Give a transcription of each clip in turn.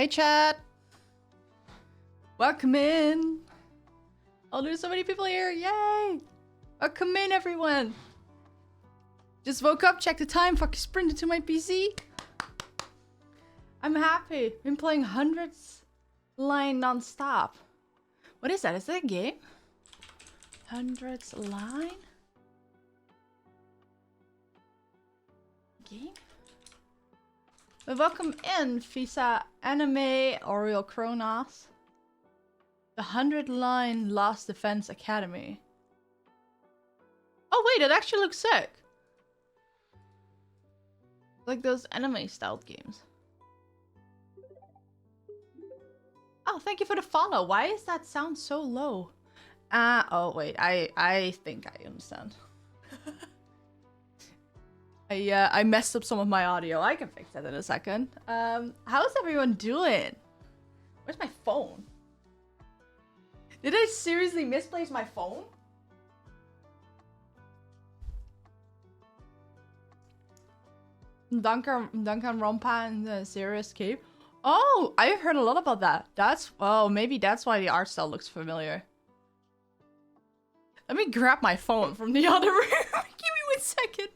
Hey chat! Welcome in! Oh, there's so many people here! Yay! Welcome in, everyone! Just woke up, checked the time, fucking sprinted to my PC. I'm happy. Been playing hundreds line non-stop. What is that? Is that a game? Hundreds line? Game? Well, welcome in, Fisa Anime Oriel Kronos. The 100 line Last Defense Academy. Oh wait, it actually looks sick. Like those anime style games. Oh, thank you for the follow. Why is that sound so low? Oh wait, I think I understand. I messed up some of my audio. I can fix that in a second. How's everyone doing? Where's my phone? Did I seriously misplace my phone? Duncan Rompa and the Serious Cape. Oh, I've heard a lot about that. Oh, maybe that's why the art style looks familiar. Let me grab my phone from the other room. Give me 1 second.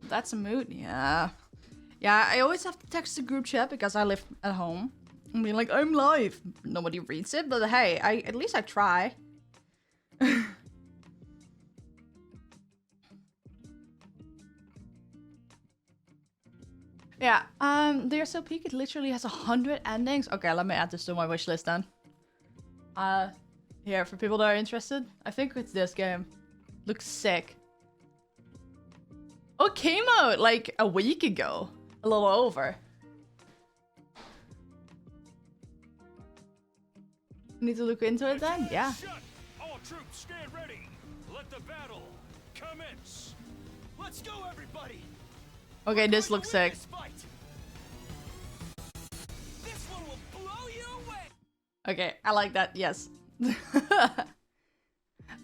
That's a mood, yeah. Yeah, I always have to text the group chat because I live at home. And be like, I'm live. Nobody reads it, but hey, at least I try. Yeah, they're so peak, it literally has 100 endings. Okay, let me add this to my wish list then. Here, for people that are interested, I think it's this game. Looks sick. Oh, it came out like a week ago. A little over. Need to look into it then? Yeah. All troops stand ready. Let the battle commence. Let's go, everybody. Okay, this looks sick. This one will blow you away. Okay, I like that. Yes.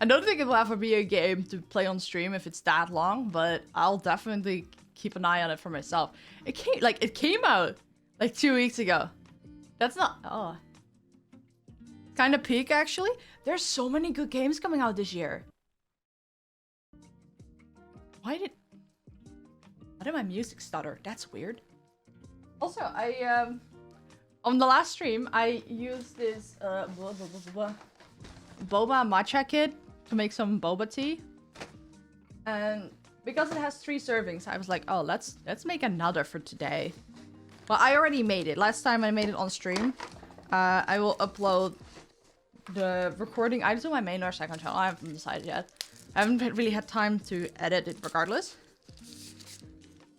I don't think it will ever be a game to play on stream if it's that long, but I'll definitely keep an eye on it for myself. It came out like 2 weeks ago. That's not... Oh. Kind of peak, actually. There's so many good games coming out this year. Why did my music stutter? That's weird. Also, on the last stream, I used this boba matcha kit to make some boba tea. And because it has 3 servings, I was like, oh, let's make another for today. Well, I already made it. Last time I made it on stream. I will upload the recording either to my main or second channel. I haven't decided yet. I haven't really had time to edit it regardless.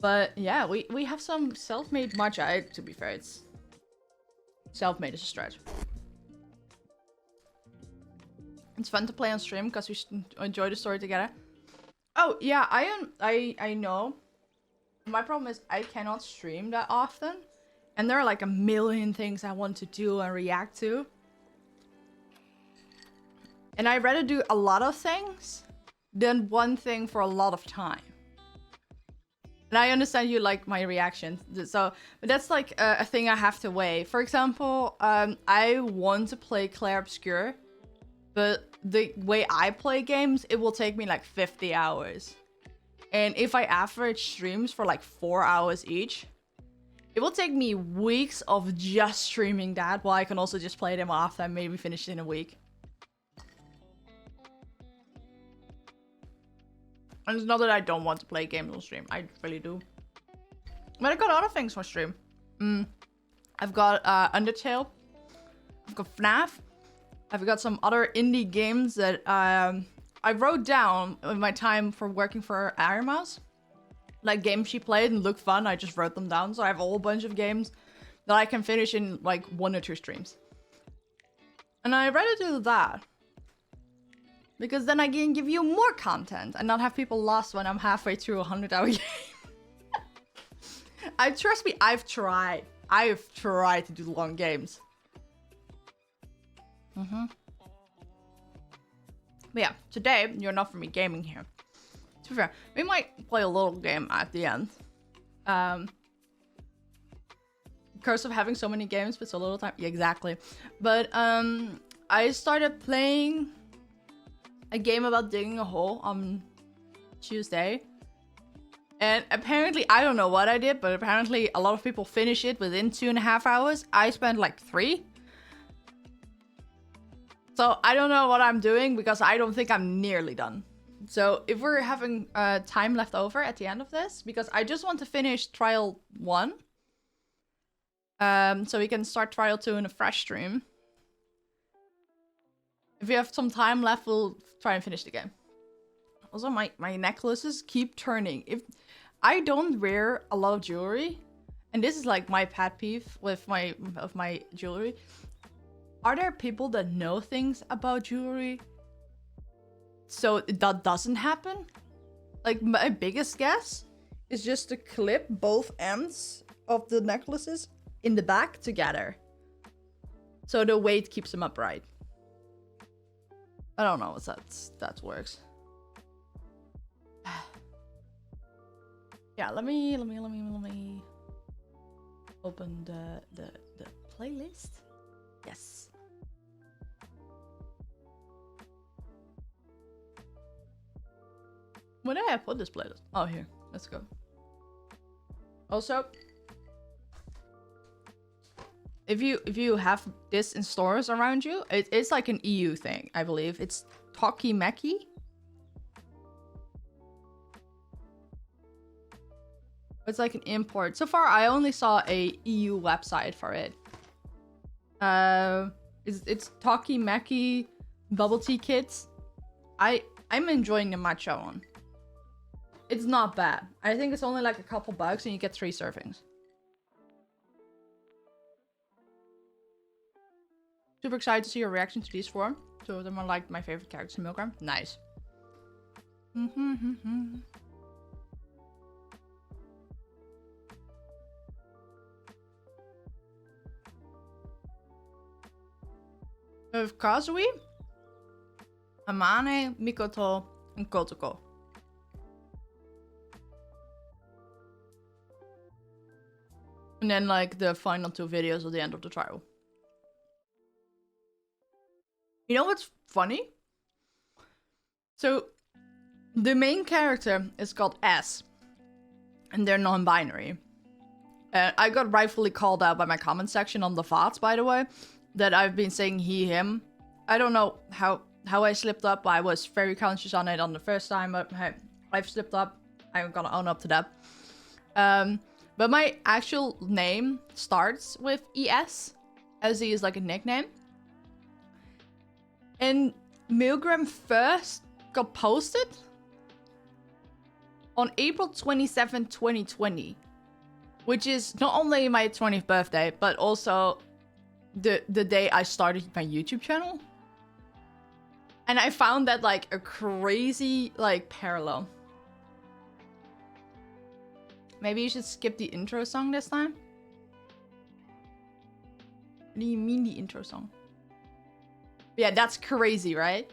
But yeah, we have some self-made matcha. To be fair, it's self-made is a stretch. It's fun to play on stream because we enjoy the story together. Oh yeah, I know. My problem is I cannot stream that often, and there are like a million things I want to do and react to. And I'd rather do a lot of things than one thing for a lot of time. And I understand you like my reactions, so but that's like a thing I have to weigh. For example, I want to play Clair Obscur, but the way I play games, it will take me like 50 hours. And if I average streams for like 4 hours each, it will take me weeks of just streaming that, while I can also just play them after and maybe finish it in a week. And it's not that I don't want to play games on stream. I really do. But I got other things for stream. I've got Undertale. I've got FNAF. I've got some other indie games that I wrote down in my time for working for Iron Mouse. Like games she played and looked fun. I just wrote them down. So I have a whole bunch of games that I can finish in like 1 or 2 streams. And I'd rather do that Because then I can give you more content and not have people lost when I'm halfway through a 100-hour game. Trust me, I've tried. I've tried to do long games. But yeah, today, you're not for me gaming here. To be fair, we might play a little game at the end. Curse of having so many games with so little time. Yeah, exactly. But I started playing a game about digging a hole on Tuesday. And apparently, I don't know what I did, but apparently a lot of people finish it within 2.5 hours. I spent like 3. So I don't know what I'm doing because I don't think I'm nearly done. So if we're having time left over at the end of this, because I just want to finish trial 1. So we can start trial 2 in a fresh stream. If we have some time left, we'll try and finish the game. Also, my necklaces keep turning. If I don't wear a lot of jewelry, and this is like my pet peeve with my jewelry. Are there people that know things about jewelry so that doesn't happen? Like, my biggest guess is just to clip both ends of the necklaces in the back together, so the weight keeps them upright. I don't know if that works. Yeah, let me open the playlist. Yes. Where did I put this playlist? Oh, here. Let's go. Also, if you have this in stores around you, it's like an EU thing, I believe. It's Tokimeki. It's like an import. So far, I only saw a EU website for it. It's Tokimeki bubble tea kits. I'm enjoying the matcha one. It's not bad. I think it's only like a couple bucks and you get 3 servings. Super excited to see your reaction to these 4. 2 of them are like my favorite characters in MILGRAM. Nice. We have Kazui, Amane, Mikoto, and Kotoko. And then like the final 2 videos at the end of the trial. You know what's funny? So the main character is called S, and they're non-binary. I got rightfully called out by my comment section on the VODs, by the way, that I've been saying he, him. I don't know how I slipped up. I was very conscious on it on the first time, but hey, I've slipped up. I'm gonna own up to that. But my actual name starts with ES. Ezzy is like a nickname. And MILGRAM first got posted on April 27, 2020. Which is not only my 20th birthday, but also the day I started my YouTube channel. And I found that like a crazy like parallel. Maybe you should skip the intro song this time. What do you mean the intro song? Yeah, that's crazy, right?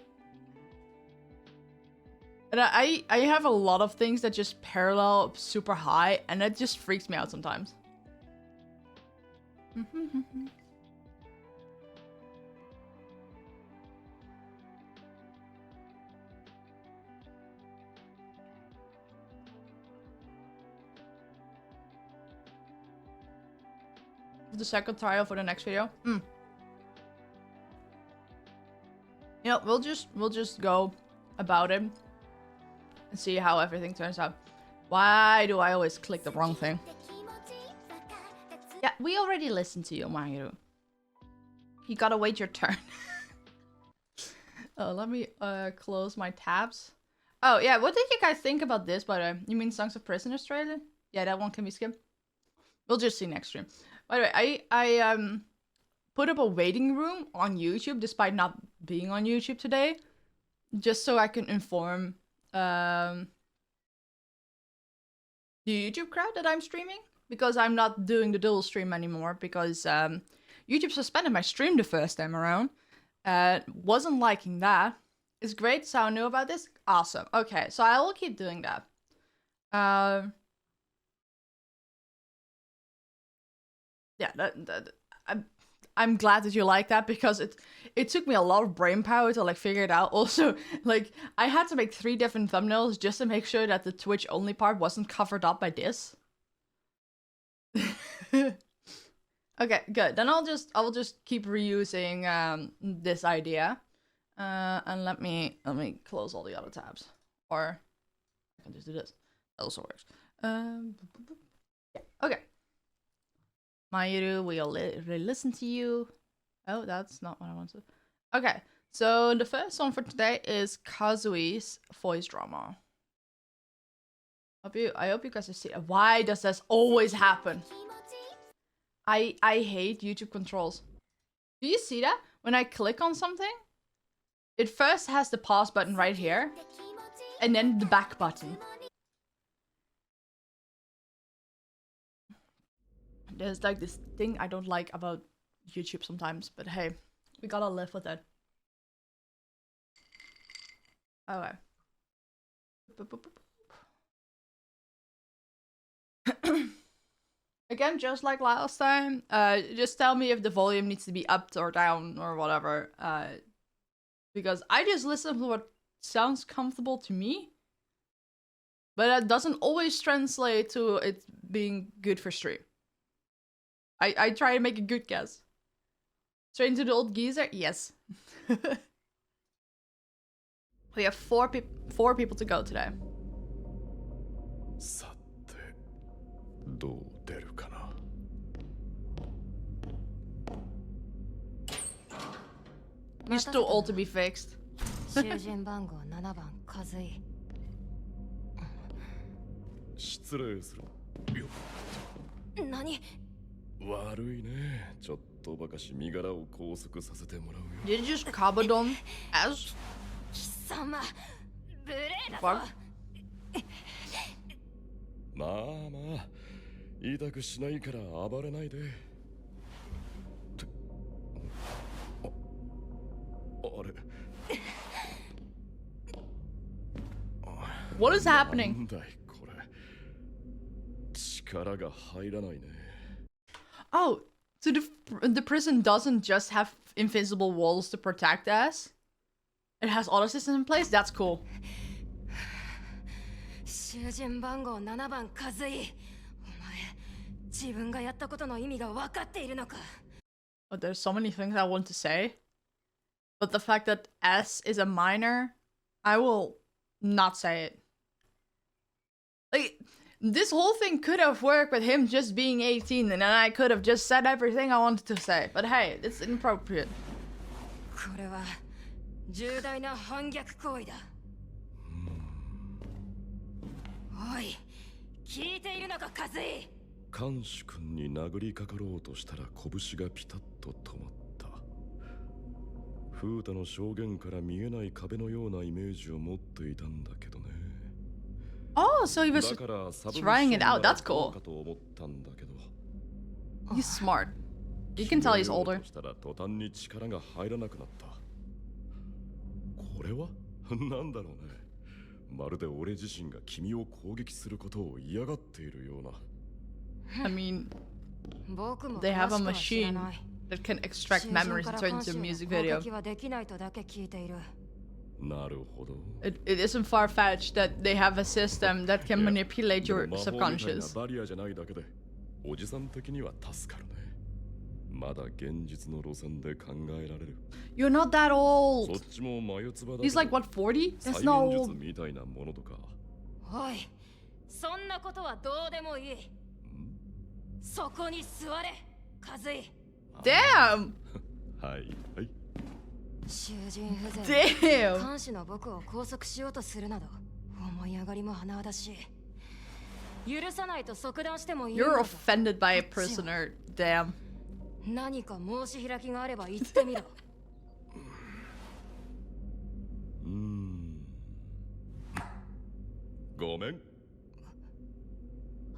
And I have a lot of things that just parallel super high, and that just freaks me out sometimes. The second trial for the next video. You know, we'll just go about it and see how everything turns out. Why do I always click the wrong thing? Yeah, we already listened to you, Mahiru. You gotta wait your turn. Oh, let me close my tabs. Oh yeah, what did you guys think about this? By the way, you mean Songs of Prison Australia? Yeah, that one can be skipped. We'll just see next stream. By the way, I put up a waiting room on YouTube despite not being on YouTube today. just so I can inform the YouTube crowd that I'm streaming, because I'm not doing the dual stream anymore because YouTube suspended my stream the first time around. Wasn't liking that. It's great, so I knew about this. Awesome. Okay, so I will keep doing that. Yeah, I'm glad that you like that, because it took me a lot of brain power to like figure it out. Also, like I had to make 3 different thumbnails just to make sure that the Twitch only part wasn't covered up by this. Okay, good. Then I'll just keep reusing this idea. And let me close all the other tabs, or I can just do this. That also works. Yeah. Okay. Mayuru, we'll listen to you. Oh, that's not what I wanted. Okay, so the first song for today is Kazui's voice drama. I hope you guys are seeing. Why does this always happen? I hate YouTube controls. Do you see that? When I click on something, it first has the pause button right here, and then the back button. There's like this thing I don't like about YouTube sometimes, but hey, we gotta live with it. Okay. Again, just like last time, just tell me if the volume needs to be upped or down or whatever. Because I just listen to what sounds comfortable to me, but that doesn't always translate to it being good for stream. I try to make a good guess. Straight into the old geezer? Yes. We have four people to go today. He's too old to be fixed. 囚人番号7番Kazui。失礼する。よ。何？悪いね。ちょっとばかし身柄を拘束させてもらうよ。 Did you just Kabadon as? 貴様、無礼だぞ。まあまあ、痛くしないから暴れないで。あれ。What is happening? なんだいこれ。力が入らないね。Oh, so the prison doesn't just have invisible walls to protect us? It has other systems in place? That's cool. 囚人番号7番Kazui。お前、自分がやったことの意味が分かっているのか。 Oh, there's so many things I want to say. But the fact that S is a minor, I will not say it. Like, this whole thing could have worked with him just being 18, and then I could have just said everything I wanted to say. But hey, it's inappropriate. これは重大な反逆行為だ。おい、聞いているのかKazui。看守君に殴りかかろうとしたら拳がピタッと止まった。フータの証言から見えない壁のようなイメージを持っていたんだけどね。Oh, so he was trying it out. That's cool. He's smart. You can tell he's older. 途端に力が入らなくなった。これはなんだろうね。まるで俺自身が君を攻撃することを嫌がっているような。I mean, they have a machine that can extract memories and turn into a music video. It isn't far-fetched that they have a system that can manipulate your subconscious. You're not that old. He's like, what, 40? That's not old. おい、そんなことはどうでもいい。そこに座れ、Kazui。Damn! はいはい。囚人不全。Damn! 看守の僕を拘束しようとするなど、思い上がりも甚だしい。許さないと即断してもいいのだ。 You're offended by a prisoner. Damn. 何か申し開きがあれば言ってみろ。ごめん。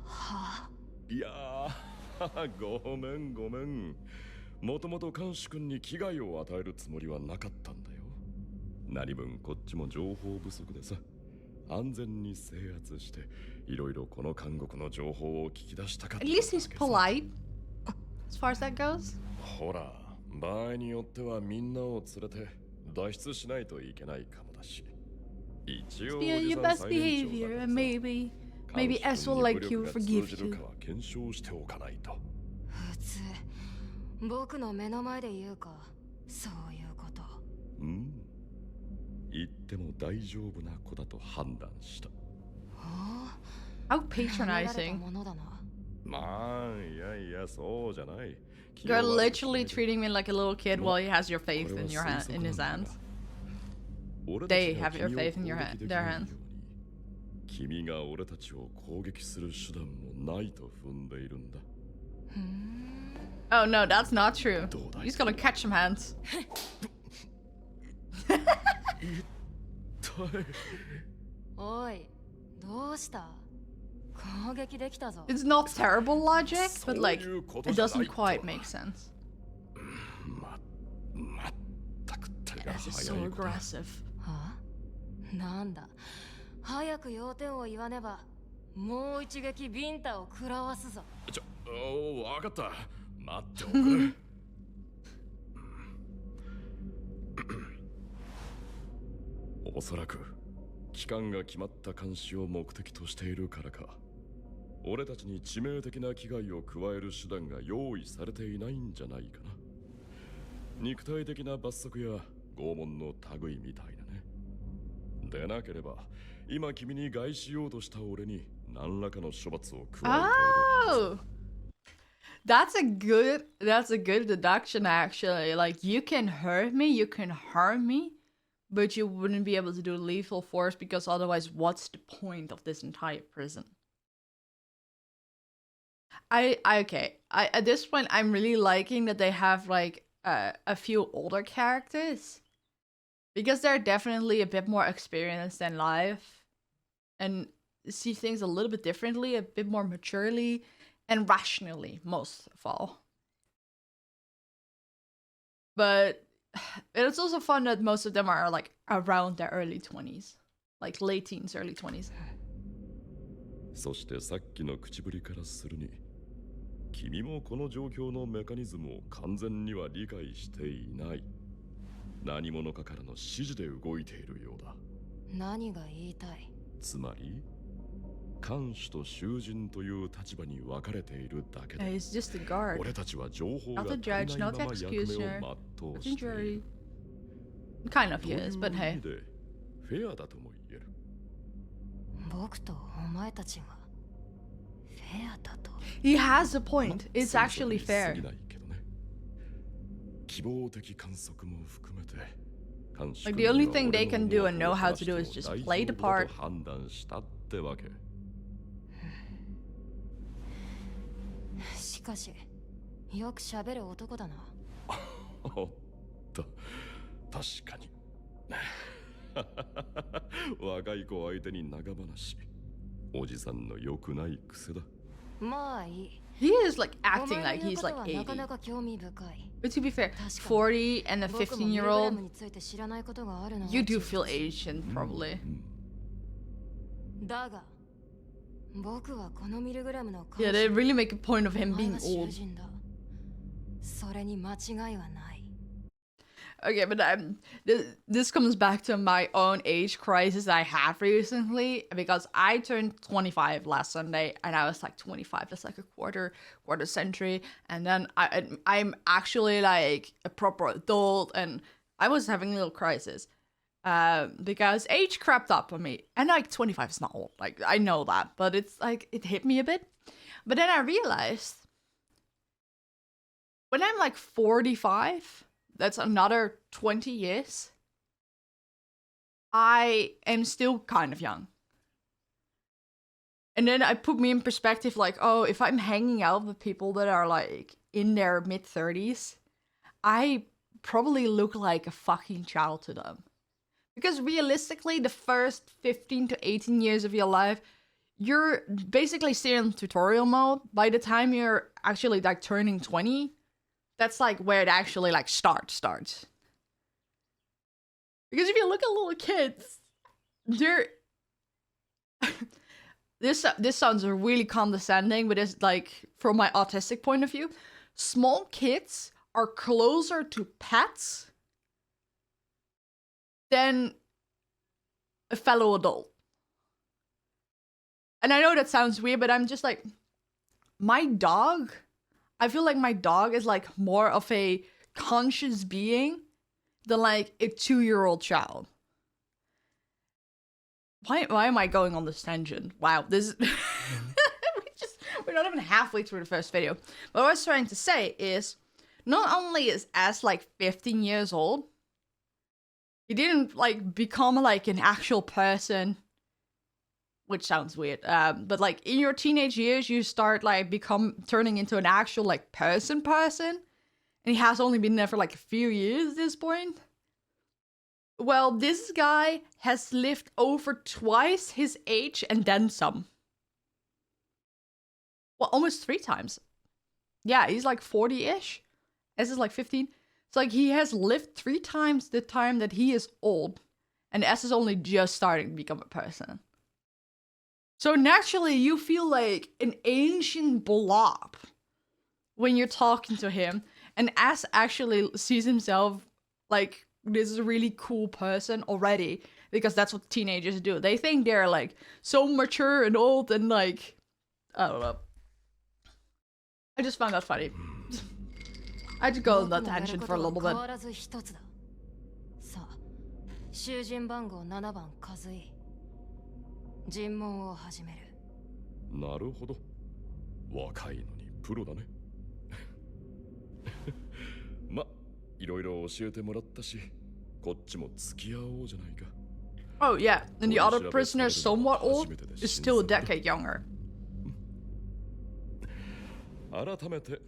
はあ、いやーごめんごめん。もともと監視君に危害を与えるつもりはなかったんだよ。何分こっちも情報不足でさ、安全に制圧していろいろこの監獄の情報を聞き出したかった At だけ least さ。 he's polite. As far as that goes. ほら、場合によってはみんなを連れて脱出しないといけないかもだし。一応 Yeah, your best behavior, and maybe S will like you, forgive you. 検証しておかないと。普通僕の目の前で言うか、そういうこと。言っても大丈夫な子だと判断した。How patronizing. まあ、いやいや、そうじゃない。 You're literally treating me like a little kid while he has your faith in your hand, in his hands. They have your faith in their hands. 君が俺たちを攻撃する手段もないと踏んでいるんだ。Oh no, that's not true. He's gonna catch some hands. おい、どうした？攻撃できたぞ。It's not terrible logic, but like, it doesn't quite make sense. Yes, it's so aggressive. はあ？なんだ。早く要点を言わねば、もう一撃ビンタを食らわすぞ。わかった。待っておくれ。おそらく期間が決まった監視を目的としているからか、俺たちに致命的な危害を加える手段が用意されていないんじゃないかな。肉体的な罰則や拷問の類みたいなね。でなければ今君に害しようとした俺に何らかの処罰を加えているはず。That's a good deduction actually. Like, you can hurt me, you can harm me, but you wouldn't be able to do lethal force because otherwise what's the point of this entire prison? Okay. At this point I'm really liking that they have like a few older characters because they're definitely a bit more experienced in life and see things a little bit differently, a bit more maturely and rationally, most of all. But it's also fun that most of them are like around their early 20s, like late teens, early 20s. そしてさっきの口ぶりからするに、君もこの状況のメカニズムを完全には理解していない。何者かからの指示で動いているようだ。何が言いたい？つまり看守と囚人という立場に分かれているだけで、He's just a guard. 俺たちは情報が Not 足 the りな judge, い not ま the ま役目 executioner, を全う not し the てい jury. る。 Kind of he is, but という hey. 意味でフェアだとも言える。僕とお前たちがフェアだと。He has a point. It's actually fair. 過ぎないけどね。希望的観測も含めて、監視 Like, the only thing they can do and know how to do is just play the part. 判断したってわけ。しかし、よく喋る男だな。おっと、確かに。若い子相手に長話。おじさんの良くない癖だ。まあいい。He is like acting like he's like 80. なかなか興味深い。 But to be fair, 40 and a 15-year-old, について知らないことがあるのは you do feel Asian, probably. だが、僕はこのミルグラムの Yeah, they really make a point of him お前 being は囚 old. 人だ。それに間違いはない。 Okay, but this comes back to my own age crisis I had recently because I turned 25 last Sunday and I was like 25 is like a quarter century, and then I'm actually like a proper adult and I was having a little crisis because age crept up on me, and like 25 is not old, like I know that, but it's like it hit me a bit. But then I realized when I'm like 45, that's another 20 years, I am still kind of young. And then I put me in perspective, like, oh, if I'm hanging out with people that are like in their mid-30s, I probably look like a fucking child to them. Because realistically, the first 15 to 18 years of your life, you're basically still in tutorial mode. By the time you're actually like turning 20, that's like where it actually like starts. Because if you look at little kids, they're this sounds really condescending, but it's like from my autistic point of view, small kids are closer to pets than a fellow adult. And I know that sounds weird, but I'm just like, my dog, I feel like my dog is like more of a conscious being than like a 2-year-old child. Why am I going on this tangent? Wow, this we're not even halfway through the first video. What I was trying to say is, not only is Ass like 15 years old, he didn't like become like an actual person, which sounds weird. But like in your teenage years, you start like turning into an actual like person, and he has only been there for like a few years at this point. Well, this guy has lived over twice his age and then some. Well, almost 3 times. Yeah, he's like 40-ish. S is like 15. It's like he has lived 3 times the time that he is old. And S is only just starting to become a person. So naturally, you feel like an ancient blob when you're talking to him. And S actually sees himself like this is a really cool person already. Because that's what teenagers do. They think they're like so mature and old and like, I don't know. I just found that funny. I had to go on that tangent for a little bit. さあ、囚人番号7番カズイ。尋問を始める。なるほど。若いのにプロだね。ま、いろいろ教えてもらったし、こっちも付き合おうじゃないか。Oh yeah, and the other prisoner, somewhat old, is still a decade younger.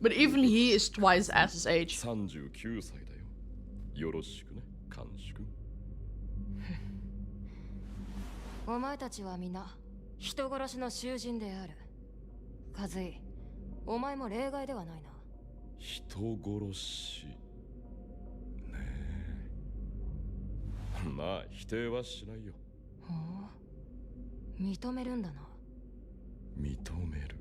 But even he is twice as his age. 39歳だよ。よろしくね、看守君。お前たちは皆人殺しの囚人である。カズイ、お前も例外ではないな。人殺し。ねえ。まあ否定はしないよ。ほう、認めるんだな。認める。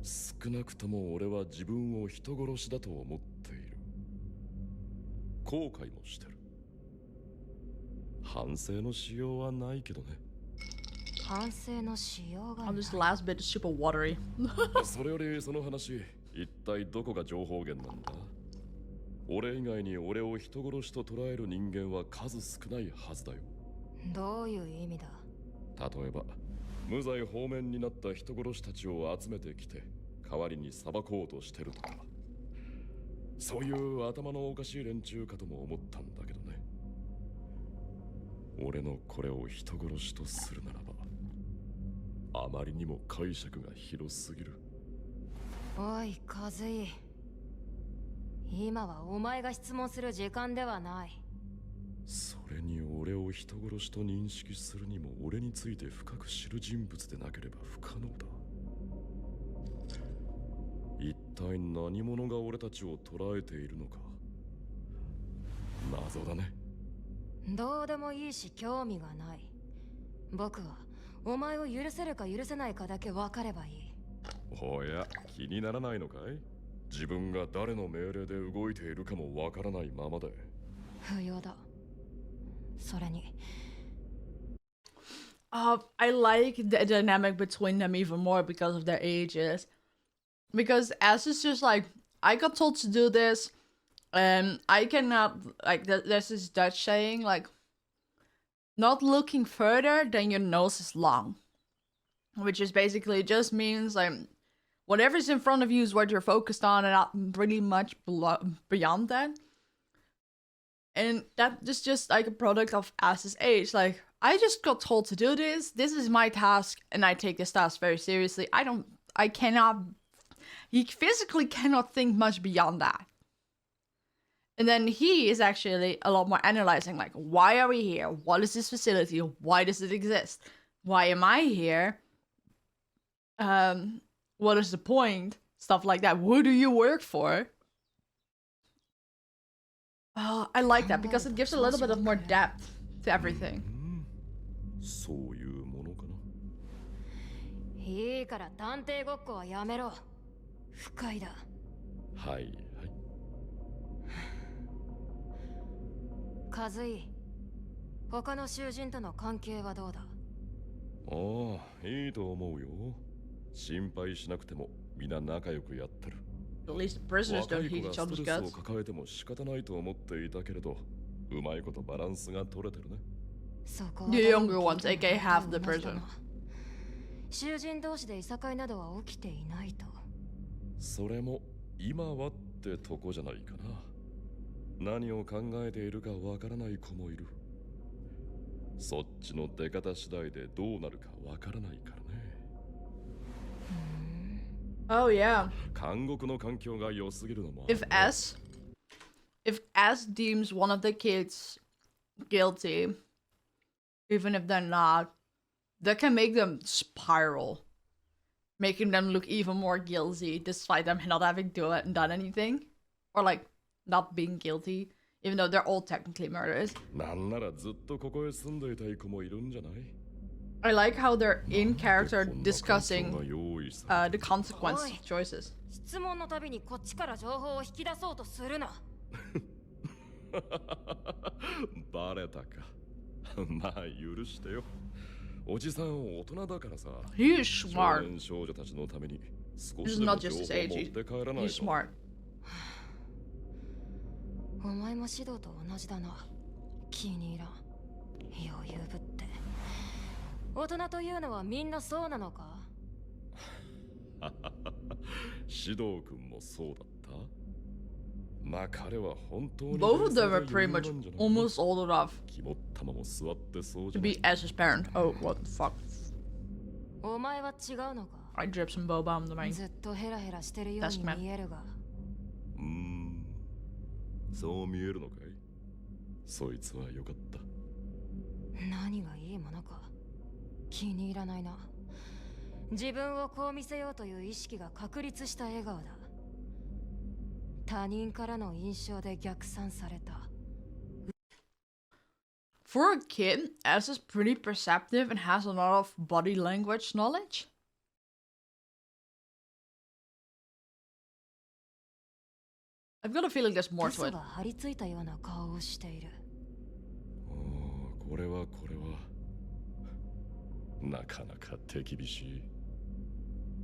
少なくとも俺は自分を人殺しだと思っている。後悔もしてる。反省のしようはないけどね。反省のしようがない。Oh, this last bit is super watery. それよりその話、一体どこが情報源なんだ？俺以外に俺を人殺しと捉える人間は数少ないはずだよ。どういう意味だ？例えば無罪放免になった人殺したちを集めてきて代わりに裁こうとしてるとか、そういう頭のおかしい連中かとも思ったんだけどね。俺のこれを人殺しとするならば、あまりにも解釈が広すぎる。おいカズイ、今はお前が質問する時間ではない。それに俺を人殺しと認識するにも俺について深く知る人物でなければ不可能だ。一体何者が俺たちを捉えているのか謎だね。どうでもいいし興味がない。僕はお前を許せるか許せないかだけ分かればいい。おや、気にならないのかい？自分が誰の命令で動いているかもわからないままで。不要だ。それに。I like the dynamic between them even more because of their ages. Because as is just like, I got told to do this, and I cannot, like, there's this Dutch saying, like, not looking further than your nose is long. Which is basically just means, like, whatever's in front of you is what you're focused on, and not really much beyond that. And that is just like a product of As's age. Like, I just got told to do this. This is my task, and I take this task very seriously. He physically cannot think much beyond that. And then he is actually a lot more analyzing, like, why are we here? What is this facility? Why does it exist? Why am I here? What is the point? Stuff like that. Who do you work for? Oh, I like that because it gives a little bit of more depth to everything. そういうものかな。いいから探偵ごっこはやめろ。不快だ。はいはい。カズイ、他の囚人との関係はどうだ？ああ、いいと思うよ。心配しなくても皆仲良くやってる。At least the prisoners 若 don't い子 hate が each スト other's レスを guts. 抱えても仕方ないと思っていたけれど、うまいことバランスが取れてるね。そこは The younger ones, aka half the 同じだ prison. な。囚人同士でいさかいなどは起きていないと。それも今はってとこじゃないかな。何を考えているかわからない子もいる。そっちの出方次第でどうなるかわからないからね。Oh yeah. 監獄の環境が良すぎるのも。If S deems one of the kids guilty, even if they're not, that can make them spiral, making them look even more guilty despite them not having done anything, or like not being guilty, even though they're all technically murderers. なんならずっとここへ住んでいたい子もいるんじゃない？ I like how they're in character discussing the consequence of choices. 質問のたびにこっちから情報を引き出そうとするな。バレたか。まあ許してよ。おじさん大人だからさ。He is 少 smart. 年少女たちのために少 He's しでも not 情 just 報 his を age. 持って帰らない He's と。smart. お前も指導と同じだな。気に入らん。余裕ぶって。大人というのはみんなそうなのか？指導君もそうだった。まあ彼は本当に Both of them are pretty much almost old enough 肝っ玉も座ってそうじ to ゃない be S's parent. Oh, what the fuck. お前は違うのか？ I drip some boba on the main. ずっとヘラヘラしてるように見えるが。そう見えるのかい？そいつはよかった。何がいいものか気に入らないな。自分をこう見せようという意識が確立した笑顔だ。他人からの印象で逆算された。For a kid, S is pretty perceptive and has a lot of body language knowledge. I've got a feeling there's more to it. が張り付いたような顔をしている。これはなかなか手厳しい。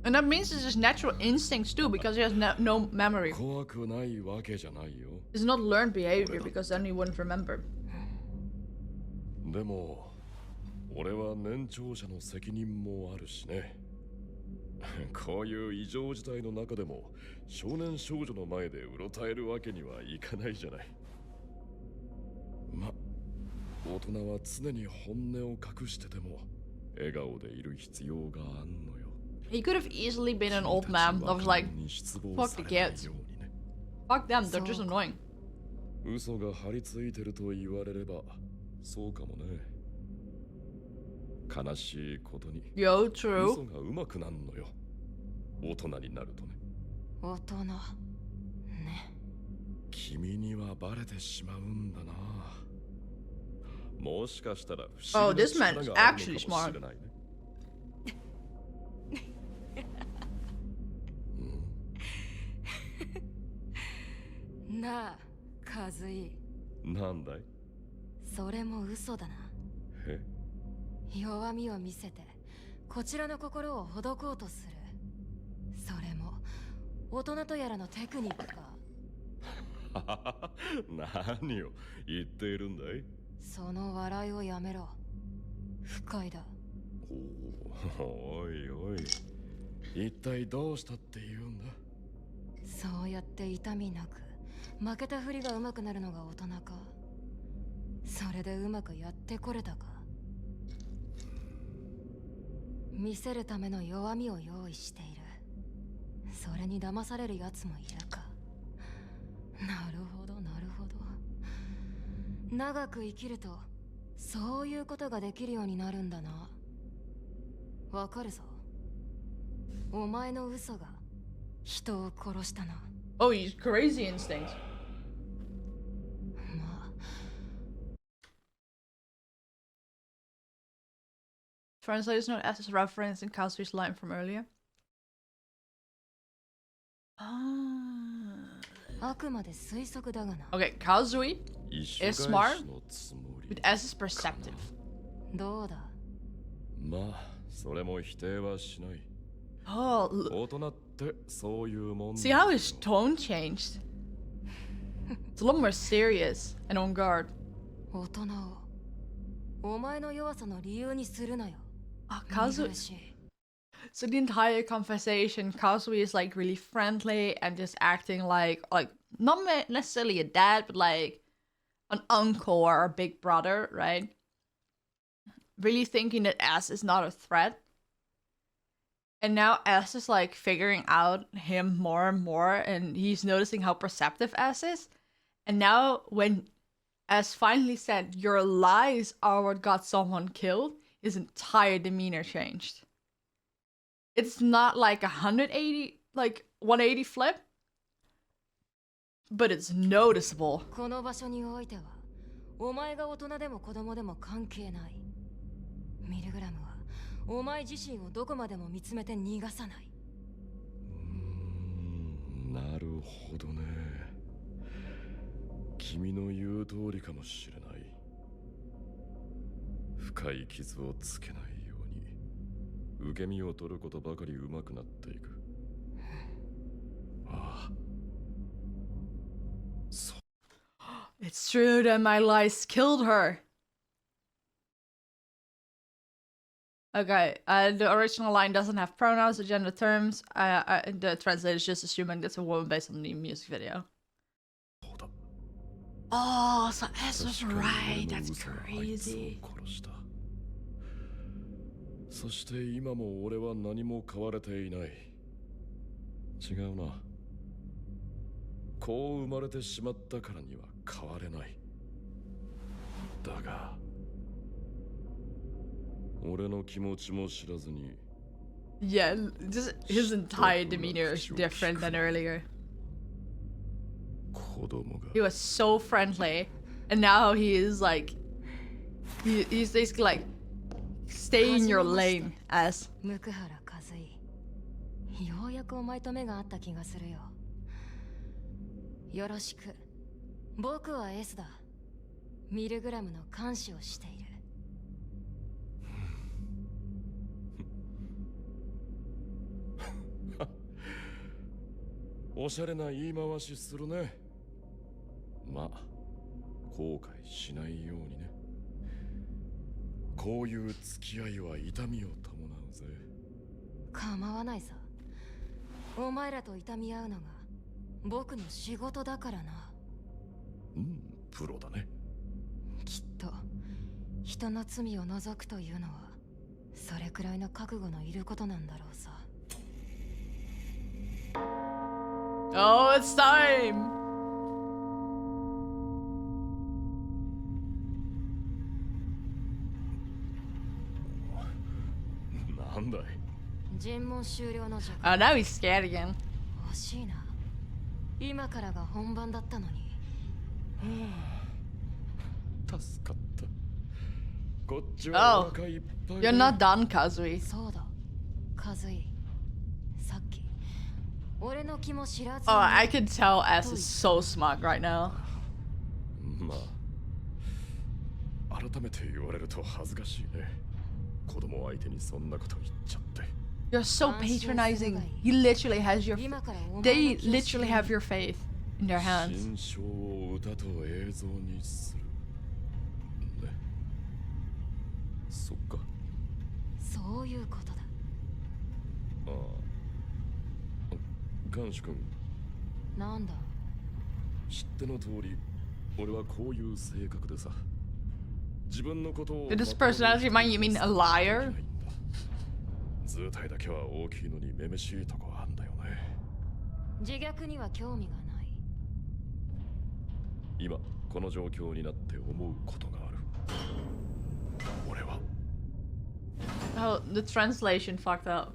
And that means it's his natural instincts too, because he has no memory. 怖くないわけじゃないよ。 It's not learned behavior, because then he wouldn't remember. でも俺は年長者の責任もあるしね。こういう異常事態の中でも少年少女の前でうろたえるわけにはいかないじゃない。ま、大人は常に本音を隠してても笑顔でいる必要があんのよ。He could have easily been an old man that was like, fuck the kids. Fuck them, they're just annoying. 嘘が張り付いてると言われればそうかもね。悲しいことに Yo, true. 嘘が上手くなんのよ。大人になるとね。大人ね。君にはバレてしまうんだな。もしかしたら不思 Oh, 議な this man 力 is がある actually のかもし smart. れないね。なあ、カズイ。なんだい？それも嘘だな。え？弱みを見せてこちらの心をほどこうとする。それも大人とやらのテクニックか。何を言っているんだい？その笑いをやめろ。不快だ。おいおい、一体どうしたって言うんだ？そうやって痛みなく負けたふりが上手くなるのが大人か。それでうまくやってこれたか。見せるための弱みを用意している。それに騙されるやつもいるか。なるほどなるほど。長く生きるとそういうことができるようになるんだな。わかるぞ。お前の嘘が人を殺したな。Oh, he's crazy instinct. まあ Translator's note as a reference in Kazui's line from earlier. Ah. あくまで推測だがな。 Okay, Kazui 意 is 種 smart, 返しのつもり but S is perceptive. どうだ。まあそれも否定はしない。 Oh, 大人ってそういうもん see how his tone changed? It's a little more serious and on guard. 大人をお前の弱さの理由にするなよ。 Ah, 見 Kazui. 苦しい。 So the entire conversation, Kazui is like really friendly and just acting like not necessarily a dad, but like an uncle or a big brother, right? Really thinking that S is not a threat. And now S is like figuring out him more and more, and he's noticing how perceptive S is. And now when S finally said, "Your lies are what got someone killed," his entire demeanor changed. It's not like 180 flip, but it's noticeable. この場所においてはお前が大人でも子供でも関係ない。ミルグラムはお前自身をどこまでも見つめて逃がさない。なるほどね。君の言う通りかもしれない。深い傷をつけないように受け身を取ることばかり上手くなっていく。ああ。そう。 It's true that my lies killed her. Okay, the original line doesn't have pronouns or gender terms. The translator is just assuming that's a woman based on the music video. Oh, so S was right. That's crazy. そして今も俺は何も変われていない。違うな。こう生まれてしまったからには変われない。だが、俺の気持ちも知らずに。Yeah, just his entire demeanor is different than earlier. He was so friendly, and now he is like, he's basically like, stay in your lane, as. ムクハラカズイ。ようやくお前と目が合った気がするよ。よろしく。僕は S だ。ミルグラムの監視をしている。おしゃれな言い回しするね。まあ、後悔しないようにね。こういう付き合いは痛みを伴うぜ。構わないさ。お前らと痛み合うのが僕の仕事だからな。うん、プロだね。きっと人の罪を除くというのはそれくらいの覚悟のいることなんだろうさ。Oh, it's time! なんだい。尋問終了の時 Oh, 間。 now he's scared again. 惜しいな。今からが本番だったのに。助かった。こっちは Oh, お腹いっぱい。 you're not done, Kazui. そうだ。カズイ。さっき俺の気も知らずに。 Oh, I can tell S is so smart right now. まあ、改めて言われると恥ずかしいね。子供相手にそんなこと言っちゃって。You're so patronizing. He literally has your. They literally have your faith in their hands. 心象を歌と映像にする。ね。そっか。そういうことだ。ああ。ガンシュ君。なんだ。知っての通り、俺はこういう性格でさ。自分のことを。Did this personality mind you mean a liar? 図体だけは大きいのにめめしいとこあんだよね。自虐には興味がない。今この状況になって思うことがある。俺は Oh, the translation fucked up.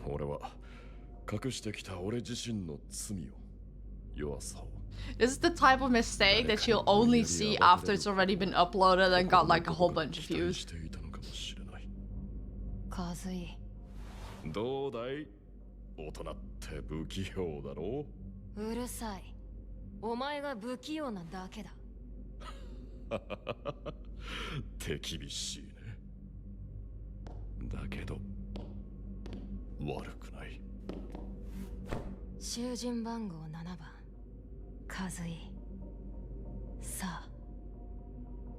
俺は隠してきた俺自身の罪を、弱さを。 This is the type of mistake that you'll only see after it's already been uploaded and got like a whole bunch of views. カズイ。どうだい？大人って不器用だろう？うるさい。お前が不器用なだけだ。手厳しいね。だけど悪くない。囚人番号7番カズイ。さあ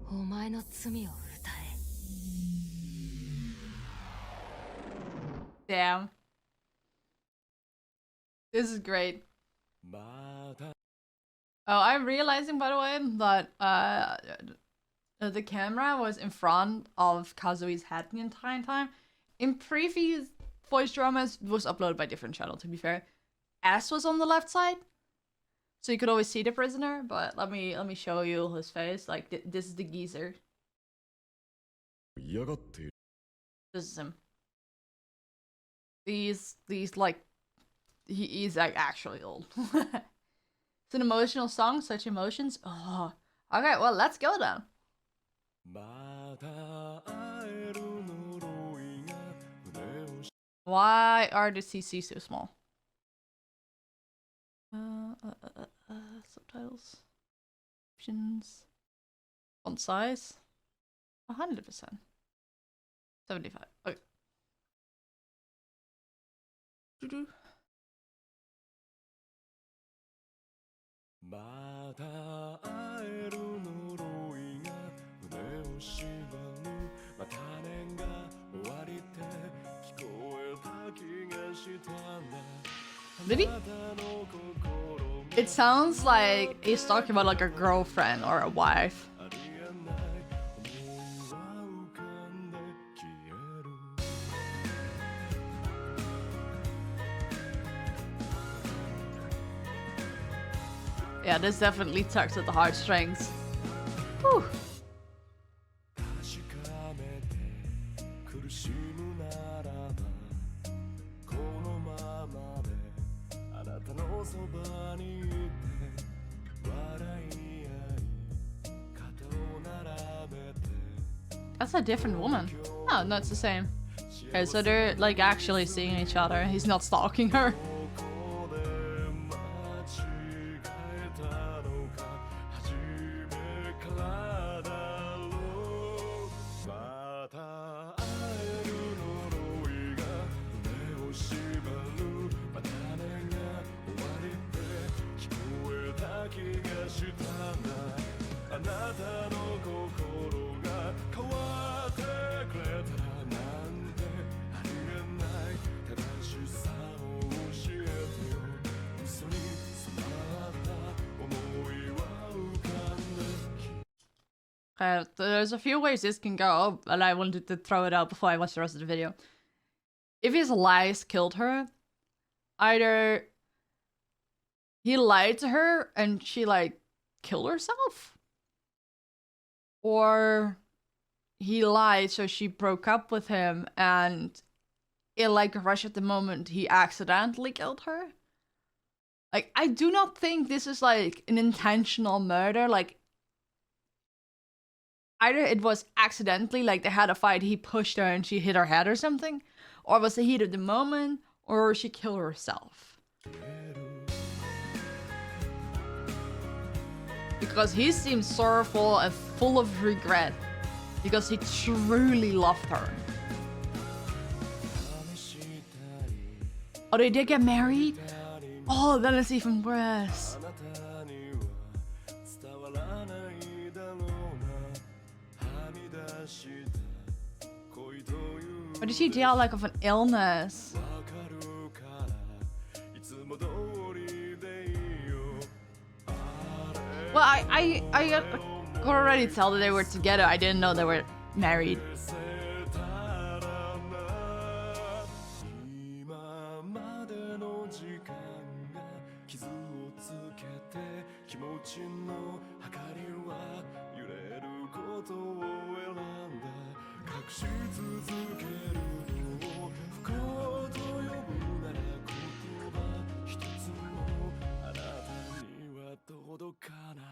お前の罪を歌え。 Damn. This is great. Oh, I'm realizing, by the way, that the camera was in front of Kazui's head the entire time. In previous voice dramas, it was uploaded by different channel, to be fair. S was on the left side, so you could always see the prisoner. But let me show you his face. Like this is the geezer. This is him. These like he's like actually old. It's an emotional song, such emotions. Oh, okay. Well, let's go then. Why are the CC so small? Subtitles, options, font size, 100%, 75. Okay. Doo-doo. また会える呪いが胸を縛るまた年が終わりって聞こえた気がしたんだ Did he? It sounds like he's talking about like a girlfriend or a wife. Yeah, this definitely tugs at the heartstrings. Whew. That's a different woman. Oh, no, it's the same. Okay, so they're like actually seeing each other. He's not stalking her. There's a few ways this can go, and I wanted to throw it out before I watch the rest of the video. If his lies killed her, either he lied to her and she like killed herself, or he lied so she broke up with him and in like a rush at the moment he accidentally killed her. Like, I do not think this is like an intentional murder. Like, either it was accidentally, like they had a fight, he pushed her and she hit her head or something, or it was the heat of the moment, or she killed herself. Because he seems sorrowful and full of regret, because he truly loved her. Oh, they did get married? Oh, then it's even worse. Or did she die like of an illness? Well, I could already tell that they were together. I didn't know they were married. 続けるのを不幸と呼ぶなら言葉一つもあなたには届かない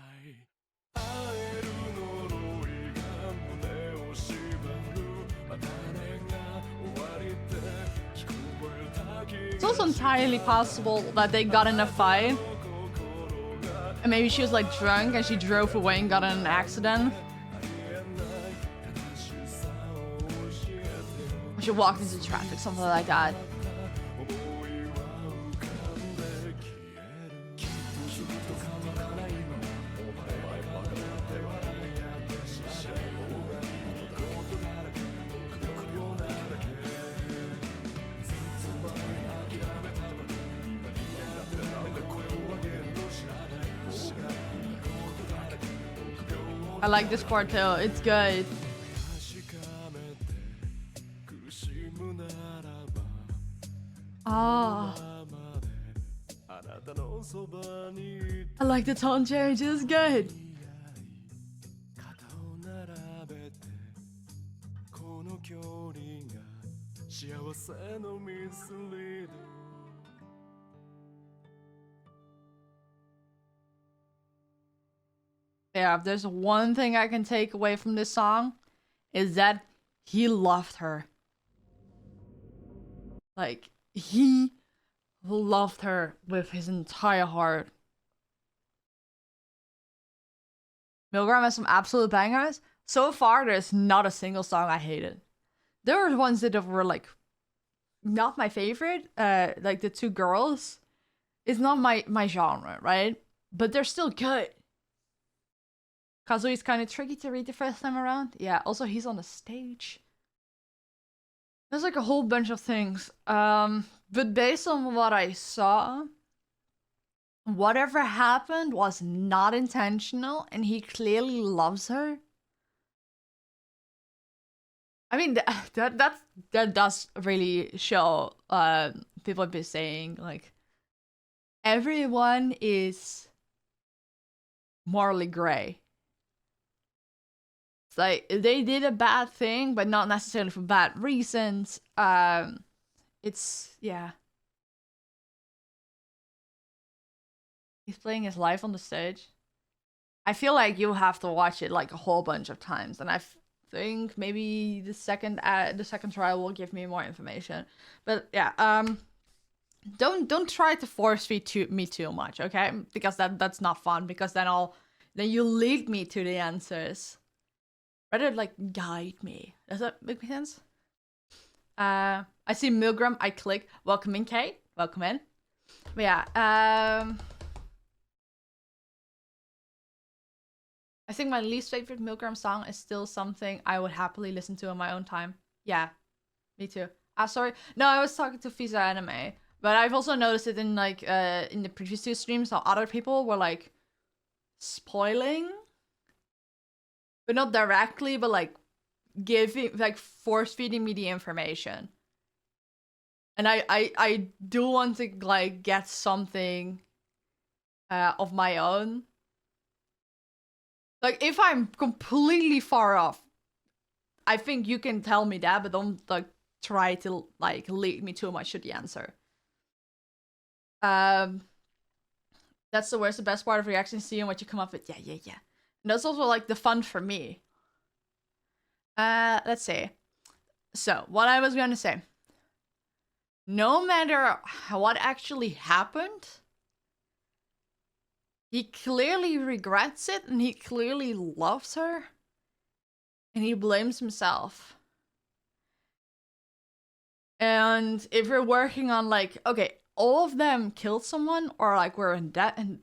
会える呪いが胸を縛るまたねが終わりで聞こえた気 It's also entirely possible that they got in a fight. And maybe she was like drunk and she drove away and got in an accident. Or she walked into traffic, something like that. I like this part too, it's good. Ah. I like the tone change, it's good. Yeah, if there's one thing I can take away from this song, is that he loved her. Like, he loved her with his entire heart. MILGRAM has some absolute bangers. So far, there's not a single song I hated. There were ones that were like, not my favorite. Like the two girls. It's not my genre, right? But they're still good. Kazui is kind of tricky to read the first time around. Yeah, also he's on the stage. There's like a whole bunch of things. But based on what I saw, whatever happened was not intentional and he clearly loves her. I mean, that does really show, people have been saying, like, everyone is morally gray. It's like, they did a bad thing, but not necessarily for bad reasons. It's, yeah. He's playing his life on the stage. I feel like you have to watch it like a whole bunch of times, and I think maybe the second trial will give me more information. But yeah, don't try to force feed me too much, okay? Because that's not fun. Because then you lead me to the answers. Rather, like, guide me. Does that make sense? I see MILGRAM, I click. Welcome in, Kate. Welcome in. But yeah, I think my least favorite MILGRAM song is still something I would happily listen to on my own time. Yeah, me too. Sorry. No, I was talking to Fisa Anime. But I've also noticed it in, like, in the previous two streams, how other people were, like, spoiling. But not directly, but like force feeding me the information. And I do want to like get something of my own. Like if I'm completely far off, I think you can tell me that, but don't like try to like lead me too much to the answer. That's the worst. The best part of reaction, seeing what you come up with. Yeah. And that's also like the fun for me. Let's see. So what I was gonna say. No matter what actually happened, he clearly regrets it and he clearly loves her. And he blames himself. And if we're working on like, okay, all of them killed someone or like were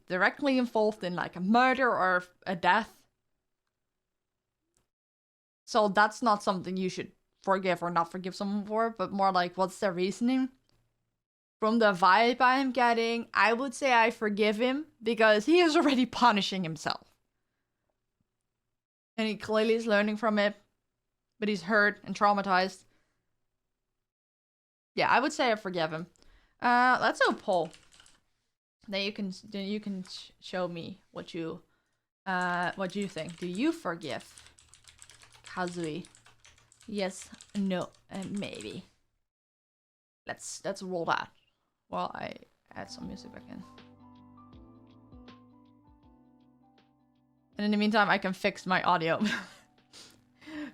directly involved in like a murder or a death. So that's not something you should forgive or not forgive someone for, but more like what's their reasoning? From the vibe I'm getting, I would say I forgive him because he is already punishing himself. And he clearly is learning from it, but he's hurt and traumatized. Yeah, I would say I forgive him. Let's do a poll. Then you can show me what you think. Do you forgive Kazui Yes, no, and maybe. Let's roll that while I add some music back in. And in the meantime, I can fix my audio.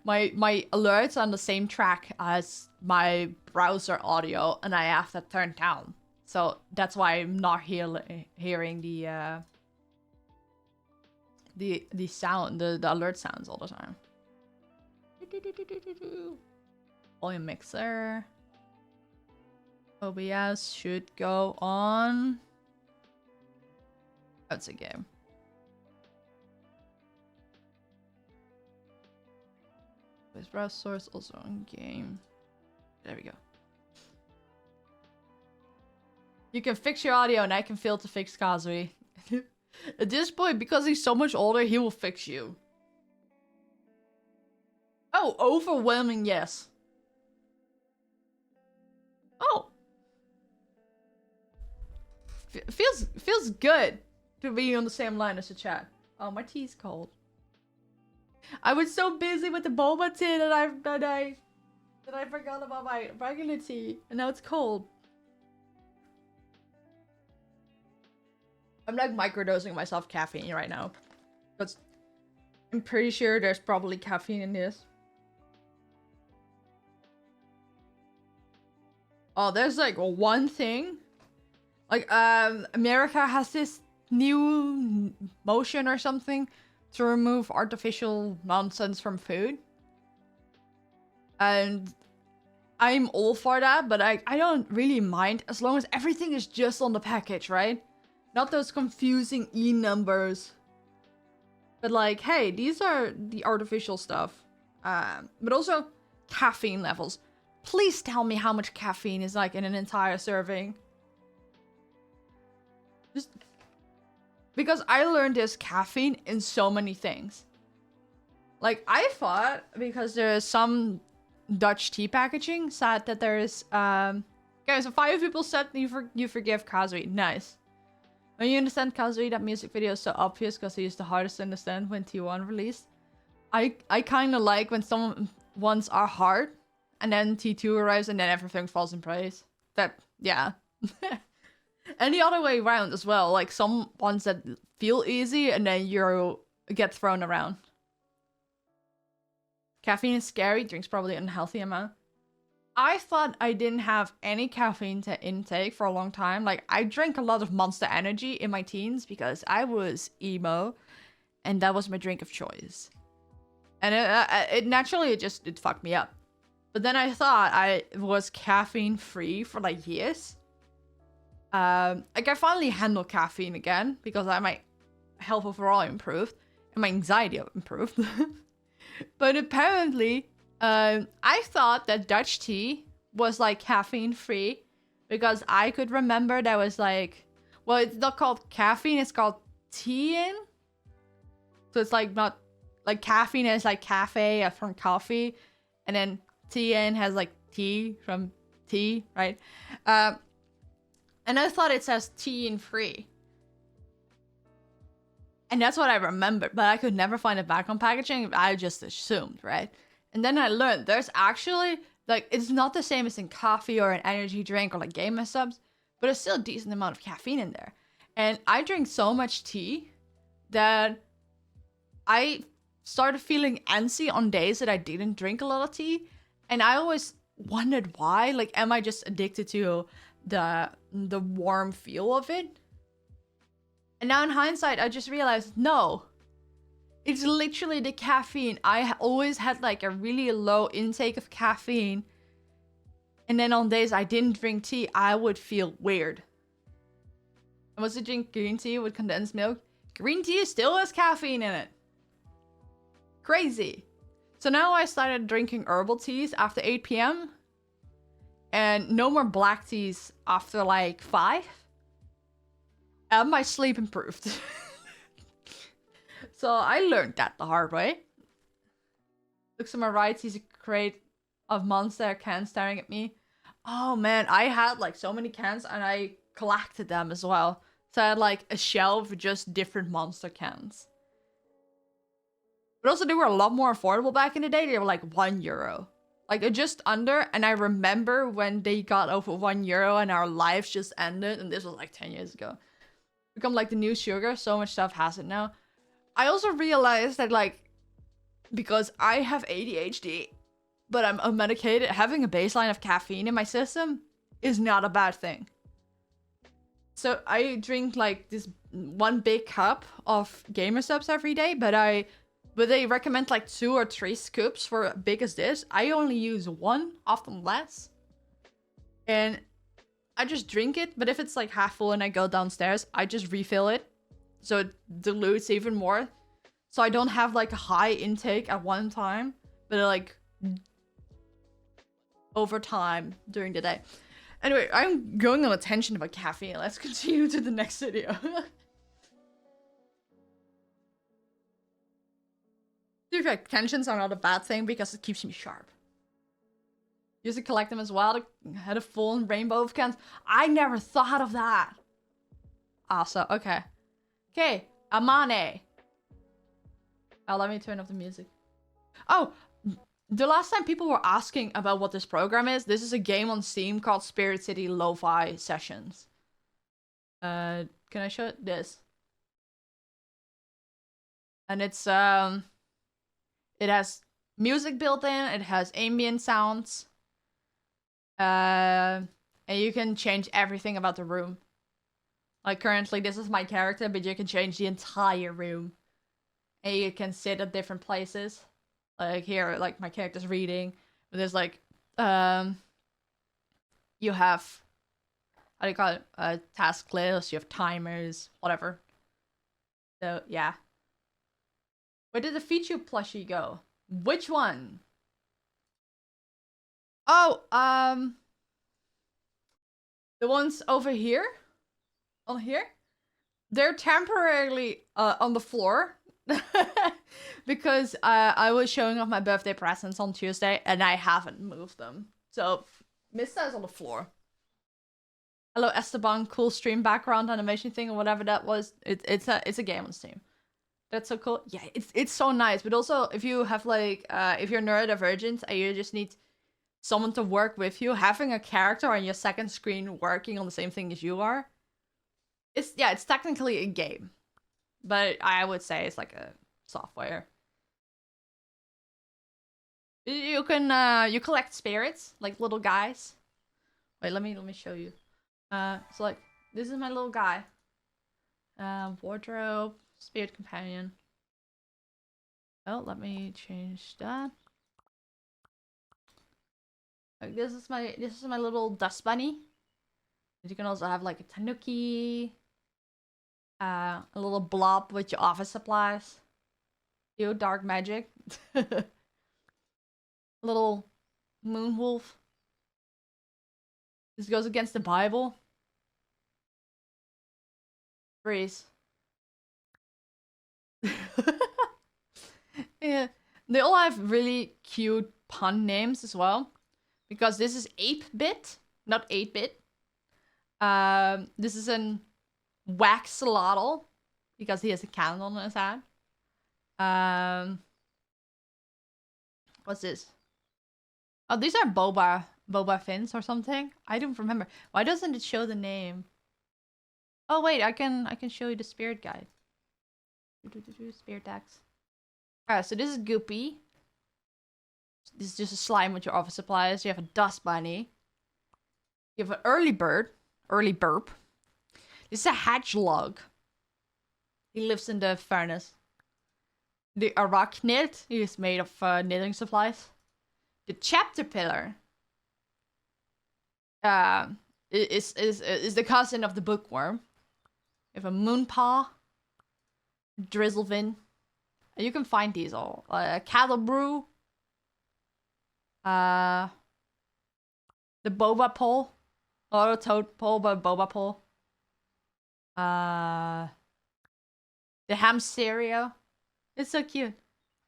my alerts on the same track as my browser audio, and I have that turned down. So that's why I'm not hearing the sound, the alert sounds all the time. Volume mixer. OBS should go on. That's a game. This browse source also on game. There we go. You can fix your audio and I can fail to fix Kazui. At this point, because he's so much older, he will fix you. Oh, overwhelming yes. Oh. Feels good to be on the same line as the chat. Oh, my tea's cold. I was so busy with the boba tea that I forgot about my regular tea, and now it's cold. I'm like microdosing myself caffeine right now, because I'm pretty sure there's probably caffeine in this. Oh, there's like one thing. Like, America has this new motion or something to remove artificial nonsense from food. And I'm all for that, but I don't really mind as long as everything is just on the package, right? Not those confusing E numbers. But like, hey, these are the artificial stuff. But also caffeine levels. Please tell me how much caffeine is like in an entire serving. Just because I learned there's caffeine in so many things. Like, I thought, because there's some Dutch tea packaging, said that there's okay, so 5 people said you forgive Kazui. Nice. When you understand Kazui, that music video is so obvious because he is the hardest to understand when T1 released. I kind of like when some ones are hard and then T2 arrives and then everything falls in place. That, yeah. And the other way around as well. Like some ones that feel easy and then you get thrown around. Caffeine is scary. Drink's probably an unhealthy amount. I thought I didn't have any caffeine to intake for a long time. Like, I drank a lot of Monster Energy in my teens because I was emo. And that was my drink of choice. And it naturally, it fucked me up. But then I thought I was caffeine free for like years. Like, I finally handled caffeine again because my health overall improved. And my anxiety improved. But apparently, I thought that Dutch tea was like caffeine free because I could remember there was like, well, it's not called caffeine, it's called tea-in. So it's like not, like caffeine is like cafe from coffee, and then tea-in has like tea from tea, right? And I thought it says tea-in free. And that's what I remembered, but I could never find it back on packaging. I just assumed, right? And then I learned there's actually, like, it's not the same as in coffee or an energy drink or like Game Subs, but it's still a decent amount of caffeine in there. And I drink so much tea that I started feeling antsy on days that I didn't drink a lot of tea. And I always wondered why. Like, am I just addicted to the warm feel of it? And now in hindsight, I just realized, no. It's literally the caffeine. I always had like a really low intake of caffeine. And then on days I didn't drink tea, I would feel weird. And once I drink green tea with condensed milk, green tea still has caffeine in it. Crazy. So now I started drinking herbal teas after 8 p.m. And no more black teas after like 5. And my sleep improved. So I learned that the hard way. Looks to my right, sees a crate of Monster cans staring at me. Oh man, I had like so many cans and I collected them as well. So I had like a shelf with just different Monster cans. But also they were a lot more affordable back in the day. They were like €1. Like just under, and I remember when they got over €1 and our lives just ended, and this was like 10 years ago. Become like the new sugar, so much stuff has it now. I also realized that like, because I have ADHD, but I'm unmedicated, having a baseline of caffeine in my system is not a bad thing. So I drink like this 1 big cup of gamer subs every day, but they recommend like 2 or 3 scoops for as big as this. I only use 1, often less. And I just drink it, but if it's like half full and I go downstairs, I just refill it. So it dilutes even more. So I don't have like a high intake at one time, but like over time during the day. Anyway, I'm going on a tangent about caffeine. Let's continue to the next video. Tensions are not a bad thing because it keeps me sharp. Used to collect them as well to had a full rainbow of cans. I never thought of that. Also, okay. Okay, Amane. Oh, let me turn off the music. Oh, the last time people were asking about what this program is, this is a game on Steam called Spirit City Lo-Fi Sessions. Can I show it? This? And it's, it has music built in, it has ambient sounds. And you can change everything about the room. Like currently, this is my character, but you can change the entire room. And you can sit at different places. Like here, like my character's reading. But there's like, you have, how do you call it? Task lists, you have timers, whatever. So, yeah. Where did the feature plushie go? Which one? Oh, the ones over here? On here? They're temporarily on the floor. Because I was showing off my birthday presents on Tuesday and I haven't moved them. So, Mista is on the floor. Hello Esteban, cool stream background animation thing or whatever that was. It's a game on Steam. That's so cool. Yeah, it's so nice. But also, if you have like, if you're neurodivergent and you just need someone to work with you, having a character on your second screen working on the same thing as you are, it's technically a game. But I would say it's like a software. You can you collect spirits, like little guys. Wait, let me show you. So like this is my little guy. Wardrobe, spirit companion. Oh, let me change that. Like this is my little dust bunny. You can also have like a tanuki. A little blob with your office supplies. You dark magic. Little moon wolf. This goes against the Bible. Breeze. Yeah, they all have really cute pun names as well. Because this is 8-bit, not 8-bit. This is an Waxolotl, because he has a cannon on his head. What's this? Oh, these are Boba Fins or something. I don't remember. Why doesn't it show the name? Oh wait, I can show you the spirit guide. Spirit decks. Alright, so this is Goopy. This is just a slime with your office supplies. You have a dust bunny. You have an early burp. This is a hatchlog. He lives in the furnace. The arachnid, he is made of knitting supplies. The chapterpillar is the cousin of the bookworm. You have a moonpaw, drizzlevin. You can find these all. Cattle brew. The boba pole. Auto toad pole, but boba pole. The ham stereo. It's so cute.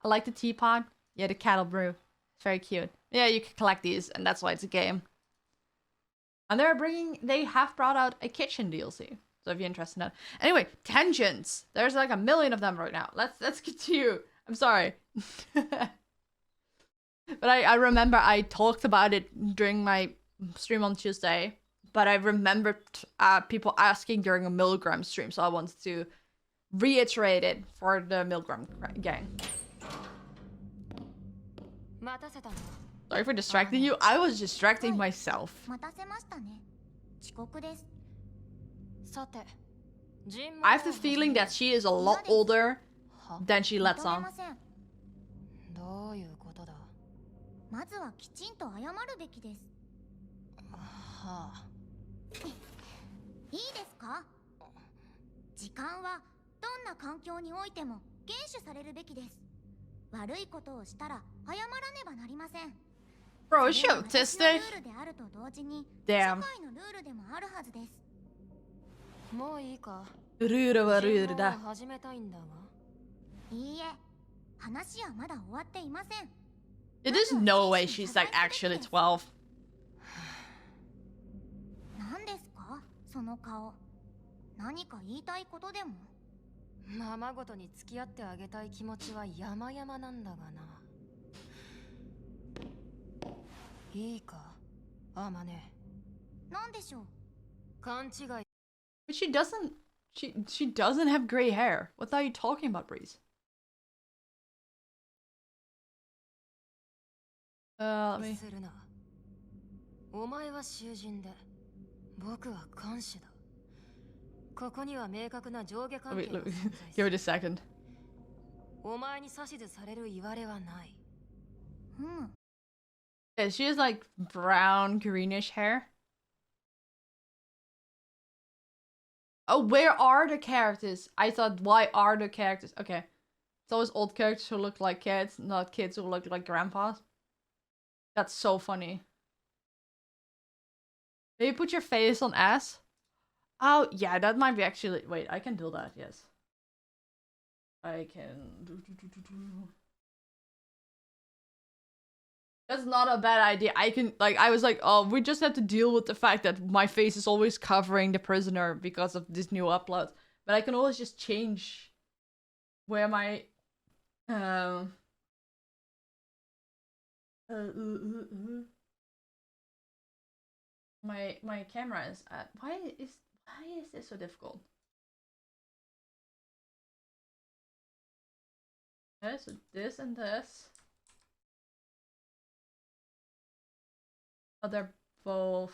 I like the teapot. Yeah, the cattle brew. It's very cute. Yeah, you can collect these, and that's why it's a game. And they have brought out a kitchen DLC. So if you're interested in that. Anyway, tangents. There's like a million of them right now. Let's continue. I'm sorry. But I remember I talked about it during my stream on Tuesday. But I remembered people asking during a MILGRAM stream, so I wanted to reiterate it for the MILGRAM gang. Sorry for distracting you. I was distracting myself. I have the feeling that she is a lot older than she lets on. どういうことだ。まずはきちんと謝るべきです。はあ。いいですか？時間はどんな環境においても厳守されるべきです。悪いことをしたら謝らねばなりません。Bro, is she autistic? ルールであると同時に社 Damn. 会のルールでもあるはずです。もういいか。ルールはルールだ。始めたいんだが。いいえ、話はまだ終わっていません。It is no way she's like actually 12. 何ですか？その顔。何か言いたいことでも？ままごとに付き合ってあげたい気持ちは山々なんだがな。いいか、アマネ。何でしょう？勘違い。But she doesn't have gray hair. What are you talking about, Breeze? Let me. するな。お前は囚人で、僕は看守だ。ここには明確な上下関係 Wait, が look, 存在す give る。 it a second. お前に指図される言われはない。Yeah, she has like brown, greenish hair. Oh, where are the characters? I thought, why are the characters? Okay. It's always old characters who look like kids, not kids who look like grandpas. That's so funny. Maybe put your face on S? Oh, yeah, that might be actually... Wait, I can do that, yes. I can... That's not a bad idea. I can, like, I was like, oh, we just have to deal with the fact that my face is always covering the prisoner because of this new upload. But I can always just change where my, my camera is at. Why is this so difficult? Okay, so this and this. Oh, they're both.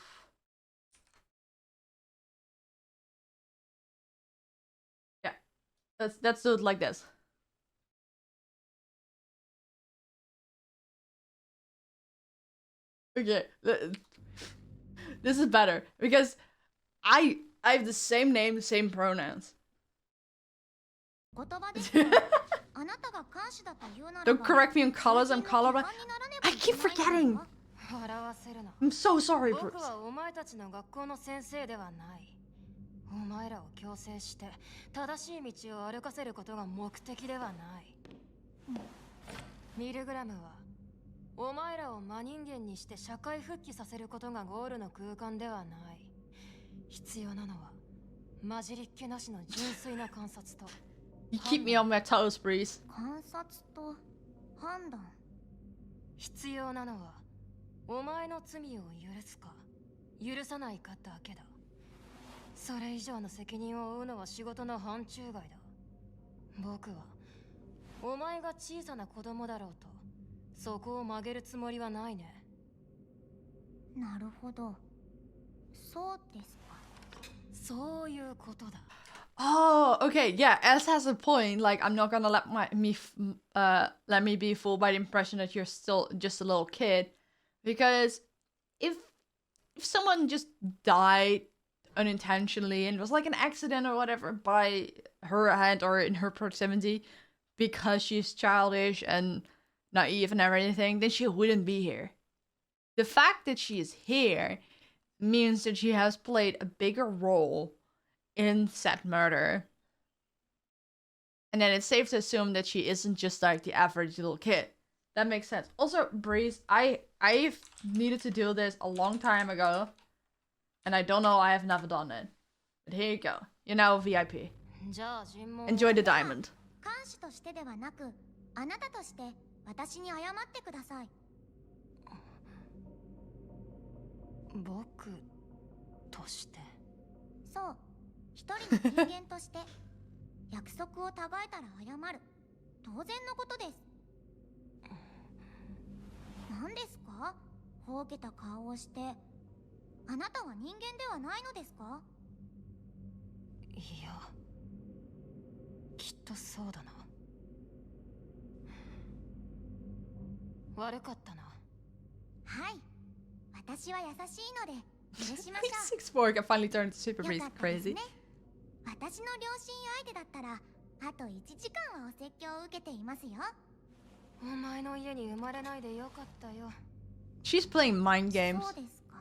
Yeah, let's do it like this. Okay, this is better because I have the same name, same pronouns. Don't correct me on colors. I'm colorblind. I keep forgetting. I'm so sorry, Bruce. 僕はお前たちの学校の先生ではない。お前らを強制して正しい道を歩かせることが目的ではない。ミルグラムはお前らを真人間にして社会復帰させることがゴールの空間ではない。必要なのは混じりっ気なしの純粋な観察と。You keep me on my toes, Breeze. 観察と判断。必要なのはお前の罪を許すか許さないかだけだ。それ以上の責任を負うのは仕事の範疇外だ。僕はお前が小さな子供だろうとそこを曲げるつもりはないね。なるほど。そうですか。そういうことだ。Oh, okay, yeah. Els has a point. Like, I'm not gonna let let me be fooled by the impression that you're still just a little kid, because if someone just died unintentionally and it was like an accident or whatever by her hand or in her proximity, because she's childish and naive and everything, then she wouldn't be here. The fact that she is here means that she has played a bigger role in said murder. And then it's safe to assume that she isn't just like the average little kid. That makes sense. Also, Breeze, I've needed to do this a long time ago. And I don't know, I have never done it. But here you go. You're now a VIP. Enjoy the diamond. 監視としてではなく、あなたとして私に謝ってください。僕として。そう一人の人間として約束をたがえたら謝る当然のことです。何ですかほうけた顔をして。あなたは人間ではないのですか？いや、きっとそうだな。悪かったな。はい、私は優しいので許しましょ 6'4" can finally turn into super う。よかったです crazy. ね。私の両親相手だったらあと1時間はお説教を受けていますよ。お前の家に生まれないでよかったよ。 She's playing mind games. そうですか。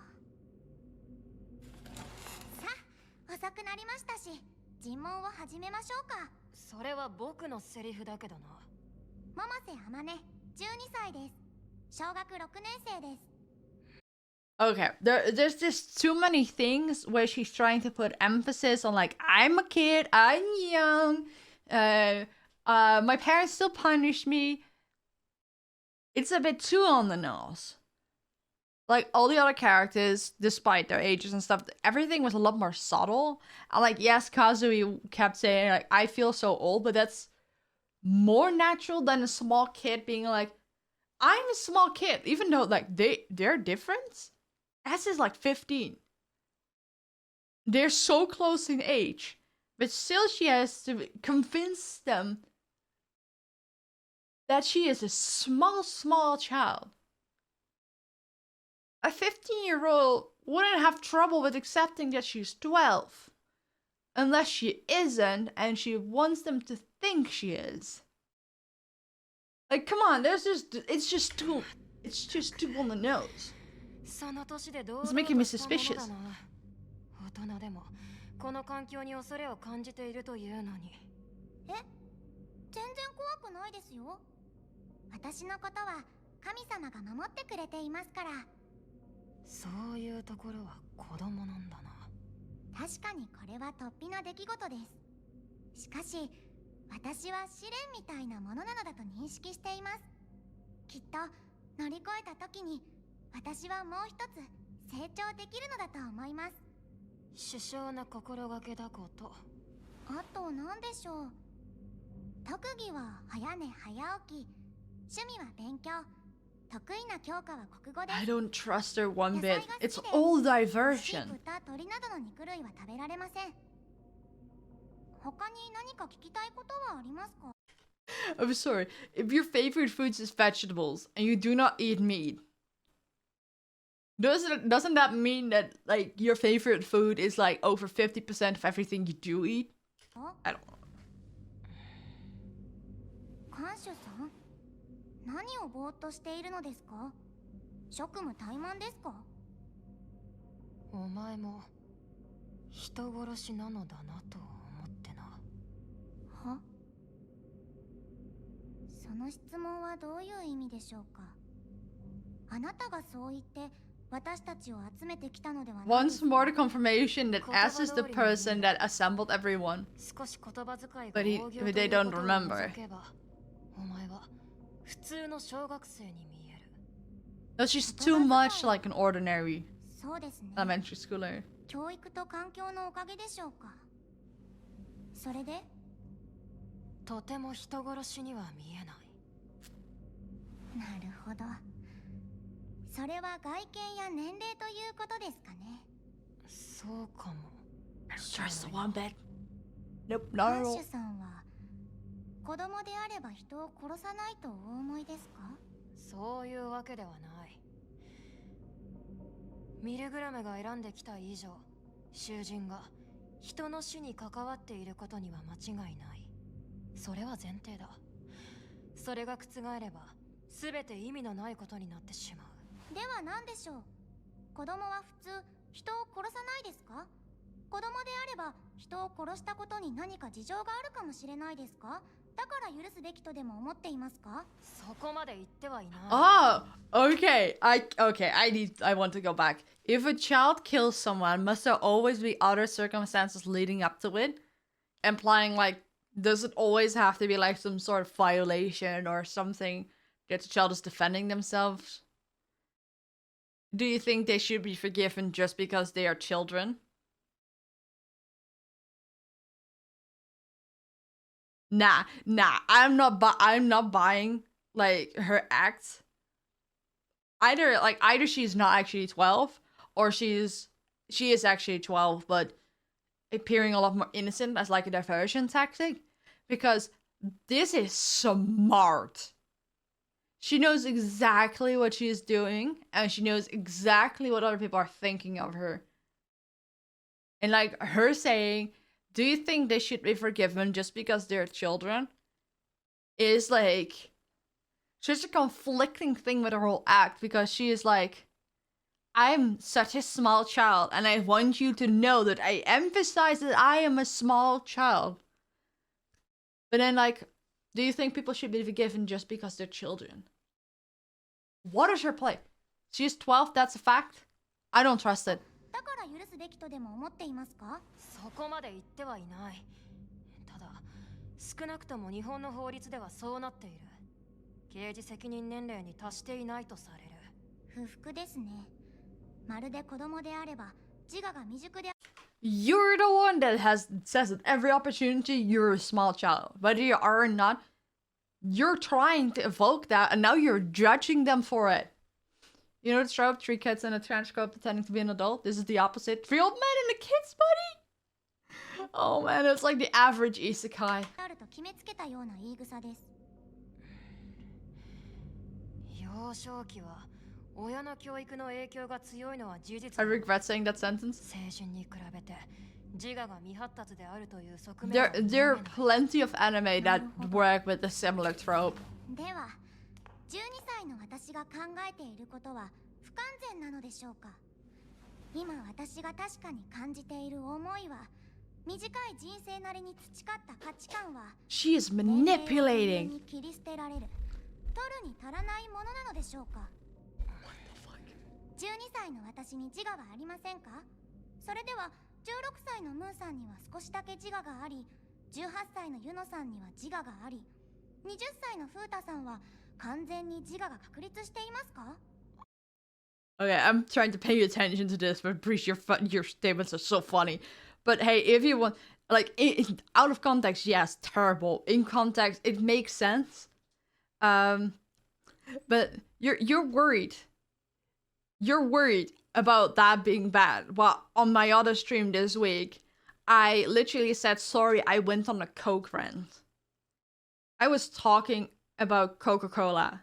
さあ遅くなりましたし尋問を始めましょうか。それは僕のセリフだけどな。百瀬あまね12歳です。小学6年生です。 Okay, there's just too many things where she's trying to put emphasis on like I'm a kid, I'm young, my parents still punish me. It's a bit too on the nose. Like all the other characters, despite their ages and stuff, everything was a lot more subtle. And like yes, Kazui kept saying like I feel so old, but that's more natural than a small kid being like I'm a small kid, even though like they're different. S is like 15. They're so close in age, but still she has to convince them that she is a small child. A 15-year-old wouldn't have trouble with accepting that she's 12. Unless she isn't and she wants them to think she is. Like, come on, it's just too on the nose. It's making me suspicious. 大人でもこの環境に恐れを感じているというのに。え、全然怖くないですよ。私のことは神様が守ってくれていますから。そういうところは子供なんだな。確かにこれは突飛な出来事です。しかし私は試練みたいなものなのだと認識しています。きっと乗り越えた時に私はもう一つ成長できるのだと思います。首相な心がけだこと。あと何でしょう。特技は早寝早起き、趣味は勉強、得意な教科は国語です。 I don't trust her one bit. It's all diversion. 豚、鳥などの肉類は食べられません。他に何か聞きたいことはありますか？ I'm sorry. If your favorite foods is vegetables and you do not eat meat, doesn't that mean that like your favorite food is like over 50% of everything you do eat? I don't know. 看守さん、何をぼーっとしているのですか？職務怠慢ですか？お前も人殺しなのだなと思ってな。は？その質問はどういう意味でしょうか？あなたがそう言って私たちを集めてきたのではないですか？ Once more the confirmation that S is the person that assembled everyone. 少し言葉遣い But が but they don't remember. お前は普通の小学生に見える。 No, she's too much like an ordinary そうですね。 elementary schooler. 教育と環境のおかげでしょうか。それで？とても人殺しには見えない。なるほど。それは外見や年齢ということですかね。そうかも。 I don't trust the one bit. Nope, not 看 at 守 all. さんは子供であれば人を殺さないとお思いですか？そういうわけではない。ミルグラムが選んできた以上、囚人が人の死に関わっていることには間違いない。それは前提だ。それが覆れば全て意味のないことになってしまう。では何でしょう。子供は普通人を殺さないですか？子供であれば人を殺したことに何か事情があるかもしれないですか？だから許すべきとでも思っていますか？そこまで言ってはいない。 Oh, okay. I want to go back. If a child kills someone, must there always be other circumstances leading up to it? Implying like, does it always have to be like some sort of violation or something that the child is defending themselves? Do you think they should be forgiven just because they are children? Nah, I'm not buying like her acts. Either she's not actually 12 or she is actually 12 but appearing a lot more innocent as like a diversion tactic, because this is smart. She knows exactly what she is doing, and she knows exactly what other people are thinking of her. And like her saying, do you think they should be forgiven just because they're children? Is like such a conflicting thing with her whole act, because she is like, I'm such a small child, and I want you to know that I emphasize that I am a small child. But then like, do you think people should be forgiven just because they're children? What is her play? She's 12, that's a fact. I don't trust it. だから許すべきとでも思っていますか？そこまで言ってはいない。ただ、少なくとも日本の法律ではそうなっている。刑事責任年齢に達していないとされる。不服ですね。まるで子供であれば自我が未熟で。 You're the one that says at every opportunity you're a small child. Whether you are or not, you're trying to evoke that, and now you're judging them for it. You know the trope, 3 kids in a trench coat pretending to be an adult? This is the opposite. 3 old men and a kid's buddy? Oh man, it's like the average isekai. あると決めつけたような言い草です。幼少期は親の教育の影響が強いのは事実。 I regret saying that sentence. 青春に比べて自我が未発達であるという側面。There are plenty of anime that work with a similar trope. では、12歳の私が考えていることは不完全なのでしょうか？今私が確かに感じている思いは、短い人生なりに培った価値観は She is 年齢を manipulating. に切り捨てられる、取るに足らないものなのでしょうか？12歳の私に自我はありませんか？それでは16歳のムーさんには少しだけ自我があり、18歳のユノさんには自我があり、20歳のフータさんは完全に自我が確立していますか？ Okay, I'm trying to pay attention to this, but Breach, your statements are so funny. But hey, if you want, like, out of context, yes, terrible. In context, it makes sense. But you're worried. You're worried about that being bad. Well, on my other stream this week, I literally said, sorry, I went on a Coke rant. I was talking about Coca-Cola.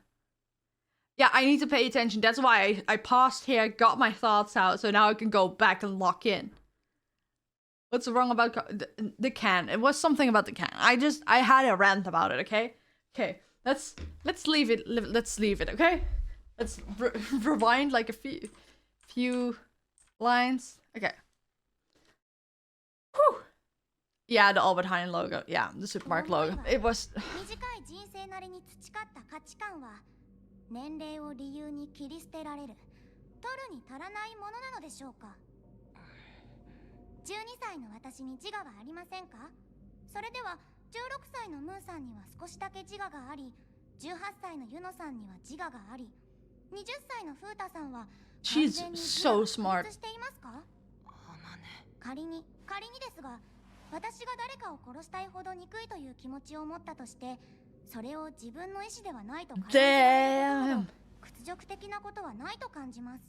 Yeah, I need to pay attention. That's why I paused here, got my thoughts out, so now I can go back and lock in. What's wrong about the can? It was something about the can. I had a rant about it, okay? Okay, let's leave it. Let's leave it, okay? Let's rewind like a few lines. Okay. Whew. Yeah, the Albert Heijn logo. Yeah, the supermarket logo. It was. 短い人生なりに培った価値観は年齢を理由に切り捨てられる、取るに足らないものなのでしょうか？12歳の私に自我はありませんか？それでは16歳のムーさんには少しだけ自我があり、18歳のユノさんには自我があり、20歳のフータさんは完全に自我を確立していますか？仮にですが、私が誰かを殺したいほど憎いという気持ちを持ったとして、それを自分の意思ではないと感じられるほど屈辱的なことはないと感じます。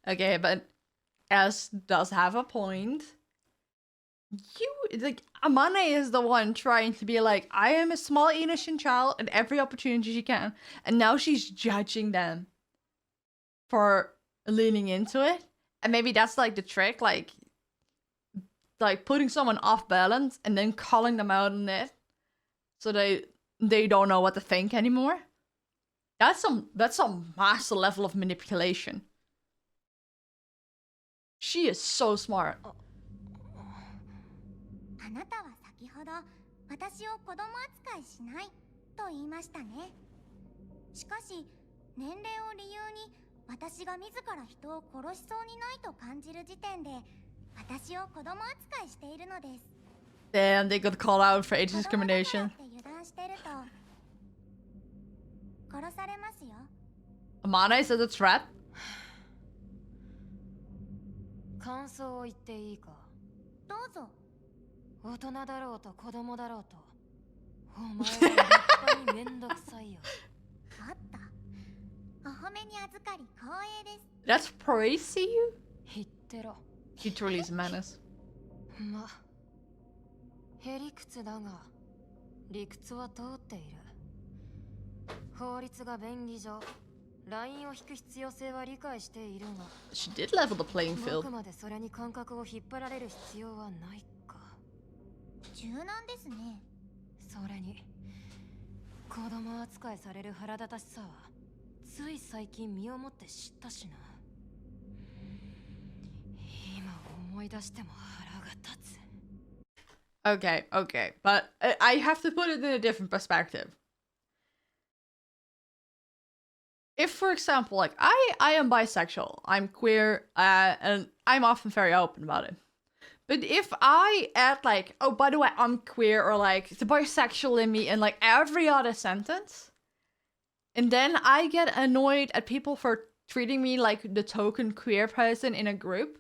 Okay, but S does have a point. Amane is the one trying to be like, I am a small innocent child at every opportunity she can, and now she's judging them for leaning into it. And maybe that's like the trick, like putting someone off balance and then calling them out on it, so they don't know what to think anymore. That's some master level of manipulation. She is so smart. あなたは先ほど私を子供扱いしないと言いましたね。しかし年齢を理由に私が自ら人を殺しそうにないと感じる時点で私を子供扱いしているのです。 Damn, they could call out for age discrimination. 子供だからって油断してると殺されますよ。 Amane is a threat. 感想を言っていいか。どうぞ。大人だろうと子供だろうと、お前は立派にめんどくさいよ。あった。お褒めに預かり光栄です。 That's praise you? 言ってろ。 He truly is a menace. ま、へりくつだが、理屈は通っている。法律が便宜上、ラインを引く必要性は理解しているが、She did level the playing 僕 field. までそれに感覚を引っ張られる必要はないか。柔軟ですね。それに、子供扱いされる腹立たしさは、つい最近身をもって知ったしな。今思い出しても腹が立つ。Okay, okay. But I have to put it in a different perspective. If, for example, like, I am bisexual, I'm queer, and I'm often very open about it. But if I add, like, oh, by the way, I'm queer, or, like, the bisexual in me in, like, every other sentence, and then I get annoyed at people for treating me like the token queer person in a group,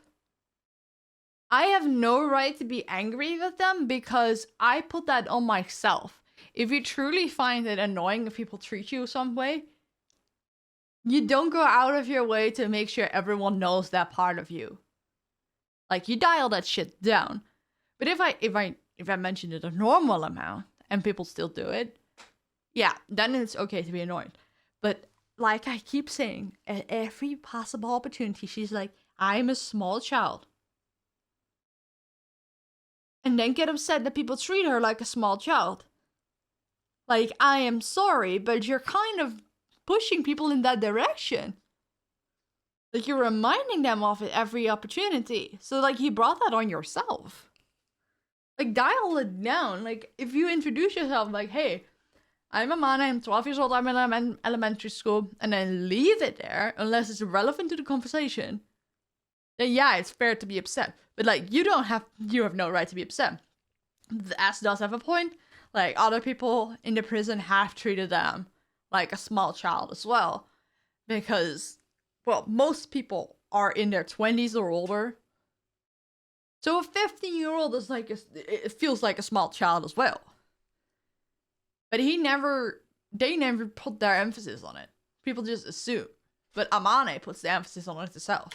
I have no right to be angry with them because I put that on myself. If you truly find it annoying if people treat you some way, you don't go out of your way to make sure everyone knows that part of you. Like, you dial that shit down. But if I mention it a normal amount and people still do it, yeah, then it's okay to be annoyed. But like I keep saying, at every possible opportunity, she's like, I'm a small child. And then get upset that people treat her like a small child. Like, I am sorry, but you're kind of pushing people in that direction. Like, you're reminding them of it every opportunity. So, like, you brought that on yourself. Like, dial it down. Like, if you introduce yourself, like, hey, I'm Amane, I'm 12 years old, I'm in elementary school, and then leave it there, unless it's relevant to the conversation, then yeah, it's fair to be upset. But, like, you have no right to be upset. The S does have a point. Like, other people in the prison have treated them like a small child as well. Because, well, most people are in their 20s or older. So a 15-year-old is like, it feels like a small child as well. But they never put their emphasis on it. People just assume. But Amane puts the emphasis on it herself.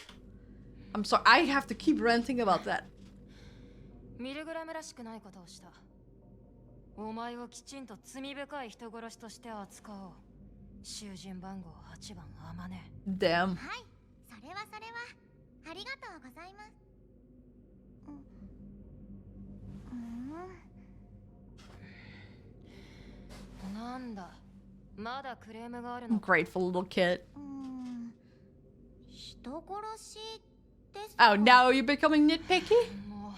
I'm sorry, I have to keep ranting about that. ミルグラムらしくないことをした。お前をきちんと罪深い人殺しとして扱おう。囚人番号8番アマネ。Damn. はい、それはありがとうございます。なんだ、まだクレームがあるの。Grateful little kid. 人殺しです。Oh, now you're becoming nitpicky? も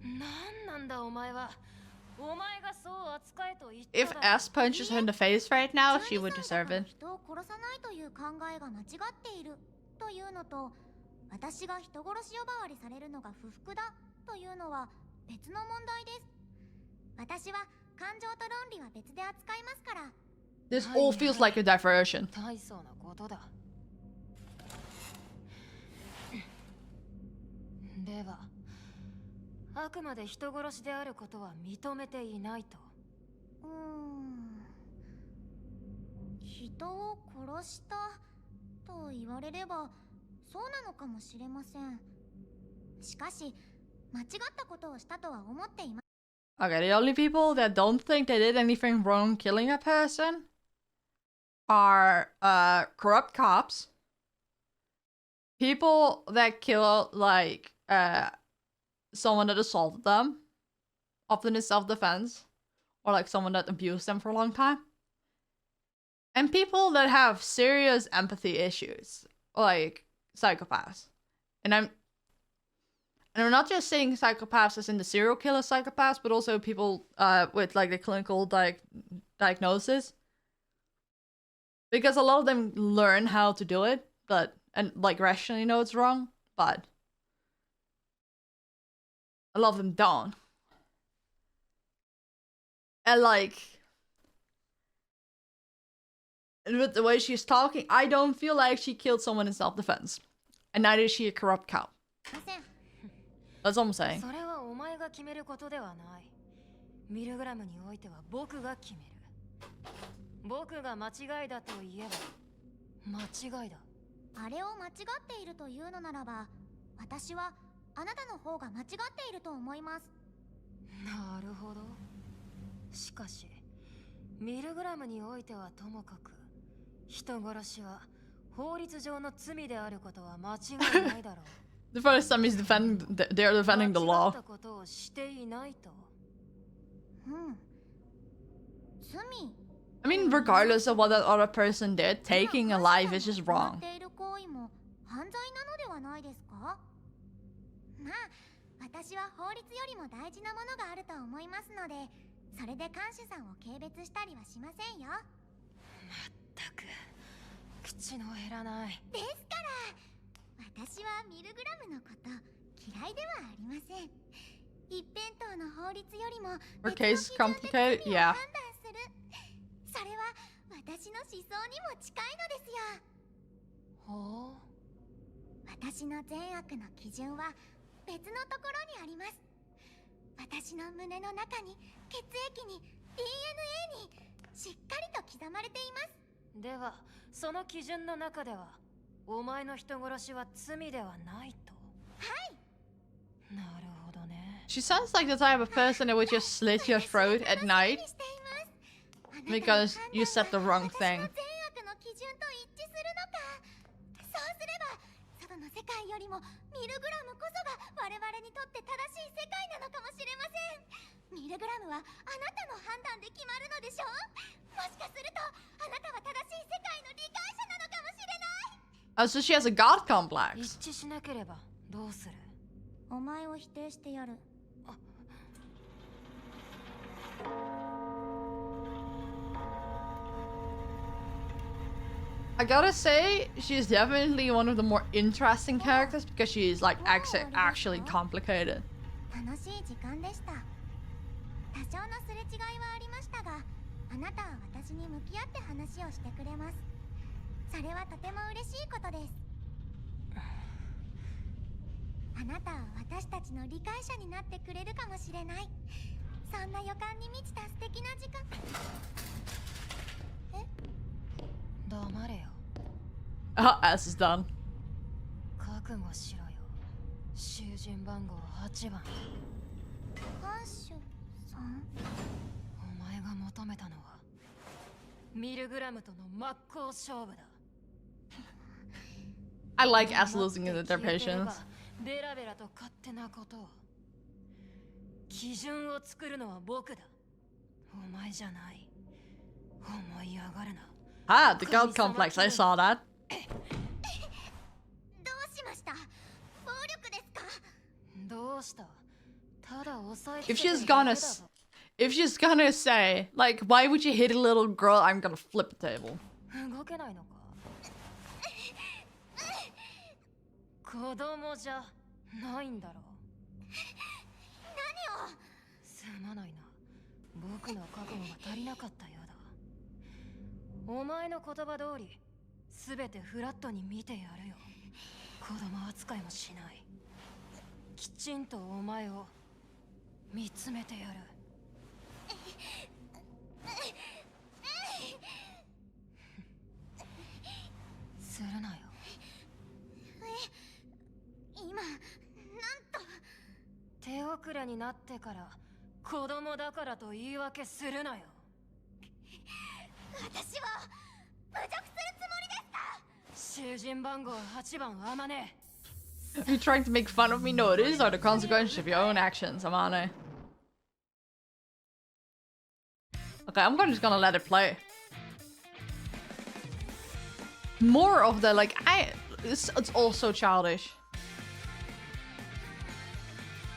う、なんなんだお前は。お前がそう扱えと言った If S punches her in the face right now, she would deserve it. 人を殺さないという考えが間違っているというのと、私が人殺し呼ばわりされるのが不服だというのは別の問題です。私は感情と論理は別で扱いますから。This all feels like a diversion. 大層なことだ。では、あくまで人殺しであることは認めていないと。人を殺したと言われればそうなのかもしれません。しかし間違ったことをしたとは思っています。Okay, the only people that don't think they did anything wrong killing a person are corrupt cops, people that kill like someone that assaulted them, often in self-defense, or like someone that abused them for a long time, and people that have serious empathy issues, like psychopaths. And I'm not just saying psychopaths as in the serial killer psychopaths, but also people with like the clinical diagnosis. Because a lot of them learn how to do it, and like rationally know it's wrong, but a lot of them don't. And like, with the way she's talking, I don't feel like she killed someone in self-defense. And neither is she a corrupt cop. That's all I'm saying. それはお前が決めることではない。ミルグラムにおいては僕が決める。僕が間違いだと言えば間違いだ。あれを間違っているというのならば、私はあなたの方が間違っていると思います。なるほど。しかしミルグラムにおいてはともかく、人殺しは法律上の罪であることは間違いないだろう。The first time he's they're defending the 間違 law. ったことをしていないと。罪。I mean, regardless of what that other person did, taking a life is just や wrong. っている行為も犯罪なのではないですか？まあ、私は法律よりも大事なものがあると思いますので、それで看守さんを軽蔑したりはしませんよ。まったく口の減らない。ですから、私はミルグラムのこと嫌いではありません。一辺倒の法律よりも Her 別 case の is 基準で complicated? 罪を Yeah. 判断する。それは私の思想にも近いのですよ。ほう。私の善悪の基準は別のところにあります。私の胸の中に、血液に、DNA にしっかりと刻まれています。ではその基準の中ではお前の人殺しは罪ではないと。はい。なるほどね。 She sounds like the type of person that would just slit your throat at night because you said the wrong thing. 私の善悪の基準と一致するのか。そうすれば外の世界よりもミルグラムこそが我々にとって正しい世界なのかもしれません。ミルグラムはあなたの判断で決まるのでしょう。もしかするとあなたは正しい世界の理解者なのかもしれない。 Oh, so she has a god complex. 一致しなければどうする？お前を否定してやる。I gotta say, she's definitely one of the more interesting characters because she's like actually complicated. 楽しい時間でした。多少のすれ違いはありましたが、あなたは私に向き合って話をしてくれます。それはとても嬉しいことです。あなたは私たちの理解者になってくれるかもしれない。そんな予感に満ちた素敵な時間。黙れよ。Oh, as is done. 覚悟しろよ。囚人番号8番。看守さん。お前が求めたのはミルグラムとの真っ向勝負だ。I like us losing in their patience. ベラベラと勝手なことを。基準を作るのは僕だ。お前じゃない。思い上がるな。Ah, the god complex. I saw that. どうしました？暴力ですか？どうした？ただ抑えて If she's gonna say, like, why would you hit a little girl? I'm gonna flip the table. 動けないのか。子供じゃないんだろう。何を？すまないな。僕の覚悟が足りなかったようだ。お前の言葉通り、すべてフラットに見てやるよ。子供扱いもしない。きちんとお前を見つめてやる。するなよ。今、なんと。手遅れになってから子供だからと言い訳するなよ。私を侮辱するつもりですか？囚人番号8番アマネ。 You're trying to make fun of me? No, these are the consequences of your own actions, Amane. Okay, I'm just gonna let it play. More of the, like, it's all so childish.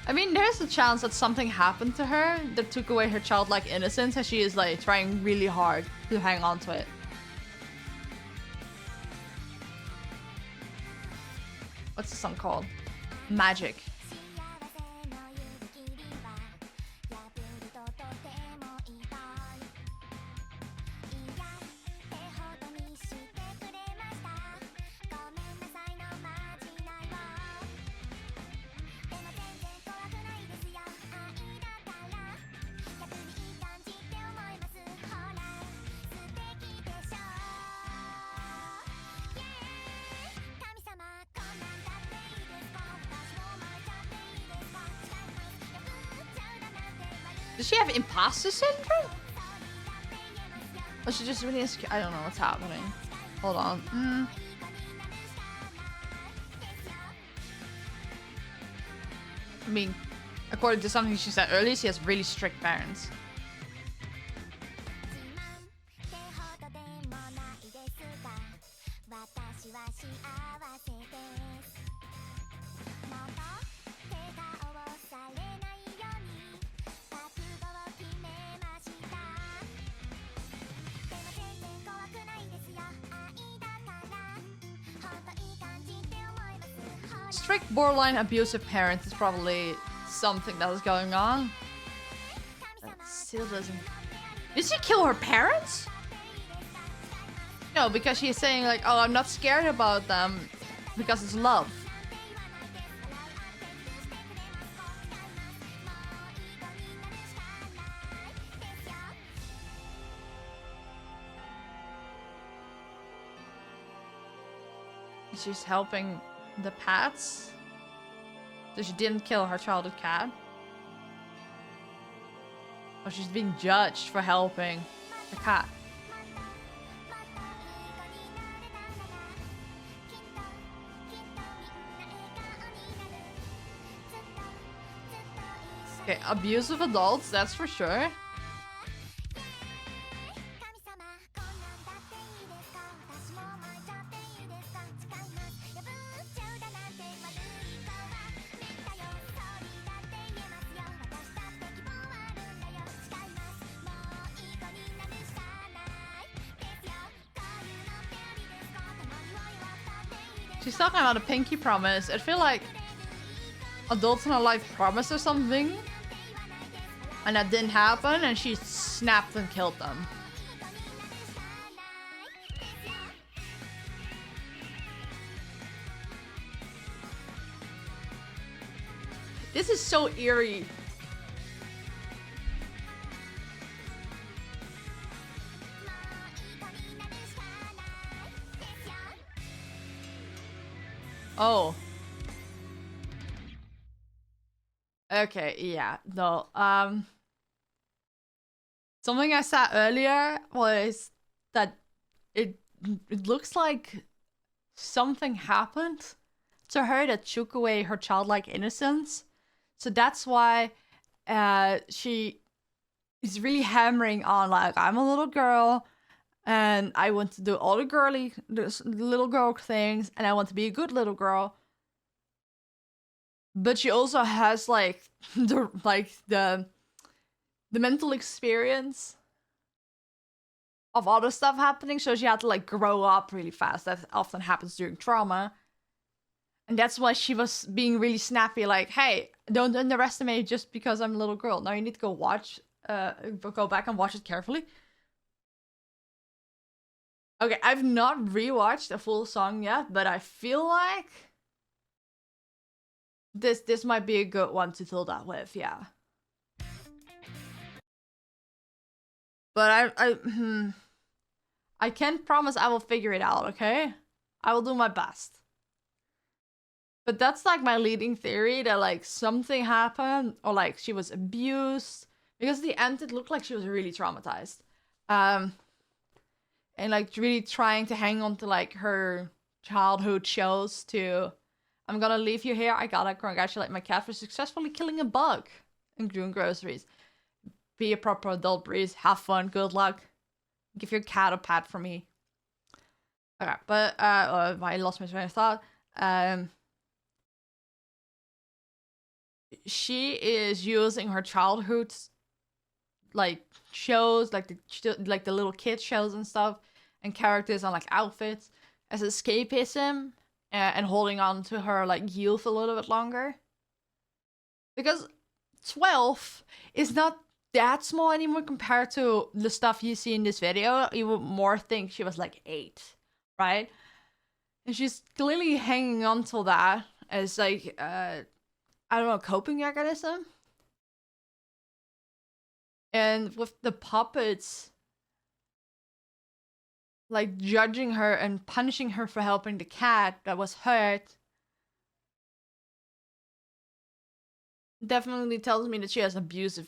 I mean, there's a chance that something happened to her that took away her childlike innocence, and she is, like, trying really hard to hang on to it. What's the song called? Magic. Does she have imposter syndrome? Or she just really insecure? I don't know what's happening. Hold on. I mean, according to something she said earlier, she has really strict parents. Strict, borderline abusive parents is probably something that was going on. That still doesn't... Did she kill her parents? No, because she's saying like, oh, I'm not scared about them because it's love. She's helping the pets. So she didn't kill her childhood cat. Oh, she's being judged for helping the cat. Okay, abuse of adults, that's for sure. She's talking about a pinky promise. I feel like adults in her life promised her something and that didn't happen and she snapped and killed them. This is so eerie. Oh. Okay, yeah, no. Something I said earlier was that it looks like something happened to her that took away her childlike innocence. So that's why she is really hammering on like, I'm a little girl and I want to do all the little girl things and I want to be a good little girl. But she also has like the mental experience of other stuff happening, so she had to like grow up really fast. That often happens during trauma. And that's why she was being really snappy, like, hey, don't underestimate just because I'm a little girl. Now you need to go go back and watch it carefully. Okay, I've not rewatched a full song yet, but I feel like this might be a good one to fill that with, yeah. But I can't promise I will figure it out, okay? I will do my best. But that's like my leading theory, that like something happened or like she was abused. Because at the end it looked like she was really traumatized. And like really trying to hang on to like her childhood shows to, I'm gonna leave you here. I gotta congratulate my cat for successfully killing a bug and doing groceries. Be a proper adult, Breeze. Have fun. Good luck. Give your cat a pat for me. Okay, but I lost my train of thought. She is using her childhood like shows, like the little kid shows and stuff, and characters and like outfits as escapism, and holding on to her like youth a little bit longer. Because 12 is not that small anymore compared to the stuff you see in this video. You would more think she was like 8, right? And she's clearly hanging on to that as like I don't know, coping mechanism. And with the puppets like judging her and punishing her for helping the cat that was hurt, definitely tells me that she has abusive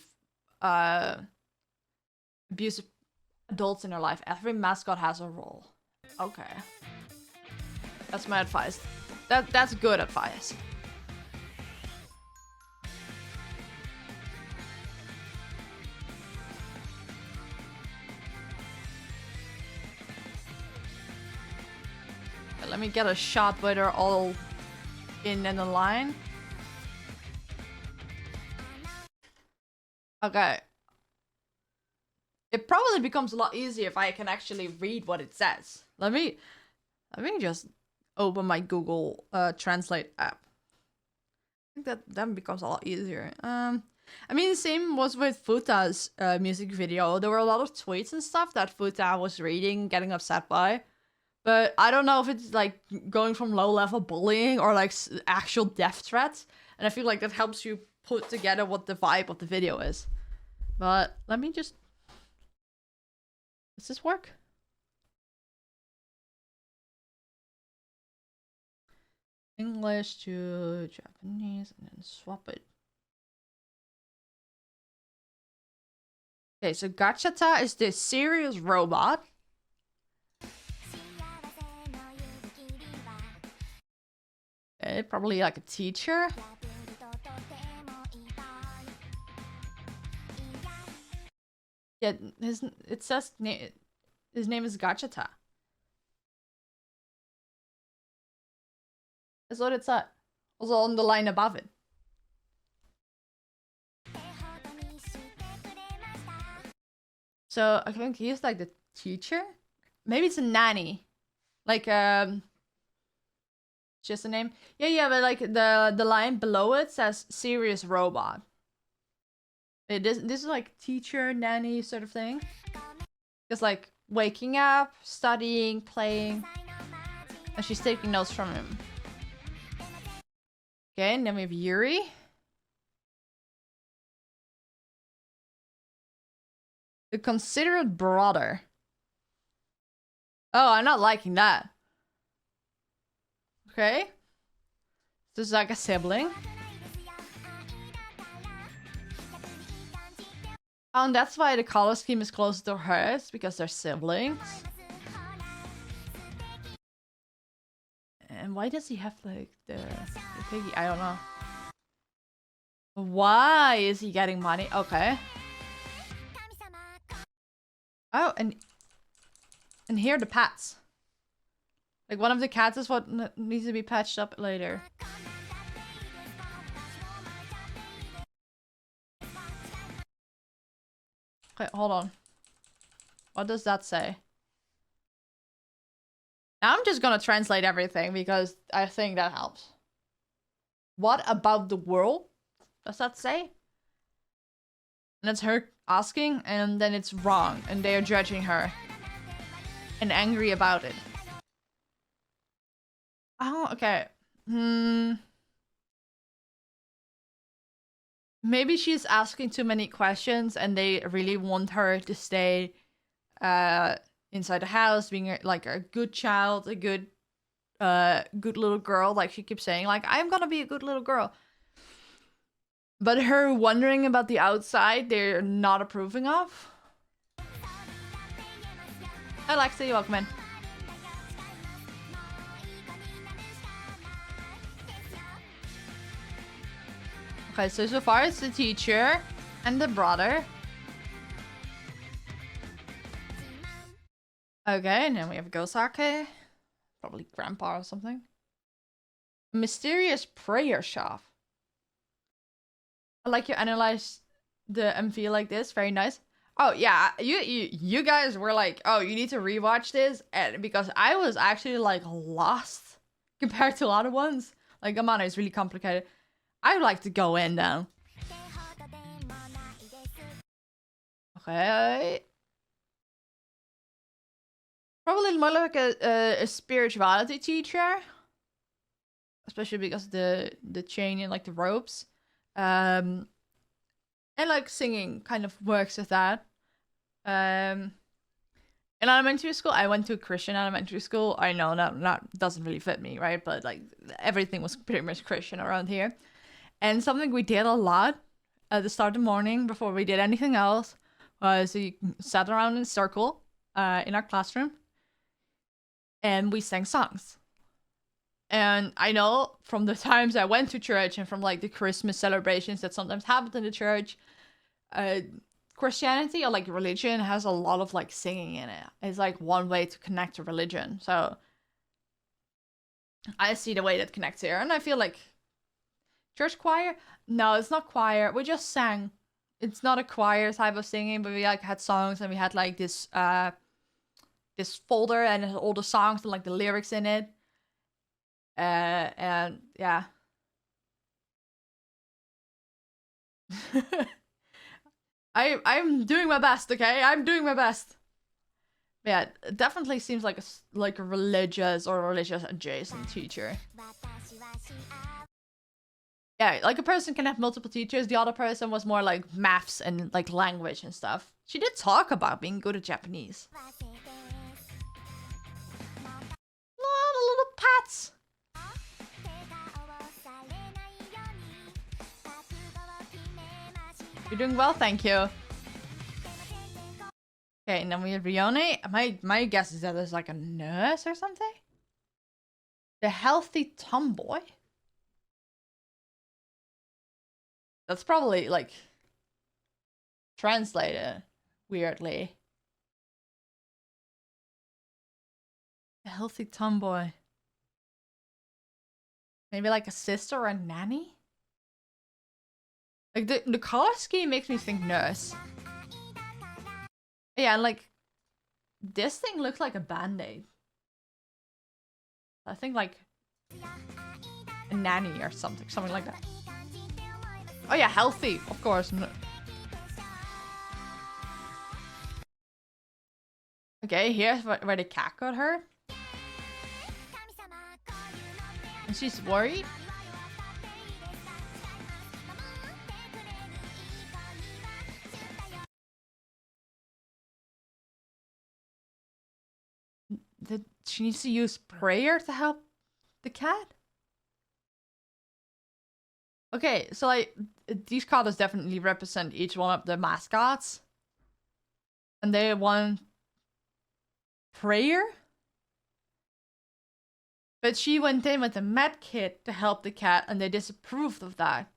abusive adults in her life. Every mascot has a role. Okay. That's my advice. That's good advice. Let me get a shot where they're all in a line. Okay. It probably becomes a lot easier if I can actually read what it says. Let me just open my Google Translate app. I think that becomes a lot easier. I mean, same was with Futa's music video. There were a lot of tweets and stuff that Futa was reading, getting upset by. But I don't know if it's like going from low-level bullying or like actual death threats. And I feel like that helps you put together what the vibe of the video is. But let me just... Does this work? English to Japanese and then swap it. Okay, so Gachata is this serious robot. Okay, probably like a teacher. Yeah, it says his name is Gachata. That's what it said. Also on the line above it. So I think he's like the teacher. Maybe it's a nanny. Like just a name. Yeah, but like the line below it says serious robot. This is like teacher, nanny sort of thing. It's like waking up, studying, playing. And she's taking notes from him. Okay, and then we have Yuri. The considerate brother. Oh, I'm not liking that. Okay. This is like a sibling. Oh, and that's why the color scheme is closer to hers, because they're siblings. And why does he have like the piggy? I don't know. Why is he getting money? Okay. Oh, and here are the pets. Like one of the cats is what needs to be patched up later. Okay, hold on. What does that say? Now I'm just gonna translate everything because I think that helps. What about the world? Does that say? And it's her asking, and then it's wrong, and they are judging her. And angry about it. Oh, okay. Maybe she's asking too many questions and they really want her to stay inside the house, being like a good child, a good little girl, like she keeps saying, like, I'm gonna be a good little girl. But her wondering about the outside, they're not approving of. Alexa, you're welcome in. Okay, so far it's the teacher and the brother. Okay, and then we have Gosake. Probably grandpa or something. A mysterious prayer shop. I like you analyze the MV like this. Very nice. Oh yeah, you guys were like, oh, you need to rewatch this, and because I was actually like lost compared to a lot of ones. Like Amane is really complicated. I would like to go in now. Okay. Probably more like a spirituality teacher. Especially because the chain and like the ropes. And like singing kind of works with that. In elementary school, I went to a Christian elementary school. I know that doesn't really fit me, right? But like everything was pretty much Christian around here. And something we did a lot at the start of the morning before we did anything else was we sat around in a circle in our classroom and we sang songs. And I know from the times I went to church and from like the Christmas celebrations that sometimes happened in the church, Christianity or like religion has a lot of like singing in it. It's like one way to connect to religion. So I see the way that connects here. And I feel like church choir? No, it's not choir. We just sang. It's not a choir type of singing, but we like had songs and we had like this this folder and it had all the songs and like the lyrics in it. And yeah. I'm doing my best, okay? I'm doing my best. Yeah, it definitely seems like a religious or religious adjacent teacher. Yeah, like a person can have multiple teachers. The other person was more like maths and like language and stuff. She did talk about being good at Japanese. Little pats. You're doing well, thank you. Okay, and then we have Rione. My guess is that there's like a nurse or something. The healthy tomboy. That's probably like translated weirdly. The healthy tomboy. Maybe like a sister or a nanny? Like the color scheme makes me think nurse. Yeah, and like this thing looks like a band-aid. I think like a nanny or something like that. Oh yeah, healthy, of course. Okay, here's where the cat got her. And she's worried. She needs to use prayer to help the cat? Okay, so like these cards definitely represent each one of the mascots. And they want prayer? But she went in with a med kit to help the cat and they disapproved of that.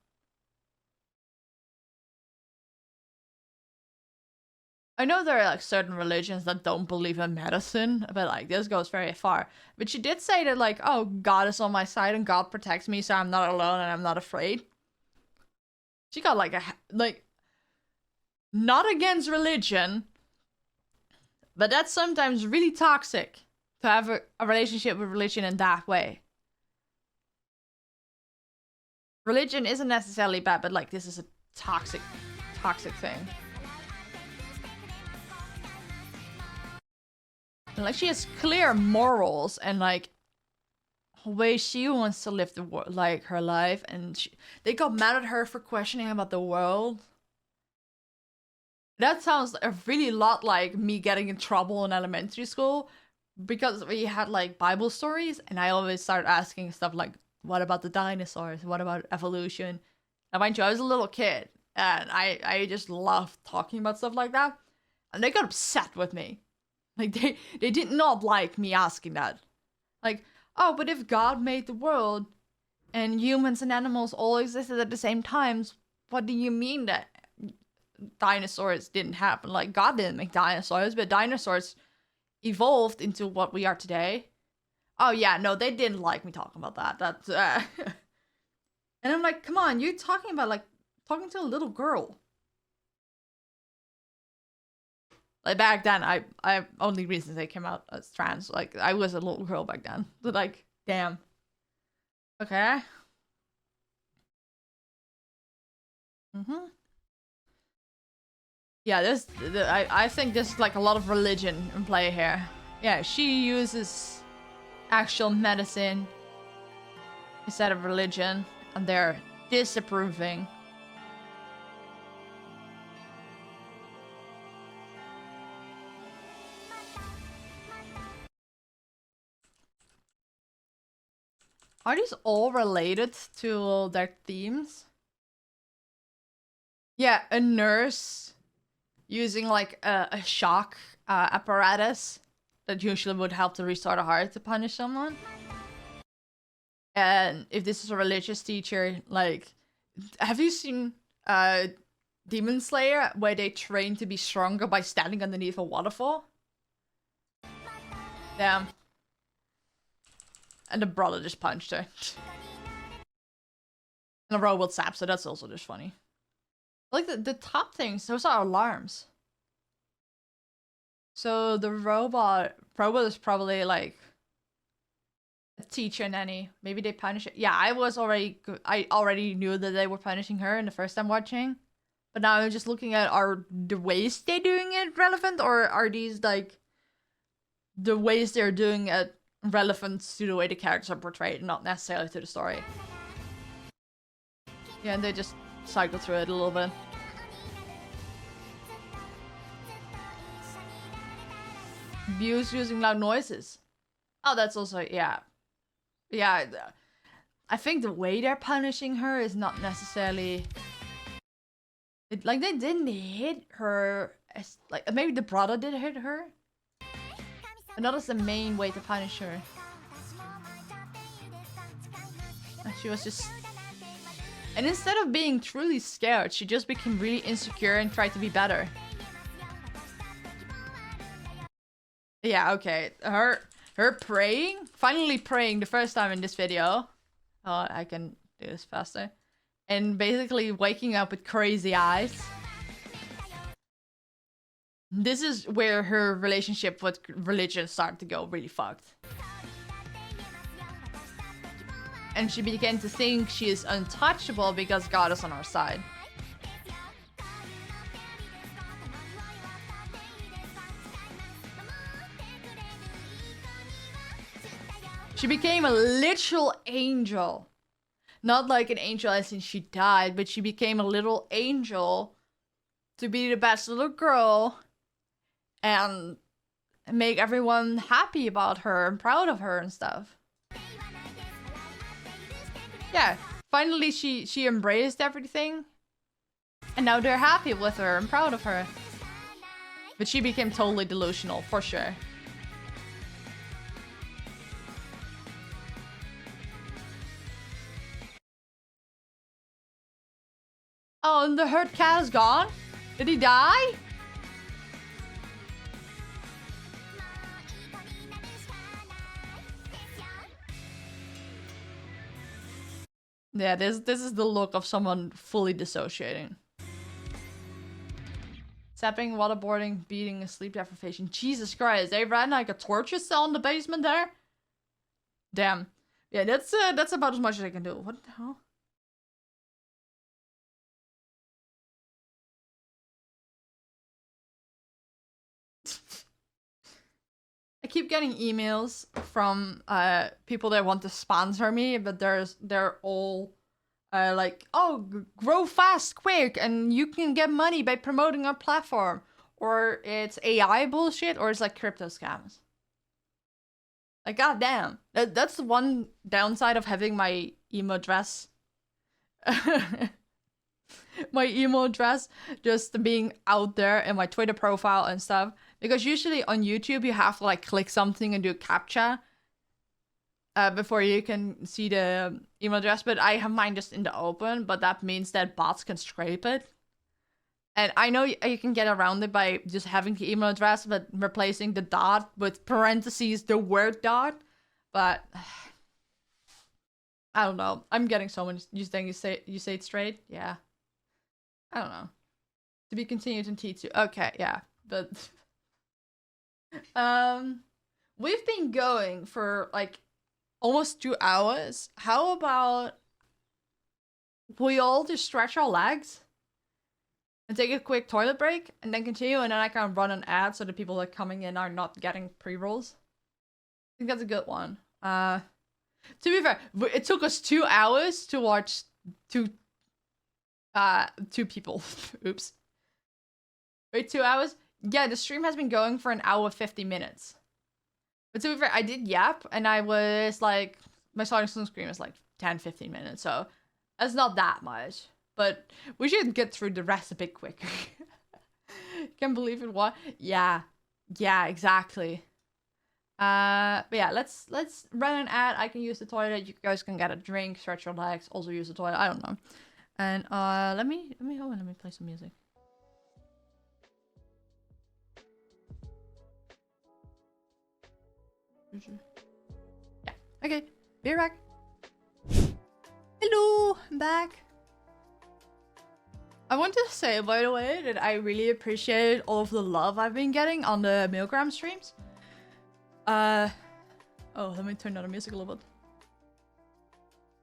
I know there are like certain religions that don't believe in medicine, but like this goes very far. But she did say that like, oh, God is on my side and God protects me, so I'm not alone and I'm not afraid. She got like not against religion, but that's sometimes really toxic to have a relationship with religion in that way. Religion isn't necessarily bad, but like this is a toxic thing. And, like she has clear morals and like way she wants to live like her life, and they got mad at her for questioning about the world. That sounds a really lot like me getting in trouble in elementary school because we had like Bible stories, and I always started asking stuff like, "What about the dinosaurs? What about evolution?" And mind you, I was a little kid, and I just loved talking about stuff like that, and they got upset with me. Like, they did not like me asking that. Like, oh, but if God made the world and humans and animals all existed at the same times, what do you mean that dinosaurs didn't happen? Like, God didn't make dinosaurs, but dinosaurs evolved into what we are today. Oh, yeah, no, they didn't like me talking about that. That's, And I'm like, come on, you're talking about, like, talking to a little girl. Like back then, I only reasons they came out as trans. Like I was a little girl back then. But like, damn. Okay. Yeah, I think there's like a lot of religion in play here. Yeah, she uses actual medicine instead of religion, and they're disapproving. Are these all related to their themes? Yeah, a nurse using like a shock apparatus that usually would help to restore the heart to punish someone. And if this is a religious teacher, like, have you seen Demon Slayer where they train to be stronger by standing underneath a waterfall? Damn. And the brother just punched her. And a robot sap, so that's also just funny. Like the top things, those are alarms. So the robot is probably like a teacher nanny. Maybe they punish it. Yeah, I already knew that they were punishing her in the first time watching. But now I'm just looking at, are the ways they're doing it relevant, or are these like the ways they're doing it relevant to the way the characters are portrayed, not necessarily to the story. Yeah, and they just cycle through it a little bit. Abuse using loud noises. Oh, that's also, yeah. Yeah, I think the way they're punishing her is not necessarily... like, they didn't hit her as... like, maybe the brother did hit her. But that is the main way to punish her. And she was just... and instead of being truly scared, she just became really insecure and tried to be better. Yeah, okay. Her praying, finally praying the first time in this video. Oh, I can do this faster. And basically waking up with crazy eyes. This is where her relationship with religion started to go really fucked. And she began to think she is untouchable because God is on her side. She became a literal angel. Not like an angel as in she died, but she became a little angel to be the best little girl and make everyone happy about her and proud of her and stuff. Yeah, finally she embraced everything. And now they're happy with her and proud of her. But she became totally delusional, for sure. Oh, and the hurt cat is gone? Did he die? Yeah, this is the look of someone fully dissociating. Zapping, waterboarding, beating, sleep deprivation. Jesus Christ, they ran like a torture cell in the basement there? Damn. Yeah, that's about as much as I can do. What the hell? I keep getting emails from people that want to sponsor me, but they're all like, oh, grow fast, quick, and you can get money by promoting our platform. Or it's AI bullshit, or it's like crypto scams. Like, goddamn. That's the one downside of having my email address. My email address just being out there in my Twitter profile and stuff. Because usually on YouTube you have to like click something and do a CAPTCHA before you can see the email address. But I have mine just in the open, but that means that bots can scrape it. And I know you can get around it by just having the email address, but replacing the dot with parentheses the word dot. But I don't know. I'm getting so much. You think you say it straight? Yeah. I don't know. To be continued in T2. Okay, yeah. But we've been going for like almost 2 hours. How about we all just stretch our legs and take a quick toilet break and then continue, and then I can run an ad so the people that are coming in are not getting pre-rolls. I think that's a good one. To be fair, it took us 2 hours to watch two people. Oops. Wait, 2 hours? Yeah, the stream has been going for 1 hour 50 minutes. But to be fair, I did yap, and I was like, my starting screen was like 10-15 minutes, so that's not that much. but we should get through the rest a bit quicker. Can't believe it. What? Yeah, exactly. But yeah, let's run an ad. I can use the toilet. You guys can get a drink, stretch your legs, also use the toilet. I don't know. And let me play some music. Yeah. Okay. Be right back. Hello, I'm back. I want to say, by the way, that I really appreciate all of the love I've been getting on the MILGRAM streams. Oh, let me turn down the music a little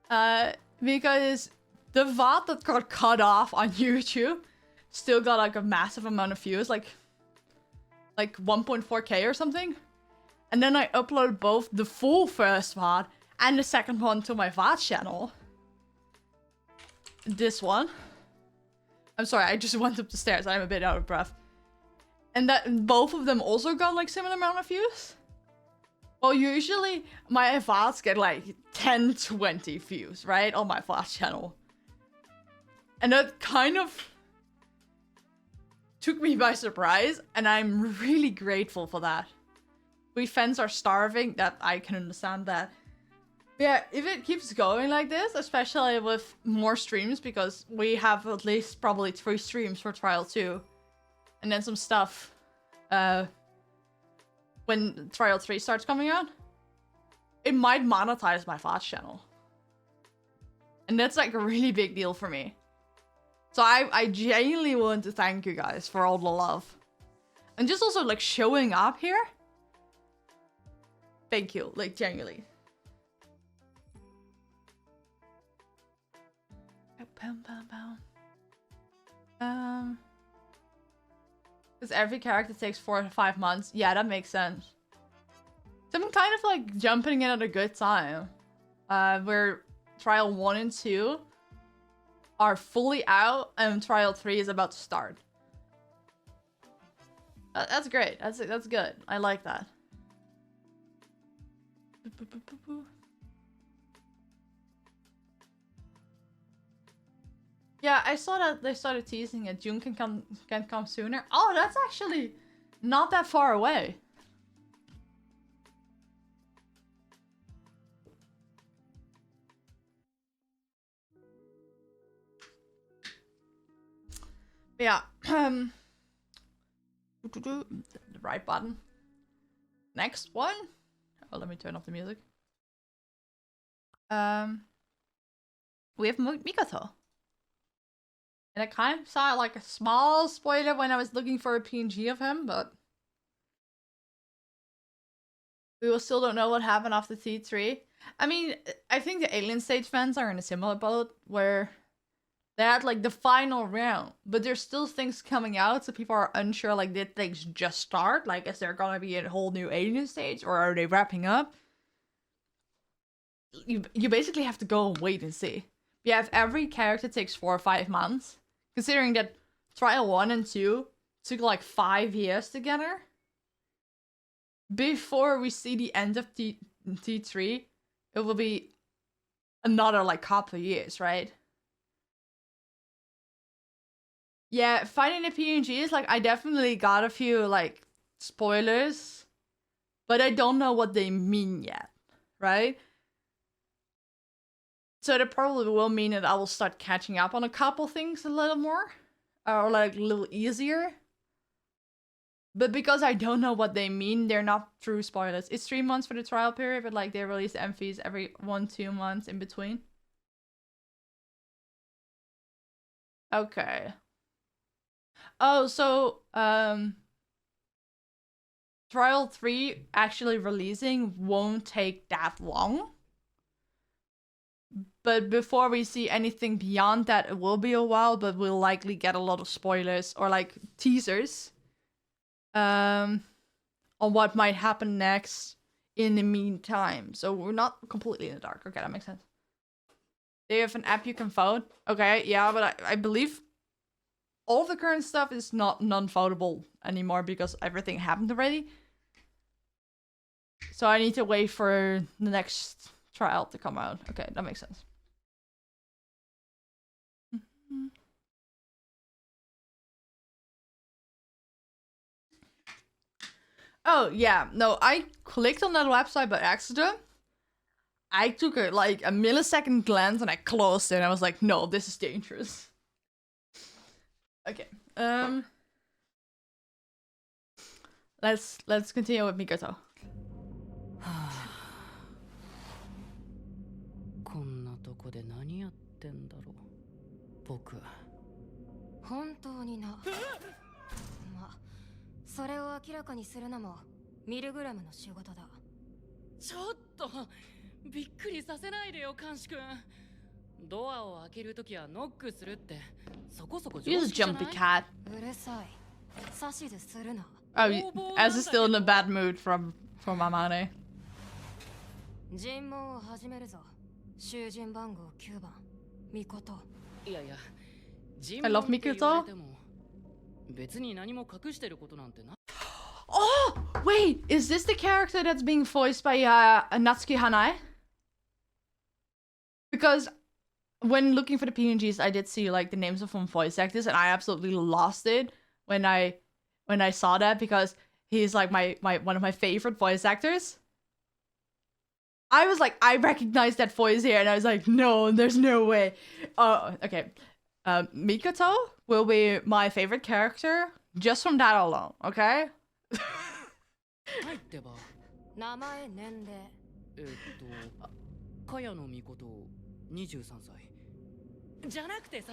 bit. Because the VOD that got cut off on YouTube still got like a massive amount of views, like 1.4k or something. And then I uploaded both the full first VOD and the second one to my VOD channel. This one. I'm sorry, I just went up the stairs. I'm a bit out of breath. And that both of them also got like similar amount of views. Well, usually my VODs get like 10, 20 views, right? On my VOD channel. And that kind of took me by surprise. And I'm really grateful for that. We fans are starving. That I can understand that. Yeah, if it keeps going like this, especially with more streams, because we have at least probably 3 streams for Trial 2. And then some stuff when Trial 3 starts coming out. It might monetize my VOD channel. And that's like a really big deal for me. So I genuinely want to thank you guys for all the love. And just also like showing up here. Thank you, like genuinely. Because every character takes 4 to 5 months. Yeah, that makes sense. So I'm kind of like jumping in at a good time. Where Trial 1 and 2 are fully out and Trial 3 is about to start. That's great. That's good. I like that. Yeah, I saw that they started teasing it. June can come sooner. Oh, that's actually not that far away. Yeah. The right button. Next one. Oh, let me turn off the music. We have Mikoto. And it kind of saw like a small spoiler when I was looking for a PNG of him, but we will still don't know what happened after T3. I mean, I think the Alien Stage fans are in a similar boat where they had like the final round, but there's still things coming out, so people are unsure, like, did things just start? Like, is there gonna be a whole new Alien Stage, or are they wrapping up? You basically have to go and wait and see. Yeah, if every character takes 4 or 5 months, considering that Trial 1 and 2 took like 5 years together, before we see the end of T3, it will be another like couple of years, right? Yeah, finding the PNGs, like, I definitely got a few like spoilers, but I don't know what they mean yet, right? So that probably will mean that I will start catching up on a couple things a little more, or like a little easier. But because I don't know what they mean, they're not true spoilers. It's 3 months for the trial period, but like they release MVs every 1-2 months in between. Okay. Oh, so Trial 3 actually releasing won't take that long. But before we see anything beyond that, it will be a while, but we'll likely get a lot of spoilers or like teasers on what might happen next in the meantime. So we're not completely in the dark. Okay, that makes sense. They have an app you can vote. Okay, yeah, but I believe all of the current stuff is not non-votable anymore because everything happened already. So I need to wait for the next trial to come out. Okay, that makes sense. Oh yeah, no, I clicked on that website by accident. I took a millisecond glance and I closed it and I was like, no, this is dangerous. Okay. Let's continue with Mikoto. こんなとこで何やってんだろう僕。本当にな。ま、それを明らかにするのもミルグラムの仕事だ。ちょっとびっくりさせないでよ監視君。ドアを開けるときはノックするってそこそこ常 Use 識じゃない？ jumpy cat. うるさい。指図するな。Oh, as is still in a bad mood from Amane. 尋問を始めるぞ。囚人番号9番、ミコト。いやいや、 I love Mikoto. 別に何も隠してることなんてな。 Oh, wait, is this the character that's being voiced by Natsuki Hanae? Because when looking for the PNGs, I did see like the names of some voice actors, and I absolutely lost it when I saw that because he's like my one of my favorite voice actors. I was like, I recognize that voice here, and I was like, no, there's no way. Oh, okay. Mikoto will be my favorite character just from that alone, okay? はいってば。名前、年齢。茅野美琴23歳。じゃなくてさ、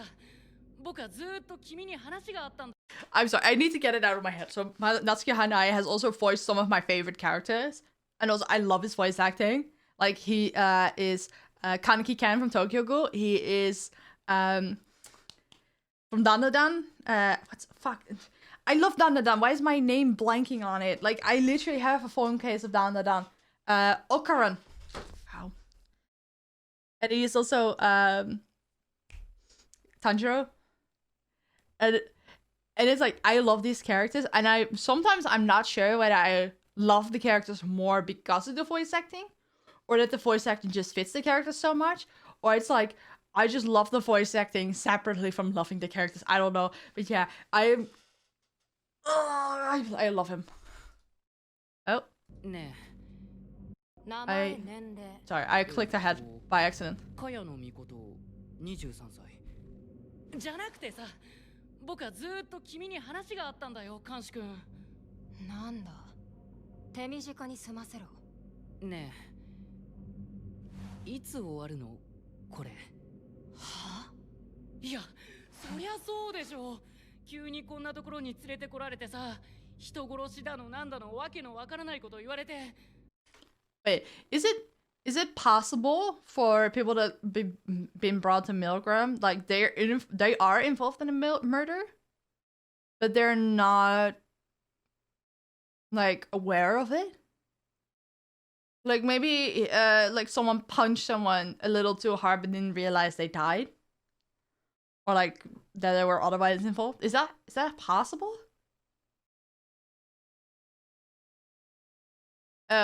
僕はずーっと君に話があったんだ。 I'm sorry, I need to get it out of my head. So Natsuki Hanae has also voiced some of my favorite characters, and also I love his voice acting. Like he is Kaneki Ken from Tokyo Ghoul. He is from Dandadan. Fuck? I love Dandadan. Why is my name blanking on it? Like I literally have a phone case of Dandadan. Okaran. Wow. And he is also Tanjiro. And it's like I love these characters, and I'm not sure whether I love the characters more because of the voice acting, or that the voice acting just fits the characters so much, or it's like I just love the voice acting separately from loving the characters. I don't know, but yeah, I love him. Oh, ね名前、年齢。 sorry, I clicked ahead by accident. 茅野美琴23歳。じゃなくてさ、僕はずーっと君に話があったんだよ監視君。なんだ。手短に済ませろ。ねえ、いつ終わるのこれ？は？いや、そりゃそうでしょ。急にこんなところに連れてこられてさ、人殺しだのなんだのわけのわからないこと言われて。Wait, is it possible for people to be been brought to MILGRAM, like they are involved in a murder, but they're not like aware of it? Like maybe like someone punched someone a little too hard but didn't realize they died, or like that there were otherwise involved. Is that possible?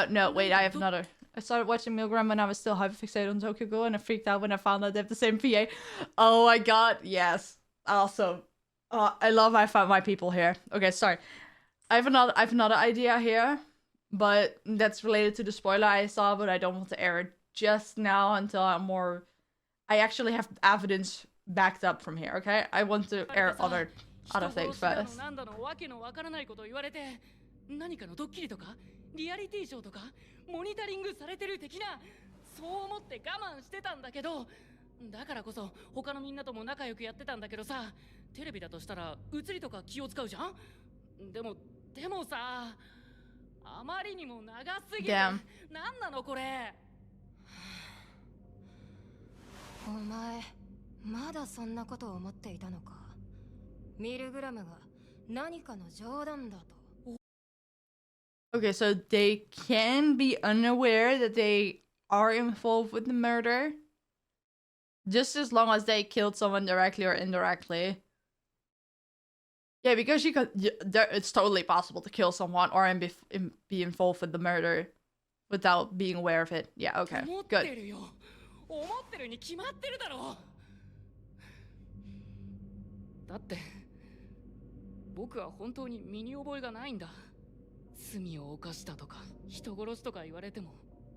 No, wait, I have another. I started watching MILGRAM when I was still hyperfixated on Tokyo Ghoul, and I freaked out when I found out they have the same PA. Oh my god, yes. Awesome. I love I found my people here. Okay, sorry. I have another idea here, but that's related to the spoiler I saw, but I don't want to air it just now until I actually have evidence backed up from here, okay? I want to air other things first. 何かのドッキリとかリアリティショーとかモニタリングされてる的な、そう思って我慢してたんだけど、だからこそ他のみんなとも仲良くやってたんだけどさ、テレビだとしたら映りとか気を使うじゃん。でもさ、あまりにも長すぎて、なんなのこれ。お前まだそんなことを思っていたのか。ミルグラムが何かの冗談だと。Okay, so they can be unaware that they are involved with the murder, just as long as they killed someone directly or indirectly. Yeah, because it's totally possible to kill someone or be involved with the murder without being aware of it. Yeah, okay, good. 思ってるに決まってるだろ。だって僕は本当に身に覚えがないんだ。罪を犯したとか人殺しとか言われても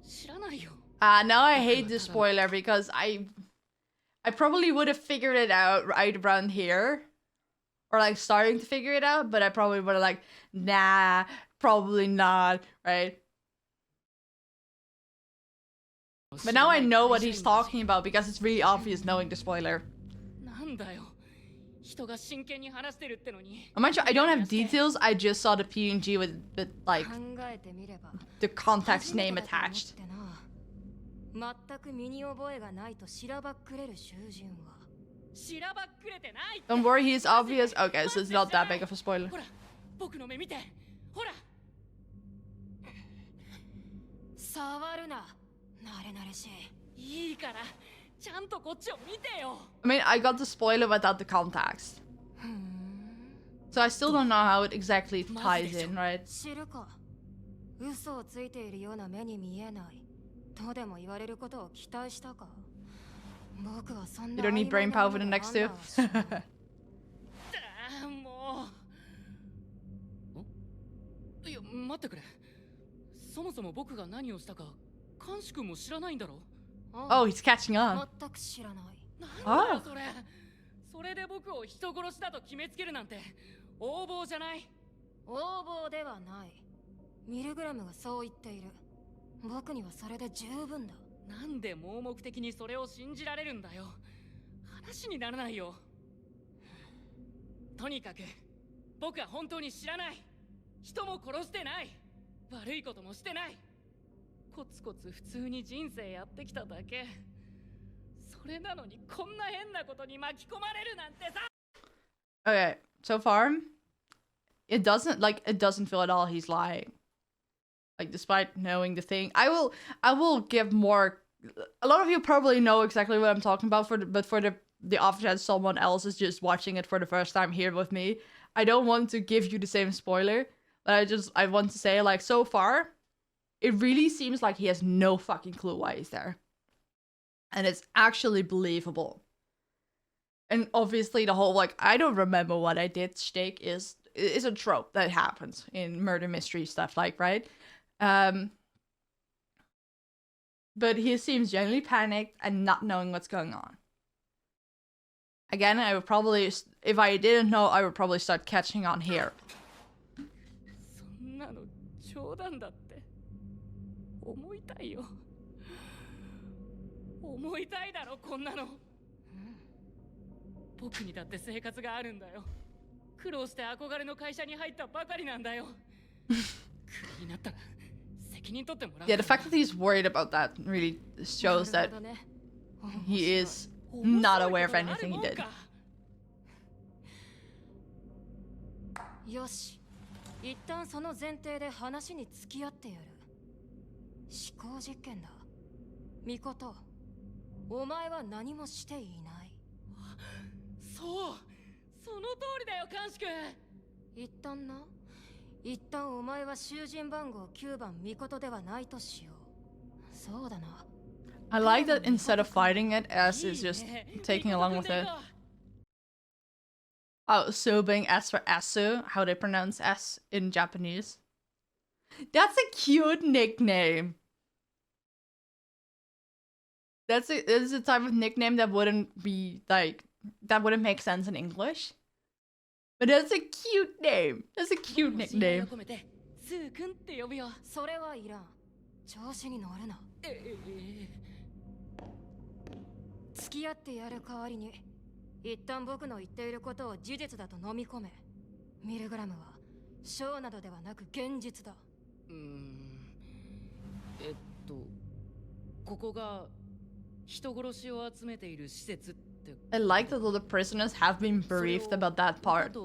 知らないよ。Now I hate this spoiler because I probably would have figured it out right around here. Or like starting to figure it out, but I probably would have like, nah, probably not, right? But now I know what he's talking about because it's really obvious knowing the spoiler. なんだよ。人が真剣に話してるってのに。I'm not sure, I don't have details, I just saw the PNG with like the context name attached. 全く身に覚えがないとしらばっくれる囚人は Don't worry, he's obvious. Okay, so it's not that big of a spoiler. ほら、僕の目見て。ほら。触るな。慣れ慣れしい。いいから、ちゃんとこっちを見てよ。I mean, I got the spoiler without the context. So I still don't know how it exactly ties in, right? 知るか。嘘をついているような目に見えない。とでも言われることを期待したか。僕はそんな You don't need brain power for the next two. もう。いや、待ってくれ。そもそも僕が何をしたか、監視君も知らないんだろ。Oh, he's catching on. 全く知らない。なんだよそれ。それで僕を人殺しだと決めつけるなんて横暴じゃない。横暴ではない。ミルグラムがそう言っている。僕にはそれで十分だ。なんで盲目的にそれを信じられるんだよ。話にならないよ。とにかく僕は本当に知らない。人も殺してない。悪いこともしてない。コツコツ普通に人生やってきただけ。それなのにこんな変なことに巻き込まれるなんてさ。Okay, so far, it doesn't feel at all he's lying. Like, despite knowing the thing, I will give more. A lot of you probably know exactly what I'm talking about, but for the off chance someone else is just watching it for the first time here with me, I don't want to give you the same spoiler. But I want to say, like, so far, it really seems like he has no fucking clue why he's there, and it's actually believable. And obviously, the whole like I don't remember what I did shtick is a trope that happens in murder mystery stuff, like, right? But he seems genuinely panicked and not knowing what's going on. Again, I would probably, if I didn't know, I would probably start catching on here. そんなの冗談だって思いたいよ。思いたいだろこんなの。僕にだって生活があるんだよ。苦労して憧れの会社に入ったばかりなんだよ。クビになったら。Yeah, the fact that he's worried about that really shows that he is not aware of anything he did. よし、一旦その前提で話に付き合ってやる。思考実験だ。ミコト、お前は何もしていない。そう、その通りだよ、監視君。一旦お前は囚人番号9番ミコトではないとしよう。そうだな。I like that instead of fighting it, S is just taking along with it. Oh, so being S for Esu, how they pronounce S in Japanese. That's a cute nickname. That's a type of nickname that wouldn't be like that wouldn't make sense in English. But that's a cute name. That's a cute nickname. スー君って呼ぶよ。それはいらん。調子に乗るな。付き合ってやる代わりに、一旦僕の言っていることを事実だと飲み込め。ミルグラムはショーなどではなく現実だ。ここが人殺しを集めている施設って。I like that all the prisoners have been briefed about that part.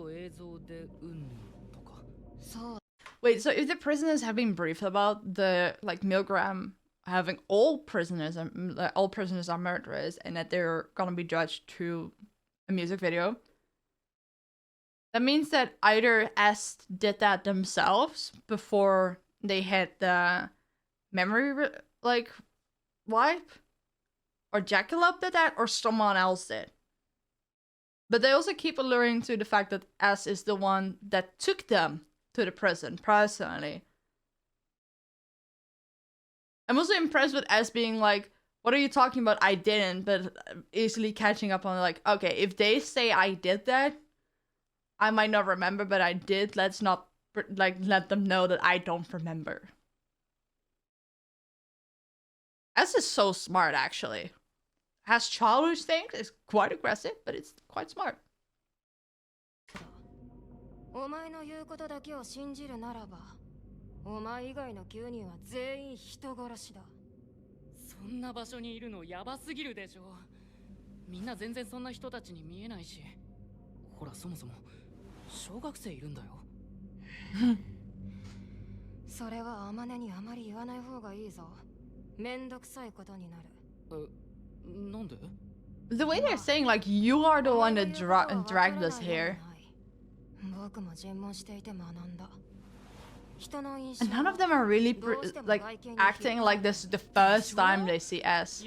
Wait, so if the prisoners have been briefed about the like MILGRAM having all prisoners are murderers and that they're gonna be judged through a music video, that means that either S did that themselves before they had the memory wipe, or Jackalope did that, or someone else did. But they also keep alluring to the fact that S is the one that took them to the prison, personally. I'm also impressed with S being like, what are you talking about? I didn't, but easily catching up on like, okay, if they say I did that, I might not remember, but I did. Let's not like let them know that I don't remember. S is so smart, actually. Has childish things, it's quite aggressive, but it's quite smart. お前の言うことだけを信じるならば、お前以外の9人は全員人殺しだ。そんな場所にいるのヤバすぎるでしょ。みんな全然そんな人たちに見えないし。ほらそもそも小学生いるんだよ。それはあまねにあまり言わない方がいいぞ。めんどくさいことになる。なんで? The way they're saying like you are the one that dragged us here. 僕も尋問していて学んだ。 And none of them are really like acting like this is the first time they see S.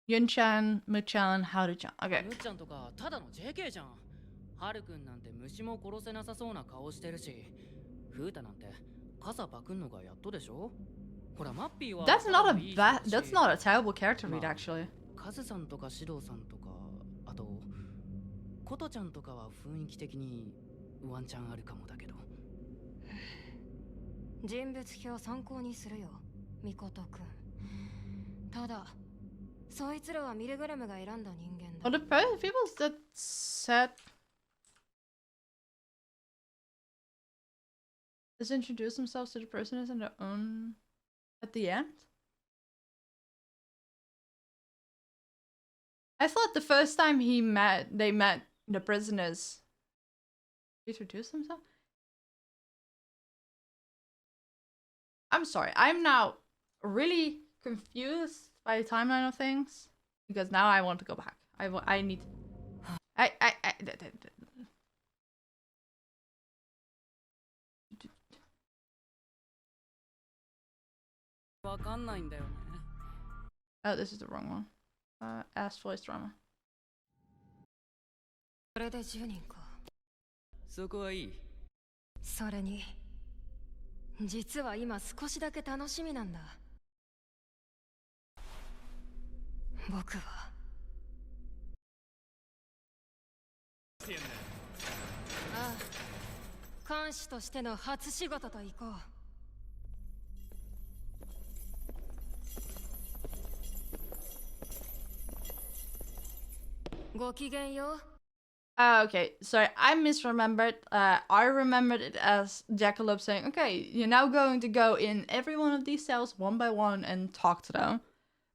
Yun-chan, Mu-chan, Haru-chan. Okay. むっちゃんとかただの JK じゃん。はるくんなんて虫も殺せなさそうな顔してるし、ふうたなんて傘パクんのがやっとでしょ。ほらマッピーは That's not a terrible character read actually. カズさんとかシドさんとか、あとコトちゃんとかは雰囲気的にワンチャンあるかもだけど。人物表参考にするよ、ミコトくん。ただ、そいつらはミルグラムが選んだ人間だ。Well, the people that said just introduce themselves to the prisoners on their own at the end. I thought the first time they met the prisoners. Introduce themselves? I'm sorry, I'm now really confused by the timeline of things because now I want to go back. I need. Oh, this is the wrong one. Ass voice drama. それで10人か。そこはいい。それに、実は今少しだけ楽しみなんだ。僕は。ああ、監視としての初仕事と行こう。ごきげんよう。Okay, sorry, I misremembered. I remembered it as Jackalope saying, okay, you're now going to go in every one of these cells one by one and talk to them.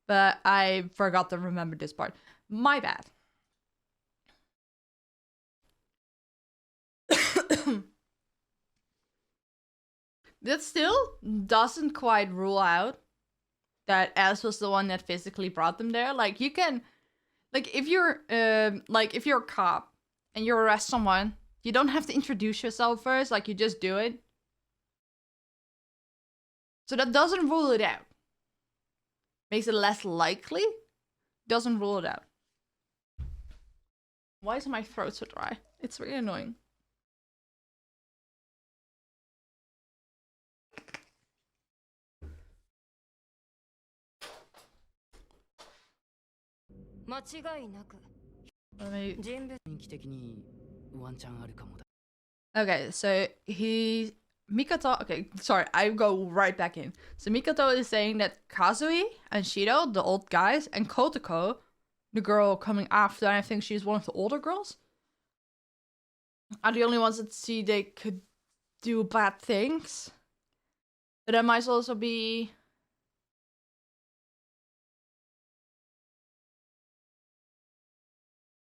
But I forgot to remember this part. My bad. That still doesn't quite rule out that S was the one that physically brought them there. Like, you can... Like, if you're a cop and you arrest someone, you don't have to introduce yourself first, like, you just do it. So that doesn't rule it out. Makes it less likely, doesn't rule it out. Why is my throat so dry? It's really annoying. Okay, so Mikoto, okay, sorry, I go right back in. So Mikoto is saying that Kazui and Shido, the old guys, and Kotoko, the girl coming after, and I think she's one of the older girls, are the only ones that see they could do bad things. But that might also be...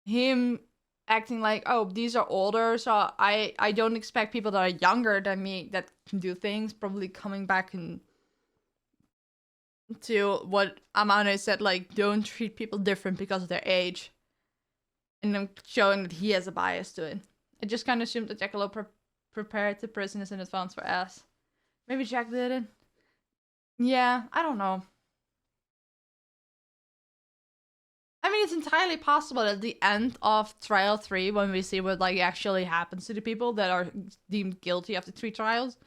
him acting like, oh, these are older, so I don't expect people that are younger than me that can do things, probably coming back and to what Amane said, like, don't treat people different because of their age. And then showing that he has a bias to it. I just kind of assumed that Jackalope prepared the prisoners in advance for us. Maybe Jack did it. Yeah, I don't know. I mean, it's entirely possible at the end of trial 3, when we see what like actually happens to the people that are deemed guilty after 3 trials,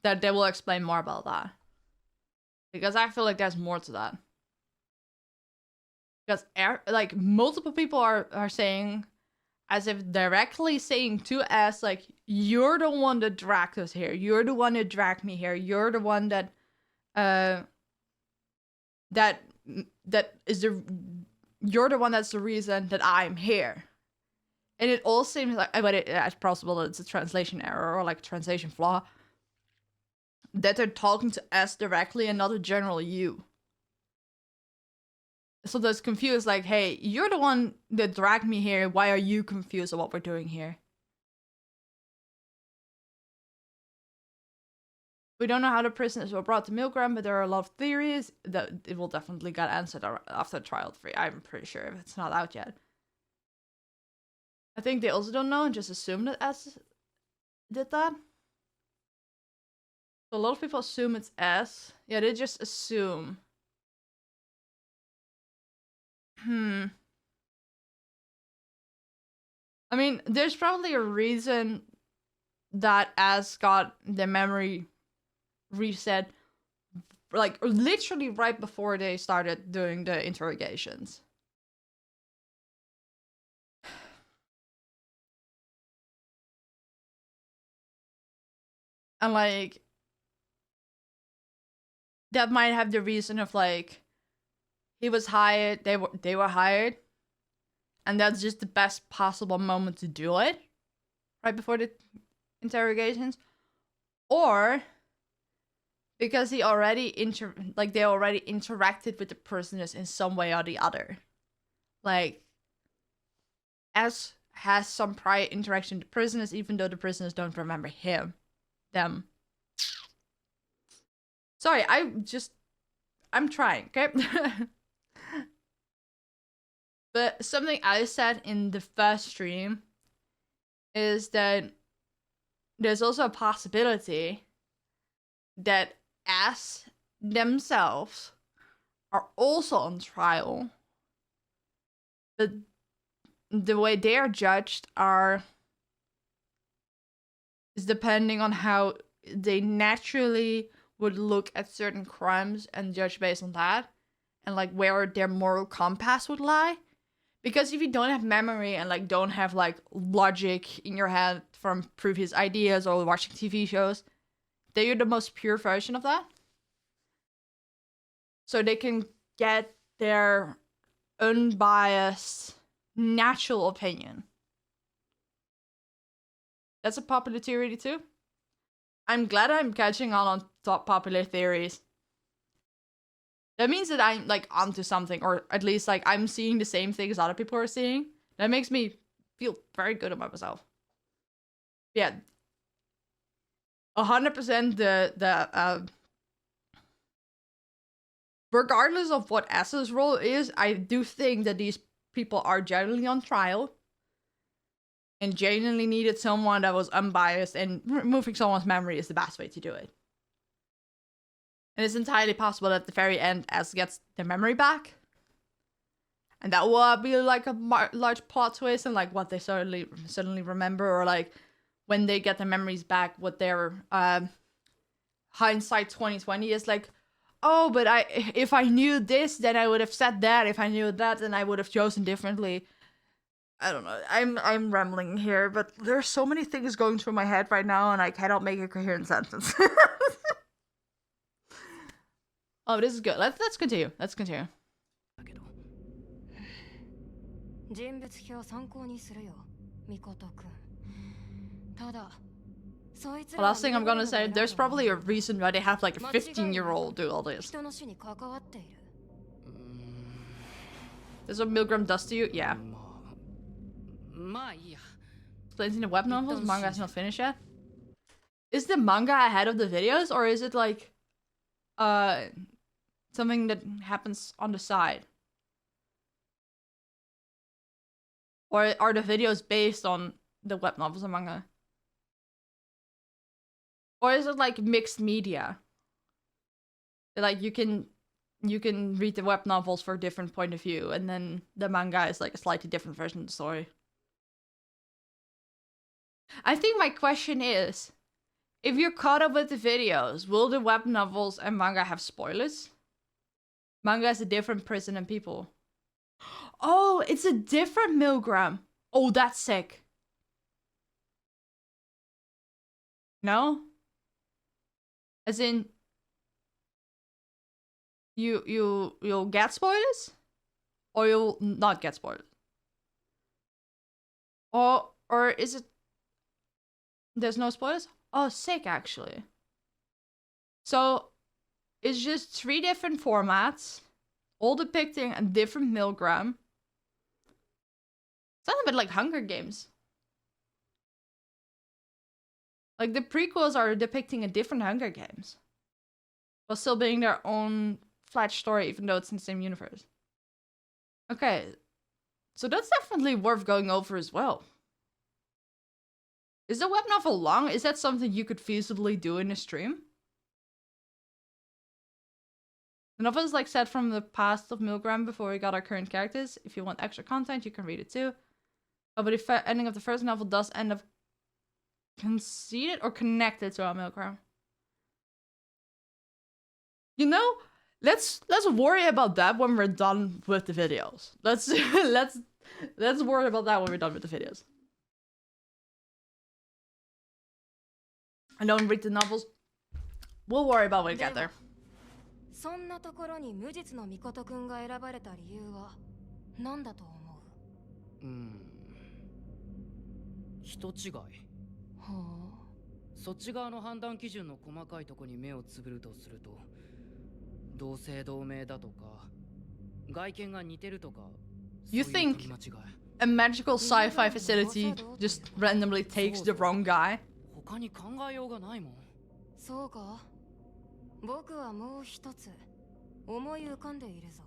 that they will explain more about that. Because I feel like there's more to that. Because like multiple people are saying, as if directly saying to us, like, you're the one that dragged us here. You're the one that dragged me here. You're the one that you're the one that's the reason that I'm here. And it all seems like, but it's possible that it's a translation error or like a translation flaw, that they're talking to us directly and not a general you. So that's confused, like, hey, you're the one that dragged me here. Why are you confused on what we're doing here? We don't know how the prisoners were brought to MILGRAM, but there are a lot of theories that it will definitely get answered after trial 3. I'm pretty sure, if it's not out yet. I think they also don't know and just assume that S did that. So a lot of people assume it's S. Yeah, they just assume. I mean, there's probably a reason that S got the memory reset, like, literally right before they started doing the interrogations. And, like, that might have the reason of, like, he was hired, they were hired, and that's just the best possible moment to do it, right before the interrogations. Or because he already they already interacted with the prisoners in some way or the other. Like, S has some prior interaction with the prisoners, even though the prisoners don't remember them. Sorry, I'm trying, okay? But something I said in the first stream is that there's also a possibility that S themselves are also on trial, but the way they are judged is depending on how they naturally would look at certain crimes and judge based on that, and like where their moral compass would lie. Because if you don't have memory and like don't have like logic in your head from previous ideas or watching TV shows, they are the most pure version of that. So they can get their unbiased, natural opinion. That's a popular theory too. I'm glad I'm catching on top popular theories. That means that I'm like onto something, or at least like I'm seeing the same things other people are seeing. That makes me feel very good about myself. Yeah. 100% the regardless of what S's role is, I do think that these people are generally on trial and genuinely needed someone that was unbiased, and removing someone's memory is the best way to do it. And it's entirely possible that at the very end, S gets the memory back. And that will be like a large plot twist, and like what they suddenly remember, or like when they get the memories back, what their hindsight 2020 is like, oh, but if I knew this, then I would have said that. If I knew that, then I would have chosen differently. I don't know. I'm rambling here, but there's so many things going through my head right now, and I cannot make a coherent sentence. Oh, this is good. Let's continue. Let's continue. The last thing I'm gonna say, there's probably a reason why they have like a 15-year-old do all this. This what MILGRAM does to you? Yeah. Explains in the web novels, manga is not finished yet. Is the manga ahead of the videos, or is it like something that happens on the side? Or are the videos based on the web novels and manga? Or is it like mixed media? Like you can you can read the web novels for a different point of view, and then the manga is like a slightly different version of the story. I think my question is, if you're caught up with the videos, will the web novels and manga have spoilers? Manga is a different prison than people. Oh, it's a different MILGRAM. Oh, that's sick. No? As in, you'll get spoilers? Or you'll not get spoilers? Or is it... There's no spoilers? Oh, sick, actually. So, it's just 3 different formats, all depicting a different MILGRAM. Sounds a bit like Hunger Games. Like, the prequels are depicting a different Hunger Games, while still being their own fledged story, even though it's in the same universe. Okay, so that's definitely worth going over as well. Is the web novel long? Is that something you could feasibly do in a stream? The novel is like set from the past of MILGRAM before we got our current characters. If you want extra content, you can read it too. Oh, but the ending of the first novel does end up conceded or connected to our MILGRAM. You know, let's worry about that when we're done with the videos. Let's worry about that when we're done with the videos. I don't read the novels. We'll worry about when we get there. そんなところに無実のミコト君が選ばれた理由は何だと思う？人違い。はあ。そっち側の判断基準の細かいとこに目をつぶるとすると、同姓同名だとか、外見が似てるとか。You think a magical sci-fi facility just randomly takes the wrong guy? 他に考えようがないもん。そうか。僕はもう一つ思い浮かんでいるぞ。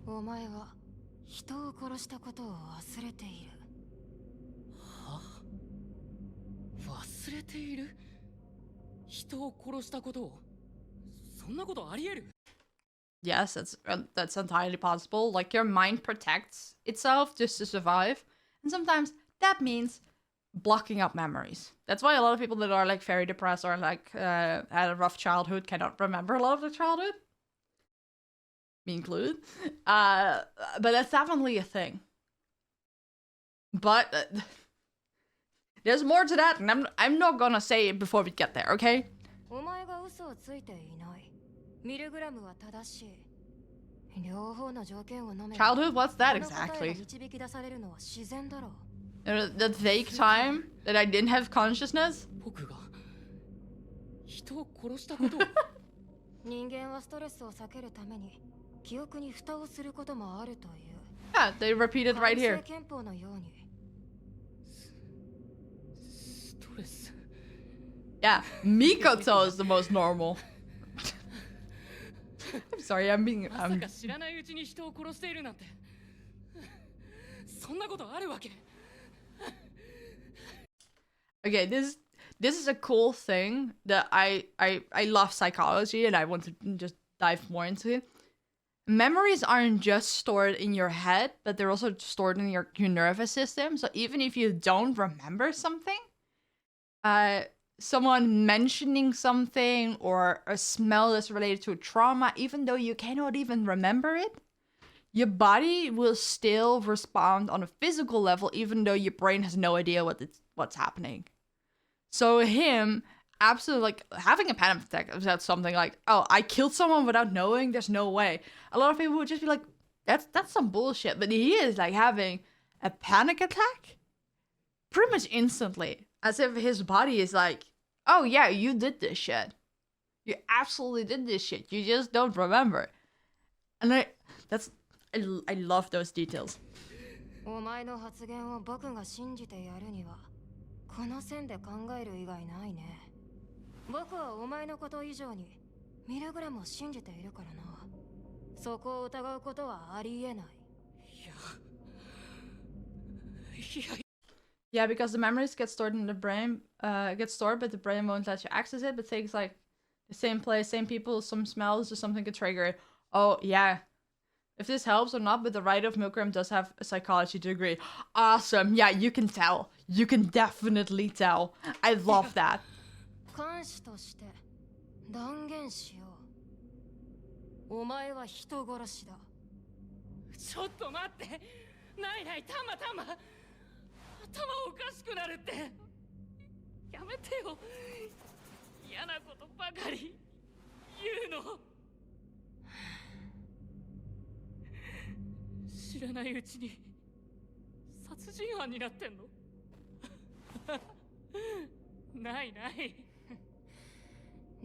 お前は人を殺したことを忘れている。は？忘れている？人を殺したことを？そんなことありえる？ Yes, that's entirely possible. Like, your mind protects itself just to survive, and sometimes that means blocking up memories. That's why a lot of people that are like very depressed or like had a rough childhood cannot remember a lot of their childhood, me included. But that's definitely a thing. But there's more to that, and I'm not gonna say it before we get there, okay? お前が嘘をついていない。ミルグラムは正しい。両方の条件を飲めば Childhood? What's that exactly? 導き出されるのは自然だろう。That vague time that I didn't have consciousness? 僕が人を殺したことを人間はストレスを避けるために記憶に蓋をすることもあるという。Yeah, they repeat it right here. 憲法のように。ストレス。Yeah, Mikoto is the most normal. I'm sorry, I'm being... まさか知らないうちに人を殺しているなんて。そんなことあるわけ。Okay, this is a cool thing that I love psychology and I want to just dive more into it. Memories aren't just stored in your head, but they're also stored in your nervous system. So even if you don't remember something, someone mentioning something or a smell that's related to a trauma, even though you cannot even remember it, your body will still respond on a physical level, even though your brain has no idea what's happening. So him absolutely like having a panic attack about something like, oh, I killed someone without knowing, there's no way. A lot of people would just be like, that's some bullshit. But he is like having a panic attack pretty much instantly, as if his body is like, oh yeah, you did this shit. You absolutely did this shit. You just don't remember. And I love those details. お前の発言を僕が信じてやるにはこの線で考える以外ないね。僕はお前のこと以上にミルグラムを信じているからな。そこを疑うことはありえない。Yeah, because the memories get stored in the brain, but the brain won't let you access it. But things like The same place, same people, some smells, or something could trigger it. Oh, yeah. If this helps or not, but the writer of MILGRAM does have a psychology degree. Awesome. Yeah, you can tell. You can definitely tell. I love that. 監視として断言しよう。お前は人殺しだ。ちょっと待って。ないない、タマ。頭おかしくなるって。やめてよ。嫌なことばかり言うの。知らないうちに殺人犯になってんの。ない。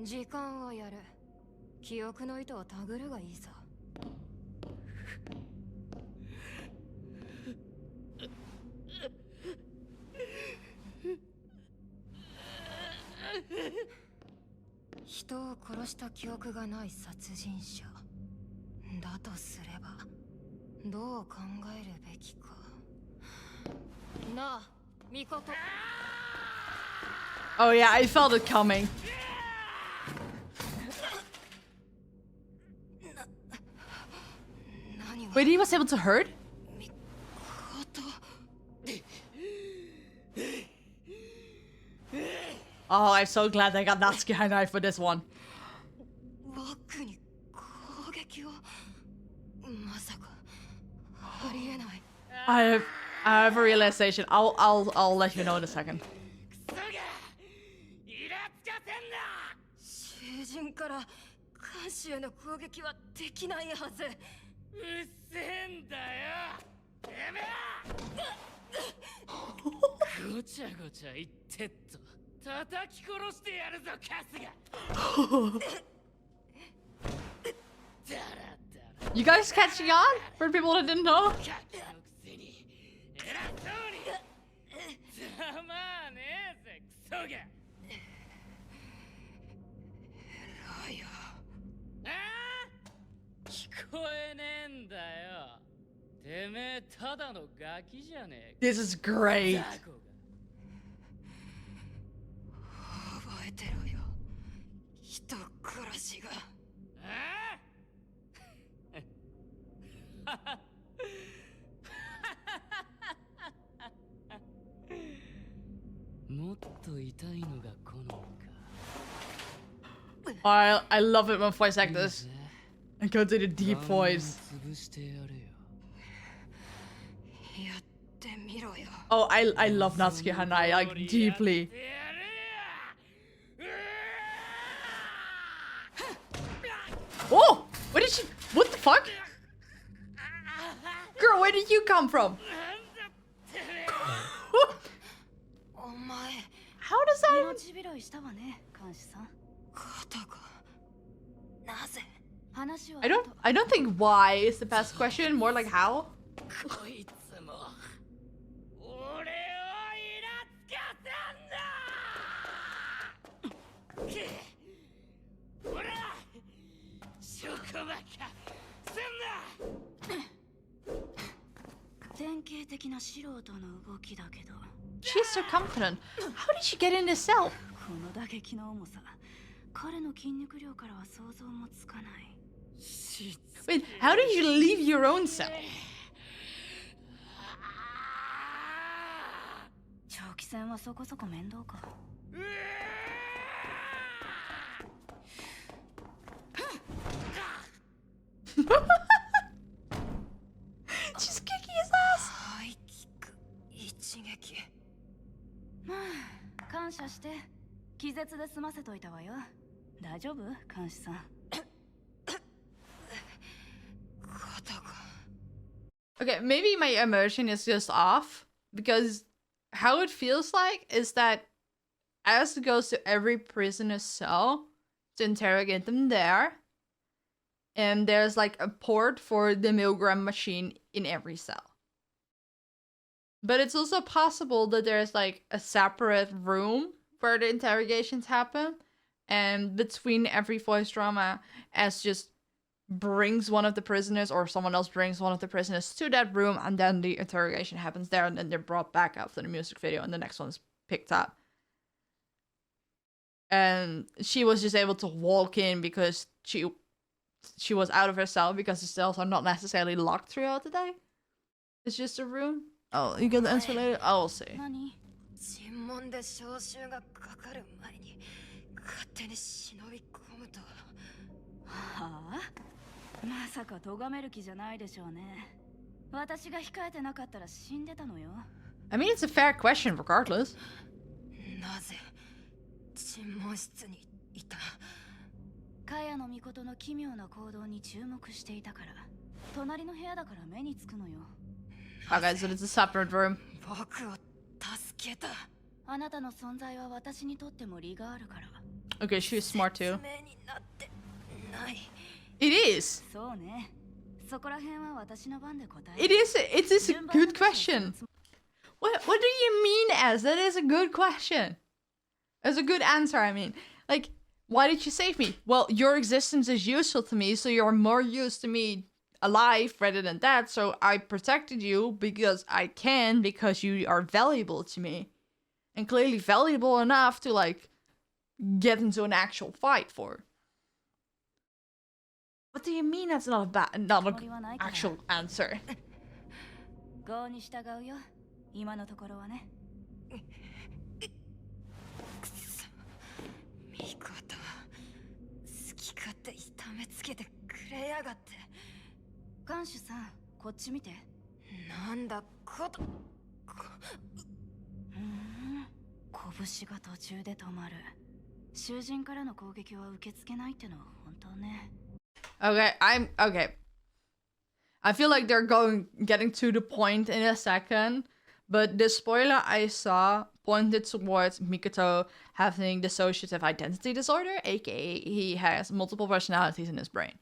時間をやる。記憶の糸をたぐるがいいさ。人を殺した記憶がない殺人者だとすればどう考えるべきかなあ、ミコト。 Oh yeah, I felt it coming. Wait, he was able to hurt? Oh, I'm so glad I got Natsuki Hanai for this one. I have a realization. I'll let you know in a second. 囚人から監視への攻撃はできないはず。うっせえんだよ。てめえ。ごちゃごちゃ言ってっと。叩き殺してやるぞ、カスが。You guys catching on? For people that didn't know? カスのくせに偉そうにざまあねえぜ、クソが。ああ、聞こえねえんだよ。てめえただのガキじゃねえ。 This is great. 覚えてろよ、人殺しが。もっと痛いのが好みか。 I love it when voice actors and go to the deep voice. Oh, I love Natsuki Hanai like deeply. Oh, where did she? What the fuck? Girl, where did you come from? How does that? I don't think why is the best question. More like how. こいつも俺をイラつかせんだ。ほら、ショコバカすんな。典型的な素人の動きだけど。 She's so confident. How did she get in this cell? この打撃の重さ、彼の筋肉量からは想像もつかない。 Wait, how did you leave your own cell? 長期戦はそこそこ面倒か。She's kicking his ass. ハイキック一撃。まあ、感謝して気絶で済ませといたわよ。大丈夫？監視さん。 Okay, maybe my immersion is just off because how it feels like is that As goes to every prisoner's cell to interrogate them there, and there's like a port for the MILGRAM machine in every cell. But it's also possible that there's like a separate room where the interrogations happen, and between every voice drama, as just brings one of the prisoners or someone else brings one of the prisoners to that room, and then the interrogation happens there, and then they're brought back after the music video and the next one's picked up. and she was just able to walk in because she was out of her cell, because the cells are not necessarily locked throughout the day. It's just a room. Oh, you get the answer later? I'll see. 何？尋問で招集がかかる前に勝手に忍び込むとはあ？まさか咎める気じゃないでしょうね。私が控えてなかったら死んでたのよ。I mean, it's a fair question regardless. なぜ尋問室にいた？茅野Mikotoの奇妙な行動に注目していたから。隣の部屋だから目につくのよ。Okay, so it's a separate room. 僕を助けた。あなたの存在は私にとっても利があるから。Okay, she's smart too. 説明になってない。It is. そうね。そこら辺は私の番で答え。It is a good question. What do you mean as? That is a good question. That's a good answer, I mean. Like, why did you save me? Well, your existence is useful to me, so you're more used to me alive rather than dead, so I protected you because I can, because you are valuable to me. And clearly valuable enough to, like, get into an actual fight for. What do you mean that's not an actual answer? 郷に従うよ。今のところはね。くそ。ミコト。好き勝手痛めつけてくれやがって。看守さん、こっち見て。なんだこと。拳が途中で止まる。囚人からの攻撃は受け付けないってのは本当ね。Okay, okay. I feel like they're getting to the point in a second, but the spoiler I saw pointed towards Mikoto having dissociative identity disorder, aka he has multiple personalities in his brain.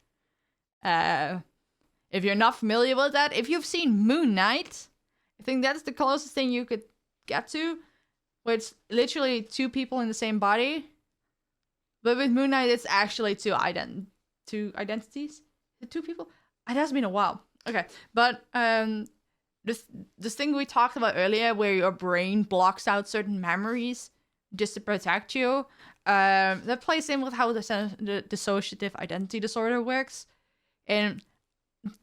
If you're not familiar with that, if you've seen Moon Knight, I think that's the closest thing you could get to, where it's literally two people in the same body. But with Moon Knight, it's actually two identities? Two people? It has been a while. Okay, but this thing we talked about earlier, where your brain blocks out certain memories just to protect you, that plays in with how the dissociative identity disorder works. And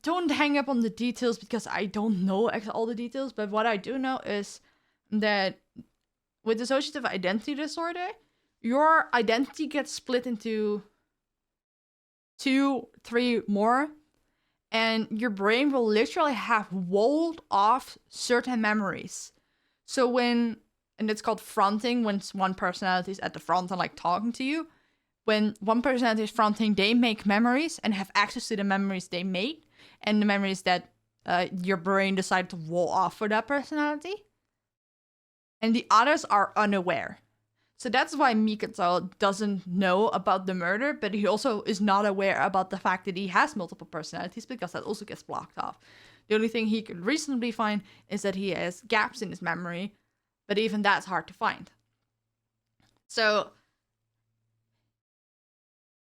don't hang up on the details because I don't know all the details, but what I do know is that with dissociative identity disorder, your identity gets split into 2, 3 more, and your brain will literally have walled off certain memories. So and it's called fronting, when one personality is at the front and like talking to you. When one personality is fronting, they make memories and have access to the memories they made and the memories that your brain decided to wall off for that personality. And the others are unaware. So that's why Mikoto doesn't know about the murder, but he also is not aware about the fact that he has multiple personalities, because that also gets blocked off. The only thing he could reasonably find is that he has gaps in his memory, but even that's hard to find. So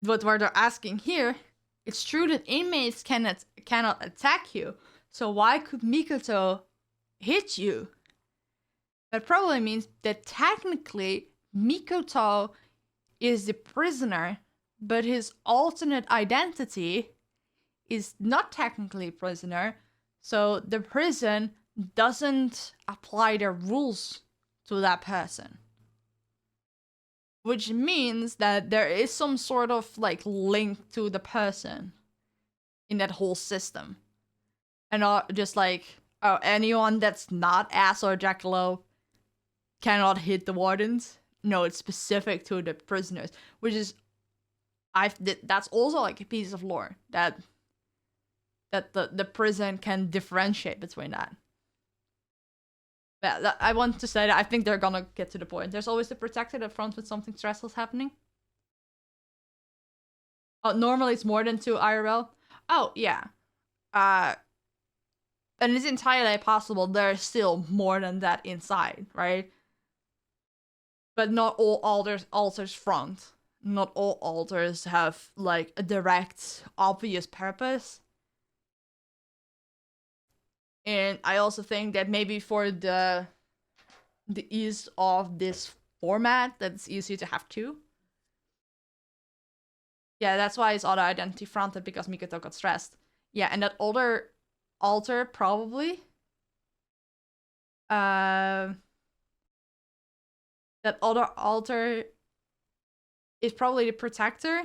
what they're asking here, it's true that inmates cannot attack you, so why could Mikoto hit you? That probably means that technically Mikoto is the prisoner, but his alternate identity is not technically a prisoner, so the prison doesn't apply their rules to that person. Which means that there is some sort of like link to the person in that whole system. And not just like, oh, anyone that's not Ass or Jackalope cannot hit the wardens. No, it's specific to the prisoners, which is, that's also like a piece of lore that the prison can differentiate between that. But I want to say that I think they're gonna get to the point. There's always the protected up front when something stressful is happening. Oh, normally it's more than 2 IRL. Oh yeah, and it's entirely possible there's still more than that inside, right? But not all altars front. Not all altars have like a direct, obvious purpose. And I also think that maybe for the ease of this format, that it's easier to have 2. Yeah, that's why his auto identity fronted, because Mikoto got stressed. Yeah, and that older alter probably that other alter is probably the protector,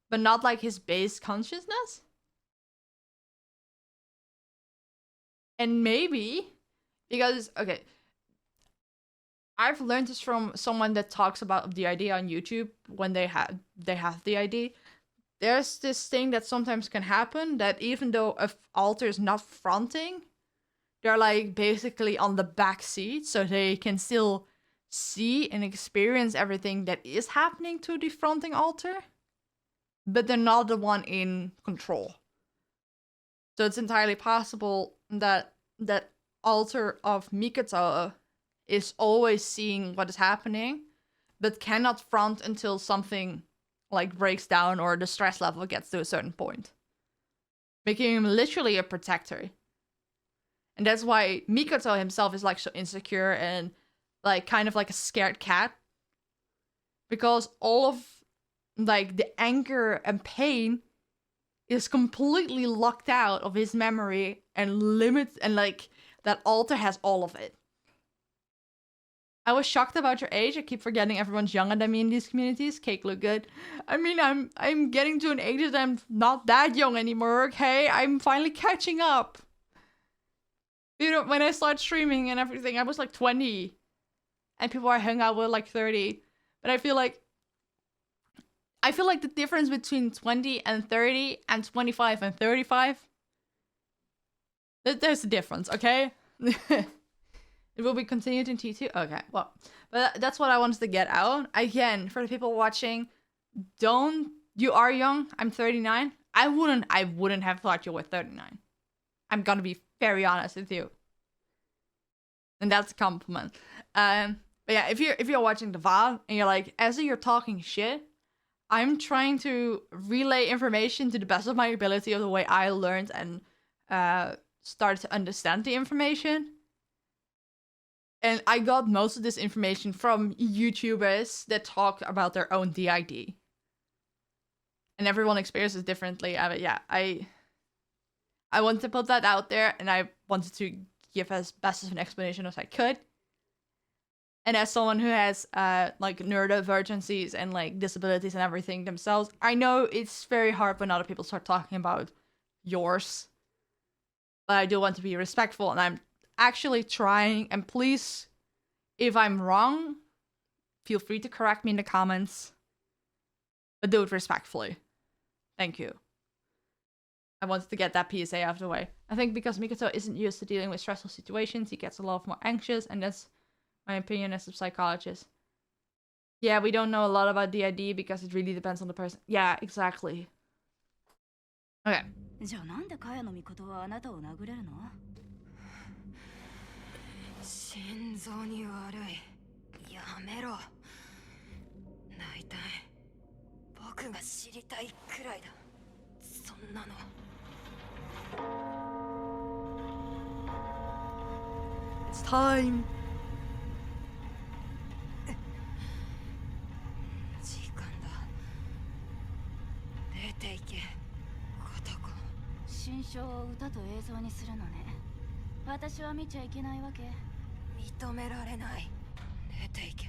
but not like his base consciousness. And maybe because, okay, I've learned this from someone that talks about the idea on YouTube when they have the idea. There's this thing that sometimes can happen, that even though a alter is not fronting, they're like basically on the back seat, so they can still see and experience everything that is happening to the fronting alter, but they're not the one in control. So it's entirely possible that that alter of Mikoto is always seeing what is happening, but cannot front until something like breaks down or the stress level gets to a certain point, making him literally a protector. And that's why Mikoto himself is like so insecure and like kind of like a scared cat, because all of like the anger and pain is completely locked out of his memory and limits, and like that alter has all of it. I was shocked about your age. I keep forgetting everyone's younger than me in these communities. Cake look good. I mean, I'm getting to an age that I'm not that young anymore, okay? I'm finally catching up. You know, when I started streaming and everything, I was like 20. And people I hung out with like 30. But I feel like the difference between 20 and 30 and 25 and 35, there's a difference, okay? It will be continued in T2? Okay, well, but that's what I wanted to get out. Again, for the people watching, you are young. I'm 39. I wouldn't have thought you were 39. I'm gonna be very honest with you. And that's a compliment. But yeah, if you're watching the VOD and you're like, as you're talking shit, I'm trying to relay information to the best of my ability of the way I learned and started to understand the information. And I got most of this information from YouTubers that talk about their own DID. And everyone experiences differently. Yeah, I wanted to put that out there, and I wanted to give as best of an explanation as I could. And as someone who has like neurodivergencies and like disabilities and everything themselves, I know it's very hard when other people start talking about yours. But I do want to be respectful, and I'm actually trying, and please, if I'm wrong, feel free to correct me in the comments, but do it respectfully. Thank you. I wanted to get that PSA out of the way. I think because Mikoto isn't used to dealing with stressful situations, he gets a lot more anxious, and that's my opinion as a psychologist. Yeah, we don't know a lot about DID because it really depends on the person. Yeah, exactly. Okay. じゃあなんでカヤのミコトはあなたを殴れるの？心臓に悪い。やめろ。大体僕が知りたいくらいだ。そんなの。It's time. 時間だ。出て行け。Kotoko。新章を歌と映像にするのね。私は見ちゃいけないわけ。認められない。出て行け。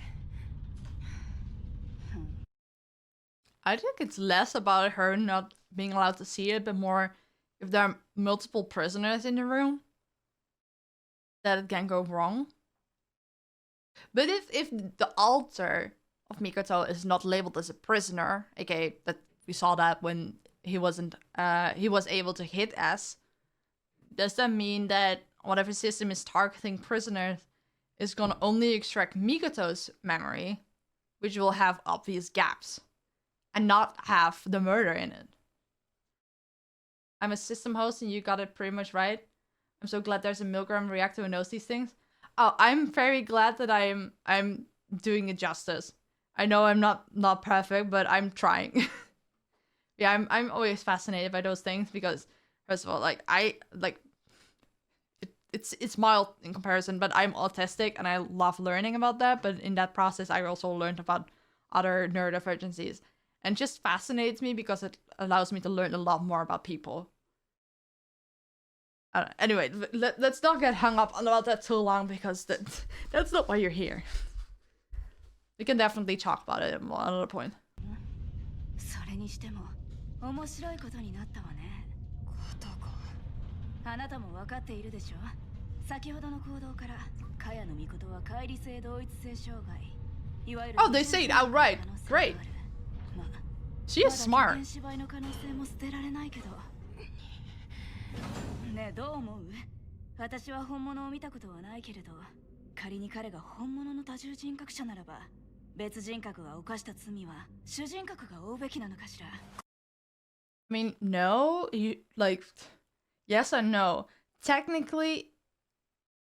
I think it's less about her not being allowed to see it, but more if there are multiple prisoners in the room, that it can go wrong. But if the alter of Mikoto is not labeled as a prisoner, aka that we saw that when he was able to hit S, does that mean that whatever system is targeting prisoners is gonna only extract Mikoto's memory, which will have obvious gaps, and not have the murder in it? I'm a system host and you got it pretty much right. I'm so glad there's a MILGRAM reactor who knows these things. Oh, I'm very glad that I'm doing it justice. I know I'm not perfect, but I'm trying. Yeah, I'm always fascinated by those things because, first of all, like it's mild in comparison, but I'm autistic and I love learning about that. But in that process, I also learned about other neurodivergencies. and just fascinates me because it allows me to learn a lot more about people. Anyway, let's not get hung up on about that too long because that's not why you're here. We can definitely talk about it at another point. それにしても面白いことになったわね。あなたも分かっているでしょ。先ほどの行動から茅野ミコトは乖離性同一性障害、いわゆる Oh, they say it outright. Great. She is smart. 芝居の可能性も捨てられないけど。ねえどう思う？私は本物を見たことはないけれど、仮に彼が本物の多重人格者ならば、別人格が犯した罪は主人格が負うべきなのかしら。I mean, no, yes and no. Technically,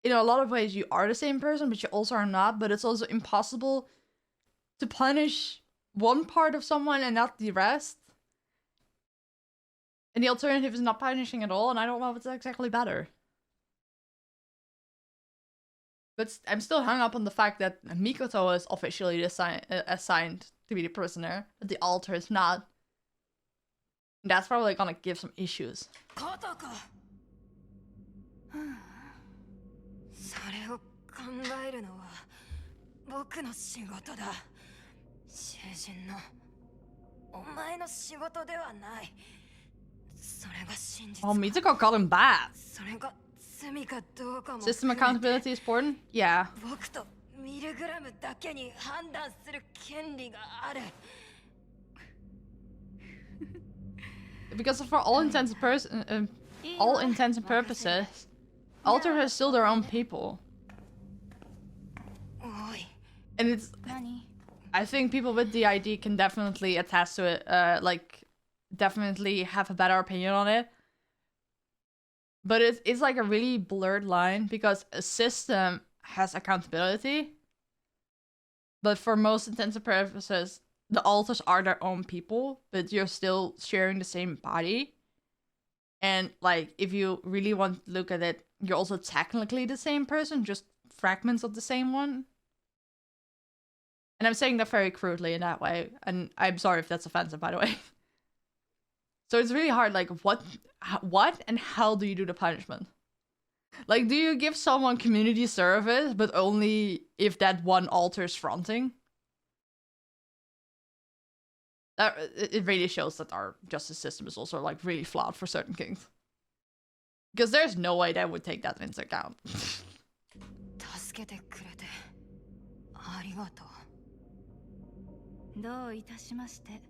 in a lot of ways, you are the same person, but you also are not. But it's also impossible to punish one part of someone and not the rest. And the alternative is not punishing at all, and I don't know what's exactly better. But I'm still hung up on the fact that Mikoto is officially assigned to be the prisoner, but the alter is not. That's probably gonna give some issues. Kotoko. それを考えるのは僕の仕事だ。囚人のお前の仕事ではない。それが真実。Oh, Mitsuko called him bad. それが罪かどうかも。System accountability is important? Yeah. 僕とミルグラムだけに判断する権利がある。Because for all intents and purposes, Alter has still their own people. And it's... I think people with the ID can definitely attest to it, definitely have a better opinion on it. But it's like a really blurred line, because a system has accountability. But for most intents and purposes, the alters are their own people, but you're still sharing the same body. And, if you really want to look at it, you're also technically the same person, just fragments of the same one. And I'm saying that very crudely in that way, and I'm sorry if that's offensive, by the way. So it's really hard, what and how do you do the punishment? Do you give someone community service, but only if that one alter is fronting? It really shows that our justice system is also really flawed for certain things. Because there's no way they would take that into account. 助けてくれてありがとう。どういたしまして。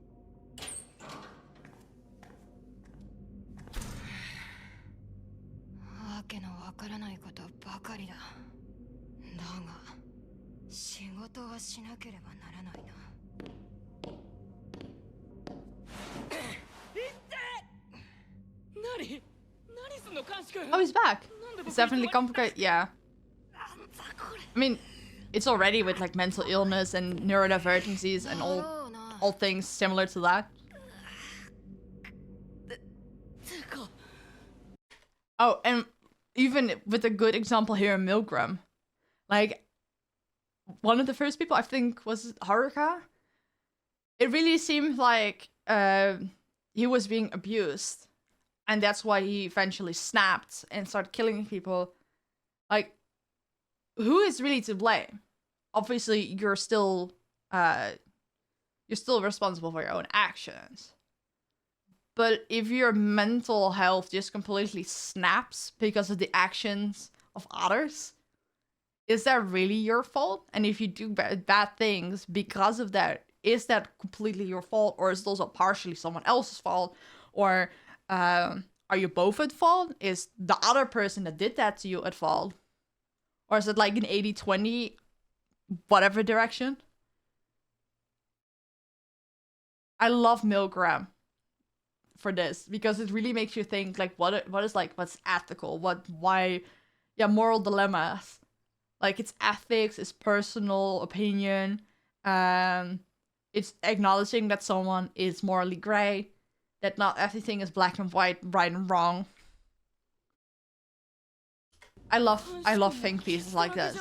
わけのわからないことばかりだ。だが仕事はしなければならないな。Oh, he's back. It's definitely complicated. Yeah. I mean, it's already with mental illness and neurodivergencies and all things similar to that. Oh, and even with a good example here in MILGRAM, one of the first people I think was Haruka. It really seemed like he was being abused. And that's why he eventually snapped and started killing people. Who is really to blame? Obviously, you're still responsible for your own actions. But if your mental health just completely snaps because of the actions of others, is that really your fault? And if you do bad things because of that, is that completely your fault? Or is it also partially someone else's fault? Or... are you both at fault? Is the other person that did that to you at fault? Or is it an 80-20, whatever direction? I love MILGRAM for this, because it really makes you think, what's ethical? Moral dilemmas. It's ethics, it's personal opinion, it's acknowledging that someone is morally gray, that not everything is black and white, right and wrong. I love think pieces like this.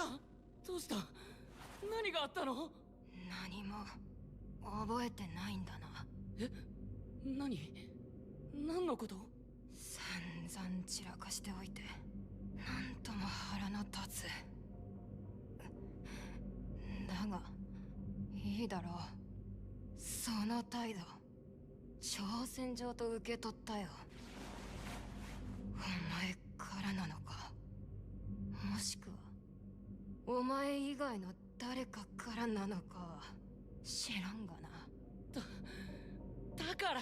覚えてないんだな。何のこと？散々散らかしておいて、なんとも腹の立つ。だがいいだろう。その態度、挑戦状と受け取ったよ。お前からなのか、もしくはお前以外の誰かからなのかは知らんがな。だから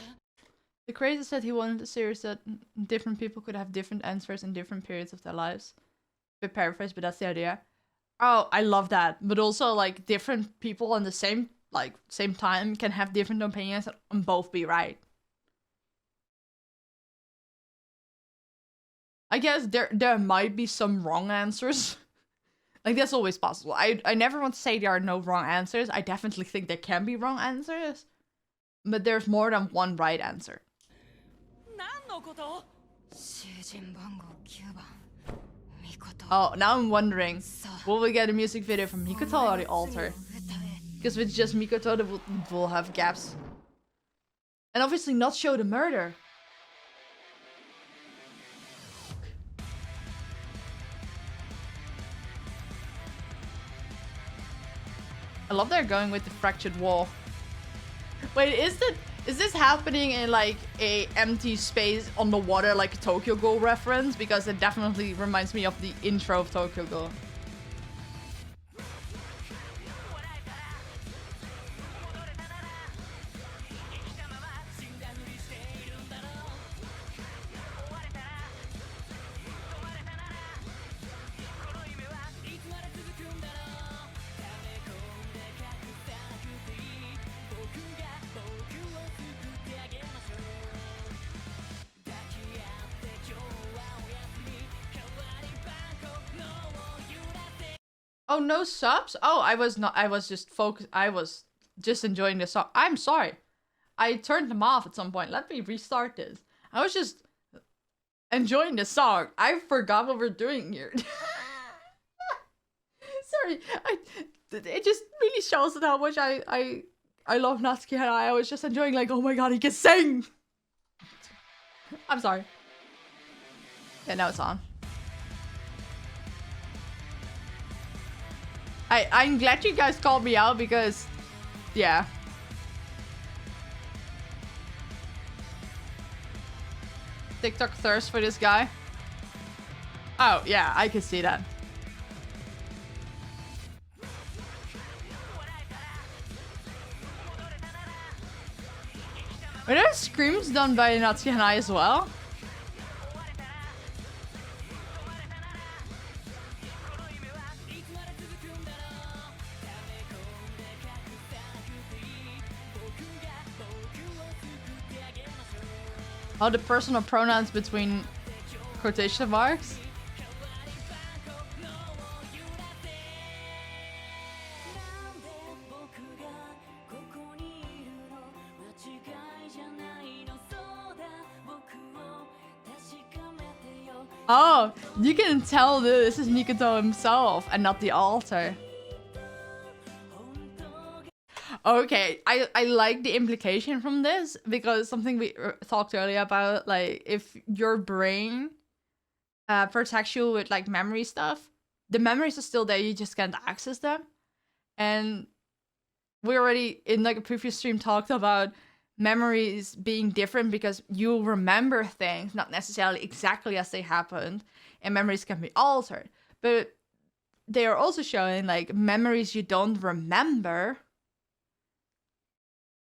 The creator said he wanted a series that different people could have different answers in different periods of their lives. Bit paraphrase, but that's the idea. Oh, I love that. But also, like, different people on the same time can have different opinions and both be right. I guess there might be some wrong answers. Like, that's always possible. I never want to say there are no wrong answers. I definitely think there can be wrong answers. But there's more than one right answer. Oh, now I'm wondering, will we get a music video from Mikoto or the altar? Because with just Mikoto, we'll have gaps. And obviously not show the murder. I love they're going with the fractured wall. Wait, is this happening in like a empty space on the water, like a Tokyo Ghoul reference? Because it definitely reminds me of the intro of Tokyo Ghoul. Oh, no subs? Oh, I was just focused. I was just enjoying the song. I'm sorry. I turned them off at some point. Let me restart this. I was just enjoying the song. I forgot what we're doing here. Sorry. It just really shows how much I love Natsuki and I was just enjoying, like, oh my god, he can sing! I'm sorry. Yeah, now it's on. I'm glad you guys called me out because, yeah. TikTok thirst for this guy. Oh, yeah, I can see that. Were there screams done by Natsuki Hanai as well? Oh, the personal pronouns between quotation marks? Oh, you can tell this is Mikoto himself and not the altar. Okay, I like the implication from this because something we talked earlier about, like, if your brain protects you with like memory stuff, the memories are still there, you just can't access them. And we already in like a previous stream talked about memories being different because you remember things not necessarily exactly as they happened, and memories can be altered. But they are also showing like memories you don't remember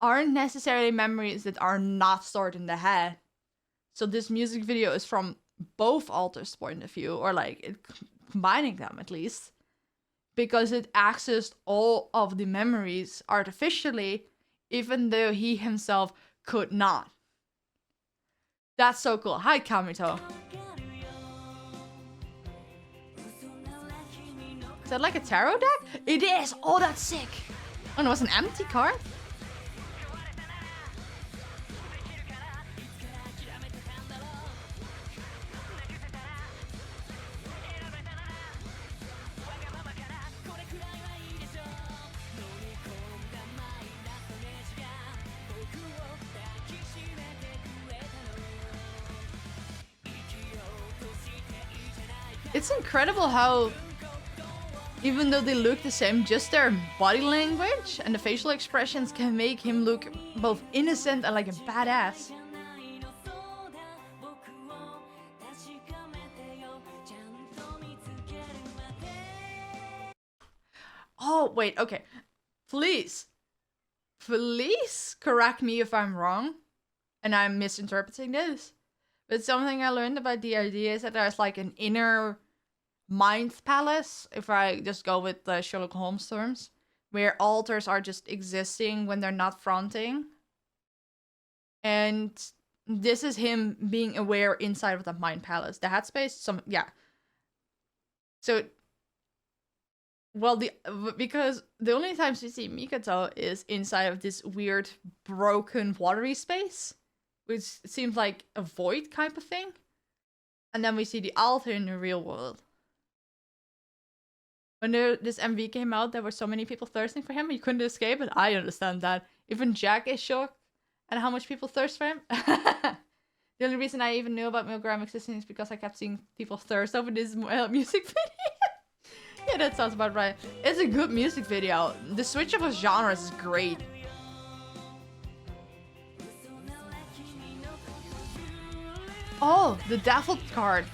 aren't necessarily memories that are not stored in the head. So this music video is from both alters' point of view, or like combining them at least, because it accessed all of the memories artificially, even though he himself could not. That's so cool. Hi, Kamito. Is that like a tarot deck? It is! Oh, that's sick! Oh, no, it was an empty card? It's incredible how, even though they look the same, just their body language and the facial expressions can make him look both innocent and like a badass. Oh, wait, okay. Please correct me if I'm wrong and I'm misinterpreting this. But something I learned about DRD is that there's like an inner mind palace, if I just go with the Sherlock Holmes terms, where alters are just existing when they're not fronting. And this is him being aware inside of the mind palace. The headspace, yeah. So, well, because the only times we see Mikoto is inside of this weird, broken, watery space, which seems like a void type of thing. And then we see the altar in the real world. When this MV came out, there were so many people thirsting for him, he couldn't escape it. I understand that. Even Jack is shocked at how much people thirst for him. The only reason I even knew about MILGRAM existing is because I kept seeing people thirst over this music video. Yeah, that sounds about right. It's a good music video. The switch of genres is great. Oh, the Daffodil card.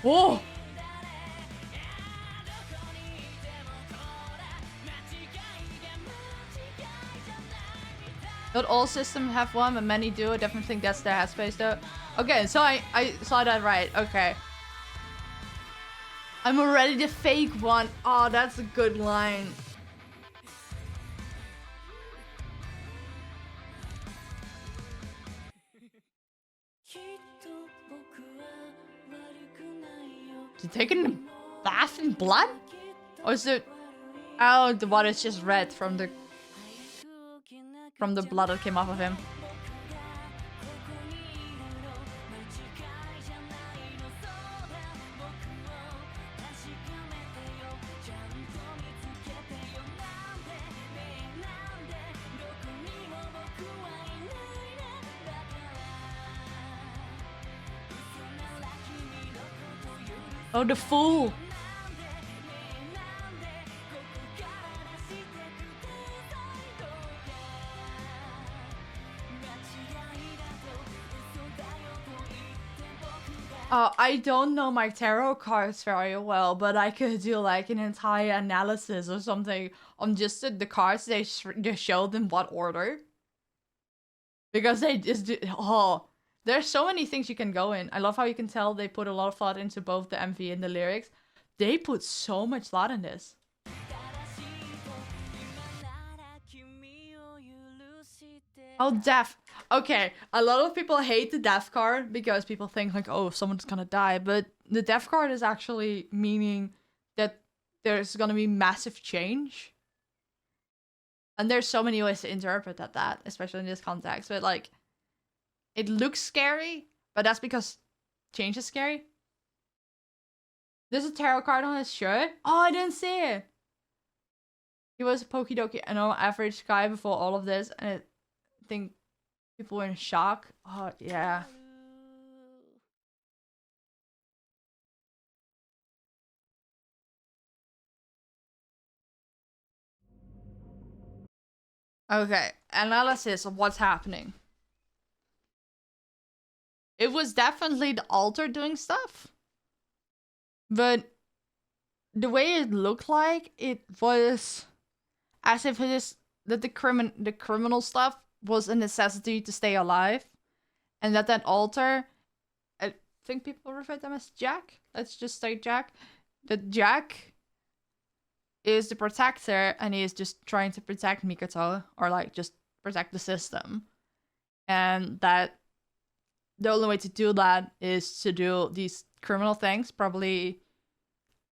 Whoa! Not all systems have one, but many do. I definitely think that's their headspace though. Okay, so I saw that right. Okay. I'm already the fake one. Oh, that's a good line. Is he taking a bath in blood? Or is it... Oh, the water is just red from the blood that came off of him. Oh, the fool! I don't know my tarot cards very well, but I could do like an entire analysis or something on just the cards. They show them what order. Because they just do, oh, there's so many things you can go in. I love how you can tell they put a lot of thought into both the MV and the lyrics. They put so much thought in this. Oh, death. Okay, a lot of people hate the death card because people think like, oh, someone's gonna die. But the death card is actually meaning that there's gonna be massive change. And there's so many ways to interpret that, especially in this context. But like, it looks scary, but that's because change is scary. There's a tarot card on his shirt. Oh, I didn't see it. He was a Pokidoki, an average guy before all of this, and I think people were in shock. Oh, yeah. Okay, analysis of what's happening. It was definitely the altar doing stuff. But the way it looked like, it was as if it is that the criminal stuff was a necessity to stay alive. And that altar, I think people refer to them as Jack. Let's just say Jack. That Jack is the protector and he is just trying to protect Mikoto, or like just protect the system. And that the only way to do that is to do these criminal things, probably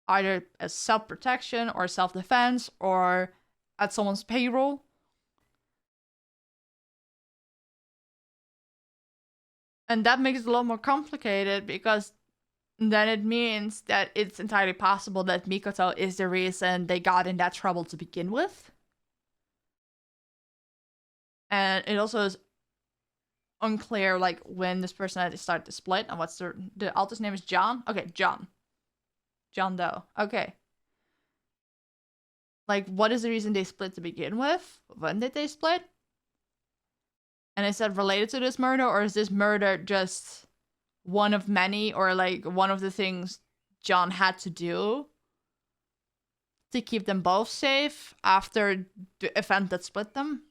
either as self-protection or self-defense or at someone's payroll. And that makes it a lot more complicated because then it means that it's entirely possible that Mikoto is the reason they got in that trouble to begin with. And it also is unclear, like, when this personality started to split, and what's the author's name is John? Okay, John. John Doe. Okay. Like, what is the reason they split to begin with? When did they split? And is that related to this murder, or is this murder just one of many, or like one of the things John had to do to keep them both safe after the event that split them?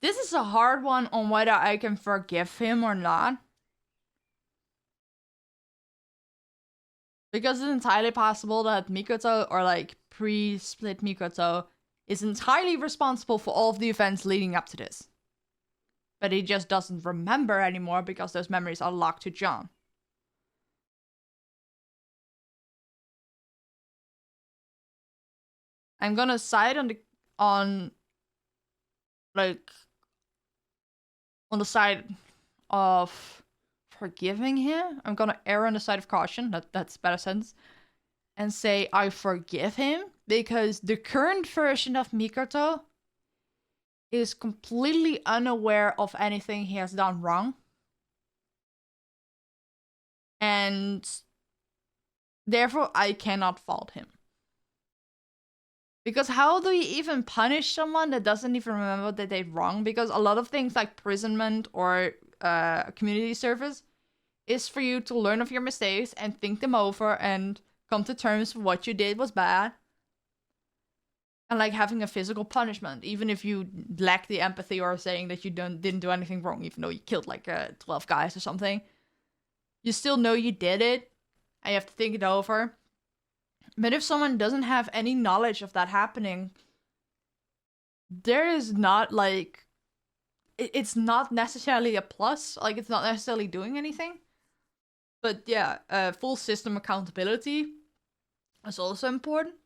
This is a hard one on whether I can forgive him or not. Because it's entirely possible that Mikoto, or like pre-split Mikoto, is entirely responsible for all of the events leading up to this. But he just doesn't remember anymore because those memories are locked to John. I'm gonna side on the side of forgiving him. I'm gonna err on the side of caution. That's better sense. And say I forgive him because the current version of Mikoto is completely unaware of anything he has done wrong. And therefore I cannot fault him. Because how do you even punish someone that doesn't even remember that they did wrong? Because a lot of things like imprisonment or community service is for you to learn of your mistakes and think them over and come to terms with what you did was bad. And like having a physical punishment, even if you lack the empathy or saying that you didn't do anything wrong, even though you killed like 12 guys or something. You still know you did it, and you have to think it over. But if someone doesn't have any knowledge of that happening, there is not like... It's not necessarily a plus. Like, it's not necessarily doing anything. But yeah, full system accountability is also important.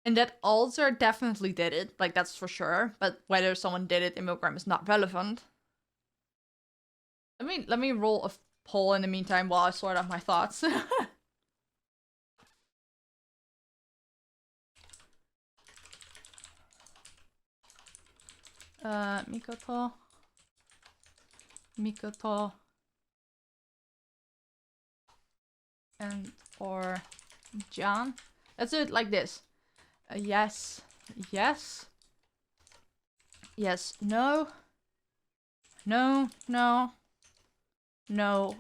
And that alter definitely did it. Like, that's for sure. But whether someone did it in MILGRAM is not relevant. Let me roll a poll in the meantime while I sort out my thoughts. Mikoto, and or John. Let's do it like this. Yes, yes, yes, no, no, no, no,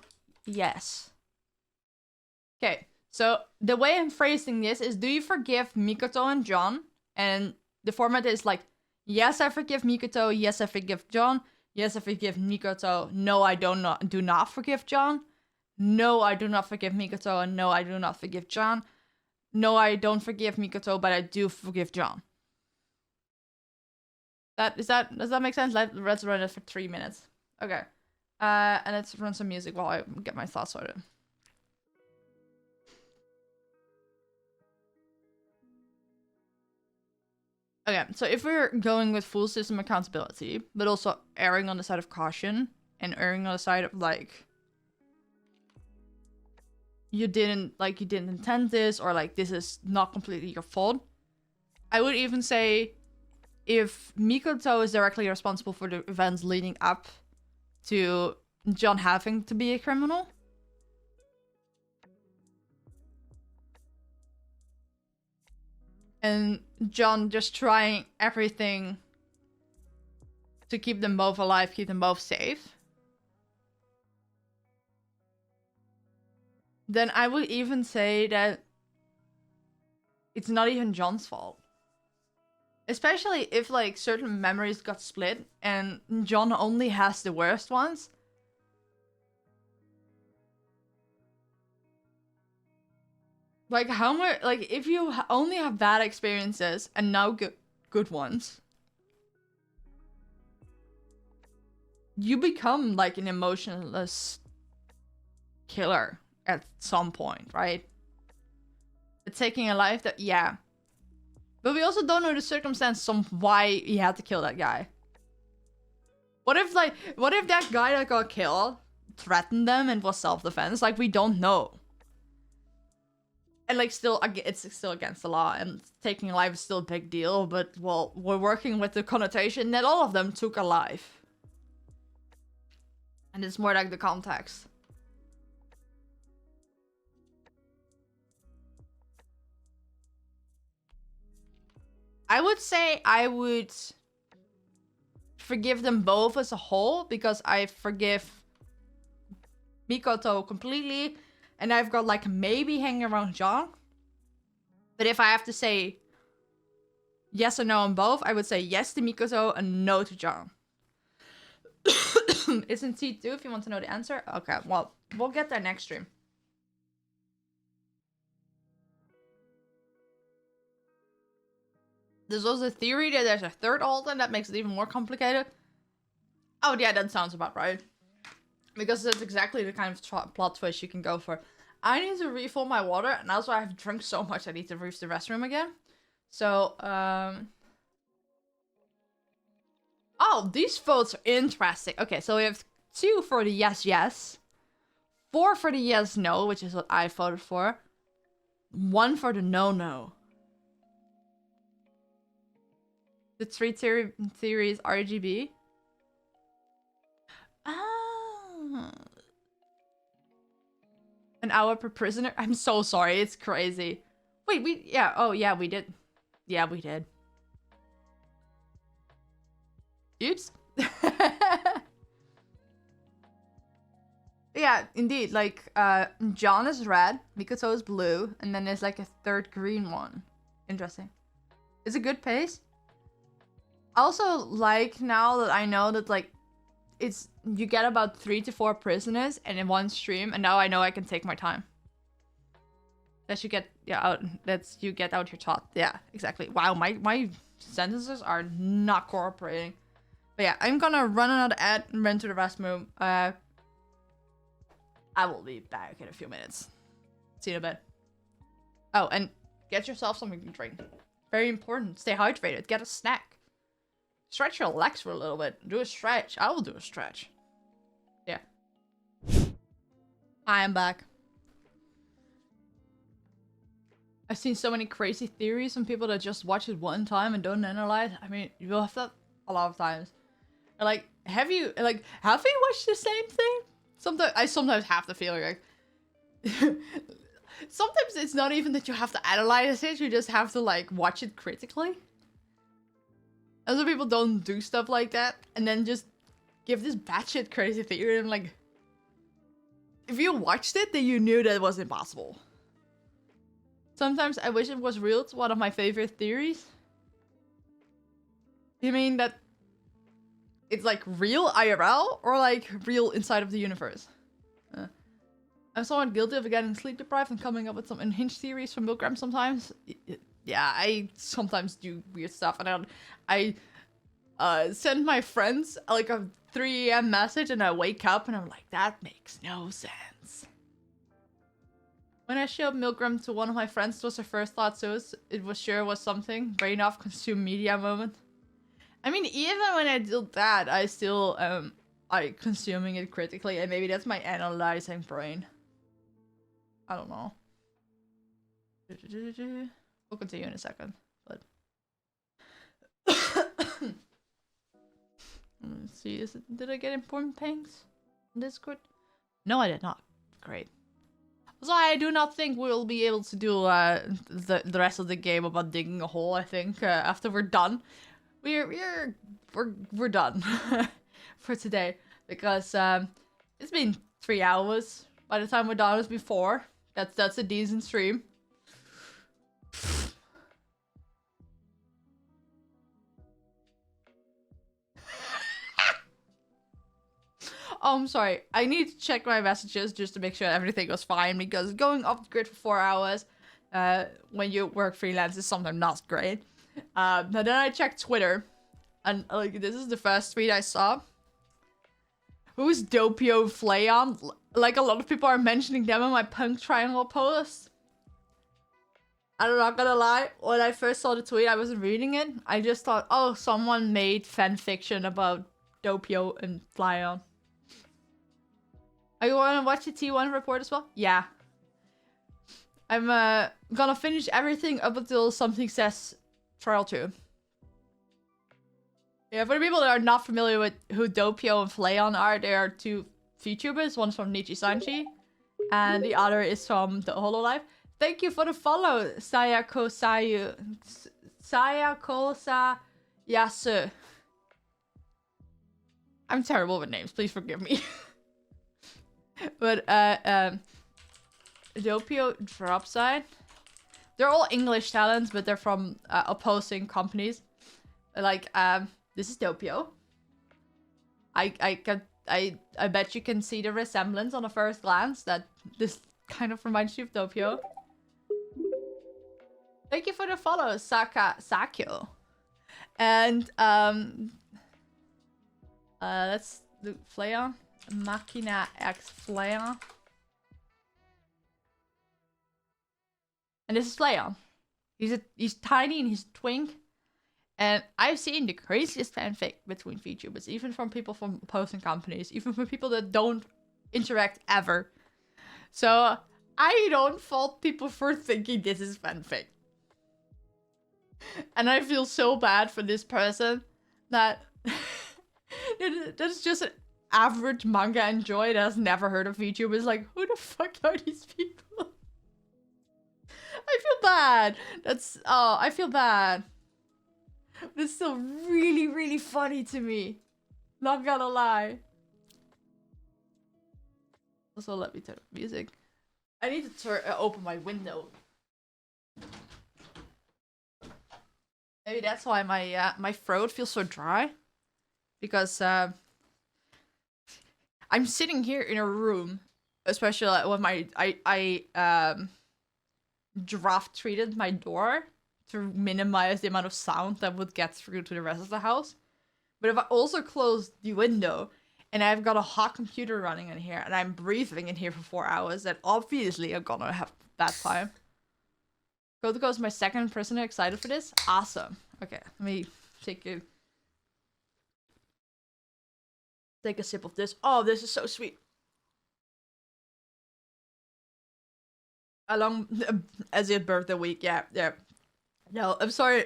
yes. Okay, so the way I'm phrasing this is, do you forgive Mikoto and John? And the format is like, yes, I forgive Mikoto. Yes, I forgive John. Yes, I forgive Mikoto. No, I do not forgive John. No, I do not forgive Mikoto. And no, I do not forgive John. No, I don't forgive Mikoto, but I do forgive John. Does that make sense? Let's run it for 3 minutes. Okay. And let's run some music while I get my thoughts sorted. Okay, so if we're going with full system accountability, but also erring on the side of caution, and erring on the side of like, you didn't intend this, or like this is not completely your fault. I would even say, if Mikoto is directly responsible for the events leading up to John having to be a criminal, and John just trying everything to keep them both alive, keep them both safe, then I would even say that it's not even John's fault. Especially if like certain memories got split and John only has the worst ones. Like, how much, like, if you only have bad experiences and now good ones, you become like an emotionless killer at some point, right? It's taking a life that, yeah. But we also don't know the circumstance of why he had to kill that guy. What if that guy that got killed threatened them and was self-defense? Like, we don't know. And like still, it's still against the law, and taking a life is still a big deal. But well, we're working with the connotation that all of them took a life, and it's more like the context. I would say I would forgive them both as a whole, because I forgive Mikoto completely, and I've got like maybe hanging around John. But if I have to say yes or no on both, I would say yes to Mikoto and no to John. Isn't T2 if you want to know the answer? Okay, well, we'll get there next stream. There's also a theory that there's a third alter, and that makes it even more complicated. Oh yeah, that sounds about right. Because that's exactly the kind of plot twist you can go for. I need to refill my water, and also I've drunk so much I need to use the restroom again. So, oh, these votes are interesting. Okay, so we have 2 for the yes, yes. 4 for the yes, no, which is what I voted for. 1 for the no, no. The 3 theories RGB. Ah. An hour per prisoner? I'm so sorry, it's crazy. Wait, yeah, oh yeah, we did. Yeah, we did. Oops. Yeah, indeed, like, John is red, Mikoto is blue, and then there's like a third green one. Interesting. It's a good pace. I also like now that I know that, like, you get about 3 to 4 prisoners and in one stream, and now I know I can take my time. That you get out your thought. Yeah, exactly. Wow, my sentences are not cooperating. But yeah, I'm gonna run another ad and run to the restroom. I will be back in a few minutes. See you in a bit. Oh, and get yourself something to drink. Very important. Stay hydrated. Get a snack. Stretch your legs for a little bit. Do a stretch. I will do a stretch. Yeah. I am back. I've seen so many crazy theories from people that just watch it one time and don't analyze. I mean, you have that a lot of times. Like, have you watched the same thing? I sometimes have the feeling like sometimes it's not even that you have to analyze it, you just have to like watch it critically. Other people don't do stuff like that and then just give this batshit crazy theory, and like, if you watched it, then you knew that it was impossible. Sometimes I wish it was real. It's one of my favorite theories. You mean that it's like real IRL or like real inside of the universe? I'm somewhat guilty of getting sleep deprived and coming up with some unhinged theories from MILGRAM sometimes. Yeah, I sometimes do weird stuff, and I send my friends like a 3 AM message, and I wake up and I'm like, that makes no sense. When I showed MILGRAM to one of my friends, it was her first thought, so it was sure was something. Brain off, consume media moment. I mean, even when I did that, I still consuming it critically, and maybe that's my analyzing brain. I don't know. We'll continue in a second, but let's see. Did I get important pings in Discord? No, I did not. Great. So I do not think we'll be able to do the rest of the game about digging a hole. I think after we're done, we're done for today, because it's been 3 hours by the time we're done. It's been 4. That's a decent stream. Oh, I'm sorry. I need to check my messages just to make sure everything was fine, because going off the grid for 4 hours when you work freelance is sometimes not great. Now then I checked Twitter, and like, this is the first tweet I saw. Who's Doppio Flayon? Like, a lot of people are mentioning them in my Punk Triangle post. I'm not gonna lie, when I first saw the tweet, I wasn't reading it. I just thought, oh, someone made fan fiction about Doppio and Flayon. Are you want to watch the T1 report as well? Yeah. I'm gonna finish everything up until something says Trial 2. Yeah, for the people that are not familiar with who Doppio and Fleon are, they are two VTubers. One's from Nichi Sanchi, and the other is from the Hololive. Thank you for the follow, Sayako Yasu. I'm terrible with names, please forgive me. But Doppio Dropside. They're all English talents, but they're from opposing companies. Like, this is Doppio. I bet you can see the resemblance on a first glance that this kind of reminds you of Doppio. Thank you for the follow, Sakyo. And let's do Fleon. Machina X Fleon. And this is Fleon. He's tiny and he's a twink. And I've seen the craziest fanfic between VTubers, even from people from opposing companies, even from people that don't interact ever. So I don't fault people for thinking this is fanfic. And I feel so bad for this person that that's just an average manga enjoyer that has never heard of VTubers. Like, who the fuck are these people? I feel bad. I feel bad. But it's still really, really funny to me. Not gonna lie. Also, let me turn up music. I need to open my window. Maybe that's why my throat feels so dry. Because I'm sitting here in a room, especially when I draft treated my door to minimize the amount of sound that would get through to the rest of the house. But if I also close the window and I've got a hot computer running in here and I'm breathing in here for 4 hours, then obviously I'm gonna have bad time. Kotoko is my second person excited for this. Awesome. Okay, let me take a sip of this. Oh, this is so sweet. Along Ezzy's birthday week, yeah. No, I'm sorry.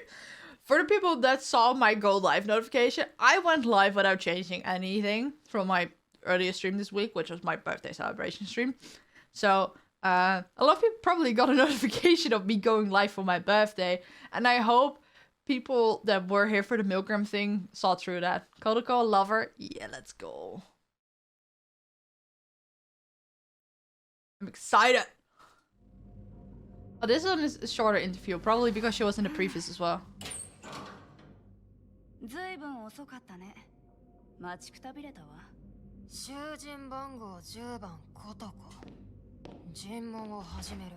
For the people that saw my go live notification, I went live without changing anything from my earlier stream this week, which was my birthday celebration stream. So, a lot of people probably got a notification of me going live for my birthday, and I hope people that were here for the MILGRAM thing saw through that. Kotoko, lover, yeah, let's go. I'm excited. Oh, this one is a shorter interview, probably because she was in the previous as well. ずいぶん遅かったね。待ちくたびれたわ。囚人番号10番コトコ。尋問を始める。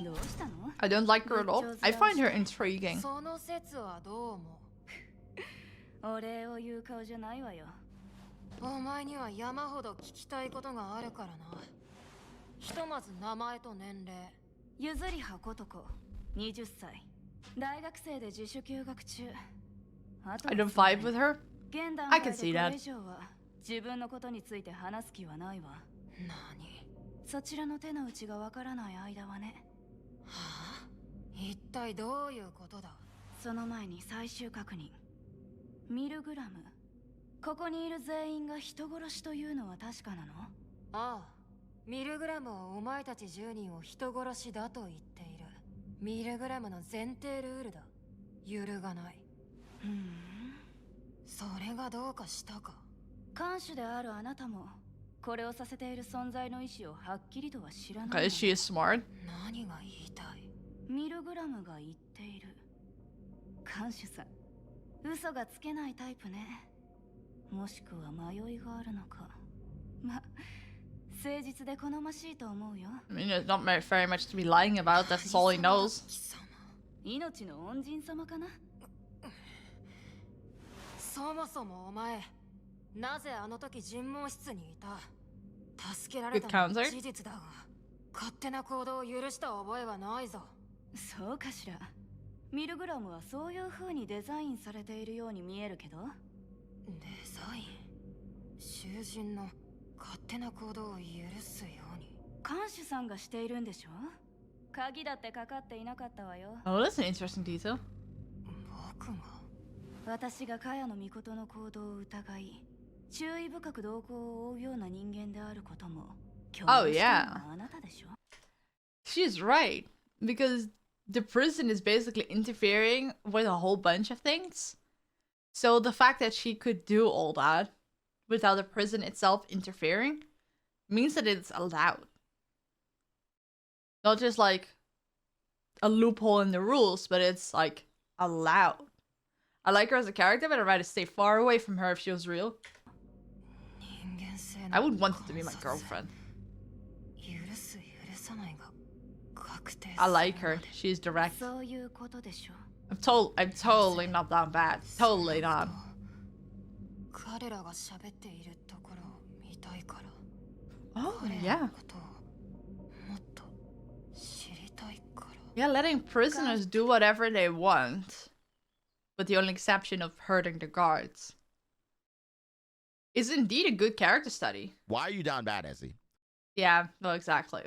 どうしたの？ I don't like her at all. I find her intriguing. その説はどう思う？お礼を言う顔じゃないわよ。お前には山ほど聞きたいことがあるからな。ひとまず名前と年齢。Yuzuriha Kotoko, 20歳。大学生で自主休学中。I don't vibe with her. 現段 I 階 can で see こ that. れ以上は自分のことについて話す気はないわ。何？そちらの手の内がわからない間はね。はあ？一体どういうことだ？その前に最終確認。ミルグラム。ここにいる全員が人殺しというのは確かなの？ああ。ミルグラムはお前たち10人を人殺しだと言っている。ミルグラムの前提ルールだ。揺るがない。それがどうかしたか。看守であるあなたもこれをさせている存在の意思をはっきりとは知らない。Okay, she is smart. 何が言いたい？ミルグラムが言っている。看守さん、嘘がつけないタイプね。もしくは迷いがあるのか。ま、誠実で好ましいと思うよ。I mean, there's not very much to be lying about. That's all he knows. 命の恩人様かな。そもそもお前、なぜあの時尋問室にいた？助けられたのは事実だが、勝手な行動を許した覚えはないぞ。そうかしら。ミルグラムはそういう風にデザインされているように見えるけど。デザイン？囚人の勝手な行動を許すように。看守さんがしているんでしょ？鍵だってかかっていなかったわよ。 Oh, that's an interesting detail. 僕が私が茅野Mikotoの行動を疑い注意深く動向を追うような人間であることも共有したのはあなたでしょ。 She's right. Because the prison is basically interfering with a whole bunch of things. So the fact that she could do all that without the prison itself interfering means that it's allowed. Not just like a loophole in the rules, but it's like allowed. I like her as a character, but I'd rather stay far away from her if she was real. I would want it to be my girlfriend. I like her. She's direct. I'm totally not that bad. Totally not. Oh, yeah. Yeah, letting prisoners do whatever they want, with the only exception of hurting the guards, is indeed a good character study. Why are you down bad, Ezzy? Yeah, well, exactly.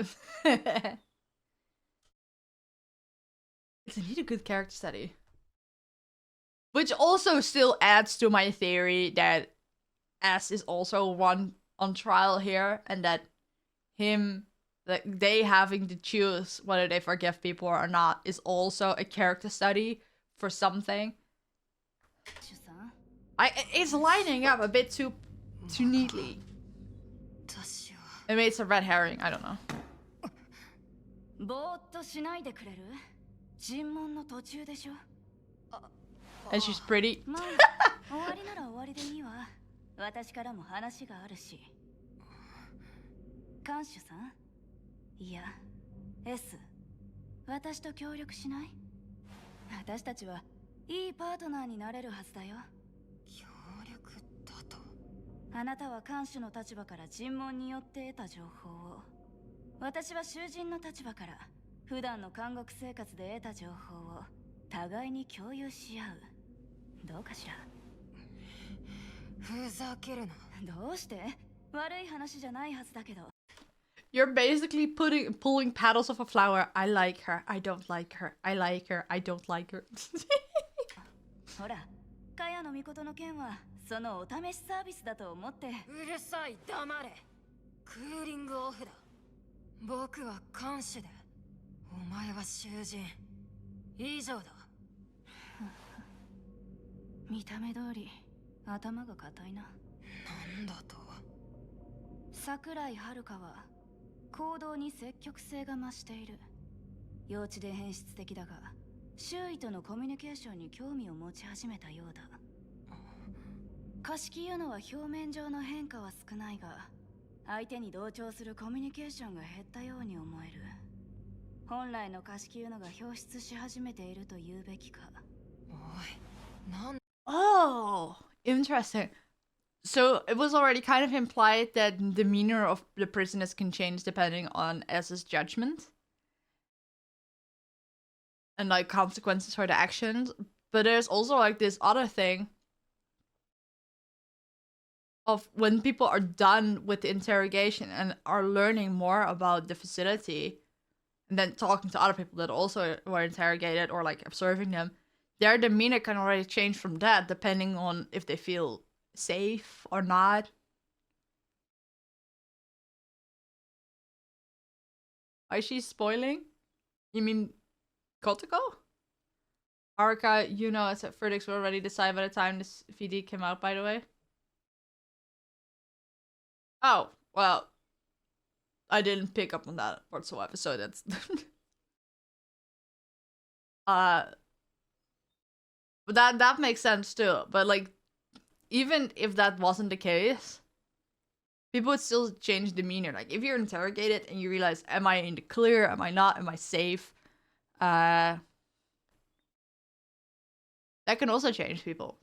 It's indeed a good character study. Which also still adds to my theory that S is also one on trial here, and that they having to choose whether they forgive people or not is also a character study for something. It's lining up a bit too neatly. Maybe it's a red herring, I don't know. And she's pretty. 終わりなら終わりでいいわ。私からも話があるし。看守さん？いや、S。私と協力しない？私たちはいいパートナーになれるはずだよ。協力だと。あなたは看守の立場から尋問によって得た情報を、私は囚人の立場から普段の監獄生活で得た情報を互いに共有し合う。どうかしら。ふざけるな。どうして？悪い話じゃないはずだけど。You're basically pulling petals of a flower. I like her. I don't like her. I like her. I don't like her. ほら、茅野Mikotoの件はそのお試しサービスだと思って。うるさい、黙れ。クーリングオフだ。僕は看守で、お前は囚人。以上だ。見た目通り頭が固いな。なんだと。桜井遥は行動に積極性が増している。幼稚で変質的だが、周囲とのコミュニケーションに興味を持ち始めたようだ。貸し切るのは表面上の変化は少ないが、相手に同調するコミュニケーションが減ったように思える。本来の貸し切るのが表出し始めていると言うべきか。おい、なん。Oh, interesting. So it was already kind of implied that the demeanor of the prisoners can change depending on S's judgment and like consequences for the actions. But there's also like this other thing of when people are done with the interrogation and are learning more about the facility and then talking to other people that also were interrogated or like observing them, their demeanor can already change from that depending on if they feel safe or not. Is she spoiling? You mean Kotoko? Arca, you know, as verdicts were already decided by the time this VD came out, by the way. Oh, well, I didn't pick up on that whatsoever, so that's... But that makes sense too. But like, even if that wasn't the case, people would still change demeanor. Like if you're interrogated and you realize, am I in the clear? Am I not? Am I safe? That can also change people.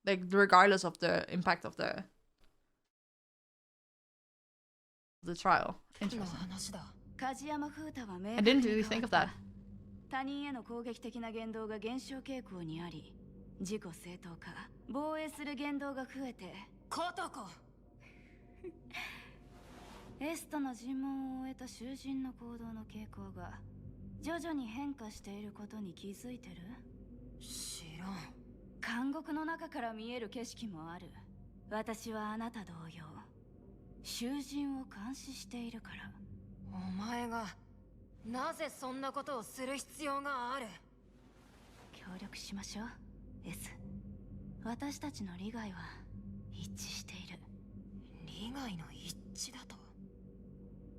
Like regardless of the impact of the trial. Interesting. I didn't really think of that. 他人への攻撃的な言動が減少傾向にあり、自己正当化、防衛する言動が増えて、コトコエストの尋問を終えた囚人の行動の傾向が徐々に変化していることに気づいてる？知らん。監獄の中から見える景色もある。私はあなた同様、囚人を監視しているから。お前がなぜそんなことをする必要がある？協力しましょう、S。私たちの利害は一致している。利害の一致だと？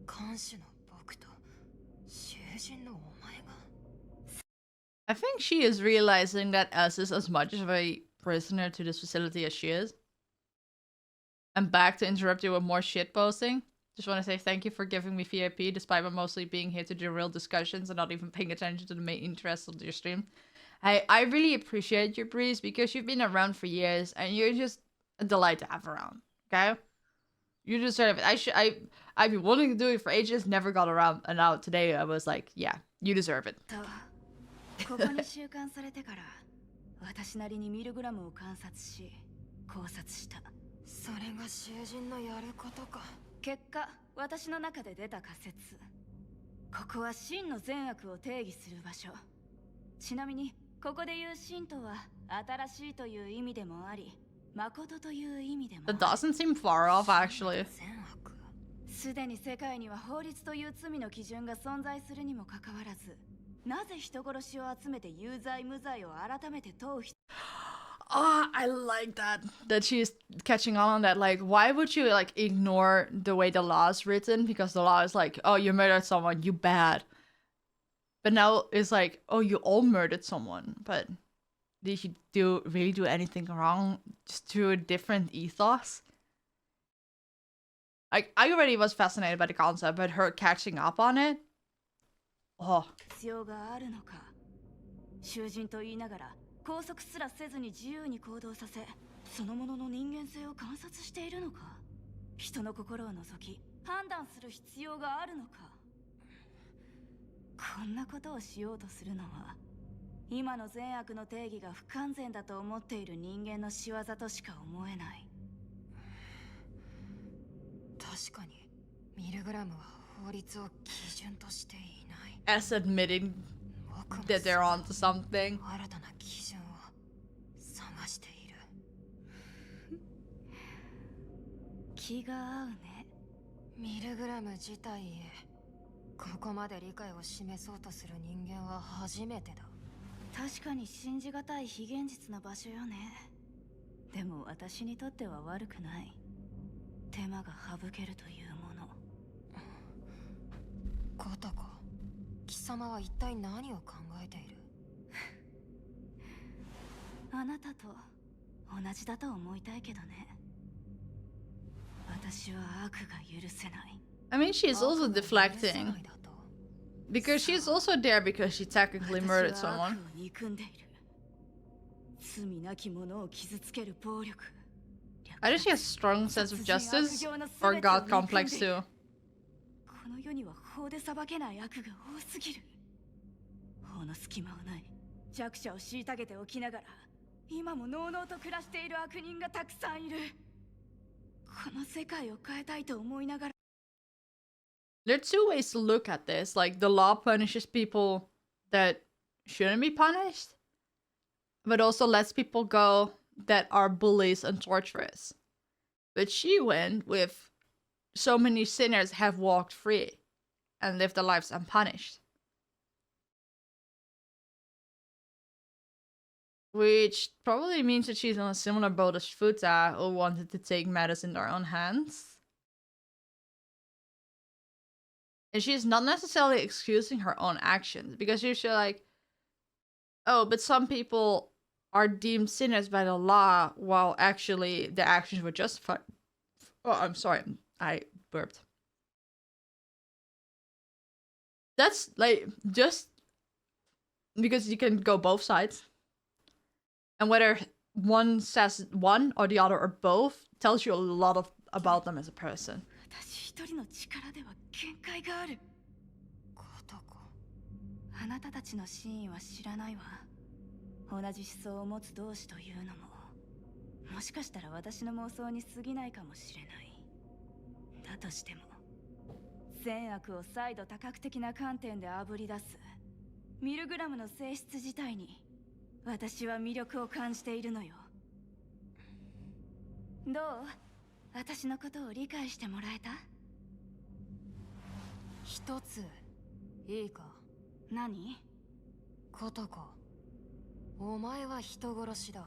看守の僕と囚人のお前が。I think she is realizing that S is as much of a prisoner to this facility as she is. I'm back to interrupt you with more shit posting. Just want to say thank you for giving me VIP despite my mostly being here to do real discussions and not even paying attention to the main interest of your stream. I really appreciate you, Breeze, because you've been around for years and you're just a delight to have around. Okay? You deserve it. I've been wanting to do it for ages, never got around, and now today I was like, yeah, you deserve it. ここに収監されてから、私なりにミルグラムを観察し、考察した。それが囚人のやることか。結果、私の中で出た仮説。ここは真の善悪を定義する場所。ちなみに、ここで言う真とは、新しいという意味でもあり、誠という意味でもある。It doesn't seem far off, actually. すでに世界には法律という罪の基準が存在するにもかかわらず、なぜ人殺しを集めて有罪無罪を改めて問う必要。I like that she's catching on that. Like, why would you like ignore the way the law is written? Because the law is like, oh, you murdered someone, you bad. But now it's like, oh, you all murdered someone. But did you really do anything wrong? Just through a different ethos? Like, I already was fascinated by the concept, but her catching up on it. Oh. 必要があるのか。囚人と言いながら。拘束すらせずに自由に行動させ、そのものの人間性を観察しているのか。人の心を覗き、判断する必要があるのか。こんなことをしようとするのは、今の善悪の定義が不完全だと思っている人間の仕業としか思えない。確かに、ミルグラムは法律を基準としていない。As admitting that they're onto something. 新たな基準を探している。気が合うね。ミルグラム自体へここまで理解を示そうとする人間は初めてだ。確かに信じがたい非現実な場所よね。でも私にとっては悪くない。手間が省けるというもの。コトコ、貴様は一体何を考えている？あなたと同じだと思いたいけどね。私は悪が許せない。I mean, she's also deflecting. Because she's also there because she technically murdered someone. 憎んでいる。罪なき者を傷つける暴力。I think she has a strong sense of justice or God complex too. この世には法で裁けない悪が多すぎる。法の隙間はない。弱者を虐げておきながら、今ものうのうと暮らしている悪人がたくさんいる。この世界を変えたいと思いながら。There are two ways to look at this. Like, the law punishes people that shouldn't be punished, but also lets people go that are bullies and torturers. But she went with so many sinners have walked free and lived their lives unpunished. Which probably means that she's on a similar boat as Futa, who wanted to take matters in their own hands. And she's not necessarily excusing her own actions, because she's like, oh, but some people are deemed sinners by the law, while actually their actions were justified. Oh, I'm sorry, I burped. That's like, just because you can go both sides. And whether one says one or the other or both tells you a lot about them as a person. 私一人の力では限界がある。コトコ、あなたたちの真意は知らないわ。同じ思想を持つ同士というのも、もしかしたら私の妄想に過ぎないかもしれない。だとしても、善悪を再度多角的な観点であぶり出すミルグラムの性質自体に私は魅力を感じているのよ。どう？私のことを理解してもらえた？一ついいか。何？コトコ、お前は人殺しだ。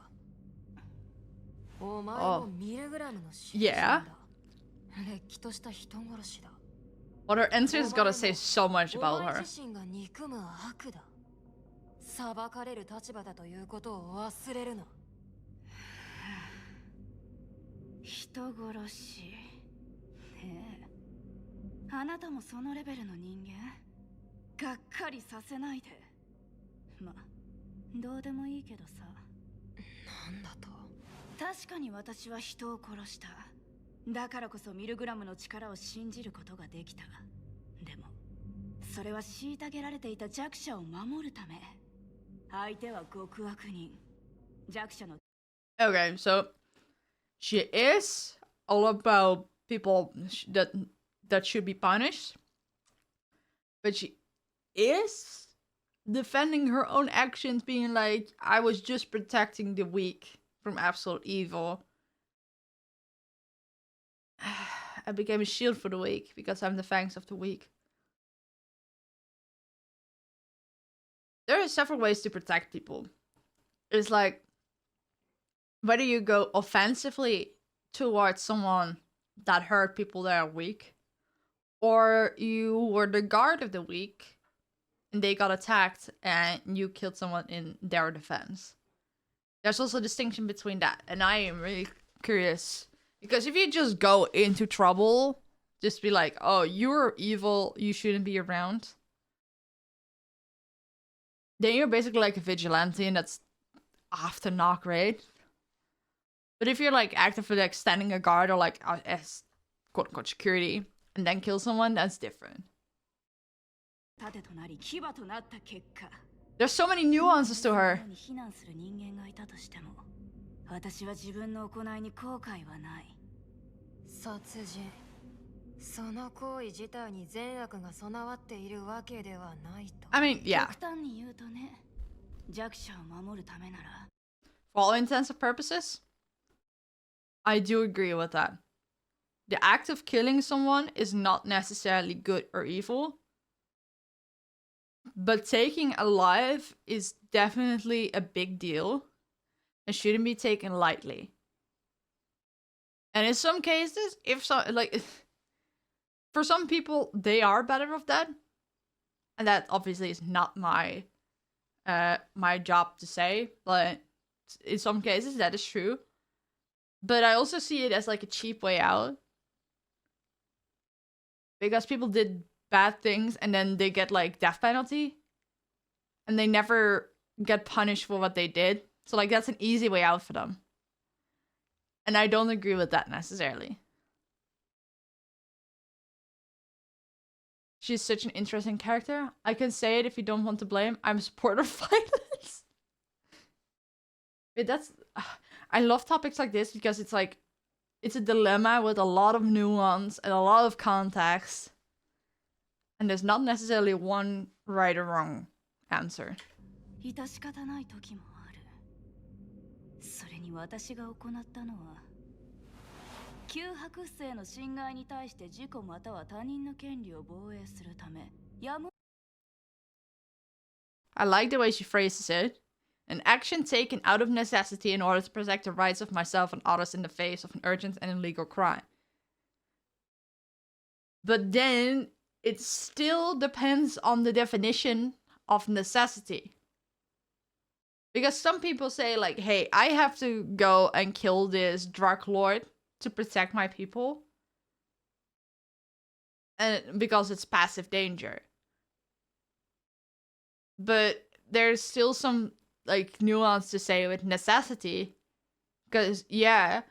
お前もミルグラムの出身だ。れっきとした人殺しだ。But her answers gotta say so much about お前 her. 自身が憎む悪だ。裁かれる立場だということを忘れるな。人殺し。ねえ、あなたもそのレベルの人間？がっかりさせないで。ま、どうでもいいけどさ。なんだと？確かに私は人を殺した。だからこそミルグラムの力を信じることができた。でもそれは虐げられていた弱者を守るため。相手は極悪人。弱者の。 Okay, so she is all about people that should be punished, but she is defending her own actions, being like, I was just protecting the weak from absolute evil. I became a shield for the weak because I'm the fangs of the weak. There are several ways to protect people. It's like whether you go offensively towards someone that hurt people that are weak, or you were the guard of the weak and they got attacked and you killed someone in their defense. There's also a distinction between that, and I am really curious. Because if you just go into trouble, just be like, oh, you're evil, you shouldn't be around, then you're basically like a vigilante, and that's often not great. But if you're like actively like standing a guard or like as quote unquote security and then kill someone, that's different. There's so many nuances to her. 私は自分の行いに後悔はない。殺人。その行為自体に善悪が備わっているわけではないと。I mean, yeah. 極端に言うとね、弱者を守るためなら。For all intents and purposes, I do agree with that. The act of killing someone is not necessarily good or evil, but taking a life is definitely a big deal and shouldn't be taken lightly. And in some cases, for some people, they are better off that. And that obviously is not my my job to say, but in some cases that is true. But I also see it as like a cheap way out. Because people did bad things and then they get like death penalty. And they never get punished for what they did. So like that's an easy way out for them. And I don't agree with that necessarily. She's such an interesting character. I can say it if you don't want to blame. I'm a supporter of violence. But that's... I love topics like this because it's like... It's a dilemma with a lot of nuance and a lot of context. And there's not necessarily one right or wrong answer. 致し方ない時もある。それに私が行ったのは、旧白不正の侵害に対して自己または他人の権利を防衛するため、I like the way she phrases it. An action taken out of necessity in order to protect the rights of myself and others in the face of an urgent and illegal crime. But then it still depends on the definition of necessity. Because some people say like, hey, I have to go and kill this drug lord to protect my people. And because it's passive danger. But there's still some like nuance to say with necessity. Because yeah,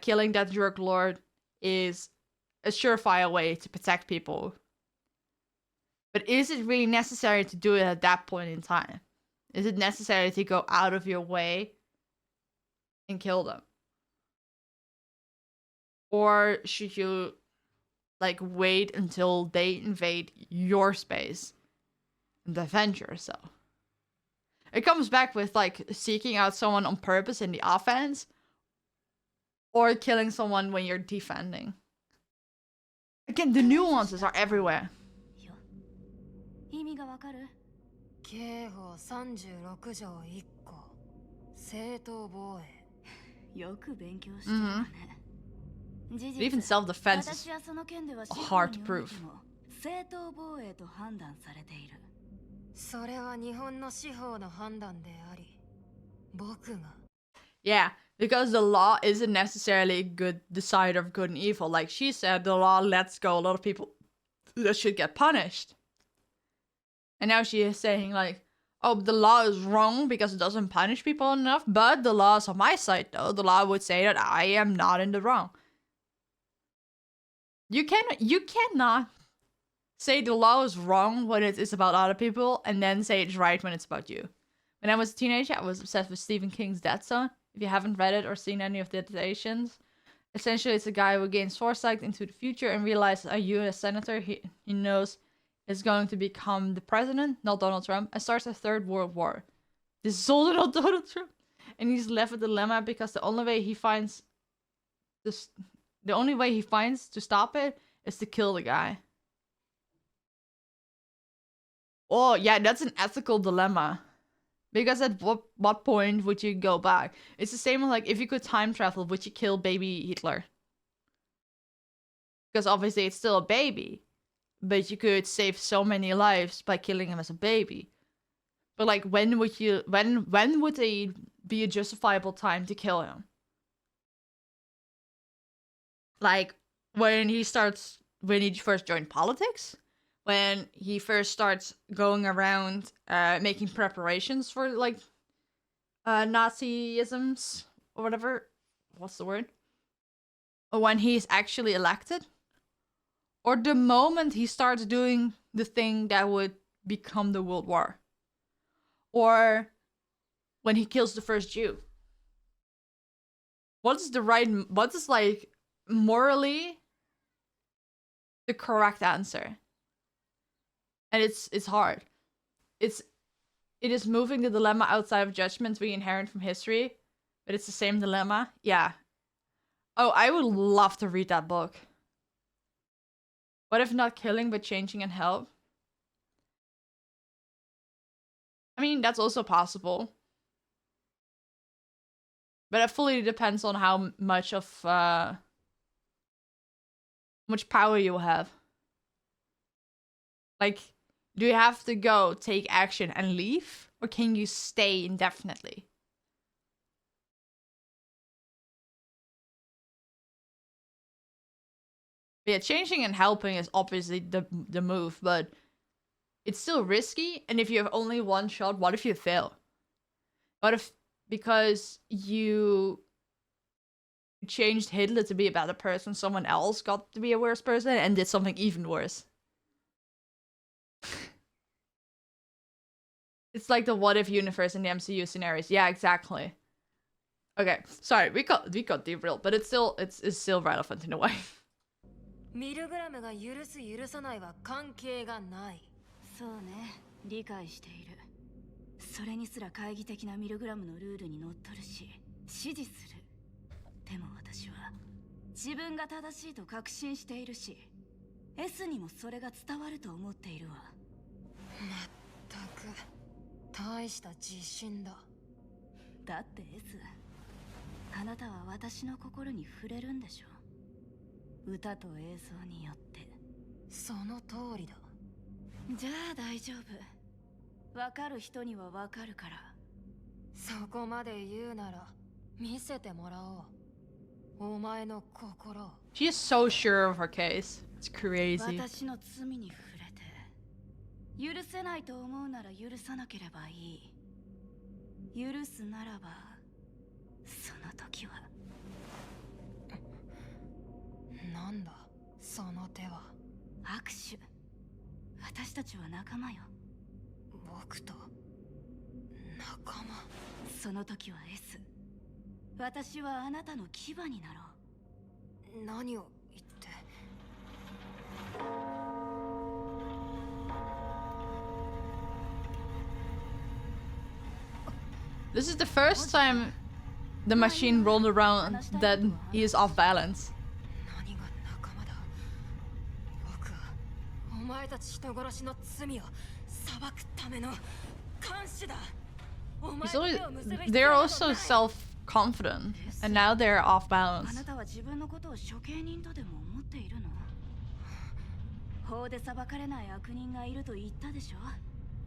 killing that drug lord is a surefire way to protect people. But is it really necessary to do it at that point in time? Is it necessary to go out of your way and kill them? Or should you like wait until they invade your space and defend yourself. It comes back with like seeking out someone on purpose in the offense or killing someone when you're defending. Again, the nuances are everywhere. 意味がわかる？刑法36条1項正当防衛。よく勉強してるわね。Even self-defense is hard to prove. 正当防衛と判断されている。それは日本の司法の判断であり、僕が。Yeah, because the law isn't necessarily a good decider of good and evil. Like she said, the law lets go a lot of people that should get punished. And now she is saying like, oh, the law is wrong because it doesn't punish people enough, but the law is on my side though. The law would say that I am not in the wrong. You cannot say the law is wrong when it is about other people and then say it's right when it's about you. When I was a teenager, I was obsessed with Stephen King's Dead Zone. If you haven't read it or seen any of the adaptations, essentially it's a guy who gains foresight into the future and realizes a U.S. senator he knows is going to become the president, not Donald Trump, and starts a third world war. This is also not Donald Trump. And he's left with a dilemma because the only way he finds to stop it is to kill the guy. Oh, yeah, that's an ethical dilemma. Because at what point would you go back? It's the same as like, if you could time travel, would you kill baby Hitler? Because obviously it's still a baby. But you could save so many lives by killing him as a baby. But like, when would it be a justifiable time to kill him? Like, when he first joined politics? When he first starts going around making preparations for like Nazisms or whatever. What's the word? Or when he's actually elected? Or the moment he starts doing the thing that would become the World War? Or when he kills the first Jew? What is like morally the correct answer? And it's hard. It is moving the dilemma outside of judgments we inherit from history, but it's the same dilemma. Yeah. Oh, I would love to read that book. What if not killing, but changing and help? I mean, that's also possible. But it fully depends on how much power you have. Like, do you have to go take action and leave? Or can you stay indefinitely? But yeah, changing and helping is obviously the move, but it's still risky. And if you have only one shot, what if you fail? What if, because you changed Hitler to be a better person, someone else got to be a worse person and did something even worse? It's like the what if universe in the MCU scenarios. Yeah, exactly. Okay, sorry, we got derailed, but it's still relevant in a way. ミルグラムが許す許さないは関係がない。そうね、理解している。それにすら懐疑的なミルグラムのルールにのっとるし、支持する。でも私は自分が正しいと確信しているし、S にもそれが伝わると思っているわ。まったく。大した自信だ。だって S、あなたは私の心に触れるんでしょ。歌と映像によって。その通りだ。じゃあ大丈夫。わかる人にはわかるから。そこまで言うなら見せてもらおう。お前の心。She is so sure of her case. It's crazy. 私の罪に触れて。許せないと思うなら許さなければいい。許すならば、その時は。なんだ、その手は。握手。私たちは仲間よ。僕と仲間。その時は S。私はあなたの牙になろう。何を言って。 「This is the first time the machine rolled around that he is off balance. 何が仲間だ。僕はお前たち人殺しの罪を裁くための監視だ。お前 He's と always, 手を結ぶ必 they're 要など also ない self-confident, and now they're off あ balance. なたは自分のことを処刑人とでも思っているの？法で裁かれない悪人がいると言ったでしょ。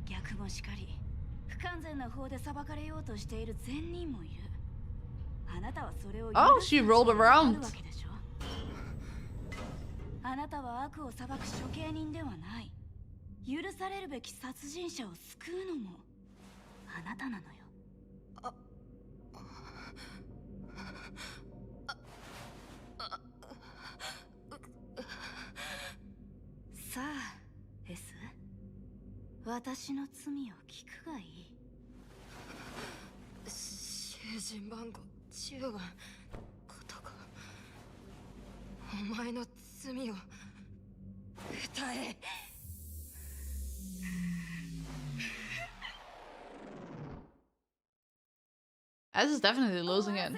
逆もしかり、不完全な法で裁かれようとしている善人もいる。あなたはそれを Oh, she rolled 許す立場にあ around. るわけでしょ。あなたは悪を裁く処刑人ではない。許されるべき殺人者を救うのもあなたなのよ。さあ、エス。私の罪を聞くがいい。囚人番号10番コトコ。お前の罪を歌え。Ez is definitely losing it.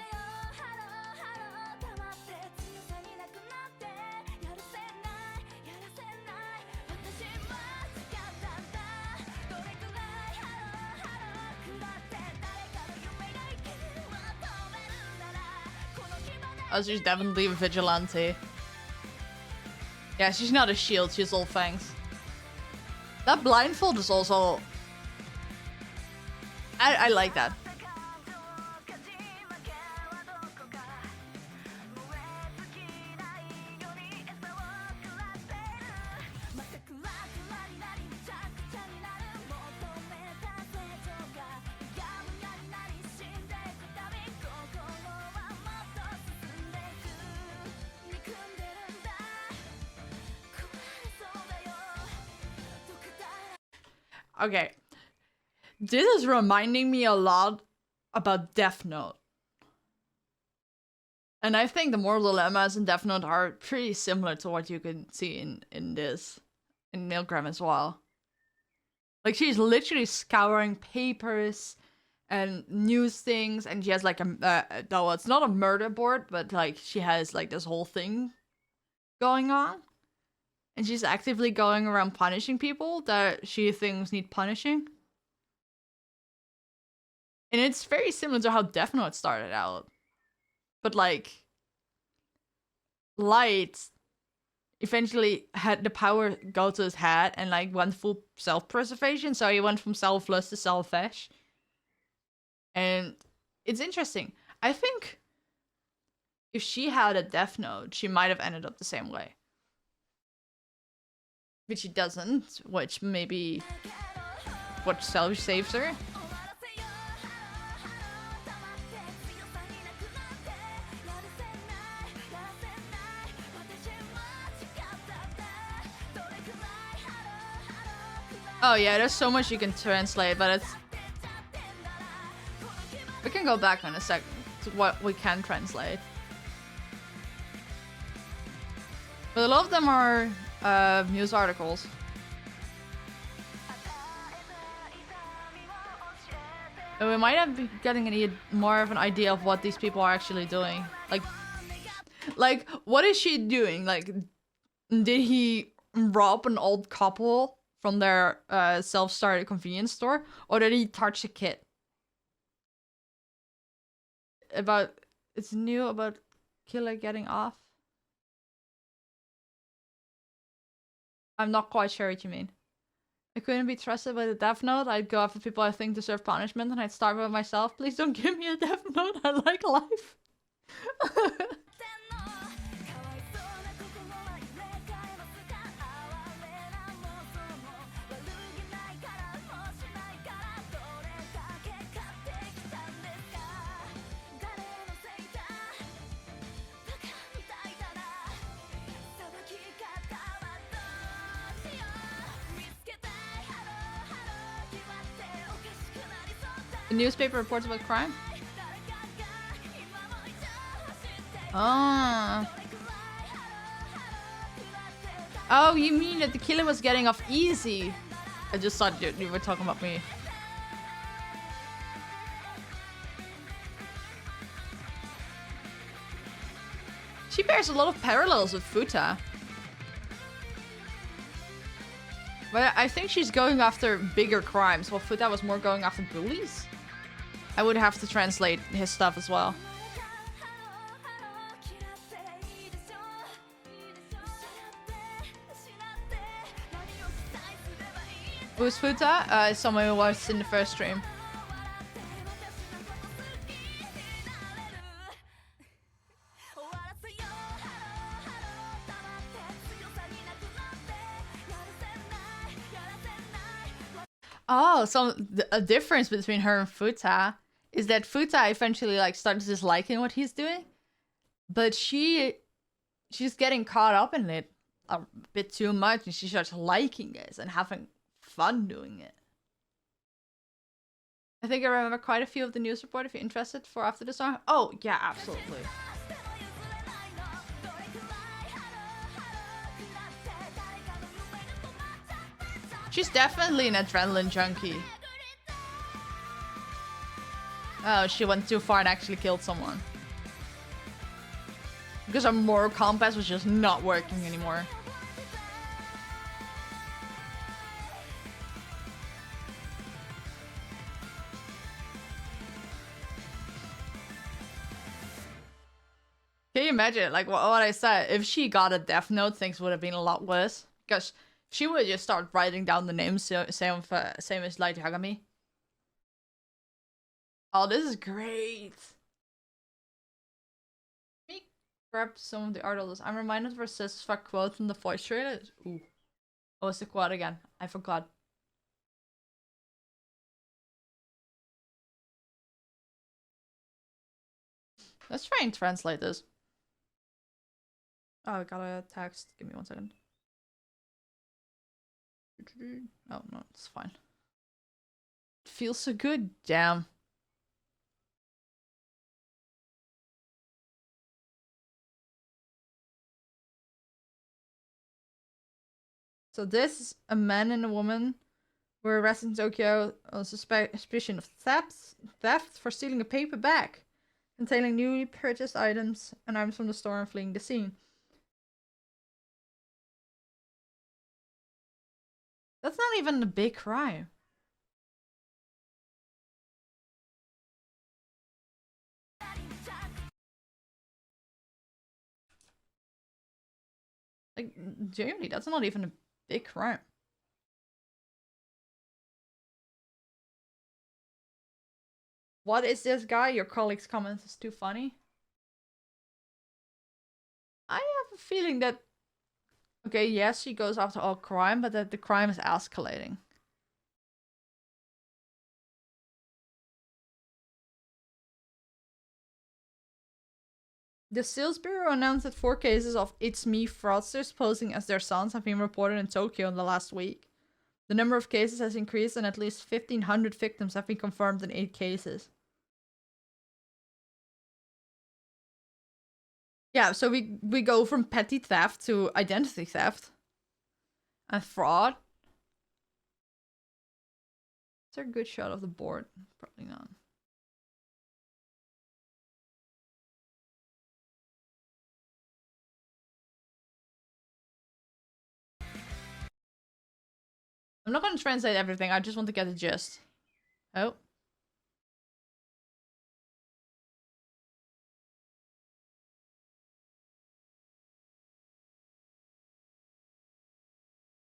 Oh, she's definitely a vigilante. Yeah, she's not a shield, she's all fangs. That blindfold is also... I like that. Okay. This is reminding me a lot about Death Note. And I think the moral dilemmas in Death Note are pretty similar to what you can see in MILGRAM as well. Like, she's literally scouring papers and news things, and she has like no, it's not a murder board, but like she has like this whole thing going on. And she's actively going around punishing people that she thinks need punishing. And it's very similar to how Death Note started out. But like, Light eventually had the power go to his head and like went full self-preservation. So he went from selfless to selfish. And it's interesting. I think if she had a Death Note, she might have ended up the same way. But she doesn't, which maybe what self saves her. Oh yeah, there's so much you can translate, but it's... We can go back in a second to what we can translate. But a lot of them are news articles. And we might have been getting more of an idea of what these people are actually doing. Like, what is she doing? Like, did he rob an old couple from their self-started convenience store? Or did he touch a kid? It's new about killer getting off? I'm not quite sure what you mean. I couldn't be trusted by the Death Note. I'd go after people I think deserve punishment and I'd start with myself. Please don't give me a Death Note. I like life. The newspaper reports about crime? Ah. Oh, you mean that the killer was getting off easy? I just thought you were talking about me. She bears a lot of parallels with Futa. But I think she's going after bigger crimes, while Futa was more going after bullies. I would have to translate his stuff as well. Who's Futa? Someone who was in the first stream. Oh, so a difference between her and Futa is that Futa eventually like starts disliking what he's doing, but she's getting caught up in it a bit too much, and she starts liking it and having fun doing it. I think I remember quite a few of the news report if you're interested for after the song. Oh, yeah, absolutely. She's definitely an adrenaline junkie. Oh, she went too far and actually killed someone. Because her moral compass was just not working anymore. Can you imagine, like what I said, if she got a death note, things would have been a lot worse. Because she would just start writing down the names, same as Light Yagami. Oh, this is great. Let me grab some of the articles. I'm reminded of her sister's fuck quote from the voice trailer. Ooh. What was the quote again? I forgot. Let's try and translate this. Oh, I got a text. Give me 1 second. Oh, no, it's fine. It feels so good. Damn. So this is a man and a woman were arrested in Tokyo on suspicion of theft for stealing a paper bag containing newly purchased items and items from the store and fleeing the scene. That's not even a big crime. Like, genuinely, that's not even a big crime. What is this guy? Your colleague's comment is too funny. I have a feeling that... Okay, yes, she goes after all crime, but that the crime is escalating. The Sales Bureau announced that 4 cases of It's Me fraudsters posing as their sons have been reported in Tokyo in the last week. The number of cases has increased and at least 1,500 victims have been confirmed in 8 cases. Yeah, so we go from petty theft to identity theft. And fraud. Is there a good shot of the board? Probably not. I'm not going to translate everything, I just want to get the gist. Oh.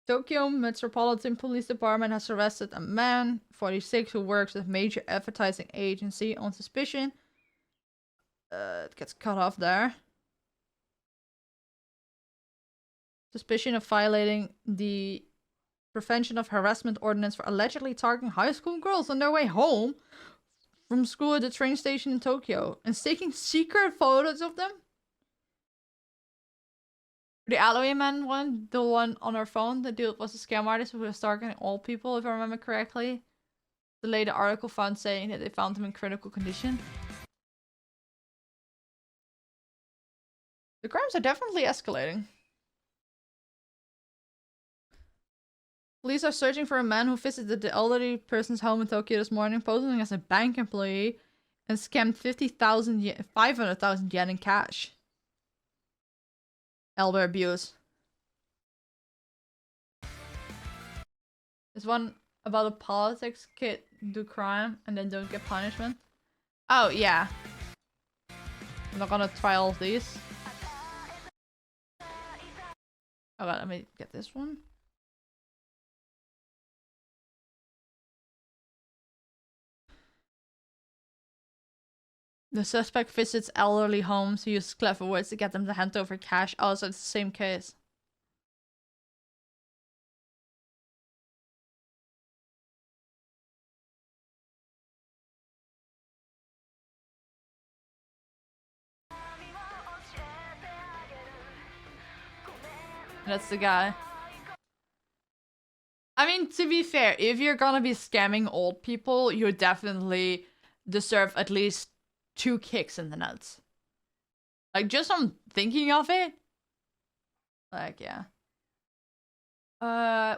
Tokyo Metropolitan Police Department has arrested a man, 46, who works with a major advertising agency on suspicion. It gets cut off there. Suspicion of violating the Prevention of Harassment Ordinance for allegedly targeting high school girls on their way home from school at the train station in Tokyo and taking secret photos of them. The Alloy Man one, the one on her phone, the dude was a scam artist who was targeting all people, if I remember correctly. The later article found saying that they found him in critical condition. The crimes are definitely escalating. Police are searching for a man who visited the elderly person's home in Tokyo this morning, posing as a bank employee, and scammed 500,000 yen in cash. elder abuse. There's one about a politics kid do crime and then don't get punishment. Oh, yeah. I'm not gonna try all of these. Oh, well, let me get this one. The suspect visits elderly homes, he uses clever words to get them to hand over cash. Oh, so it's the same case. That's the guy. I mean, to be fair, if you're gonna be scamming old people, you definitely deserve at least 2 kicks in the nuts. Like, just from thinking of it. Like, yeah.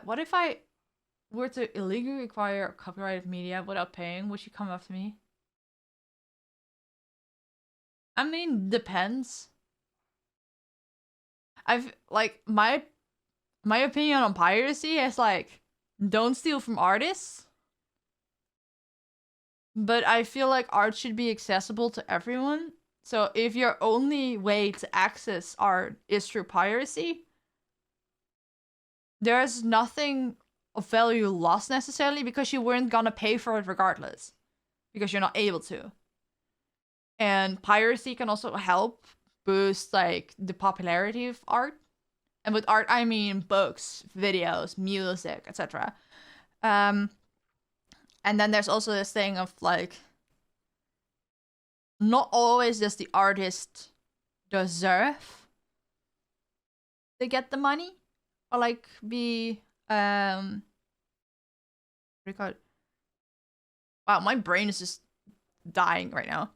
What if I were to illegally acquire copyrighted media without paying? Would you come after me? I mean, depends. My opinion on piracy is like, don't steal from artists. But I feel like art should be accessible to everyone. So if your only way to access art is through piracy, there's nothing of value lost necessarily, because you weren't gonna pay for it regardless. Because you're not able to. And piracy can also help boost like the popularity of art. And with art, I mean books, videos, music, etc. And then there's also this thing of like, not always does the artist deserve to get the money or like be what do you call it? Wow, my brain is just dying right now.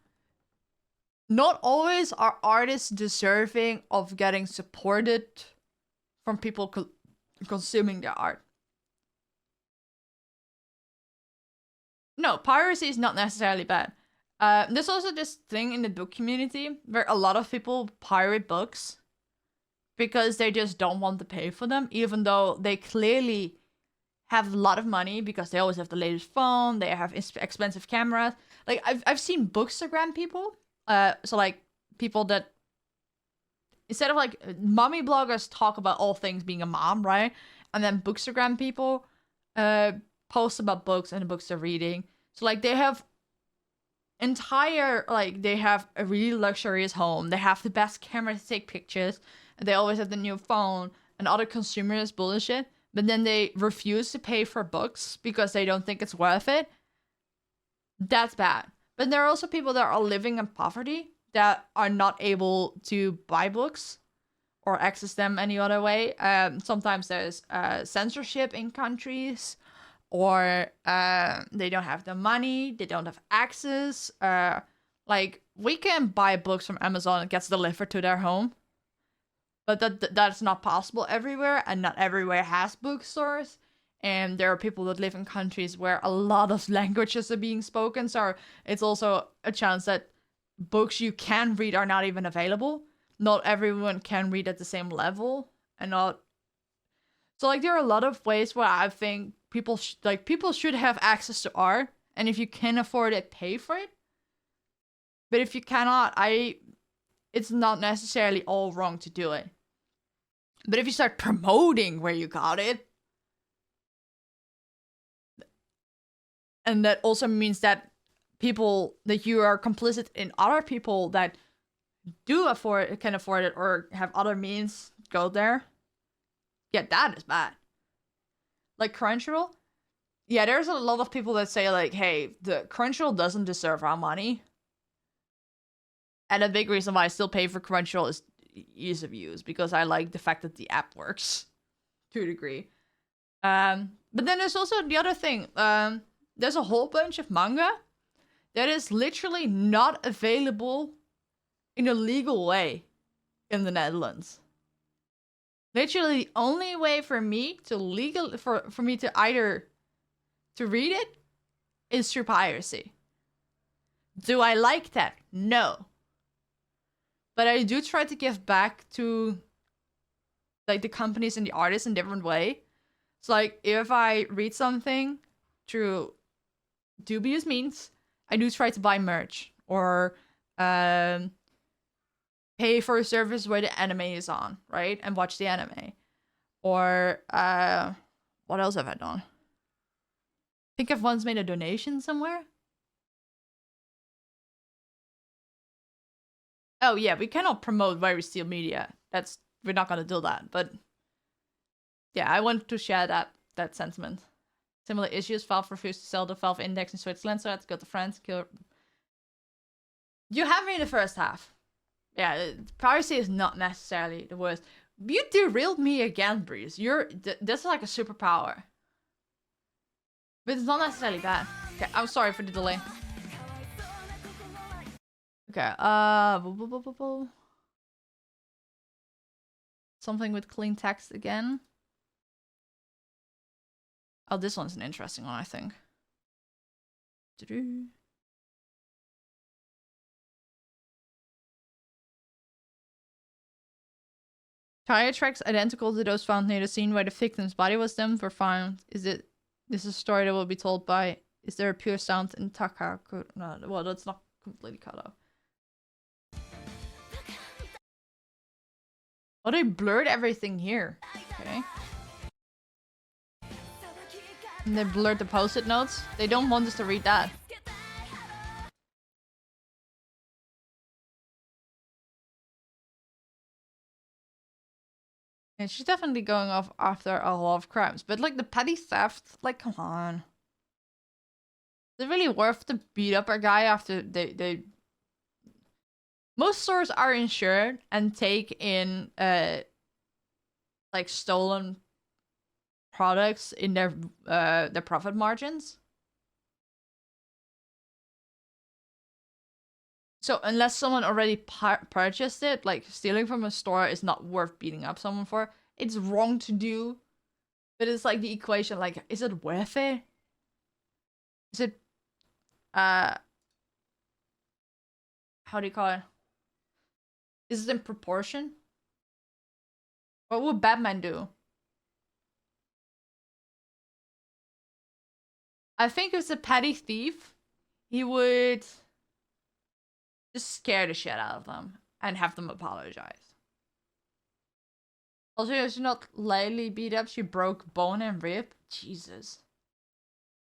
Not always are artists deserving of getting supported from people consuming their art. No, piracy is not necessarily bad. There's also this thing in the book community where a lot of people pirate books because they just don't want to pay for them, even though they clearly have a lot of money because they always have the latest phone, they have expensive cameras. Like, I've seen Bookstagram people, so like people that, instead of like mommy bloggers talk about all things being a mom, right? And then Bookstagram people post about books and the books they're reading. So like they have they have a really luxurious home. They have the best camera to take pictures. And they always have the new phone and other consumerist bullshit. But then they refuse to pay for books because they don't think it's worth it. That's bad. But there are also people that are living in poverty that are not able to buy books or access them any other way. Sometimes there's censorship in countries, or they don't have the money, they don't have access. Like, we can buy books from Amazon and it gets delivered to their home. But that's not possible everywhere, and not everywhere has bookstores. And there are people that live in countries where a lot of languages are being spoken, so it's also a chance that books you can read are not even available. Not everyone can read at the same level, and not. So like, there are a lot of ways where I think people should have access to art, and if you can afford it, pay for it. But if you cannot, it's not necessarily all wrong to do it. But if you start promoting where you got it, and that also means that people that you are complicit in other people that can afford it or have other means go there, yeah, that is bad. Like Crunchyroll, yeah, there's a lot of people that say like, hey, the Crunchyroll doesn't deserve our money. And a big reason why I still pay for Crunchyroll is ease of use, because I like the fact that the app works to a degree. But then there's also the other thing. There's a whole bunch of manga that is literally not available in a legal way in the Netherlands. Literally, the only way for me to for me to either to read it is through piracy. Do I like that? No. But I do try to give back to like the companies and the artists in different way. So like if I read something through dubious means, I do try to buy merch or pay for a service where the anime is on, right? And watch the anime. Or what else have I done? I think I've once made a donation somewhere. Oh yeah, we cannot promote where we steal media. We're not gonna do that. But yeah, I want to share that sentiment. Similar issues. Valve refused to sell the Valve Index in Switzerland, so I had to go to France. You have me in the first half. Yeah, piracy is not necessarily the worst. You derailed me again, Breeze. This is like a superpower. But it's not necessarily bad. Okay, I'm sorry for the delay. Okay, something with clean text again. Oh, this one's an interesting one, I think. Tire tracks identical to those found near the scene where the victim's body was dumped were found. This is a story that will be told by... Is there a pure sound in Takaku? No, well, that's not completely cut off. Oh, they blurred everything here. Okay. And they blurred the post-it notes. They don't want us to read that. And she's definitely going off after a lot of crimes. But like the petty theft, like come on. Is it really worth to beat up a guy after they... Most stores are insured and take in like stolen products in their profit margins. So unless someone already purchased it, like stealing from a store is not worth beating up someone for. It's wrong to do, but it's like the equation, like, is it worth it? Is it, how do you call it? Is it in proportion? What would Batman do? I think if it's a petty thief, he would just scare the shit out of them and have them apologize. Also, she's not lightly beat up, she broke bone and rib. Jesus.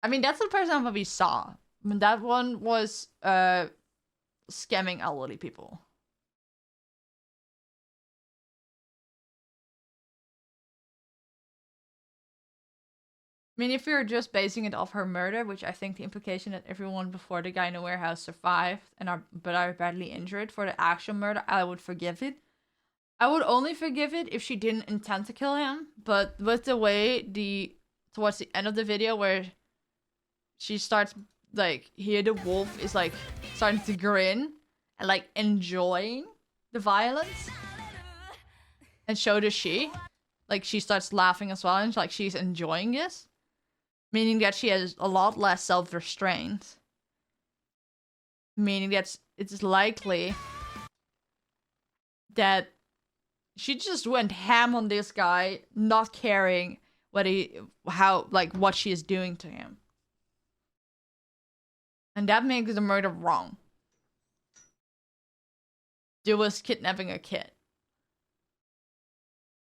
I mean, that's the person that we saw. I mean, that one was scamming elderly people. I mean, if you're just basing it off her murder, which I think the implication that everyone before the guy in the warehouse survived and are badly injured for the actual murder, I would forgive it. I would only forgive it if she didn't intend to kill him. But with the way towards the end of the video where she starts like here the wolf is like starting to grin and like enjoying the violence, and so does she. Like she starts laughing as well, and like she's enjoying this. Meaning that she has a lot less self-restraint. Meaning that it's likely that she just went ham on this guy, not caring what she is doing to him. And that makes the murder wrong. It was kidnapping a kid.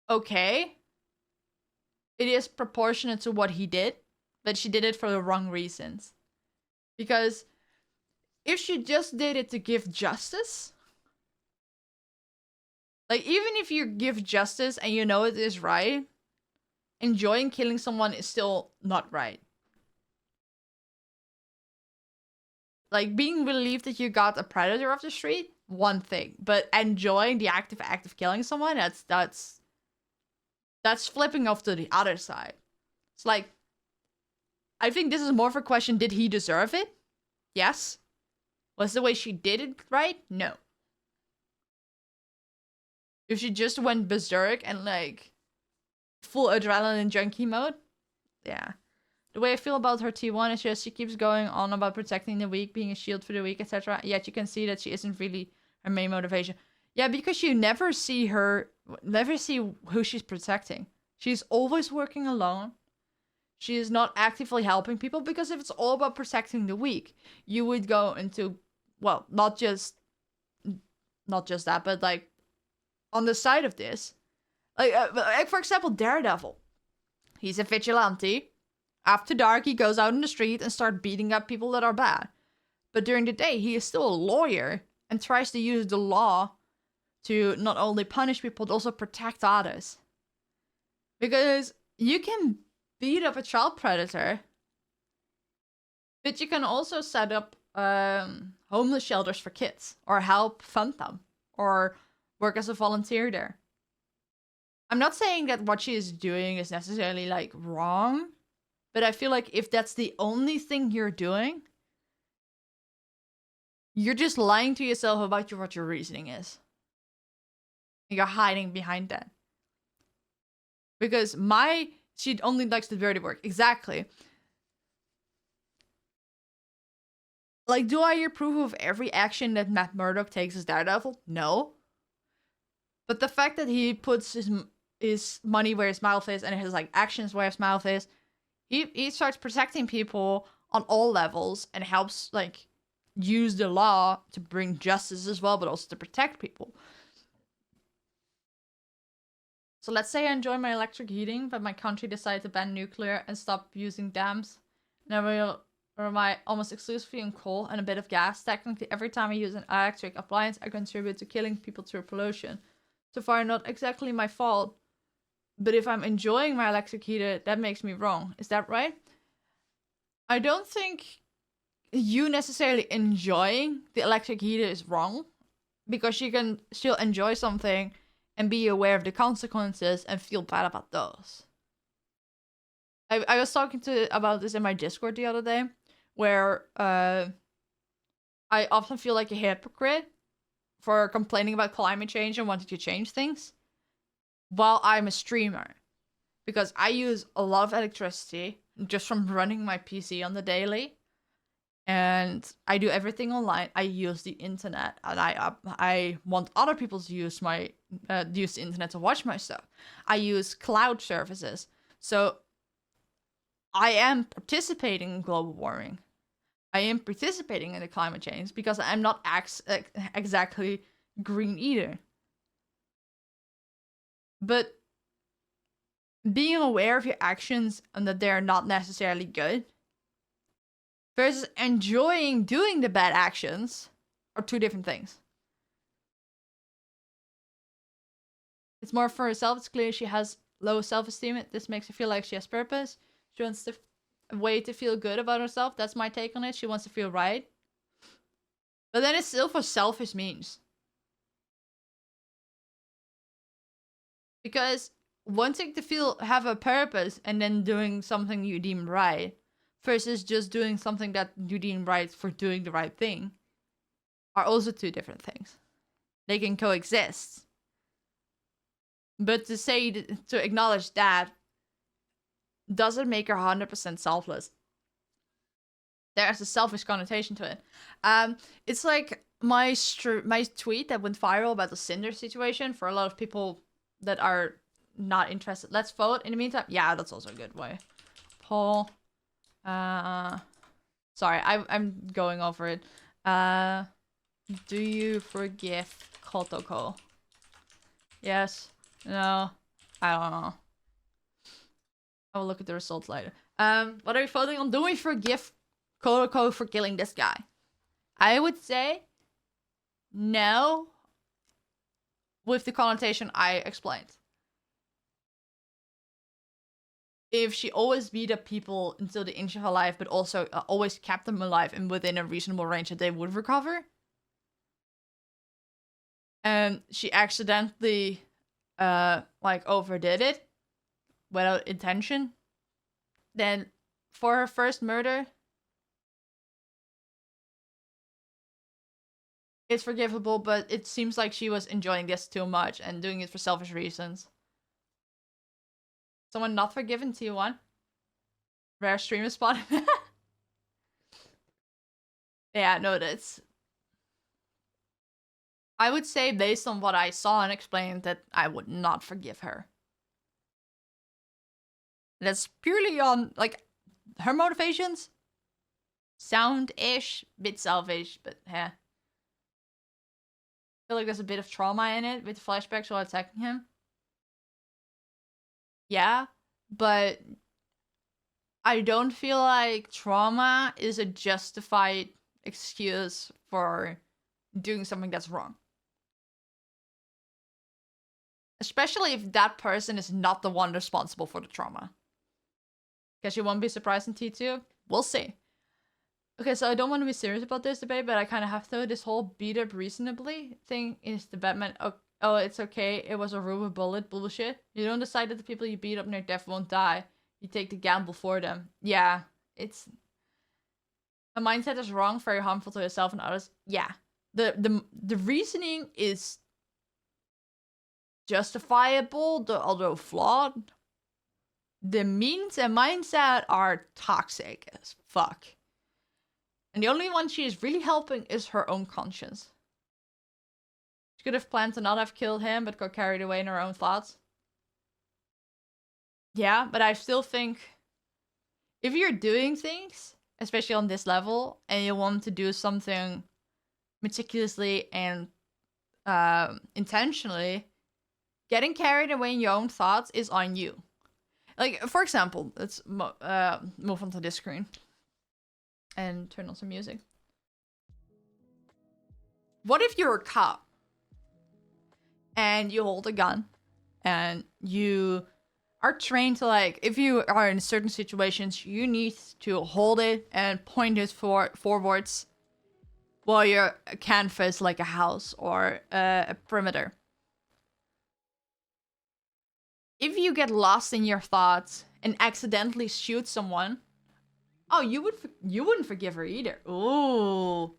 Okay. It is proportionate to what he did. But she did it for the wrong reasons. Because if she just did it to give justice, like even if you give justice and you know it is right, enjoying killing someone is still not right. Like being relieved that you got a predator off the street, one thing. But enjoying the active act of killing someone, that's flipping off to the other side. It's like, I think this is more of a question, did he deserve it? Yes. Was the way she did it right? No. If she just went berserk and like full adrenaline junkie mode? Yeah. The way I feel about her T1 is just she keeps going on about protecting the weak, being a shield for the weak, etc. Yet you can see that she isn't really her main motivation. Yeah, because you never see her never see who she's protecting. She's always working alone. She is not actively helping people, because if it's all about protecting the weak, you would go into, well, not just that, but like on the side of this, like for example, Daredevil. He's a vigilante. After dark, he goes out in the street and starts beating up people that are bad. But during the day, he is still a lawyer and tries to use the law to not only punish people, but also protect others. Because you can beat up a child predator, but you can also set up homeless shelters for kids, or help fund them, or work as a volunteer there. I'm not saying that what she is doing is necessarily like wrong, but I feel like if that's the only thing you're doing, you're just lying to yourself about what your reasoning is. You're hiding behind that. Because she only likes the dirty work. Exactly. Like, do I approve of every action that Matt Murdock takes as Daredevil? No. But the fact that he puts his money where his mouth is and his like actions where his mouth is, he starts protecting people on all levels and helps like use the law to bring justice as well, but also to protect people. So let's say I enjoy my electric heating, but my country decided to ban nuclear and stop using dams. And I will rely almost exclusively on coal and a bit of gas. Technically, every time I use an electric appliance, I contribute to killing people through pollution. So far, not exactly my fault. But if I'm enjoying my electric heater, that makes me wrong. Is that right? I don't think you necessarily enjoying the electric heater is wrong. Because you can still enjoy something and be aware of the consequences and feel bad about those. I was talking about this in my Discord the other day, where I often feel like a hypocrite for complaining about climate change and wanting to change things while I'm a streamer. Because I use a lot of electricity just from running my PC on the daily. And I do everything online. I use the internet, and I want other people to use use the internet to watch my stuff. I use cloud services, so I am participating in global warming. I am participating in the climate change because I'm not exactly green either. But being aware of your actions and that they're not necessarily good versus enjoying doing the bad actions are two different things. It's more for herself. It's clear she has low self-esteem. This makes her feel like she has purpose. She wants a way to feel good about herself. That's my take on it. She wants to feel right. But then it's still for selfish means. Because wanting to have a purpose and then doing something you deem right versus just doing something that you deem right for doing the right thing are also two different things. They can coexist. But to acknowledge that doesn't make her 100% selfless. There's a selfish connotation to it. It's like my tweet that went viral about the Cinder situation for a lot of people that are not interested. Let's vote in the meantime. Yeah, that's also a good way. Poll. Sorry, I'm going over it. Do you forgive Kotoko? Yes. No. I don't know. I will look at the results later. What are you voting on? Do we forgive Kotoko for killing this guy? I would say no, with the connotation I explained. If she always beat up people until the inch of her life, but also always kept them alive and within a reasonable range that they would recover, and she accidentally overdid it without intention, then for her first murder, it's forgivable, but it seems like she was enjoying this too much and doing it for selfish reasons. Someone not forgiven T1. Rare streamer spot. Yeah, no, that's... I would say, based on what I saw and explained, that I would not forgive her. That's purely on, like, her motivations. Sound-ish, bit selfish, but yeah. I feel like there's a bit of trauma in it with flashbacks while attacking him. Yeah, but I don't feel like trauma is a justified excuse for doing something that's wrong. Especially if that person is not the one responsible for the trauma. Guess you won't be surprised in T2? We'll see. Okay, so I don't want to be serious about this debate, but I kind of have to. This whole beat up reasonably thing is the Batman. Oh, it's okay. It was a rubber bullet bullshit. You don't decide that the people you beat up near death won't die. You take the gamble for them. Yeah, it's... A mindset is wrong, very harmful to yourself and others. Yeah. The reasoning is justifiable, although flawed. The means and mindset are toxic as fuck. And the only one she is really helping is her own conscience. She could have planned to not have killed him, but got carried away in her own thoughts. Yeah, but I still think if you're doing things, especially on this level, and you want to do something meticulously and intentionally, getting carried away in your own thoughts is on you. Like, for example, let's move on to this screen and turn on some music. What if you're a cop and you hold a gun and you are trained to, like, if you are in certain situations, you need to hold it and point it forwards while you canvas like a house or a perimeter. If you get lost in your thoughts and accidentally shoot someone, oh, you wouldn't forgive her either. Ooh.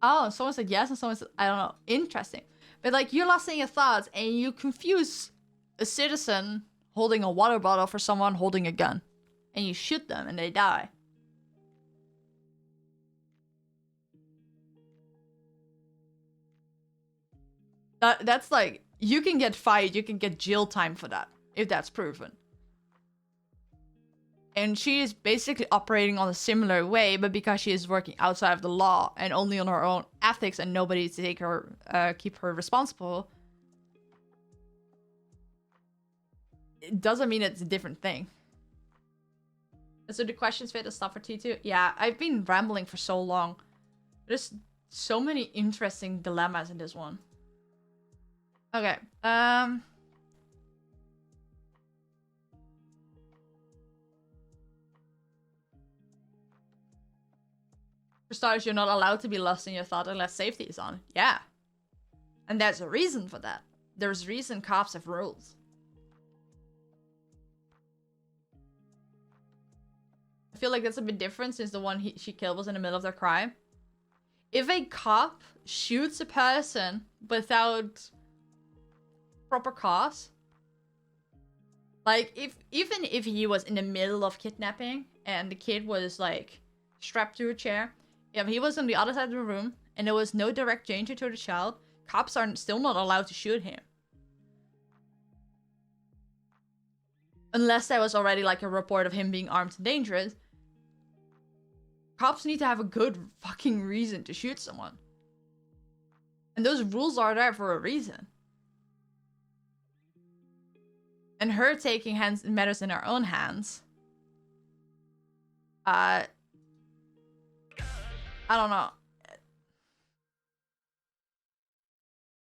Oh, someone said yes and someone said, I don't know. Interesting. But, like, you're lost in your thoughts and you confuse a citizen holding a water bottle for someone holding a gun. And you shoot them and they die. That's like, you can get fired, you can get jail time for that, if that's proven. And she is basically operating on a similar way, but because she is working outside of the law and only on her own ethics and nobody to take her, keep her responsible, it doesn't mean it's a different thing. So the questions fit the stuff for T2? Yeah, I've been rambling for so long. There's so many interesting dilemmas in this one. Okay, for starters, you're not allowed to be lost in your thought unless safety is on. Yeah. And there's a reason for that. There's reason cops have rules. I feel like that's a bit different since the one she killed was in the middle of their crime. If a cop shoots a person without proper cause, like even if he was in the middle of kidnapping and the kid was like strapped to a chair, if he was on the other side of the room and there was no direct danger to the child, cops are still not allowed to shoot him. Unless there was already like a report of him being armed and dangerous. Cops need to have a good fucking reason to shoot someone. And those rules are there for a reason. And her taking matters in her own hands. I don't know.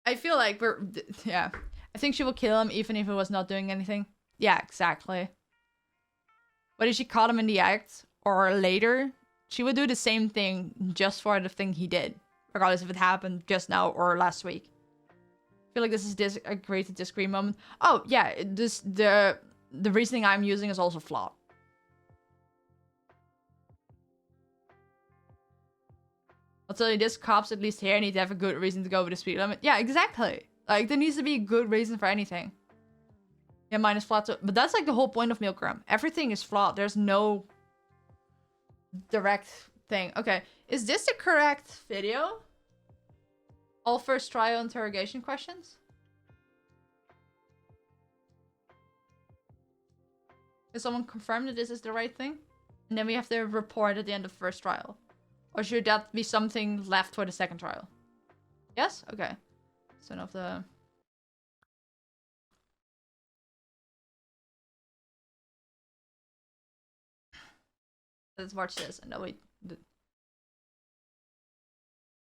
I feel like yeah. I think she will kill him even if he was not doing anything. Yeah, exactly. But if she caught him in the act or later, she would do the same thing just for the thing he did. Regardless if it happened just now or last week. I feel like this is a agree to disagree moment. Oh, yeah, the reasoning I'm using is also flawed. I'll tell you this, cops at least here need to have a good reason to go over the speed limit. Yeah, exactly. Like, there needs to be a good reason for anything. Yeah, mine is flawed too. But that's like the whole point of MILGRAM. Everything is flawed. There's no direct thing. Okay, is this the correct video? All first trial interrogation questions? Can someone confirm that this is the right thing? And then we have the report at the end of first trial. Or should that be something left for the second trial? Yes? Okay. So of the... Let's watch this and then we...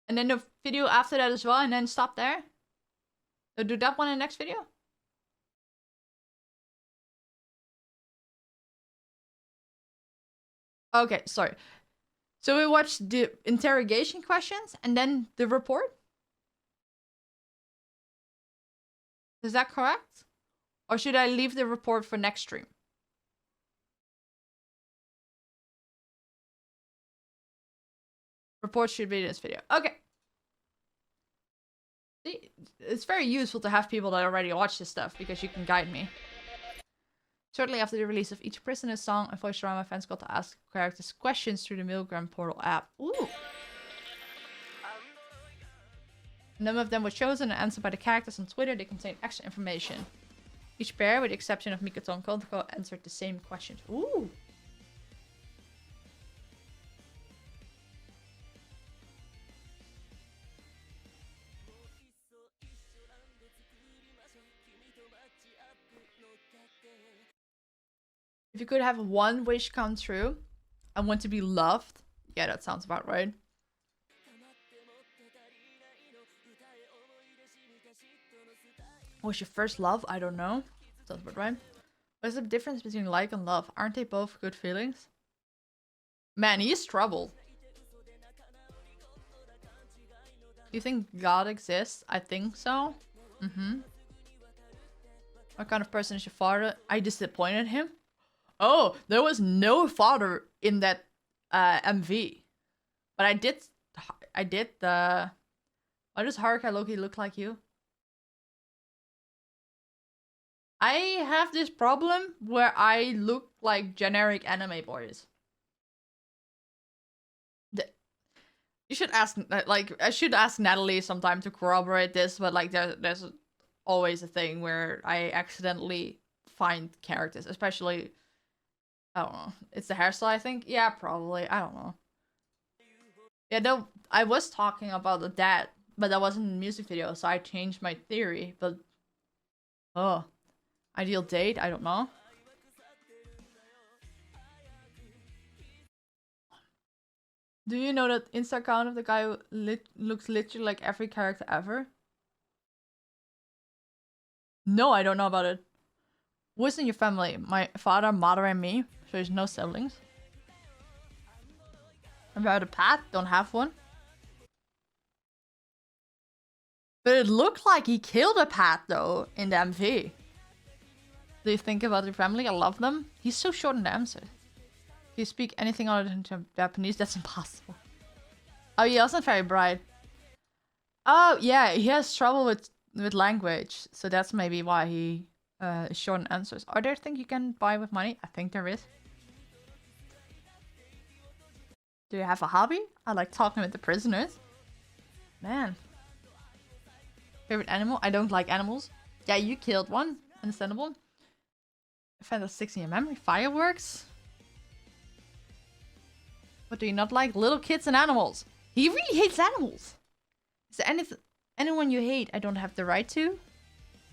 And then the video after that as well and then stop there? So do that one in the next video? Okay, sorry. So we watched the interrogation questions and then the report? Is that correct? Or should I leave the report for next stream? Report should be in this video. Okay. See, it's very useful to have people that already watch this stuff because you can guide me. Shortly after the release of each prisoner's song, and voice drama fans got to ask characters questions through the MILGRAM portal app. Ooh! A number of them were chosen and answered by the characters on Twitter. They contain extra information. Each pair, with the exception of Mikoto and Kotoko, answered the same questions. Ooh! If you could have one wish come true, I want to be loved. Yeah, that sounds about right. What's your first love? I don't know. Sounds about right. What's the difference between like and love? Aren't they both good feelings? Man, he's troubled. Do you think God exists? I think so. What kind of person is your father? I disappointed him. Oh, there was no father in that MV. But I did the... Why does Haruka Loki look like you? I have this problem where I look like generic anime boys. You should ask, like, I should ask Natalie sometime to corroborate this, but like there's always a thing where I accidentally find characters, especially... I don't know. It's the hairstyle, I think? Yeah, probably. I don't know. Yeah, no, I was talking about the dad, but that wasn't in the music video, so I changed my theory, but... Oh. Ideal date? I don't know. Do you know that Insta account of the guy who looks literally like every character ever? No, I don't know about it. Who's in your family? My father, mother, and me. So there's no siblings. About a pet? Don't have one. But it looked like he killed a pet though in the MV. Do you think about your family? I love them. He's so short in the answer. If you speak anything other than Japanese, that's impossible. Oh, he wasn't very bright. Oh, yeah, he has trouble with language. So that's maybe why he is short in answers. Are there things you can buy with money? I think there is. Do you have a hobby? I like talking with the prisoners. Man. Favorite animal? I don't like animals. Yeah, you killed one. Understandable. Event 6 in your memory. Fireworks? What do you not like? Little kids and animals. He really hates animals. Is there anyone you hate I don't have the right to?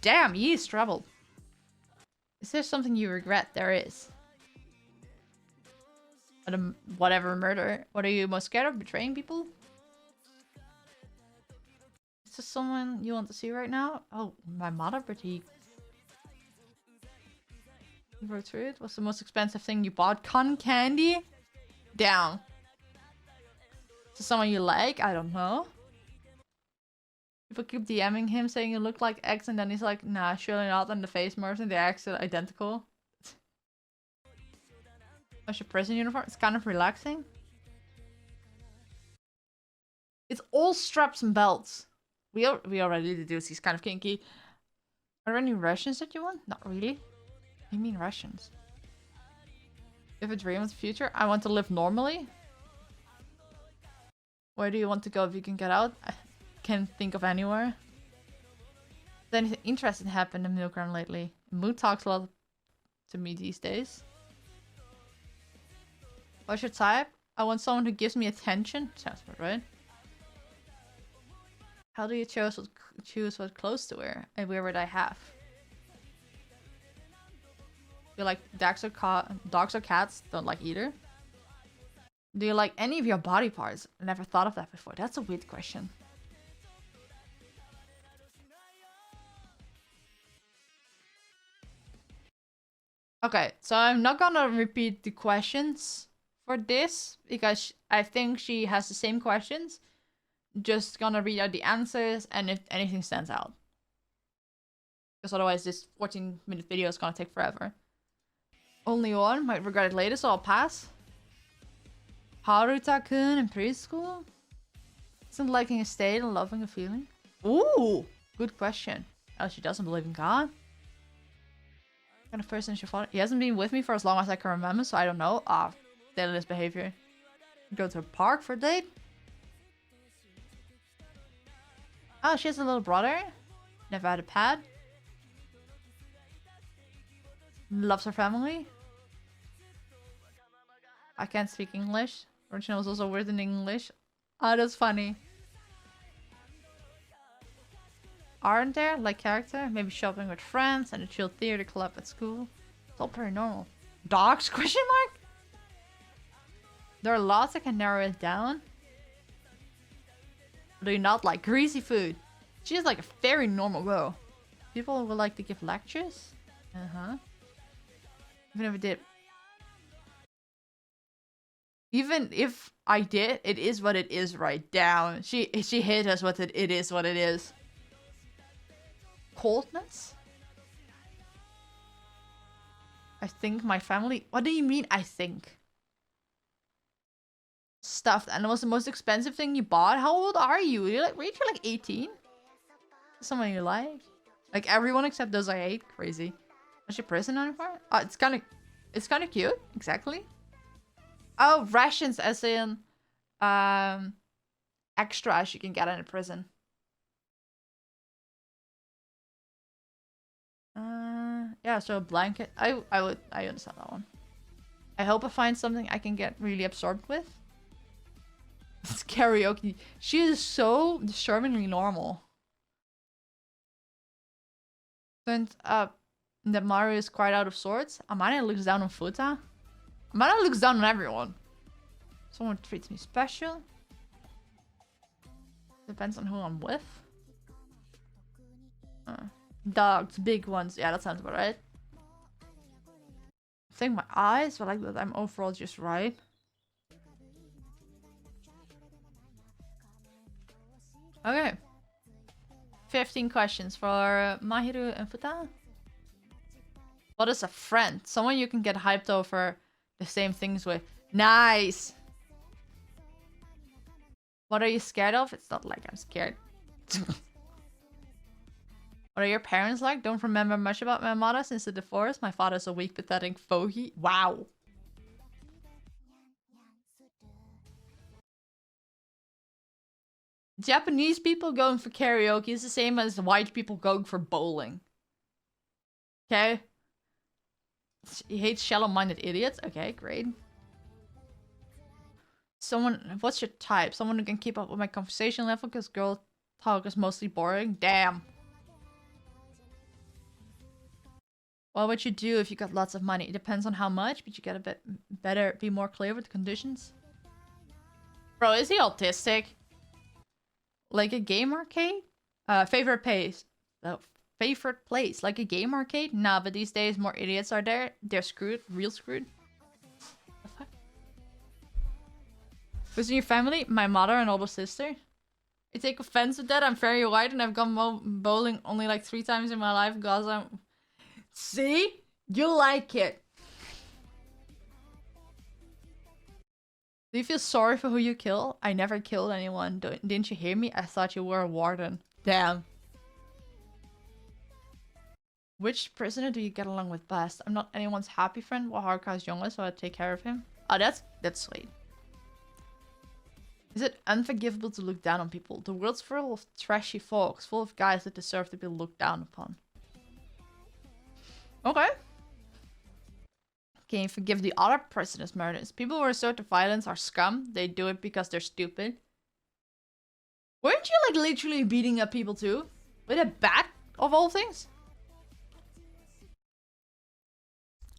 Damn, he is troubled. Is there something you regret? There is. Whatever murder. What are you most scared of? Betraying people? Is this someone you want to see right now? Oh, my mother, but he wrote through it. What's the most expensive thing you bought? Cotton candy? Down. Is this someone you like? I don't know. People keep DMing him saying you look like X and then he's like, nah, surely not, and the face merge and the X are identical. What's your prison uniform? It's kind of relaxing. It's all straps and belts. We already deduced he's kind of kinky. Are there any Russians that you want? Not really. What do you mean Russians? You have a dream of the future? I want to live normally. Where do you want to go if you can get out? can't think of anywhere. Has anything interesting happened in MILGRAM lately? Mood talks a lot to me these days. What's your type? I want someone who gives me attention. Sounds about right. How do you choose what clothes to wear? And where would I have? Do you like dogs or cats? Don't like either. Do you like any of your body parts? I never thought of that before. That's a weird question. Okay, so I'm not gonna repeat the questions for this because I think she has the same questions. Just gonna read out the answers and if anything stands out. Because otherwise this 14-minute video is gonna take forever. Only one, might regret it later, so I'll pass. Haruta-kun in preschool? Isn't liking a state and loving a feeling? Ooh, good question. Oh, she doesn't believe in God? What kind of person is your father? He hasn't been with me for as long as I can remember, so I don't know. Ah, daily behavior. Go to a park for a date? Oh, she has a little brother. Never had a pet. Loves her family. I can't speak English. Original was also weird in English. Oh, that's funny. Aren't there, like character? Maybe shopping with friends and a chill theater club at school. It's all pretty normal. Dogs? Question mark? There are lots I can narrow it down. Do you not like greasy food? She's like a very normal girl. People would like to give lectures? Uh-huh. Even if it did. Even if I did, it is what it is right down. She hit us with it. It is what it is. Coldness? I think my family... What do you mean, I think? Stuffed animals, the most expensive thing you bought? How old are you? You're like 18? Someone you like? Like everyone except those I hate? Crazy. What's your prison uniform? Oh, it's kind of cute. Exactly. Oh, rations as in extras you can get in a prison. Yeah, so a blanket. I understand that one. I hope I find something I can get really absorbed with. It's karaoke. She is so disturbingly normal. And that Mario is quite out of sorts. Amane looks down on Futa. Amane looks down on everyone. Someone treats me special. Depends on who I'm with. Dogs, big ones. Yeah, that sounds about right. I think my eyes, but like that I'm overall just right. Okay. 15 questions for Mahiru and Futa. What is a friend? Someone you can get hyped over the same things with. Nice! What are you scared of? It's not like I'm scared. What are your parents like? Don't remember much about my mother since the divorce. My father's a weak, pathetic fogey. Wow. Japanese people going for karaoke is the same as white people going for bowling. Okay? He hates shallow-minded idiots. Okay, great. Someone... What's your type? Someone who can keep up with my conversation level because girl talk is mostly boring. Damn. What would you do if you got lots of money? It depends on how much, but you gotta be more clear with the conditions. Bro, is he autistic? Like a game arcade? Favorite place? Favorite place? Like a game arcade? Nah, but these days more idiots are there. They're screwed. Real screwed. The fuck? Who's in your family? My mother and older sister. I take offense with that. I'm very white and I've gone bowling only like 3 times in my life because I'm... See? You like it. Do you feel sorry for who you kill? I never killed anyone. Didn't you hear me? I thought you were a warden. Damn. Which prisoner do you get along with best? I'm not anyone's happy friend. Well, Haruka's younger, so I take care of him. Oh, that's sweet. Is it unforgivable to look down on people? The world's full of trashy folks, full of guys that deserve to be looked down upon. Okay. Can you forgive the other prisoners' murders? People who resort to violence are scum. They do it because they're stupid. Weren't you like literally beating up people too? With a bat, of all things?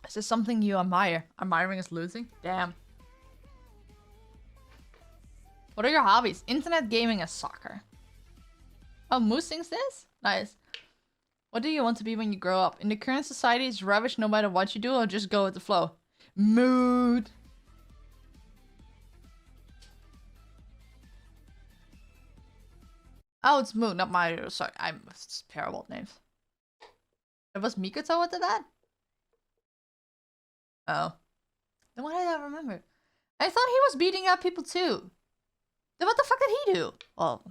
Is this something you admire? Admiring is losing? Damn. What are your hobbies? Internet gaming and soccer. Oh, Moose thinks this? Nice. What do you want to be when you grow up? In the current society, it's rubbish no matter what you do, or just go with the flow. Mood. Oh, it's Mood, not Mario. Sorry, I'm terrible at names. It was Mikoto what did that? Oh. Then why did I remember? I thought he was beating up people too. Then what the fuck did he do? Well,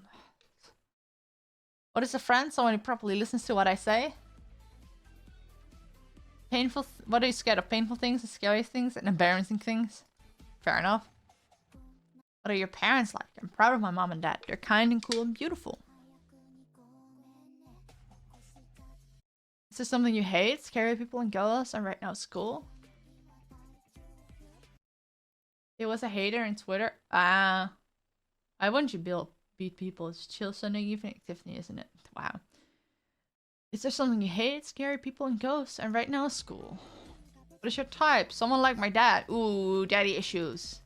what is a friend? Someone who properly listens to what I say? Painful. What are you scared of? Painful things, scary things, and embarrassing things? Fair enough. What are your parents like? I'm proud of my mom and dad. They're kind and cool and beautiful. Is there something you hate? Scary people and girls? And right now school? It was a hater on Twitter. Why wouldn't you beat people? It's chill Sunday evening activity, isn't it? Wow. Is there something you hate? Scary people and ghosts. And right now school. What is your type? Someone like my dad. Ooh, daddy issues.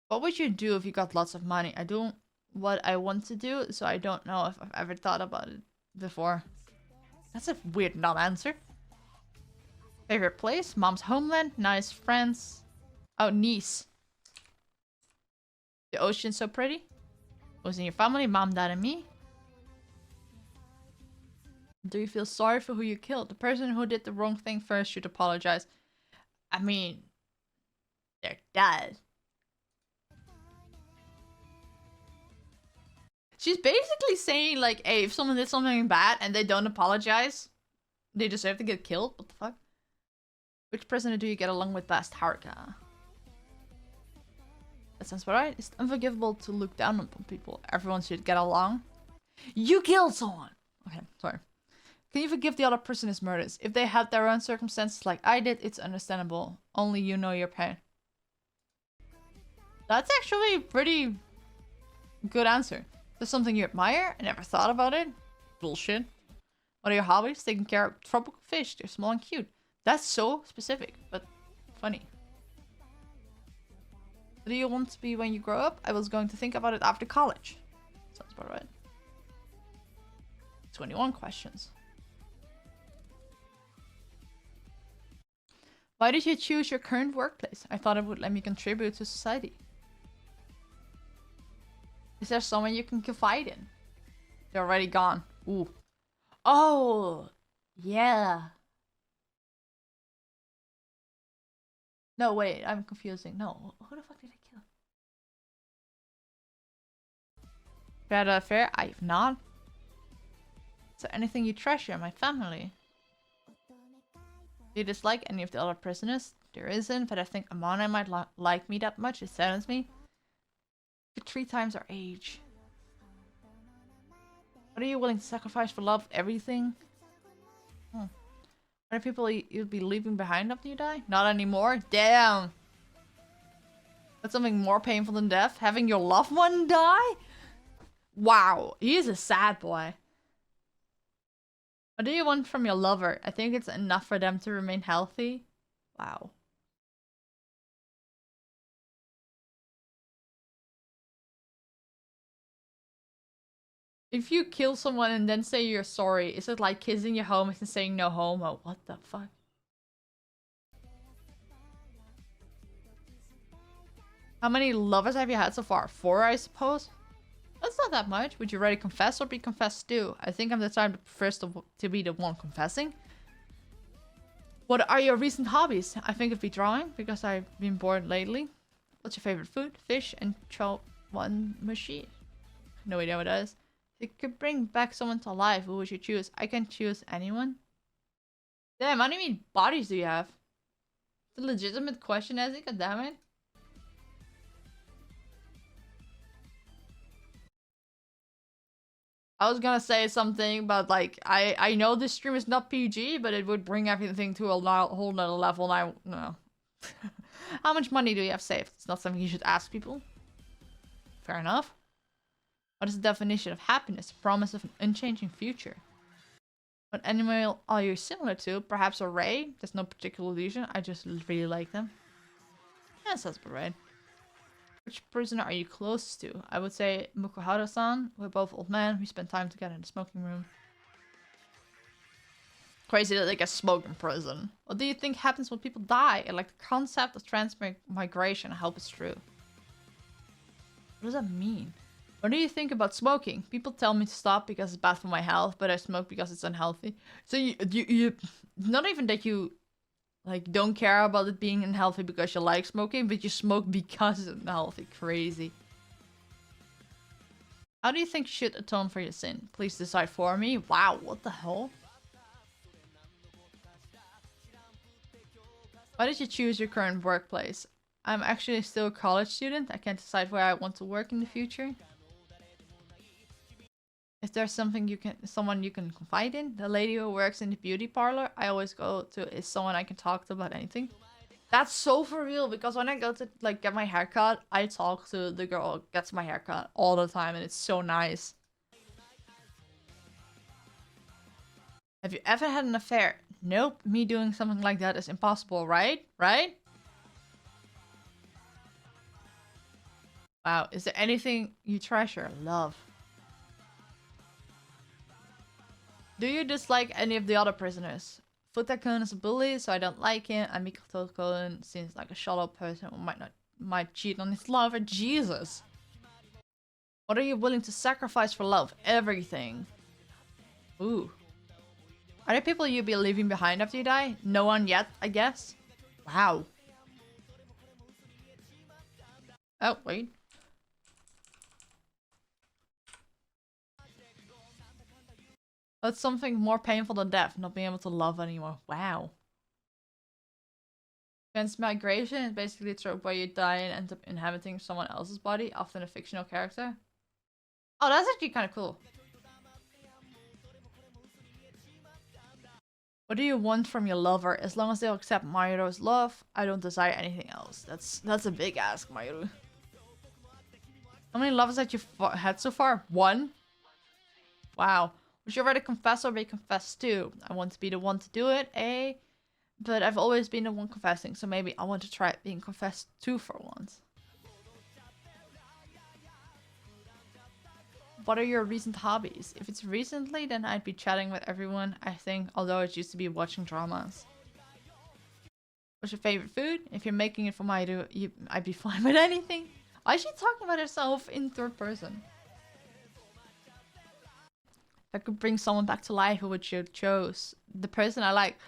What would you do if you got lots of money? I do what I want to do, so I don't know if I've ever thought about it before. That's a weird non-answer. Favorite place? Mom's homeland. Nice friends. Oh, Nice. The ocean's so pretty. Who's in your family? Mom, dad, and me. Do you feel sorry for who you killed? The person who did the wrong thing first should apologize. I mean, they're dead. She's basically saying like, hey, if someone did something bad and they don't apologize, they deserve to get killed. What the fuck? Which prisoner do you get along with best? Haruka. That sounds about right. It's unforgivable to look down upon people. Everyone should get along. You killed someone! Okay, sorry. Can you forgive the other prisoners' murders? If they had their own circumstances like I did, it's understandable. Only you know your pain. That's actually a pretty good answer. There's something you admire? I never thought about it. Bullshit. What are your hobbies? Taking care of tropical fish. They're small and cute. That's so specific, but funny. What do you want to be when you grow up? I was going to think about it after college. Sounds about right. 21 questions. Why did you choose your current workplace? I thought it would let me contribute to society. Is there someone you can confide in? They're already gone. Ooh. Oh, yeah. No, wait, I'm confusing. No, who the fuck did I kill? You had an affair? I've not. Is there anything you treasure in my family? Do you dislike any of the other prisoners? There isn't, but I think Amane might like me that much. It saddens me. You're 3 times our age. What are you willing to sacrifice for love? Everything? Are there people you'd be leaving behind after you die? Not anymore? Damn! That's something more painful than death? Having your loved one die? Wow, he is a sad boy. What do you want from your lover? I think it's enough for them to remain healthy. Wow. If you kill someone and then say you're sorry, is it like kissing your homies and saying no homo? What the fuck? How many lovers have you had so far? 4, I suppose? That's not that much. Would you rather confess or be confessed to? I think I'm the type that prefers to be the one confessing. What are your recent hobbies? I think it'd be drawing, because I've been bored lately. What's your favorite food? Fish and one machine. No idea what that is. If you could bring back someone to life, who would you choose? I can choose anyone. Damn, how many bodies do you have? It's a legitimate question, Ezzy. God damn it. I was gonna say something, but like I know this stream is not PG, but it would bring everything to a whole nother level. And I no. How much money do you have saved? It's not something you should ask people. Fair enough. What is the definition of happiness? The promise of an unchanging future. What animal are you similar to? Perhaps a ray? There's no particular illusion. I just really like them. Yeah, that sounds about right. Which prisoner are you close to? I would say Mukuhara-san. We're both old men. We spend time together in the smoking room. Crazy that they get smoked in prison. What do you think happens when people die? I like the concept of transmigration. I hope it's true. What does that mean? What do you think about smoking? People tell me to stop because it's bad for my health, but I smoke because it's unhealthy. So you not even that you like don't care about it being unhealthy because you like smoking, but you smoke because it's unhealthy. Crazy. How do you think you should atone for your sin? Please decide for me. Wow, what the hell? Why did you choose your current workplace? I'm actually still a college student. I can't decide where I want to work in the future. If there's someone you can confide in, the lady who works in the beauty parlor I always go to is someone I can talk to about anything. That's so for real, because when I go to like get my haircut, I talk to the girl who gets my haircut all the time, and it's so nice. Have you ever had an affair? Nope, me doing something like that is impossible, right? Right? Wow, is there anything you treasure? Love. Do you dislike any of the other prisoners? Futakun is a bully, so I don't like him. And Mikoto seems like a shallow person who might cheat on his lover. Jesus. What are you willing to sacrifice for love? Everything. Ooh. Are there people you'll be leaving behind after you die? No one yet, I guess. Wow. Oh, wait. That's something more painful than death, not being able to love anymore. Wow. Transmigration is basically a trope where you die and end up inhabiting someone else's body, often a fictional character. Oh, that's actually kind of cool. What do you want from your lover? As long as they'll accept Mayuro's love, I don't desire anything else. That's a big ask, Mayuro. How many lovers have you had so far? 1? Wow. Would you rather confess or be confessed to? I want to be the one to do it, eh? But I've always been the one confessing, so maybe I want to try being confessed to for once. What are your recent hobbies? If it's recently, then I'd be chatting with everyone, I think, although it used to be watching dramas. What's your favorite food? If you're making it for Mayuro, I'd be fine with anything. Why is she talking about herself in third person? If I could bring someone back to life, who would you choose? The person I like.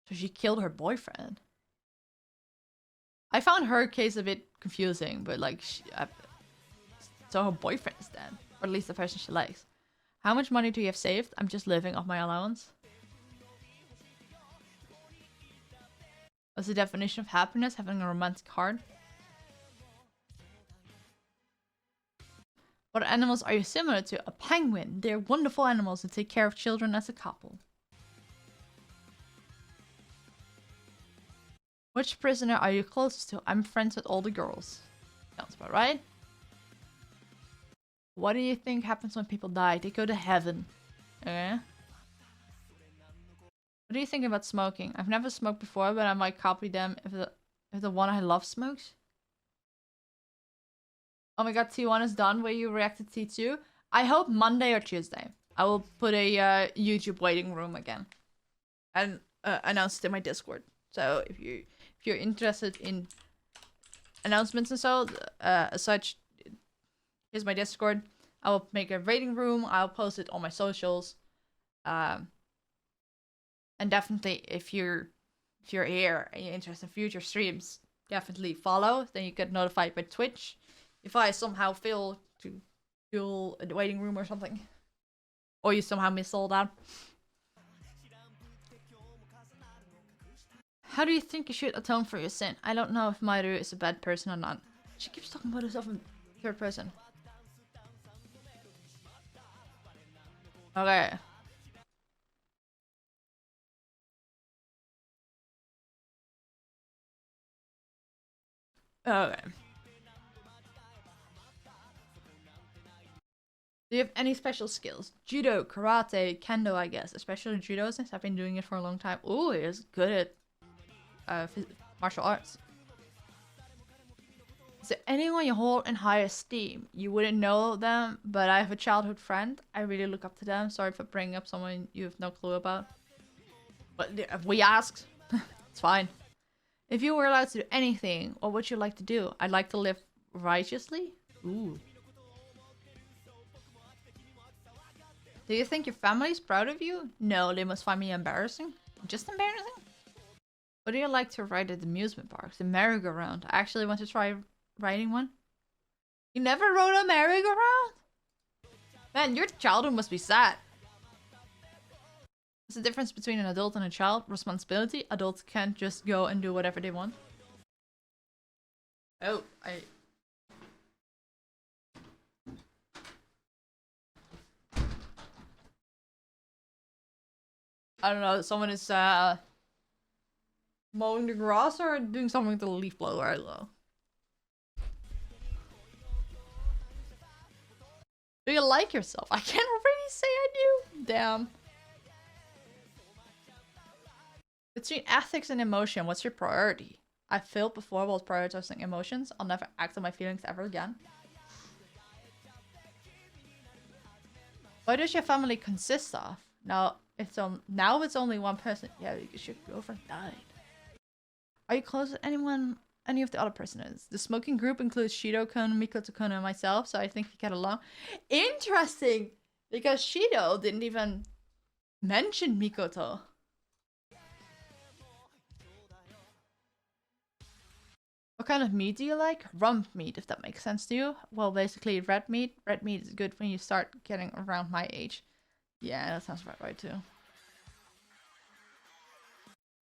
So she killed her boyfriend. I found her case a bit confusing, but like, so her boyfriend is dead, or at least the person she likes. How much money do you have saved? I'm just living off my allowance. What's the definition of happiness? Having a romantic heart. What animals are you similar to? A penguin. They're wonderful animals that take care of children as a couple. Which prisoner are you closest to? I'm friends with all the girls. Sounds about right. What do you think happens when people die? They go to heaven. Okay. What do you think about smoking? I've never smoked before, but I might copy them if the one I love smokes. Oh my god, T1 is done. Will you react to T2? I hope Monday or Tuesday. I will put a YouTube waiting room again. And announce it in my Discord. So if you're interested in announcements and so as such, here's my Discord. I will make a rating room. I'll post it on my socials. And definitely if you're here and you're interested in future streams, definitely follow. Then you get notified by Twitch if I somehow fail to do a waiting room or something, or you somehow miss all that. How do you think you should atone for your sin? I don't know if Mayuro is a bad person or not. She keeps talking about herself in third person. Okay. Okay. Do you have any special skills? Judo, karate, kendo, I guess. Especially judo, since I've been doing it for a long time. Ooh, he is good at martial arts. Is there anyone you hold in high esteem? You wouldn't know them, but I have a childhood friend. I really look up to them. Sorry for bringing up someone you have no clue about. But if we asked, it's fine. If you were allowed to do anything, what would you like to do? I'd like to live righteously. Ooh. Do you think your family's proud of you? No, they must find me embarrassing. Just embarrassing? What do you like to ride at the amusement parks? The merry-go-round. I actually want to try riding one. You never rode a merry-go-round? Man, your childhood must be sad. What's the difference between an adult and a child? Responsibility. Adults can't just go and do whatever they want. Oh, I don't know, someone is mowing the grass or doing something with the leaf blower, I don't know. Do you like yourself? I can't really say I do. Damn. Between ethics and emotion, what's your priority? I failed before while prioritizing emotions. I'll never act on my feelings ever again. What does your family consist of? Now it's only one person. Yeah, because your girlfriend died. Are you close with any of the other personas? The smoking group includes Shido-kun, Mikoto-kun, and myself, so I think we get along. Interesting! Because Shido didn't even mention Mikoto. What kind of meat do you like? Rump meat, if that makes sense to you. Well, basically red meat. Red meat is good when you start getting around my age. Yeah, that sounds right too.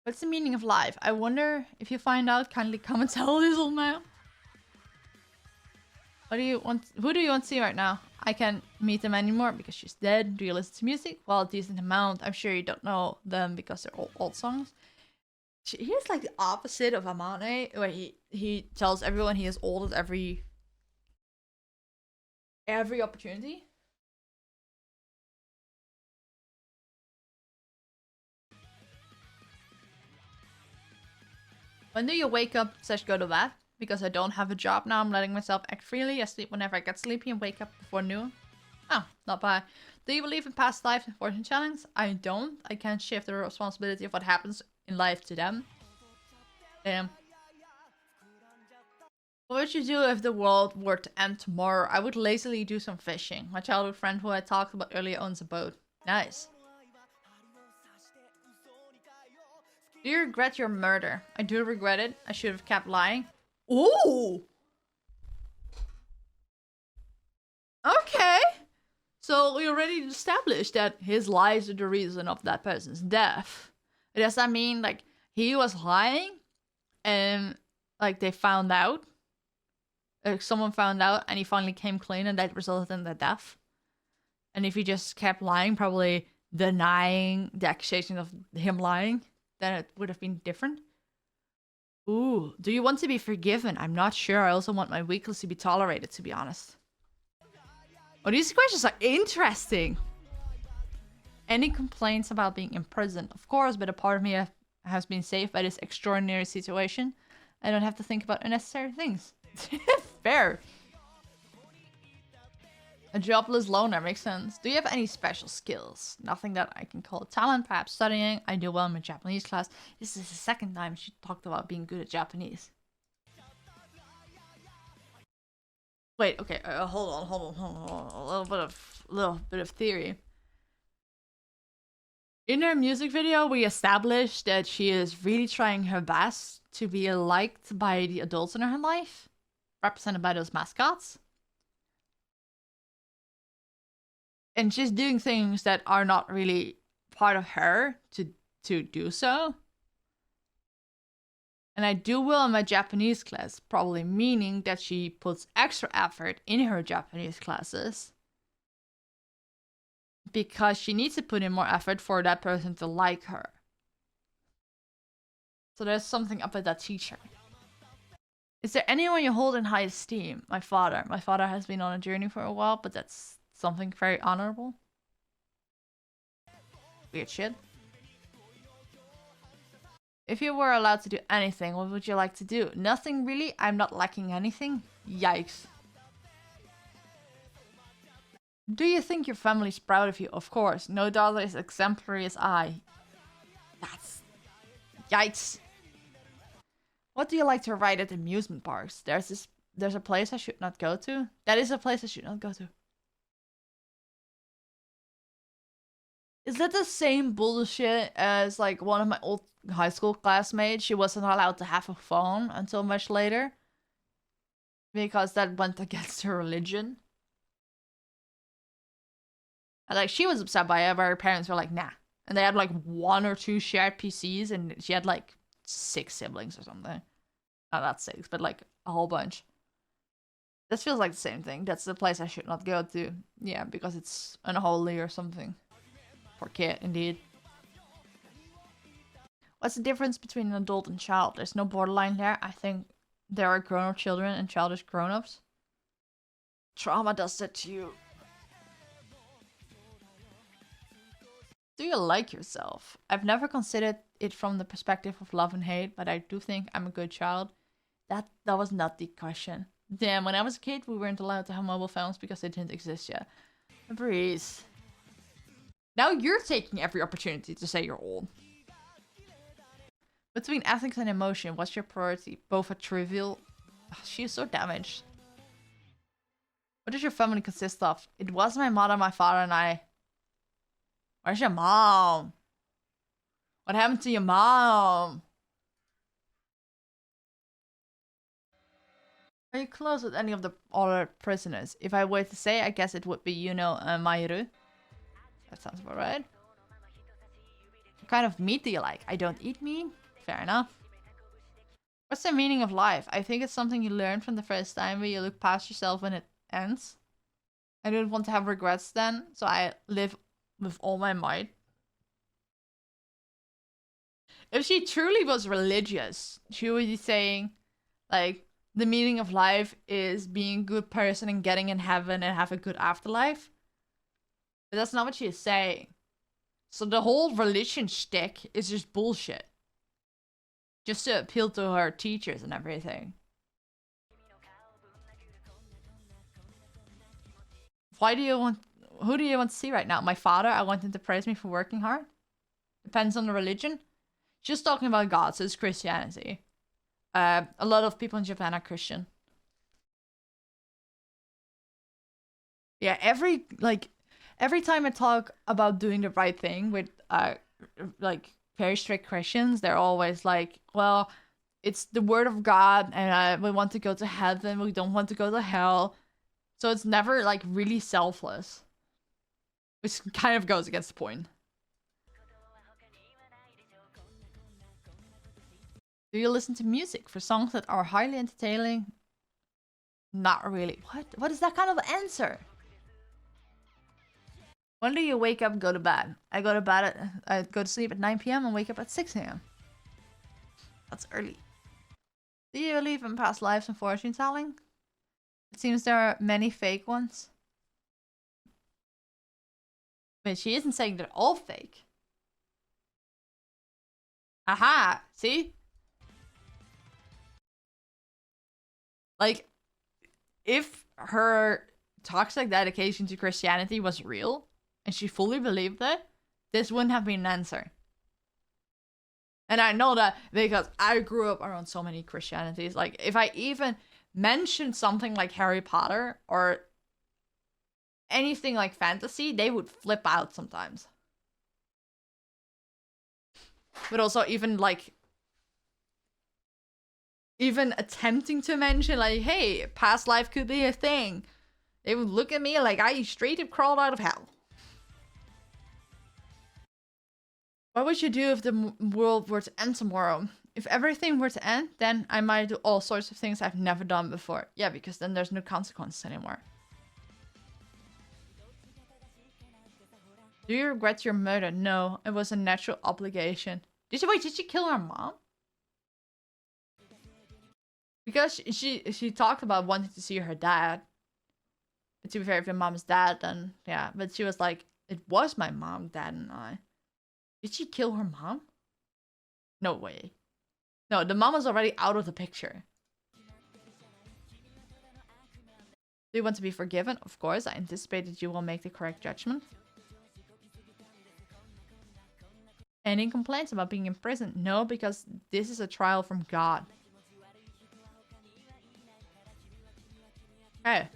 What's the meaning of life? I wonder if you find out, kindly come and tell this old man. What do you want? Who do you want to see right now? I can't meet them anymore because she's dead. Do you listen to music? Well, a decent amount. I'm sure you don't know them because they're all old songs. He's like the opposite of Amane, where he tells everyone he is old at every opportunity. When do you wake up / go to bed? Because I don't have a job now, I'm letting myself act freely. I sleep whenever I get sleepy and wake up before noon. Oh, not bad. Do you believe in past life and fortune challenge? I don't. I can't shift the responsibility of what happens in life to them. Damn. What would you do if the world were to end tomorrow? I would lazily do some fishing. My childhood friend who I talked about earlier owns a boat. Nice. Do you regret your murder? I do regret it. I should have kept lying. Ooh! Okay! So we already established that his lies are the reason of that person's death. Does that mean, like, he was lying and, like, they found out? Like, someone found out and he finally came clean and that resulted in the death? And if he just kept lying, probably denying the accusation of him lying, then it would have been different. Ooh, do you want to be forgiven? I'm not sure. I also want my weakness to be tolerated, to be honest. Oh, these questions are interesting. Any complaints about being imprisoned? Of course, but a part of me has been saved by this extraordinary situation. I don't have to think about unnecessary things. Fair. A jobless loner makes sense. Do you have any special skills? Nothing that I can call talent, perhaps studying. I do well in my Japanese class. This is the second time she talked about being good at Japanese. Wait, okay, hold on. A little bit of theory. In her music video, we established that she is really trying her best to be liked by the adults in her life, represented by those mascots. And she's doing things that are not really part of her to do so. And I do well in my Japanese class, probably meaning that she puts extra effort in her Japanese classes. Because she needs to put in more effort for that person to like her. So there's something up with that teacher. Is there anyone you hold in high esteem? My father. My father has been on a journey for a while, but that's something very honorable. Weird shit. If you were allowed to do anything, what would you like to do? Nothing really. I'm not lacking anything. Yikes. Do you think your family's proud of you? Of course. No daughter is exemplary as I. That's... Yikes. What do you like to ride at amusement parks? There's a place I should not go to? That is a place I should not go to. Is that the same bullshit as like one of my old high school classmates? She wasn't allowed to have a phone until much later. Because that went against her religion. And like she was upset by it, but her parents were like, nah. And they had like 1 or 2 shared PCs and she had like 6 siblings or something. Not 6, but like a whole bunch. This feels like the same thing. That's the place I should not go to. Yeah, because it's unholy or something. Poor kid, indeed. What's the difference between an adult and child? There's no borderline there. I think there are grown-up children and childish grown-ups. Trauma does that to you. Do you like yourself? I've never considered it from the perspective of love and hate, but I do think I'm a good child. That was not the question. Damn, when I was a kid, we weren't allowed to have mobile phones because they didn't exist yet. Breeze. Now you're taking every opportunity to say you're old. Between ethics and emotion, what's your priority? Both are trivial. Ugh, she is so damaged. What does your family consist of? It was my mother, my father, and I. Where's your mom? What happened to your mom? Are you close with any of the other prisoners? If I were to say, I guess it would be, Mahiru. That sounds about right. What kind of meat do you like? I don't eat meat. Fair enough. What's the meaning of life? I think it's something you learn from the first time where you look past yourself when it ends. I don't want to have regrets then, so I live with all my might. If she truly was religious, she would be saying, like, the meaning of life is being a good person and getting in heaven and have a good afterlife. But that's not what she is saying. So the whole religion shtick is just bullshit. Just to appeal to her teachers and everything. Who do you want to see right now? My father, I want him to praise me for working hard. Depends on the religion. She's talking about God, so it's Christianity. A lot of people in Japan are Christian. Yeah, every time I talk about doing the right thing with like very strict Christians, they're always like, well, it's the word of God and we want to go to heaven, we don't want to go to hell. So it's never like really selfless. Which kind of goes against the point. Do you listen to music for songs that are highly entertaining? Not really. What is that kind of answer? When do you wake up and go to bed? I go to sleep at 9 PM and wake up at 6 AM. That's early. Do you believe in past lives and fortune telling? It seems there are many fake ones. But she isn't saying they're all fake. Aha! See? Like, if her toxic dedication to Christianity was real, and she fully believed it, this wouldn't have been an answer. And I know that because I grew up around so many Christianities. Like, if I even mentioned something like Harry Potter or anything like fantasy, they would flip out sometimes. But also even attempting to mention like, hey, past life could be a thing. They would look at me like I straight up crawled out of hell. What would you do if the world were to end tomorrow? If everything were to end, then I might do all sorts of things I've never done before. Yeah, because then there's no consequences anymore. Do you regret your murder? No, it was a natural obligation. Did she kill her mom? Because she talked about wanting to see her dad. But to be fair, if your mom is dead, then yeah. But she was like, it was my mom, dad, and I. Did she kill her mom? No way. No, the mom was already out of the picture. Do you want to be forgiven? Of course, I anticipated you will make the correct judgment. Any complaints about being in prison? No, because this is a trial from God. Okay.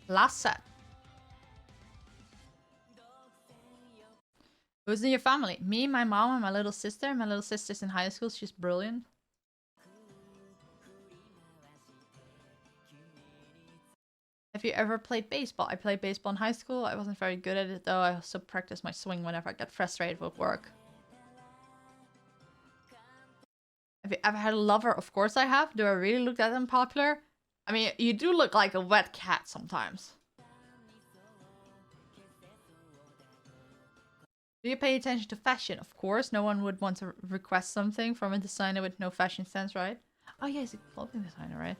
Last set. Who's in your family? Me, my mom, and my little sister. My little sister's in high school. She's brilliant. Have you ever played baseball? I played baseball in high school. I wasn't very good at it though. I also practiced my swing whenever I get frustrated with work. Have you ever had a lover? Of course I have. Do I really look that unpopular? I mean, you do look like a wet cat sometimes. Do you pay attention to fashion? Of course, no one would want to request something from a designer with no fashion sense, right? Oh yeah, he's a clothing designer, right?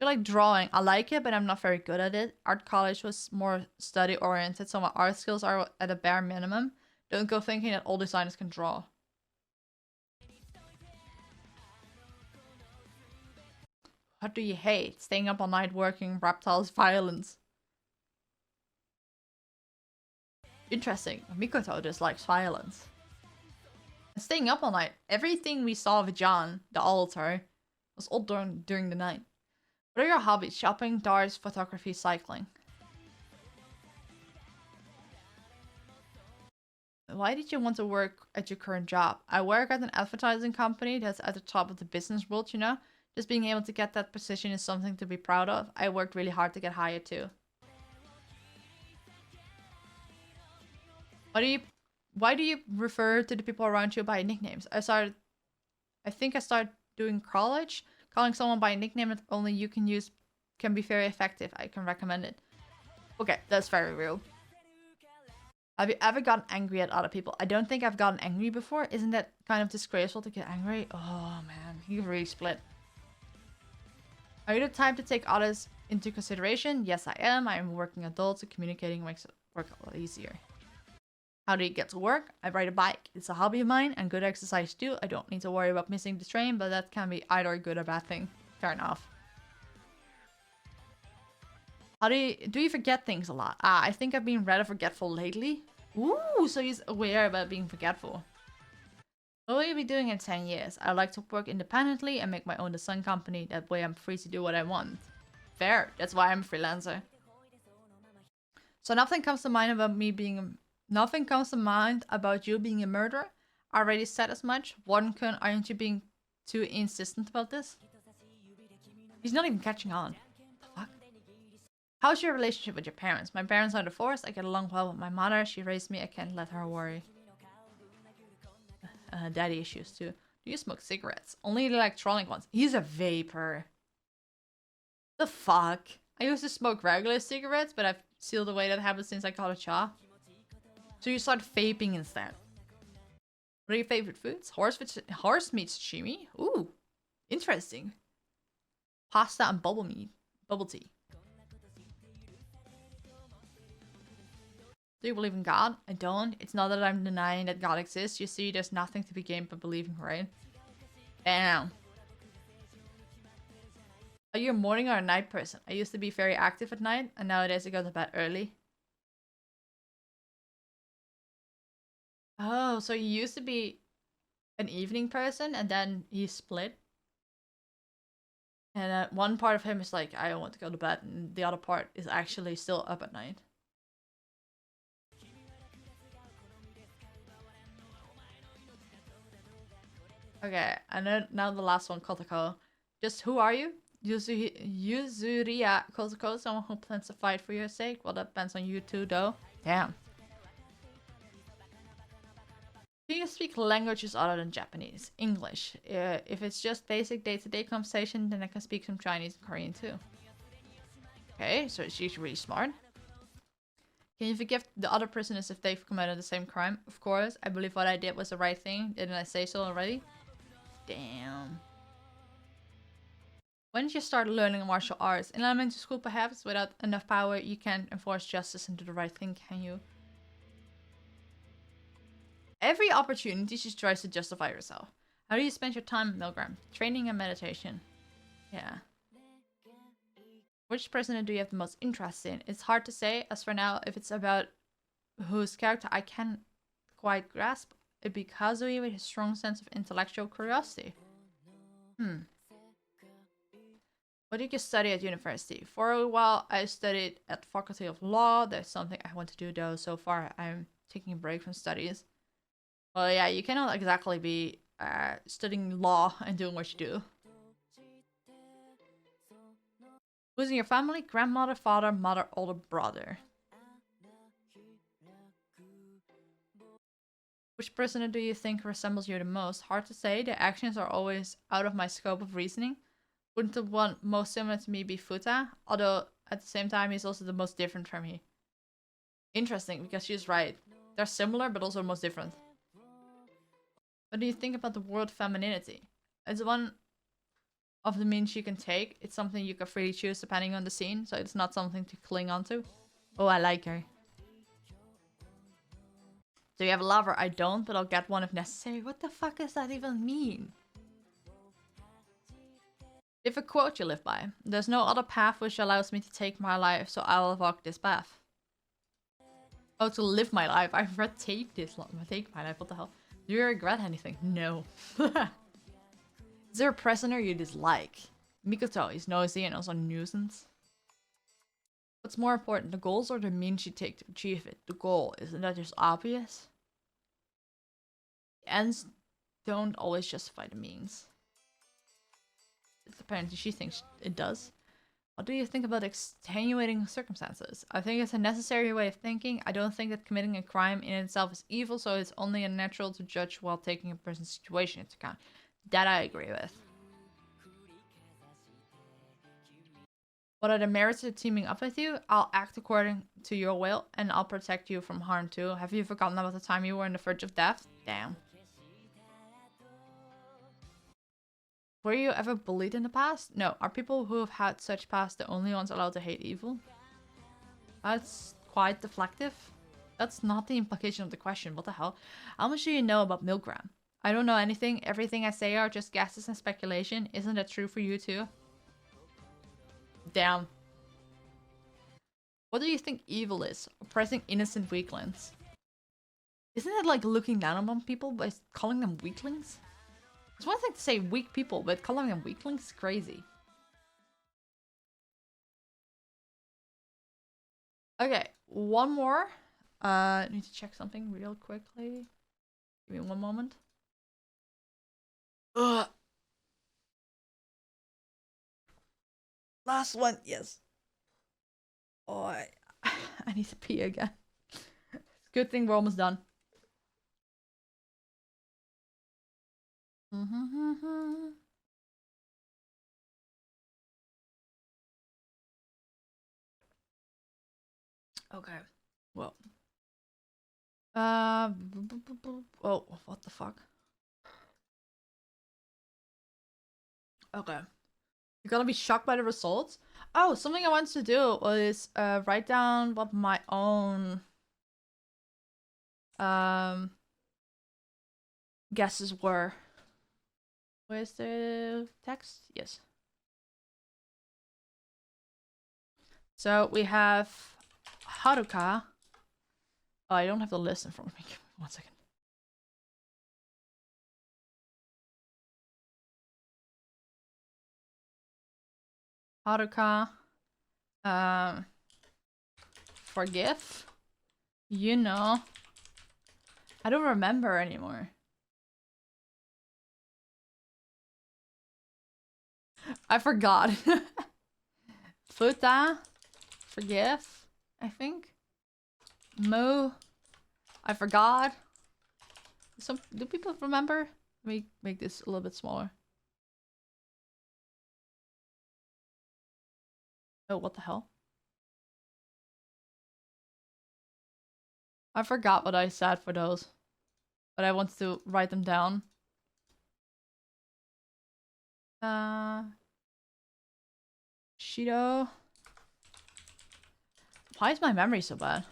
I like drawing. I like it, but I'm not very good at it. Art college was more study oriented, so my art skills are at a bare minimum. Don't go thinking that all designers can draw. What do you hate? Staying up all night working, reptiles, violence. Interesting. Mikoto dislikes violence. And staying up all night. Everything we saw of John, the altar, was all done during the night. What are your hobbies? Shopping, darts, photography, cycling. Why did you want to work at your current job? I work at an advertising company that's at the top of the business world, you know? Just being able to get that position is something to be proud of. I worked really hard to get hired too. Why do you refer to the people around you by nicknames? I think I started doing college. Calling someone by a nickname that only you can use can be very effective. I can recommend it. Okay, that's very real. Have you ever gotten angry at other people? I don't think I've gotten angry before. Isn't that kind of disgraceful to get angry? Oh man, you really split. Are you the type to take others into consideration? Yes, I am. I am a working adult, so communicating makes work a lot easier. How do you get to work? I ride a bike. It's a hobby of mine and good exercise too. I don't need to worry about missing the train, but that can be either a good or bad thing. Fair enough. How do you forget things a lot? I think I've been rather forgetful lately. Ooh, so he's aware about being forgetful. What will you be doing in 10 years? I like to work independently and make my own design company. That way I'm free to do what I want. Fair. That's why I'm a freelancer. So nothing comes to mind about me being Nothing comes to mind about you being a murderer. I already said as much. Warden-kun, aren't you being too insistent about this? He's not even catching on. The fuck? How's your relationship with your parents? My parents are divorced. I get along well with my mother. She raised me. I can't let her worry. Daddy issues too. Do you smoke cigarettes? Only the electronic ones. He's a vapor. The fuck? I used to smoke regular cigarettes, but I've sealed away that habit since I got a job. So you start vaping instead. What are your favorite foods? Horse meat sashimi? Ooh, interesting. Pasta and bubble tea. Do you believe in God? I don't. It's not that I'm denying that God exists. You see, there's nothing to be gained by believing, right? Damn. Are you a morning or a night person? I used to be very active at night, and nowadays I go to bed early. Oh, so he used to be an evening person and then he split. And one part of him is like, I don't want to go to bed, and the other part is actually still up at night. Okay, and then now the last one, Kotoko. Just who are you? Yuzuriha Kotoko, someone who plans to fight for your sake? Well, that depends on you too, though. Damn. Do you speak languages other than Japanese? English. If it's just basic day-to-day conversation, then I can speak some Chinese and Korean too. Okay, so she's really smart. Can you forgive the other prisoners if they've committed the same crime? Of course. I believe what I did was the right thing. Didn't I say so already? Damn. When did you start learning martial arts? In elementary school, perhaps? Without enough power, you can't enforce justice and do the right thing, can you? Every opportunity she tries to justify herself. How do you spend your time, MILGRAM? Training and meditation. Yeah. Which prisoner do you have the most interest in? It's hard to say. As for now, if it's about whose character I can't quite grasp, it'd be Kazui with his strong sense of intellectual curiosity. What did you study at university? For a while, I studied at the Faculty of Law. There's something I want to do though. So far, I'm taking a break from studies. Well, yeah, you cannot exactly be studying law and doing what you do. Who's in your family? Grandmother, father, mother, older brother. Which prisoner do you think resembles you the most? Hard to say. Their actions are always out of my scope of reasoning. Wouldn't the one most similar to me be Futa? Although, at the same time, he's also the most different from me. Interesting, because she's right. They're similar, but also the most different. What do you think about the word femininity? It's one of the means you can take. It's something you can freely choose depending on the scene, so it's not something to cling on to. Oh, I like her. Do you have a lover? I don't, but I'll get one if necessary. What the fuck does that even mean? If a quote you live by. There's no other path which allows me to take my life, so I will walk this path. Oh, to live my life. I've read take my life. What the hell? Do you regret anything? No. Is there a prisoner you dislike? Mikoto is nosy and also a nuisance. What's more important, the goals or the means you take to achieve it? The goal, isn't that just obvious? The ends don't always justify the means. Apparently she thinks it does. What do you think about extenuating circumstances? I think it's a necessary way of thinking. I don't think that committing a crime in itself is evil, so it's only unnatural to judge while taking a person's situation into account. That I agree with. What are the merits of teaming up with you? I'll act according to your will, and I'll protect you from harm too. Have you forgotten about the time you were on the verge of death? Damn. Were you ever bullied in the past? No. Are people who have had such past the only ones allowed to hate evil? That's quite deflective. That's not the implication of the question. What the hell? How much do you know about MILGRAM? I don't know anything. Everything I say are just guesses and speculation. Isn't that true for you too? Damn. What do you think evil is? Oppressing innocent weaklings. Isn't it like looking down on people by calling them weaklings? It's one thing to say weak people, but calling them weaklings is crazy. Okay, one more. I need to check something real quickly. Give me one moment. Ugh. Last one, yes. Oh, I need to pee again. Good thing we're almost done. Okay. Well. Oh, what the fuck? Okay. You're gonna be shocked by the results? Oh, something I wanted to do was write down what my own guesses were. Where's the text? Yes. So we have Haruka. Oh, I don't have the list in front of me. Give me 1 second. Haruka. Forgive. You know. I don't remember anymore. I forgot. Futa. Forgive. I think. Mo. I forgot. Do people remember? Let me make this a little bit smaller. Oh, what the hell? I forgot what I said for those, but I want to write them down. Shido. Why is my memory so bad?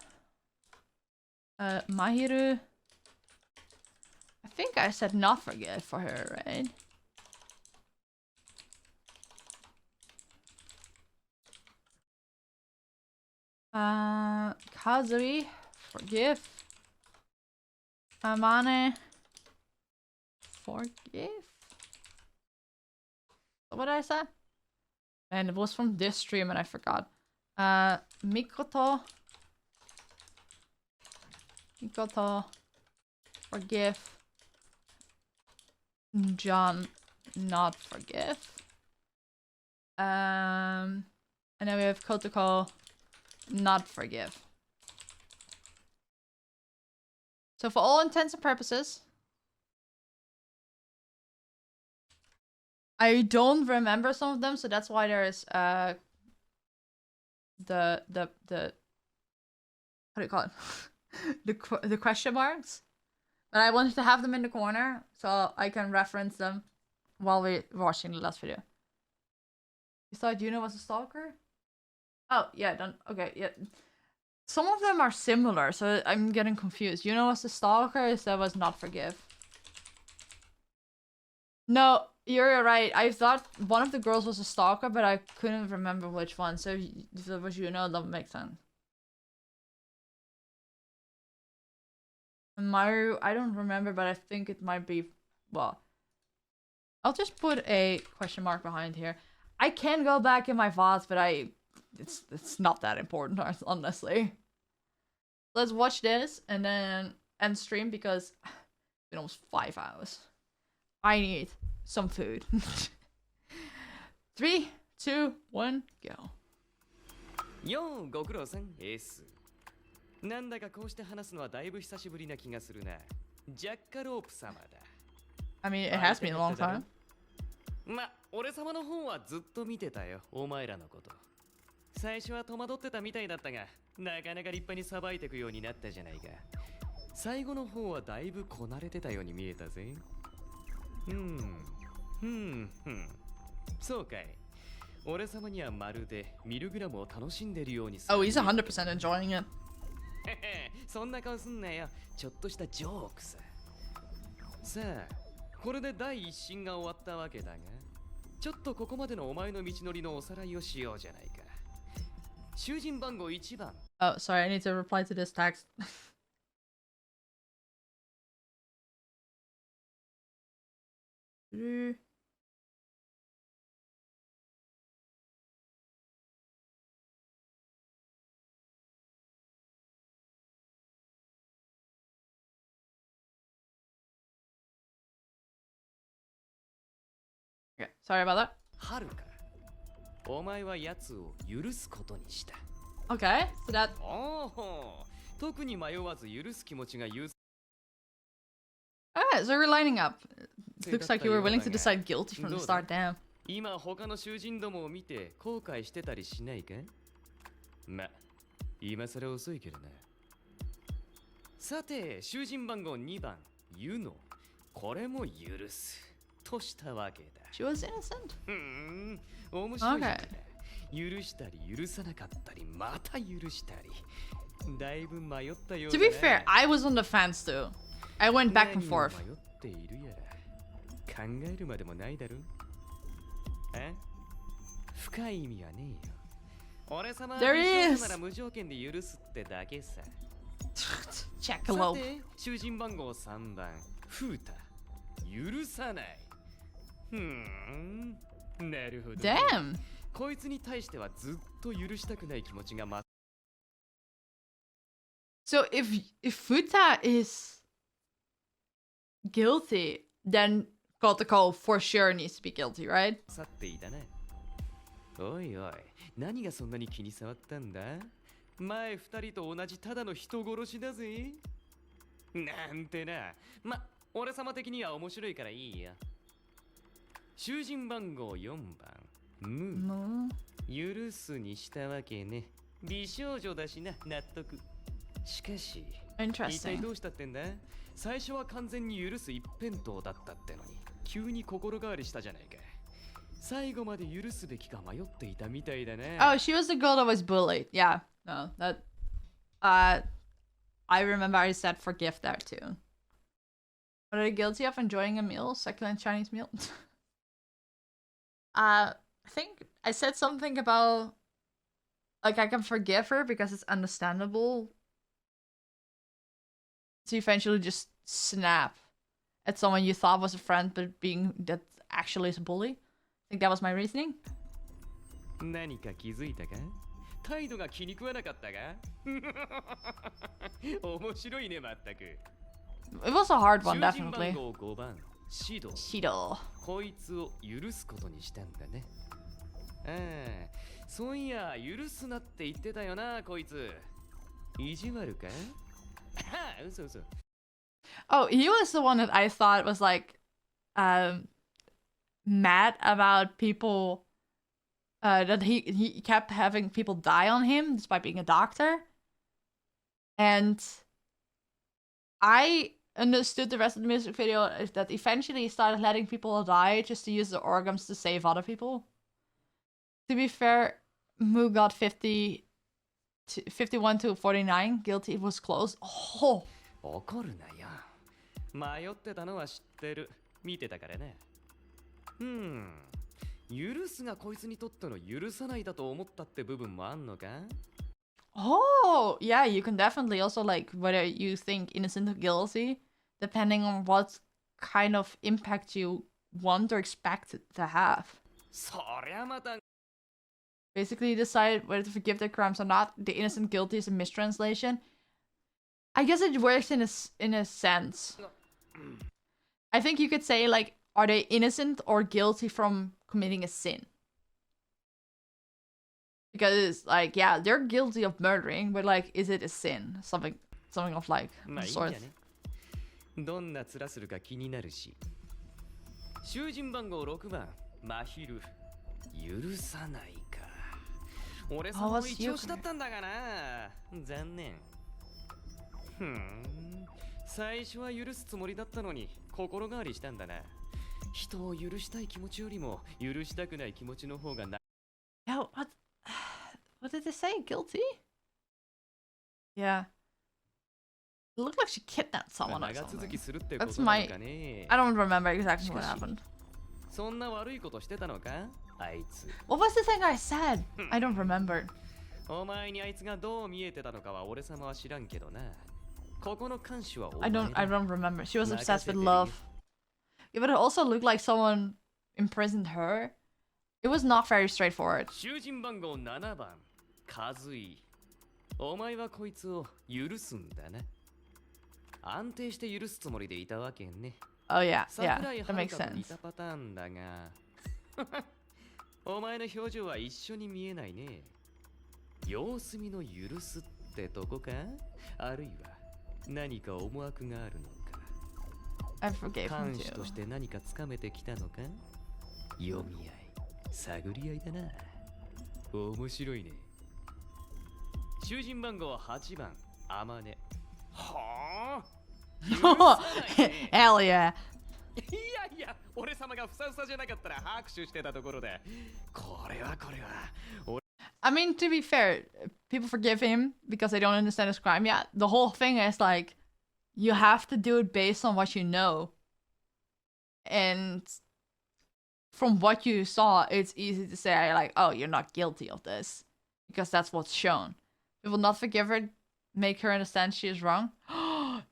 Mahiru. I think I said not forget for her, right? Kazui, forgive. Amane, forgive. What did I say? And it was from this stream and I forgot. Mikoto. Mikoto, forgive. John, not forgive. And then we have Kotoko, not forgive. So for all intents and purposes, I don't remember some of them, so that's why there's the how do you call it? the question marks. But I wanted to have them in the corner so I can reference them while we're watching the last video. You thought Yuno was a stalker? Oh, yeah, done. Okay, yeah. Some of them are similar, so I'm getting confused. Yuno was the stalker, so was not forgive. No, you're right. I thought one of the girls was a stalker, but I couldn't remember which one. So if it was Yuno, that makes sense. Maru, I don't remember, but I think it might be, well, I'll just put a question mark behind here. I can go back in my VODs, but it's not that important, honestly. Let's watch this and then end stream because it's been almost 5 hours. I need some food. 3, 2, 1, go. Yo, ご苦労さん、エース。なんだかこうして話すのはだいぶ久しぶりな気がするな。ジャッカロープ様だ。I mean, it has been a long time. ま、俺様の方はずっと見てたよ、お前らのこと。最初は戸惑ってたみたいだったが、なかなか立派にさばいていくようになったじゃないか。最後の方はだいぶこなれてたように見えたぜ。そうかい。俺様にはまるでミルグラムを楽しんでるようにする。Oh, he's 100% enjoying it. そんな顔すんなよ。ちょっとしたジョークさ。さあ、これで第一審が終わったわけだが、ちょっとここまでのお前の道のりのおさらいをしようじゃないか。囚人番号1番。Oh, sorry, I need to reply to this text. Okay, sorry about that. 春か。お前は奴を許すことにした。Okay, so that. おお、特に迷わず許す気持ちが優先。Alright, so we're lining up. It looks like you were willing to decide guilty from the start, damn. 今他の囚人どもを見て後悔してたりしないか？ま、今更遅いけどな。さて、囚人番号2番、ユノ。これも許す。としたわけだ。She was innocent? 面白いじゃない。許したり許さなかったり、また許したり。だいぶ迷ったようだ To be fair, I was on the fence too. I went back and forth. 迷っているやら。考えるまでもないだろ。え？深い意味はねえよ。俺様は美少女なら無条件で許すってだけさ。Jackalope. さて、囚人番号3番、フータ。許さない。なるほど。Damn. こいつに対してはずっと許したくない気持ちがま。So if Futa is guilty, then Kotoko for sure needs to be guilty, right? さっていたね。おいおい、何がそんなに気に障ったんだ？前2人と同じただの人殺しだぜ。なんてな。ま、俺様的には面白いからいいや。囚人番号4番ムー。許すにしたわけね。美少女だしな、納得。しかし一体どうしたってんだ。最初は完全に許す一辺倒だったってのに急に心変わりしたじゃないか。最後まで許すべきか迷っていたみたいだね。Oh, she was the girl that was bullied. Yeah, no, that I remember I said forgive there too. Are they guilty of enjoying a meal, succulent Chinese meal? I think I said something about like I can forgive her because it's understandable to eventually just snap at someone you thought was a friend but being that actually is a bully. I think that was my reasoning. 何か気づいたか？態度が気に食わなかったか？面白いね、まったく。It was a hard one, 囚人 definitely. 番号5番、シド。Shido. こいつを許すことにしたんだね。ああ、そういや、許すなって言ってたよな、こいつ。意地悪か？ああ、嘘嘘。Oh, he was the one that I thought was like, mad about people, that he kept having people die on him despite being a doctor. And I understood the rest of the music video is that eventually he started letting people die just to use the organs to save other people. To be fair, Mu got 51 to 49. Guilty. It was close. Oh. 怒るなよ。迷ってたのは知ってる。見てたからね。許すがこいつにとっての許さないだと思ったって部分もあんのか？ Oh, yeah, you can definitely also like whether you think innocent or guilty, depending on what kind of impact you want or expect it to have. そりゃまた。Basically, you decide whether to forgive their crimes or not. The innocent guilty is a mistranslation. I guess it works in a sense. I think you could say like, are they innocent or guilty from committing a sin? Because it's like, yeah, they're guilty of murdering, but like, is it a sin? Something of like the sort. どんな面するか気になるし。囚人番号6番、マヒル。許さないか。俺さんも一押しだったんだがな。残念。最初は許すつもりだったのに心変わりしたんだな。人を許したい気持ちよりも許したくない気持ちの方がな。Yeah, what did they say? Guilty? Yeah. It looked like she kidnapped someone or something. That's my... I don't remember exactly what happened. そんな悪いことしてたのか？あいつ。What was the thing I said? I don't remember. お前にあいつがどう見えてたのかは俺様は知らんけどな。ここの看守はお前だ。I don't remember. She was obsessed with love. Yeah, but it also looked like someone imprisoned her. It was not very straightforward. 囚人番号7番、カズイ。お前はこいつを許すんだな。安定して許すつもりでいたわけね。Oh yeah, yeah, that makes sense. 似たパターンだが。お前の表情は一緒に見えないね。様子見の許すってとこか？あるいは何か思惑があるのか。I forgave him 看守 too. として何かつかめてきたのか？読み合い、探り合いだな。面白いね。囚人番号8番、アマネ。はあHell yeah. いやいや、俺様がふさふさじゃなかったら拍手してたところで。これは。I mean, to be fair, people forgive him because they don't understand his crime. Yeah, the whole thing is like, you have to do it based on what you know. And from what you saw, it's easy to say like, oh, you're not guilty of this. Because that's what's shown. You will not forgive her, make her understand she is wrong.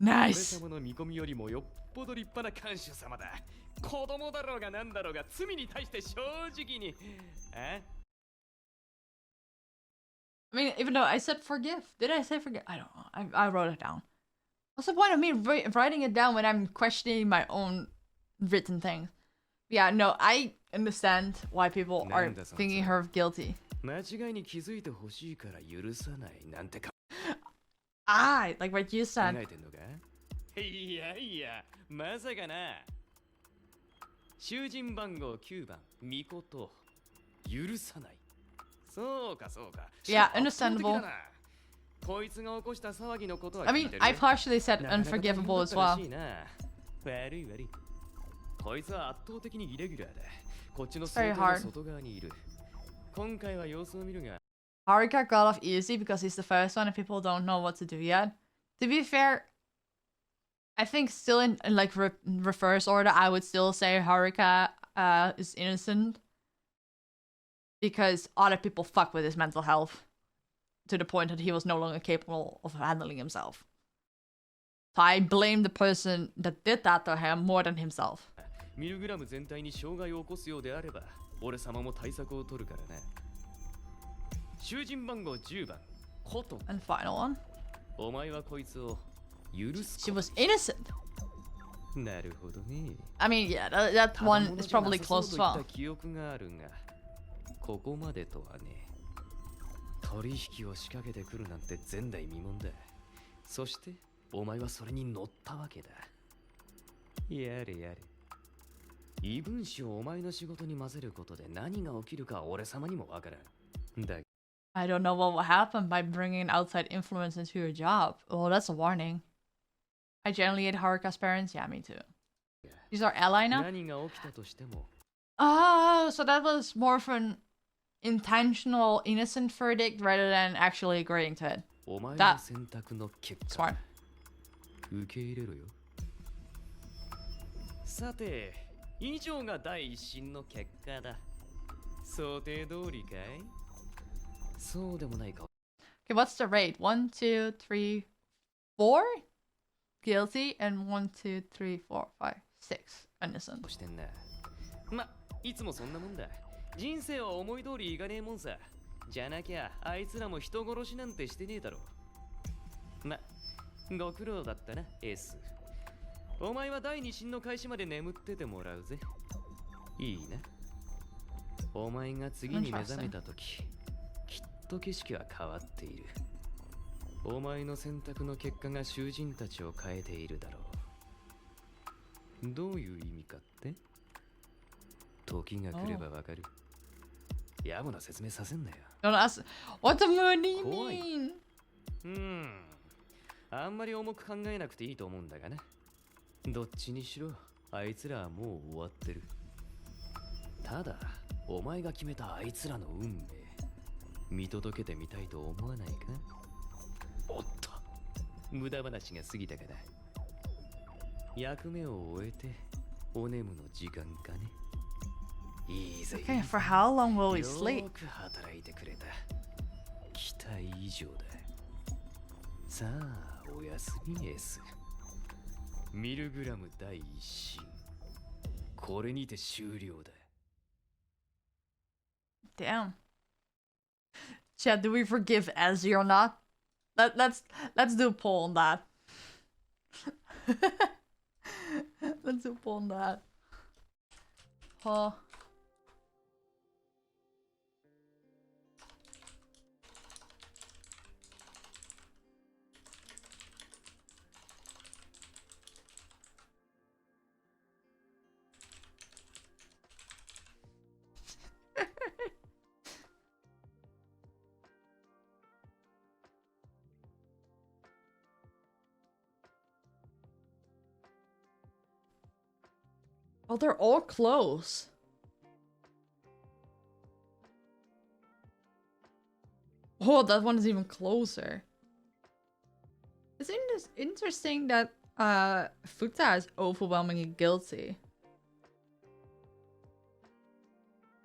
Nice! 俺様の見込みよりもよっぽど立派な看守様だ。子供だろうがなんだろうが罪に対して正直に。I mean, even though I said forgive. Did I say forgive? I don't know. I wrote it down. What's the point of me writing it down when I'm questioning my own written things? Yeah, no, I understand why people are thinking her guilty. 間違いに気づいてほしいから許さないなんてか。Ah, like what you said. 考えてんのか？いやいや、まさかな。囚人番号9番、ミコト。許さない。そうかそうか。Yeah, understandable. こいつが起こした騒ぎのことは I 聞い mean, てる。 I partially said unforgivable as well. 悪い悪い。こいつは圧倒的にイレギュラーだ。こっちの very 想定 hard. の外側にいる。今回は様子を見るが。Haruka got off easy because he's the first one and people don't know what to do yet. To be fair, I think still in like reverse order, I would still say Haruka is innocent. Because other people fuck with his mental health. To the point that he was no longer capable of handling himself. So I blame the person that did that to him more than himself. ミルグラム全体に障害を起こすようであれば、俺様も対策を取るからね。囚人番号10番、コト。And final one. お前はこいつを許す。She was innocent. なるほどね。I mean, yeah, that one is probably close as well. 記憶があるが、ここまでとはね。取引を仕掛けてくるなんて前代未聞だ。そしてお前はそれに乗ったわけだ。やれやれ。異分子をお前の仕事に混ぜることで何が起きるか俺様にもわからん。だ I don't know what will happen by bringing an outside influence into your job. Well, that's a warning. I generally hate Haruka's parents. Yeah, me too. He's our ally now? 何が起きたとしても。Oh, so that was more of an intentional innocent verdict rather than actually agreeing to it. お前の選択の結果。Smart. 受け入れろよ。さて、以上が第一審の結果だ。想定通りかい？そうでもないか。Okay, what's the rate? 1, 2, 3, 4? Guilty and 1, 2, 3, 4, 5, 6 innocent. してんな。ま、いつもそんなもんだ。人生は思い通りいかねえもんさ。じゃなきゃあいつらも人殺しなんてしてねえだろ。ま、ご苦労だったな、S。お前は第二審の開始まで眠っててもらうぜ。いいな。お前が次に目覚めたとき、きっと景色は変わっている。お前の選択の結果が囚人たちを変えているだろう。どういう意味かって？時が来ればわかる。やぼな説明させんなよ。Don't ask. What the moon do you mean? あんまり重く考えなくていいと思うんだがな。どっちにしろ、あいつらはもう終わってる。ただ、お前が決めたあいつらの運命、見届けてみたいと思わないか？おっと、無駄話が過ぎたかな。役目を終えて、お眠の時間かね。いいぜ。Okay, for how long will we sleep? よく働いてくれた。期待以上だ。さあ、おやすみ S。ミルグラム第一審。これにて終了だ。Damn. Chad, do we forgive Ezzy or not? Let's do a poll on that. Let's do a poll on that. Oh. Oh, they're all close. Oh, that one is even closer. It's interesting that Futa is overwhelmingly guilty.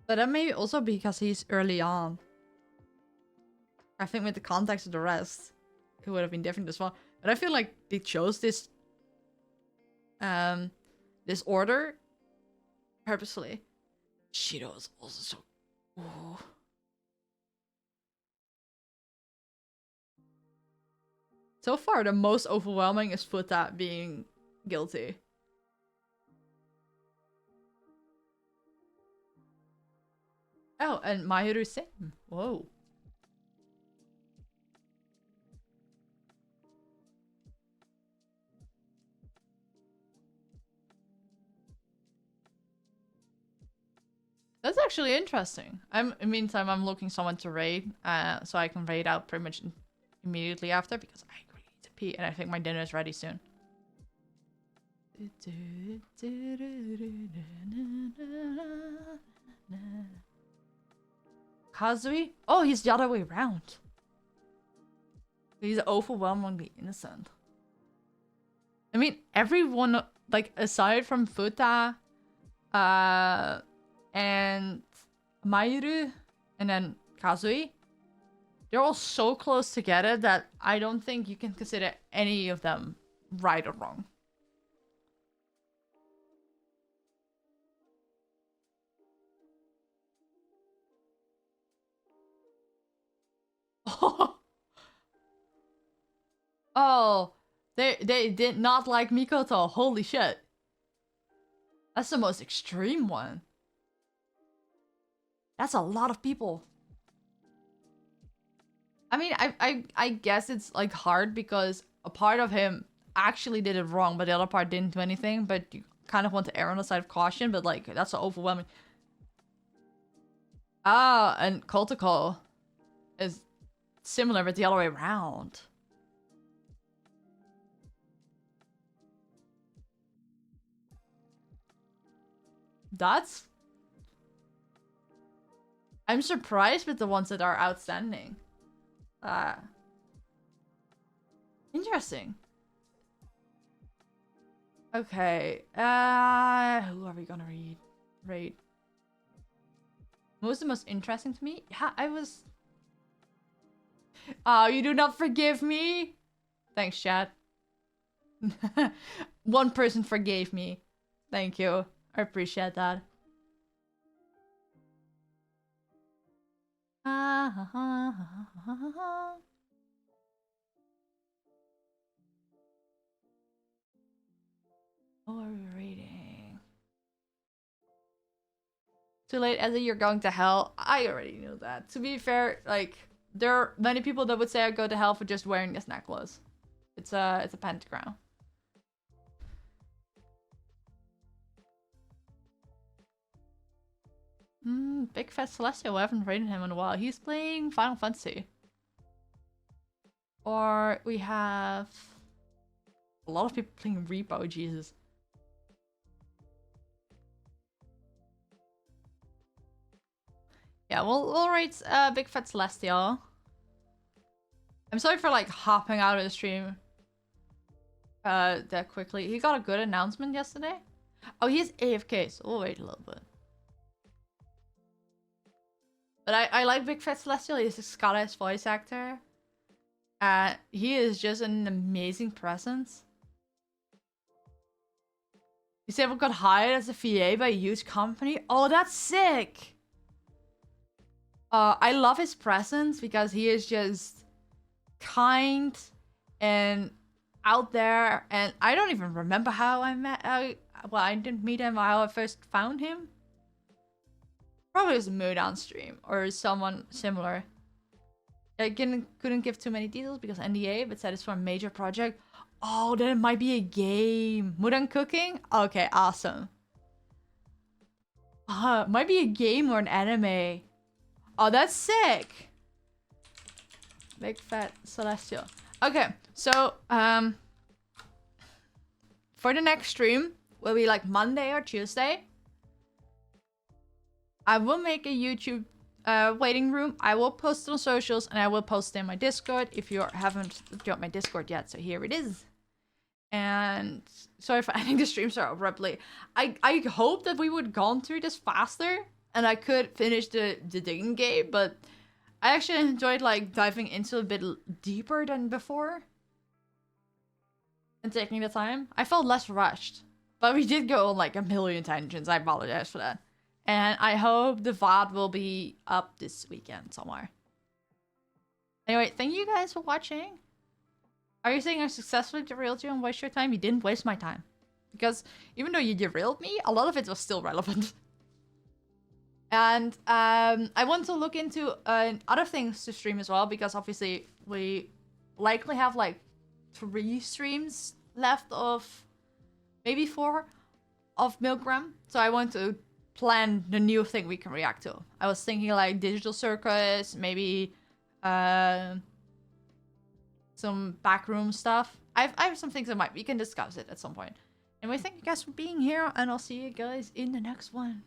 But that may also be because he's early on. I think with the context of the rest, it would have been different as well. But I feel like they chose this this order purposefully. Shido is also so... Ooh. So far, the most overwhelming is Futa being guilty. Oh, and Mahiru same. Whoa. That's actually interesting. In the meantime, I'm looking someone to raid, so I can raid out pretty much immediately after because I really need to pee and I think my dinner is ready soon. Kazui? Oh, he's the other way around. He's overwhelmingly innocent. I mean, everyone, like, aside from Futa, and Mayuru, and then Kazui, they're all so close together that I don't think you can consider any of them right or wrong. Oh, they did not like Mikoto. Holy shit. That's the most extreme one. That's a lot of people. I mean, I guess it's like hard because a part of him actually did it wrong, but the other part didn't do anything. But you kind of want to err on the side of caution, but like that's so overwhelming. Ah, and Kotoko is similar, but the other way around. That's... I'm surprised with the ones that are outstanding. Interesting. Okay. Who are we gonna rate? What was the most interesting to me? Yeah, I was... Oh, you do not forgive me? Thanks, chat. One person forgave me. Thank you. I appreciate that. What are we reading? Too late, Ezzy, you're going to hell. I already knew that. To be fair, like, there are many people that would say I go to hell for just wearing this necklace. It's a pentagram. Big Fat Celestial. I haven't rated him in a while. He's playing Final Fantasy. Or we have a lot of people playing Repo. Jesus. Yeah, we'll rate Big Fat Celestial. I'm sorry for like hopping out of the stream that quickly. He got a good announcement yesterday. Oh, he's AFK, so we'll wait a little bit. But I like Big Fat Celestial. He's a Scottish voice actor. He is just an amazing presence. He said we got hired as a VA by a huge company. Oh, that's sick! I love his presence because he is just kind and out there. And I don't even remember how I met... well, I didn't meet him, how I first found him. Probably was a mood on stream or someone similar. I couldn't give too many details because NDA, but said it's for a major project. Oh, then it might be a game. Mood on cooking? Okay, awesome. Might be a game or an anime. Oh, that's sick. Big Fat Celestial. Okay, so for the next stream will be like Monday or Tuesday. I will make a YouTube waiting room. I will post it on socials and I will post it in my Discord if you haven't joined my Discord yet. So here it is. And sorry for ending the stream so abruptly. I hope that we would have gone through this faster and I could finish the digging game, but I actually enjoyed like diving into a bit deeper than before and taking the time. I felt less rushed, but we did go on like a million tangents. I apologize for that. And I hope the VOD will be up this weekend somewhere. Anyway, thank you guys for watching. Are you saying I successfully derailed you and wasted your time? You didn't waste my time. Because even though you derailed me, a lot of it was still relevant. And I want to look into other things to stream as well. Because obviously we likely have like 3 streams left of maybe 4 of MILGRAM. So I want to plan the new thing we can react to. I was thinking like digital circus, maybe some backroom stuff. I have some things in mind. We can discuss it at some point. Anyway, thank you guys for being here, and I'll see you guys in the next one.